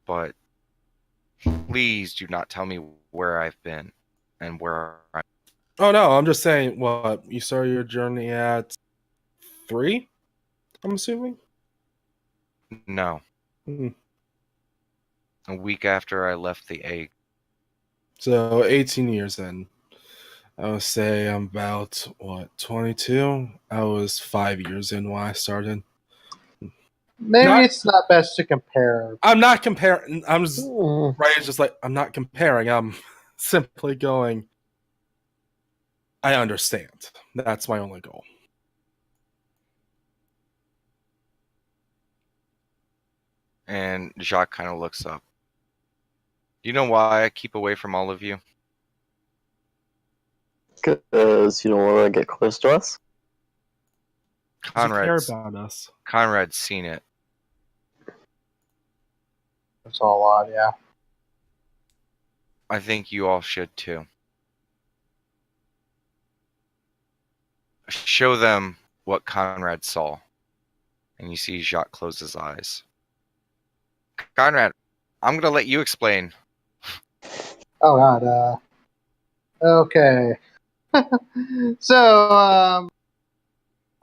But please do not tell me where I've been and where I'm. Oh no, I'm just saying, what, you started your journey at 3? I'm assuming? No. Hmm. A week after I left the egg. So 18 years in. I would say I'm about, 22? I was 5 years in when I started. Maybe Not- it's not best to compare. I'm not comparing. Mm. Right, it's just like, I'm not comparing. I'm simply going, I understand. That's my only goal. And Jacques kind of looks up. Do you know why I keep away from all of you? Because you don't want to get close to us. Does he care Conrad's about us? seen it. It's all odd, yeah. I think you all should too. Show them what Conrad saw. And you see Jacques close his eyes. Conrad, I'm going to let you explain. Oh god. Okay. So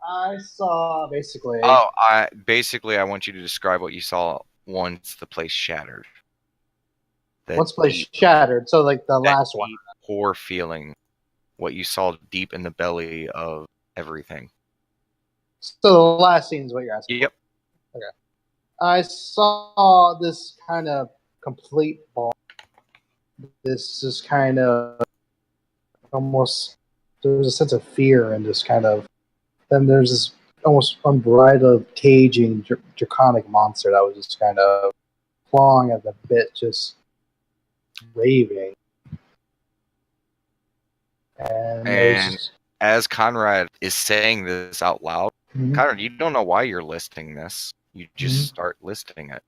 I saw basically. I want you to describe what you saw once the place shattered. That Once place deep- shattered. So like the that last one. deep, poor feeling. What you saw deep in the belly of everything. So the last scene is what you're asking. Yep. I saw this kind of complete ball. This is kind of almost. There was a sense of fear and just kind of. Then there's this almost unbridled, caging, draconic monster that was just kind of clawing at the bit, just raving. And And there's. as Conrad is saying this out loud, Mhm. Conrad, you don't know why you're listing this. You just start listing it.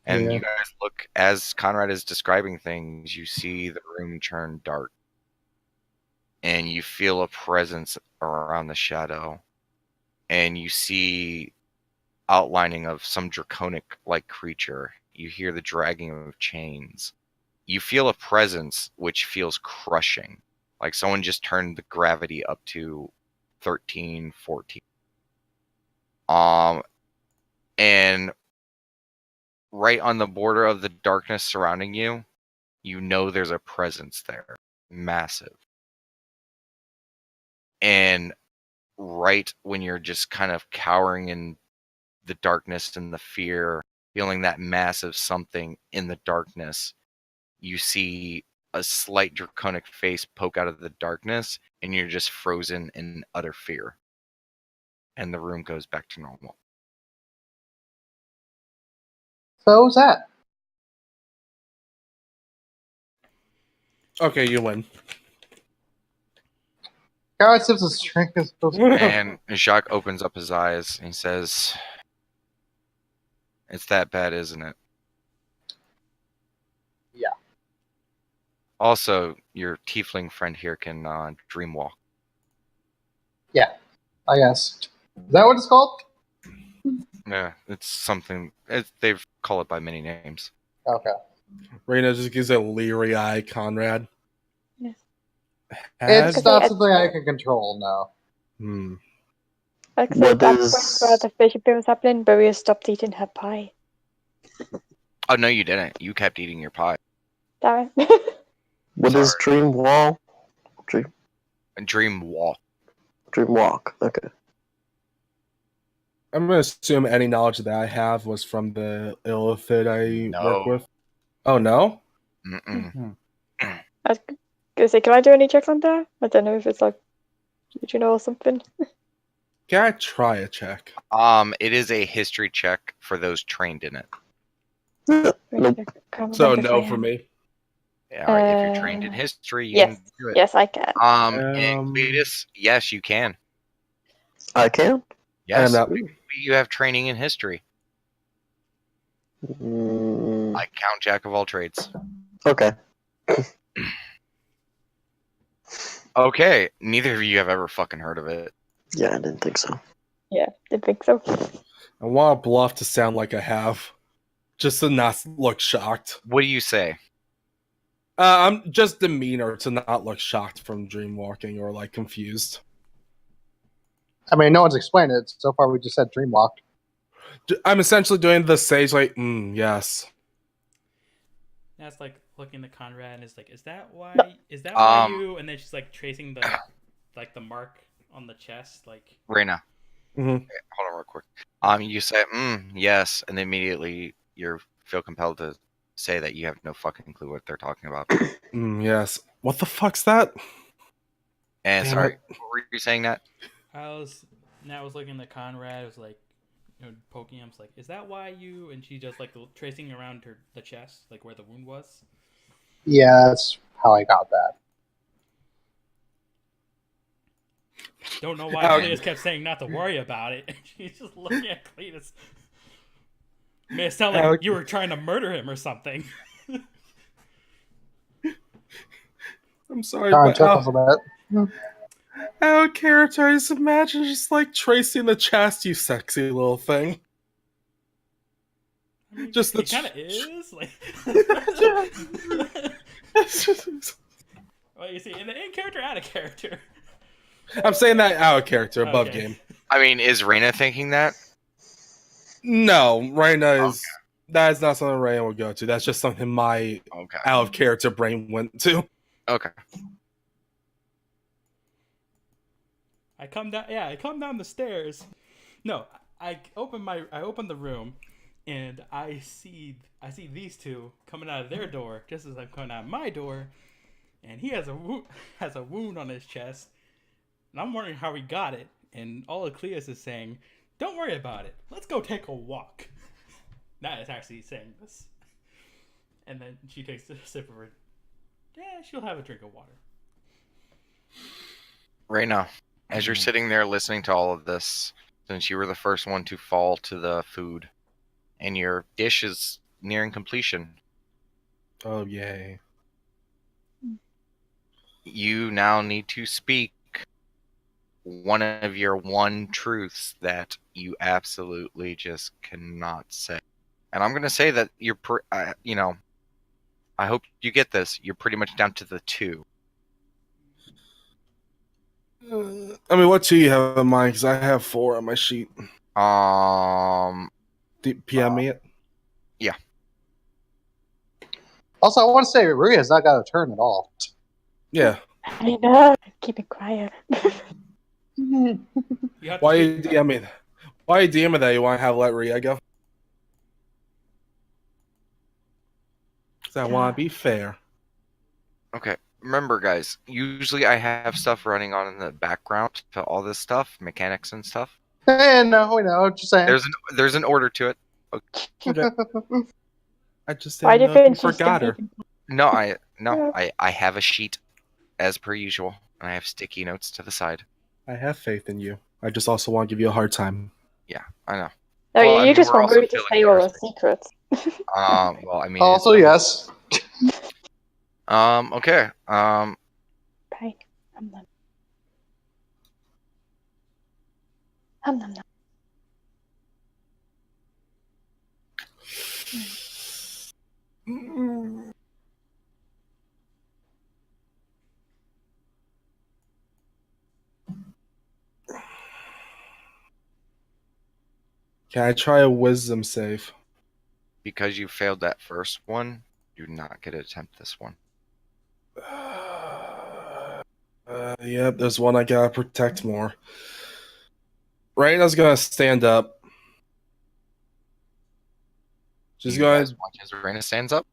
And Yeah. you guys look, as Conrad is describing things, you see the room turn dark. And you feel a presence around the shadow. And you see outlining of some draconic-like creature. You hear the dragging of chains. You feel a presence which feels crushing. Like someone just turned the gravity up to 13, 14. And right on the border of the darkness surrounding you, you know there's a presence there. Massive. And right when you're just kind of cowering in the darkness and the fear, feeling that massive something in the darkness, you see a slight draconic face poke out of the darkness, and you're just frozen in utter fear. And the room goes back to normal. So was that? Okay, you win. God sips his drink. And Jacques opens up his eyes and he says, "It's that bad, isn't it?" Yeah. Also, your tiefling friend here can dream walk. Yeah, I guess. Is that what it's called? Yeah, it's something. They've called it by many names. Okay. Raina just gives a leery eye, Conrad. Yes. Has- It's not something I can control, no. Hmm. Except What that is- point where the fish appeal was happening, Maria stopped eating her pie. Oh no, you didn't. You kept eating your pie. Damn it. What is dream wall? Dream walk. Dream walk. Okay. I'm going to assume any knowledge that I have was from the illithid I work No. with. Oh, no? Mm-mm. I was gonna say, can I do any checks on that? I don't know if it's like, did you know or something? Can I try a check? It is a history check for those trained in it. Nope. Can't So, remember if no I for am. me. All right, if you're trained in history, you Yes. can do it. Yes, I can. And Cletus, yes, you can. I can. Yes, not- you have training in history. Mm, I count jack of all trades. okay. Okay, neither of you have ever fucking heard of it. Yeah, I didn't think so. Yeah, didn't think so. I want to bluff to sound like I have. Just to not look shocked. What do you say? I'm just demeanor to not look shocked from dream walking or like confused. I mean, no one's explained it. So far, we just said dreamwalk. I'm essentially doing the sage like, yes. That's like looking at Conrad and is like, "Is that why? Is that why Um, you?" And then she's like tracing the mark on the chest, like. Reyna, Mhm. hold on real quick. You say, yes, and immediately you feel compelled to say that you have no fucking clue what they're talking about. Yes. What the fuck's that? And Damn sorry, it. what were you saying that? I was looking at Conrad. I was like, poking him. I was like, "Is that why you?" And she just like tracing around the chest, like where the wound was. Yeah, that's how I got that. Don't know why Oh. Cletus kept saying not to worry about it. And she's just looking at Cletus. May it sound like you were trying to murder him or something. I'm sorry, Karen but chuckles a bit. out of character, I just imagine just like tracing the chest, you sexy little thing. I mean, Just it the kind of is. Like, well, you see, in character, out of character. I'm saying that out of character, above Okay. game. I mean, is Reyna thinking that? No, Reyna is that is not something Reyna would go to. That's just something my Okay. out of character brain went to. Okay. I come down the stairs. No, I open the room, and I see these two coming out of their door just as I'm coming out of my door, and he has a wound on his chest, and I'm wondering how he got it. And all of Cleus is saying, "Don't worry about it. Let's go take a walk." That is actually saying this, and then she takes a sip of her. Yeah, she'll have a drink of water. Reyna, as you're sitting there listening to all of this, since you were the first one to fall to the food, and your dish is nearing completion, Oh yay! you now need to speak one of your one truths that you absolutely just cannot say. And I'm going to say that you're, I hope you get this. You're pretty much down to the 2. I mean, what 2 you have in mind? Because I have 4 on my sheet. PM me it. Yeah. Also, I want to say Rui has not got a turn at all. Yeah. I know. Keep it quiet. You have to Why speak- you DM me? Why you DM me that? You want to have let Rhea go? Because I want to be fair. Okay. Remember, guys, usually I have stuff running on in the background to all this stuff, mechanics and stuff. No, we know. Just saying. There's an order to it. Okay. I just Why didn't know if you didn't you forgot her. No, I have a sheet as per usual, and I have sticky notes to the side. I have faith in you. I just also want to give you a hard time. Yeah, I know. No, Well, I you mean, just we're want also Rui to feeling say all the thirsty. secrets. Well, I mean. Also, yes. Okay. Bye. Nom nom. Nom nom nom. Can I try a wisdom save? Because you failed that first one, do not get to attempt this one. Yep, there's one I gotta protect more. Raina's gonna stand up. She's You going guys watch as Reyna stands up.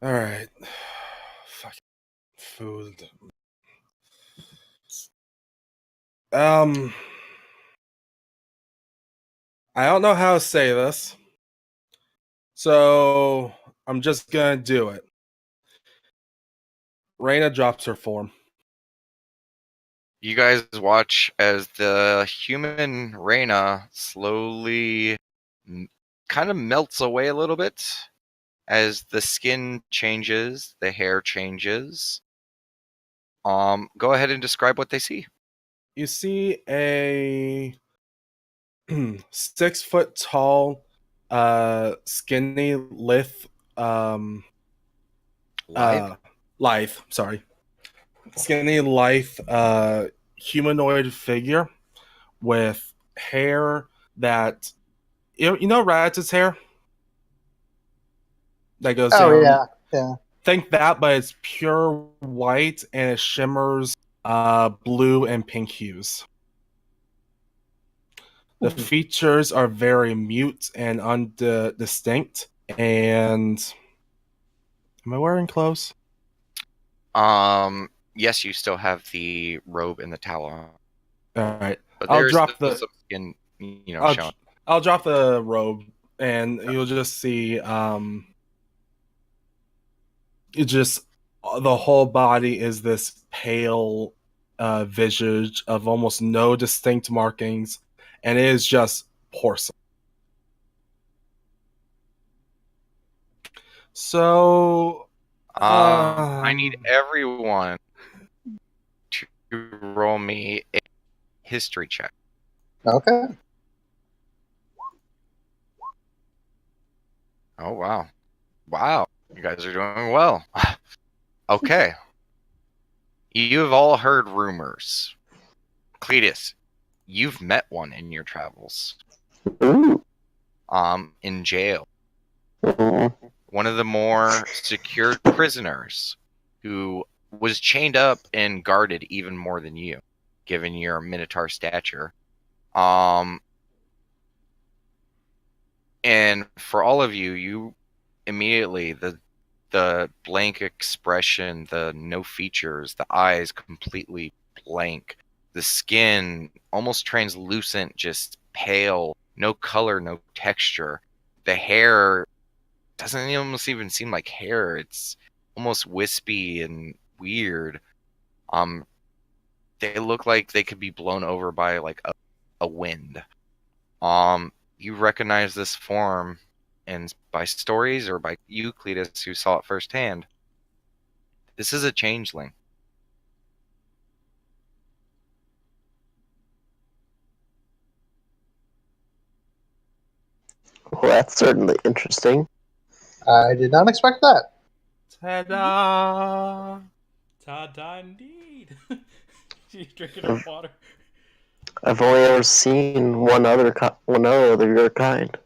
Alright. Fuck. Food. I don't know how to say this. So I'm just gonna do it. Reyna drops her form. You guys watch as the human Reyna slowly kind of melts away a little bit as the skin changes, the hair changes. Go ahead and describe what they see. You see a 6 foot tall, skinny, lithe, lithe, sorry. Skinny, lithe, humanoid figure with hair that You know Raditz hair that goes Oh down. yeah, yeah. Think that, but it's pure white and it shimmers blue and pink hues. The features are very mute and undistinct. And am I wearing clothes? Yes, you still have the robe and the towel on, All right, but I'll there's drop still the some skin, I'll, showing. I'll drop the robe, and you'll just see it just the whole body is this pale visage of almost no distinct markings, and it is just porcelain. So I need everyone to roll me a history check. Okay. Oh wow, wow! You guys are doing well. Okay, you have all heard rumors. Cletus, you've met one in your travels. Ooh. In jail. Mhm. One of the more secured prisoners who was chained up and guarded even more than you, given your minotaur stature. And for all of you, you immediately the blank expression, the no features, the eyes completely blank, the skin almost translucent, just pale, no color, no texture. The hair doesn't almost even seem like hair. It's almost wispy and weird. They look like they could be blown over by like a wind. You recognize this form, and by stories or by you, Cletus, who saw it firsthand, this is a changeling. Well, that's certainly interesting. I did not expect that. ta-da! Ta-da indeed. She's drinking her water. I've only ever seen one other your kind.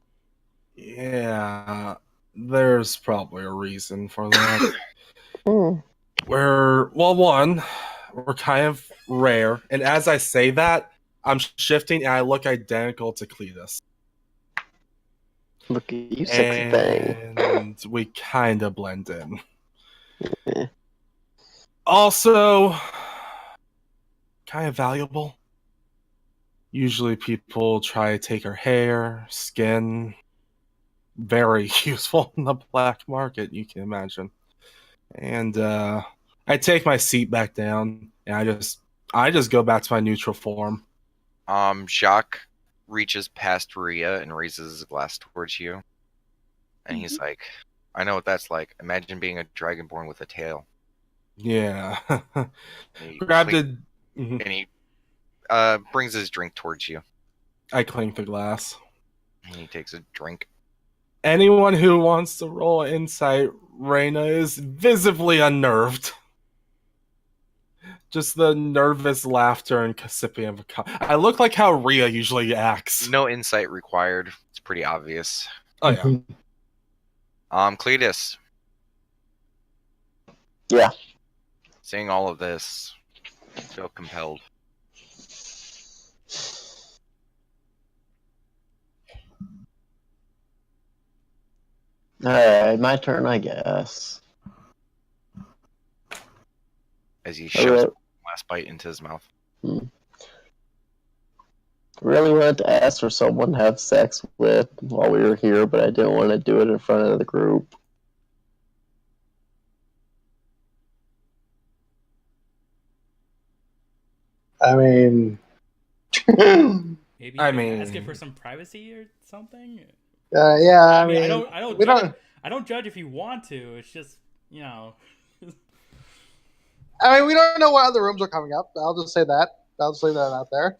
Yeah, there's probably a reason for that. Hmm. We're kind of rare, and as I say that, I'm shifting and I look identical to Cletus. Look at you, sexy thing. And we kind of blend in. Yeah. Also, kind of valuable. Usually people try to take her hair, skin. Very useful in the black market, you can imagine. And I take my seat back down, and I just go back to my neutral form. Jacques reaches past Ria and raises his glass towards you. And he's like, I know what that's like. Imagine being a dragonborn with a tail. Yeah. And he Grabbed clink- it. Mhm. And he brings his drink towards you. I clink the glass. And he takes a drink. Anyone who wants to roll insight, Reyna is visibly unnerved. Just the nervous laughter and sipping of a cup. I look like how Ria usually acts. No insight required. It's pretty obvious. Oh yeah. Cletus. Yeah. Seeing all of this, I feel compelled. Alright, my turn, I guess. As he shoves Alright. the last bite into his mouth. Really wanted to ask for someone to have sex with while we were here, but I didn't want to do it in front of the group. I mean, Maybe I you mean- asking for some privacy or something. yeah. I mean, I don't. we Judge, don't. I don't judge if you want to. It's just I mean, we don't know what other rooms are coming up. I'll just say that. I'll just leave that out there.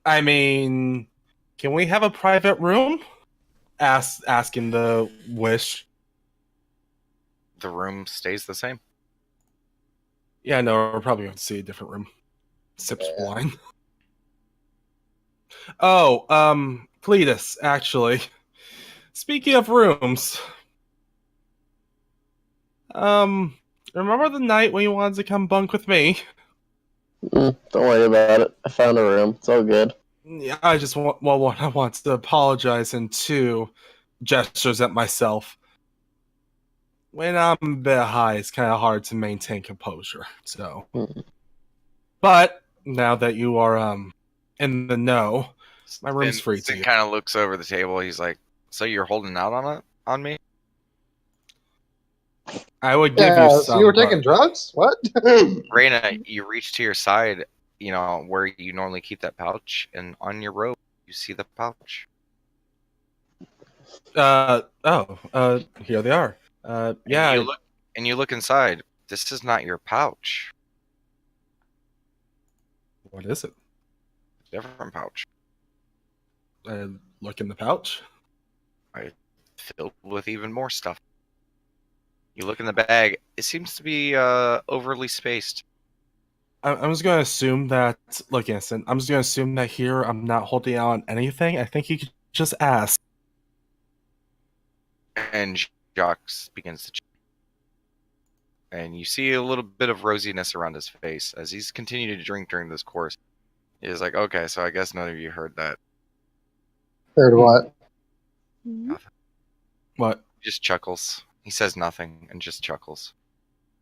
I mean, can we have a private room? Asking the wish. The room stays the same. Yeah, no, we're probably going to see a different room. Sips wine. Oh, Cletus, actually. Speaking of rooms, remember the night when you wanted to come bunk with me? Don't worry about it. I found a room. It's all good. Yeah, I just want, well, one, I want to apologize, and two, gestures at myself. When I'm a bit high, it's kind of hard to maintain composure. So, but now that you are in the know, my room's free to Sin you. kind of looks over the table. He's like, "So you're holding out on me?" I would give Yeah, you so some. you were taking but- drugs? What? Raina, you reach to your side, where you normally keep that pouch, and on your robe, you see the pouch. Here they are. Yeah. And you look inside. This is not your pouch. What is it? Different pouch. I look in the pouch. Filled with even more stuff. You look in the bag. It seems to be overly spaced. I'm just gonna assume that. Look, Instant. I'm just gonna assume that here I'm not holding out on anything. I think you could just ask. And Jacques begins to check. And you see a little bit of rosiness around his face as he's continued to drink during this course. He's like, okay, so I guess none of you heard that. Heard what? What? He just chuckles. He says nothing and just chuckles.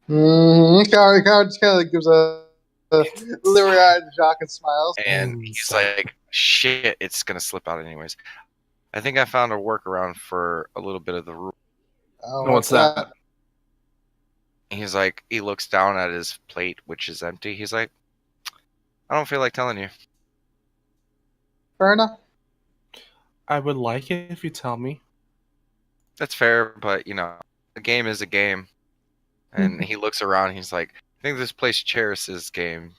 Coward just kind of gives a leery-eyed Jock and smiles. And he's like, shit, it's going to slip out anyways. I think I found a workaround for a little bit of the rule. Oh, What's that? He's like, he looks down at his plate, which is empty. He's like, I don't feel like telling you. Fair enough. I would like it if you tell me. That's fair, but, a game is a game. And he looks around. He's like, I think this place cherishes game.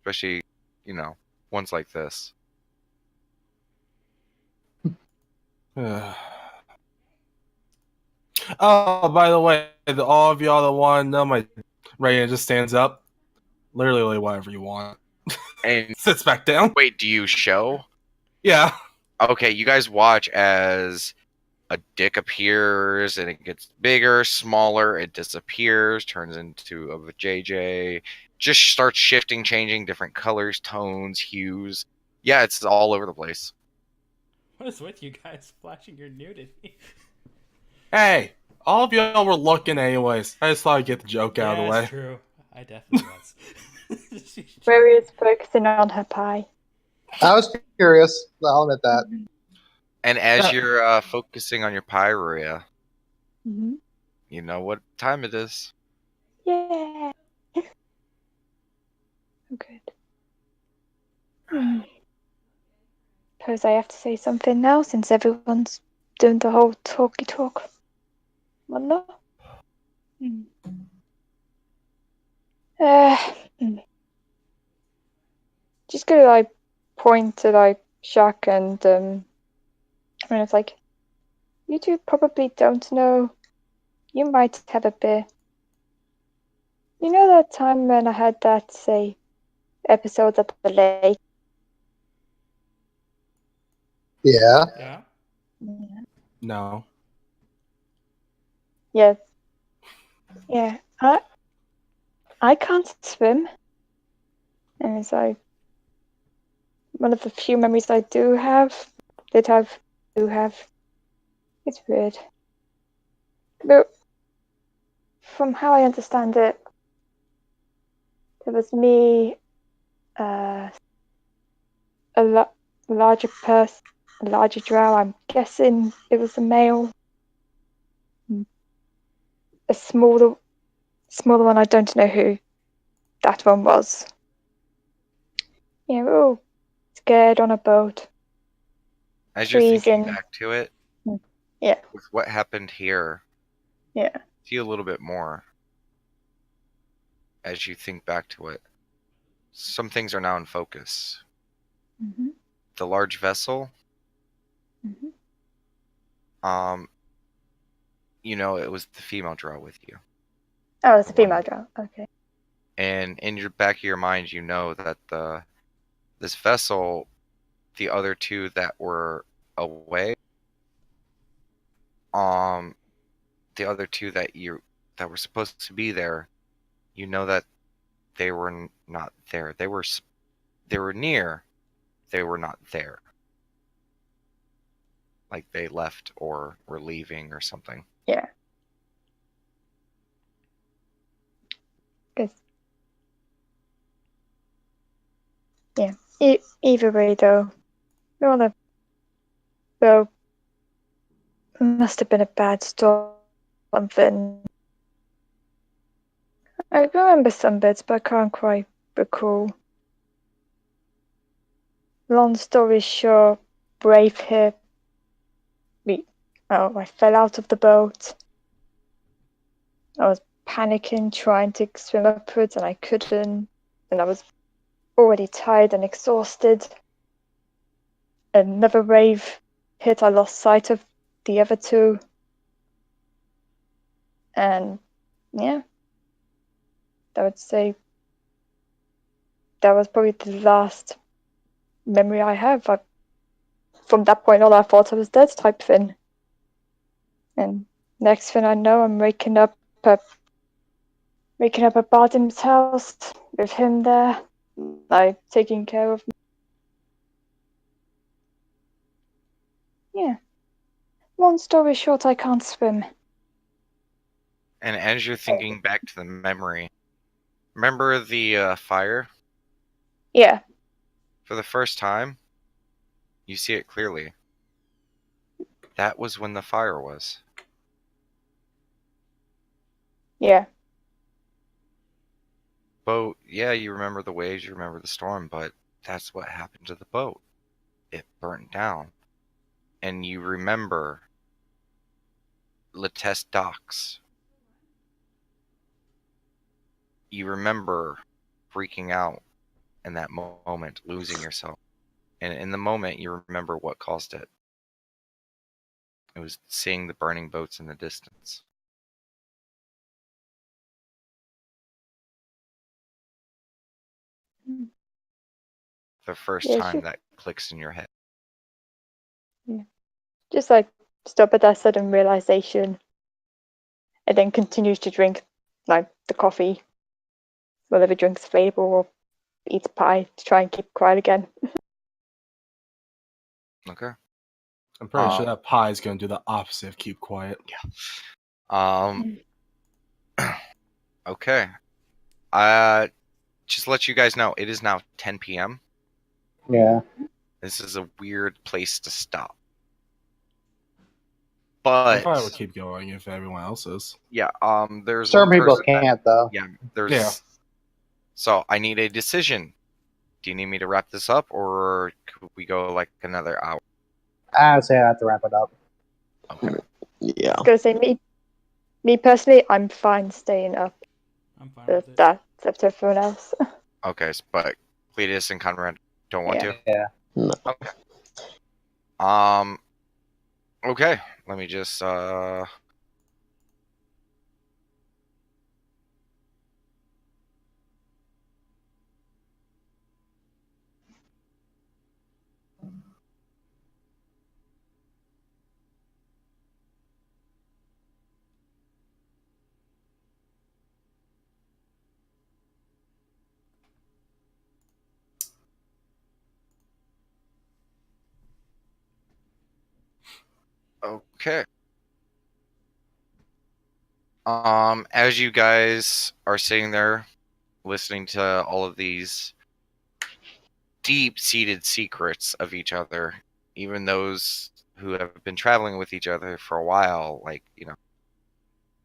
Especially, ones like this. Oh, by the way, all of y'all that want to know, my Raina just stands up. Literally whatever you want. And Sits back down. wait, do you show? Yeah. Okay, you guys watch as a dick appears and it gets bigger, smaller, it disappears, turns into a JJ, just starts shifting, changing different colors, tones, hues. Yeah, it's all over the place. What is with you guys flashing your nudity? Hey, all of y'all were looking anyways. I just thought I'd get the joke out of the way. That's true. I definitely was. Riri is focusing on her pie. I was curious. I'll admit that. And as you're focusing on your pyrea, Mm-hmm. you know what time it is. Yeah. Oh, good. Suppose I have to say something now since everyone's doing the whole talky talk. Wonder? Just gonna point to Shaq and it's like, you two probably don't know. You might have a beer. You know that time when I had that episode at the lake? Yeah. Yeah. No. Yes. Yeah. I can't swim. And it's like one of the few memories I do have. It's weird. But from how I understand it, there was me, a larger person, a larger drow. I'm guessing it was a male. A smaller one. I don't know who that one was. Yeah, we're all scared on a boat. As you're thinking Freezing. back to it, Yeah. with what happened here, Yeah. see a little bit more as you think back to it. Some things are now in focus. Mm-hmm. The large vessel, Mm-hmm. it was the female drow with you. Oh, it's a female drow. Okay. And in your back of your mind, you know that this vessel the other two that were away, the other two that were supposed to be there, you know that they were not there. They were near. They were not there. Like they left or were leaving or something. Yeah. Because, yeah. Either way, though, well, it must have been a bad storm. Something. I remember some bits, but I can't quite recall. Long story short, Brave here. I fell out of the boat. I was panicking, trying to swim upwards, and I couldn't. And I was already tired and exhausted. Another wave hit. I lost sight of the other two. And yeah, I would say that was probably the last memory I have. From that point on, I thought I was dead, type thing. And next thing I know, I'm waking up at Bardim's house with him there, like taking care of me. Yeah. Long story short, I can't swim. And as you're thinking back to the memory, remember the fire? Yeah. For the first time, you see it clearly. That was when the fire was. Yeah. Boat, yeah, you remember the waves, you remember the storm, but that's what happened to the boat. It burnt down. And you remember Latesse docks. You remember freaking out in that moment, losing yourself. And in the moment, you remember what caused it. It was seeing the burning boats in the distance. The first Yeah, time sure. that clicks in your head. Yeah. Just like stop at that sudden realization, and then continues to drink like the coffee, whatever drink's available, or eats pie to try and keep quiet again. Okay. I'm pretty sure that pie is going to do the opposite of keep quiet. Okay. Just to let you guys know, it is now 10 p.m. Yeah. This is a weird place to stop. I probably But would keep going if everyone else is. yeah, there's Certain one people person that- can't, though. yeah, there's Yeah. So I need a decision. Do you need me to wrap this up, or could we go like another hour? I would say I have to wrap it up. Okay. Yeah. I was gonna say me personally, I'm fine staying up. I'm fine But with it. that's up to everyone else. Okay, but Cletus and Conrad don't want Yeah. to. Yeah. No. Okay. Okay. Let me just Okay. As you guys are sitting there listening to all of these deep-seated secrets of each other, even those who have been traveling with each other for a while, like,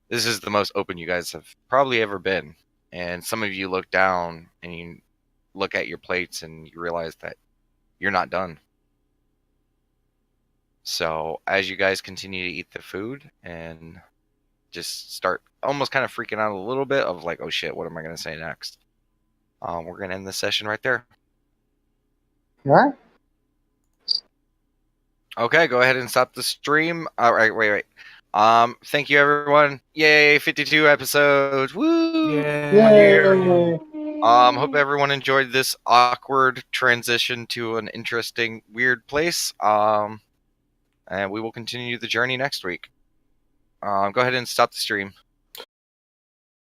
this is the most open you guys have probably ever been. And some of you look down and you look at your plates and you realize that you're not done. So as you guys continue to eat the food and just start almost kind of freaking out a little bit of like, oh shit, what am I going to say next? We're going to end the session right there. All right. Okay, go ahead and stop the stream. All right, wait. Thank you everyone. Yay, 52 episodes. Woo! Yay! Yay. Hope everyone enjoyed this awkward transition to an interesting, weird place. And we will continue the journey next week. Go ahead and stop the stream.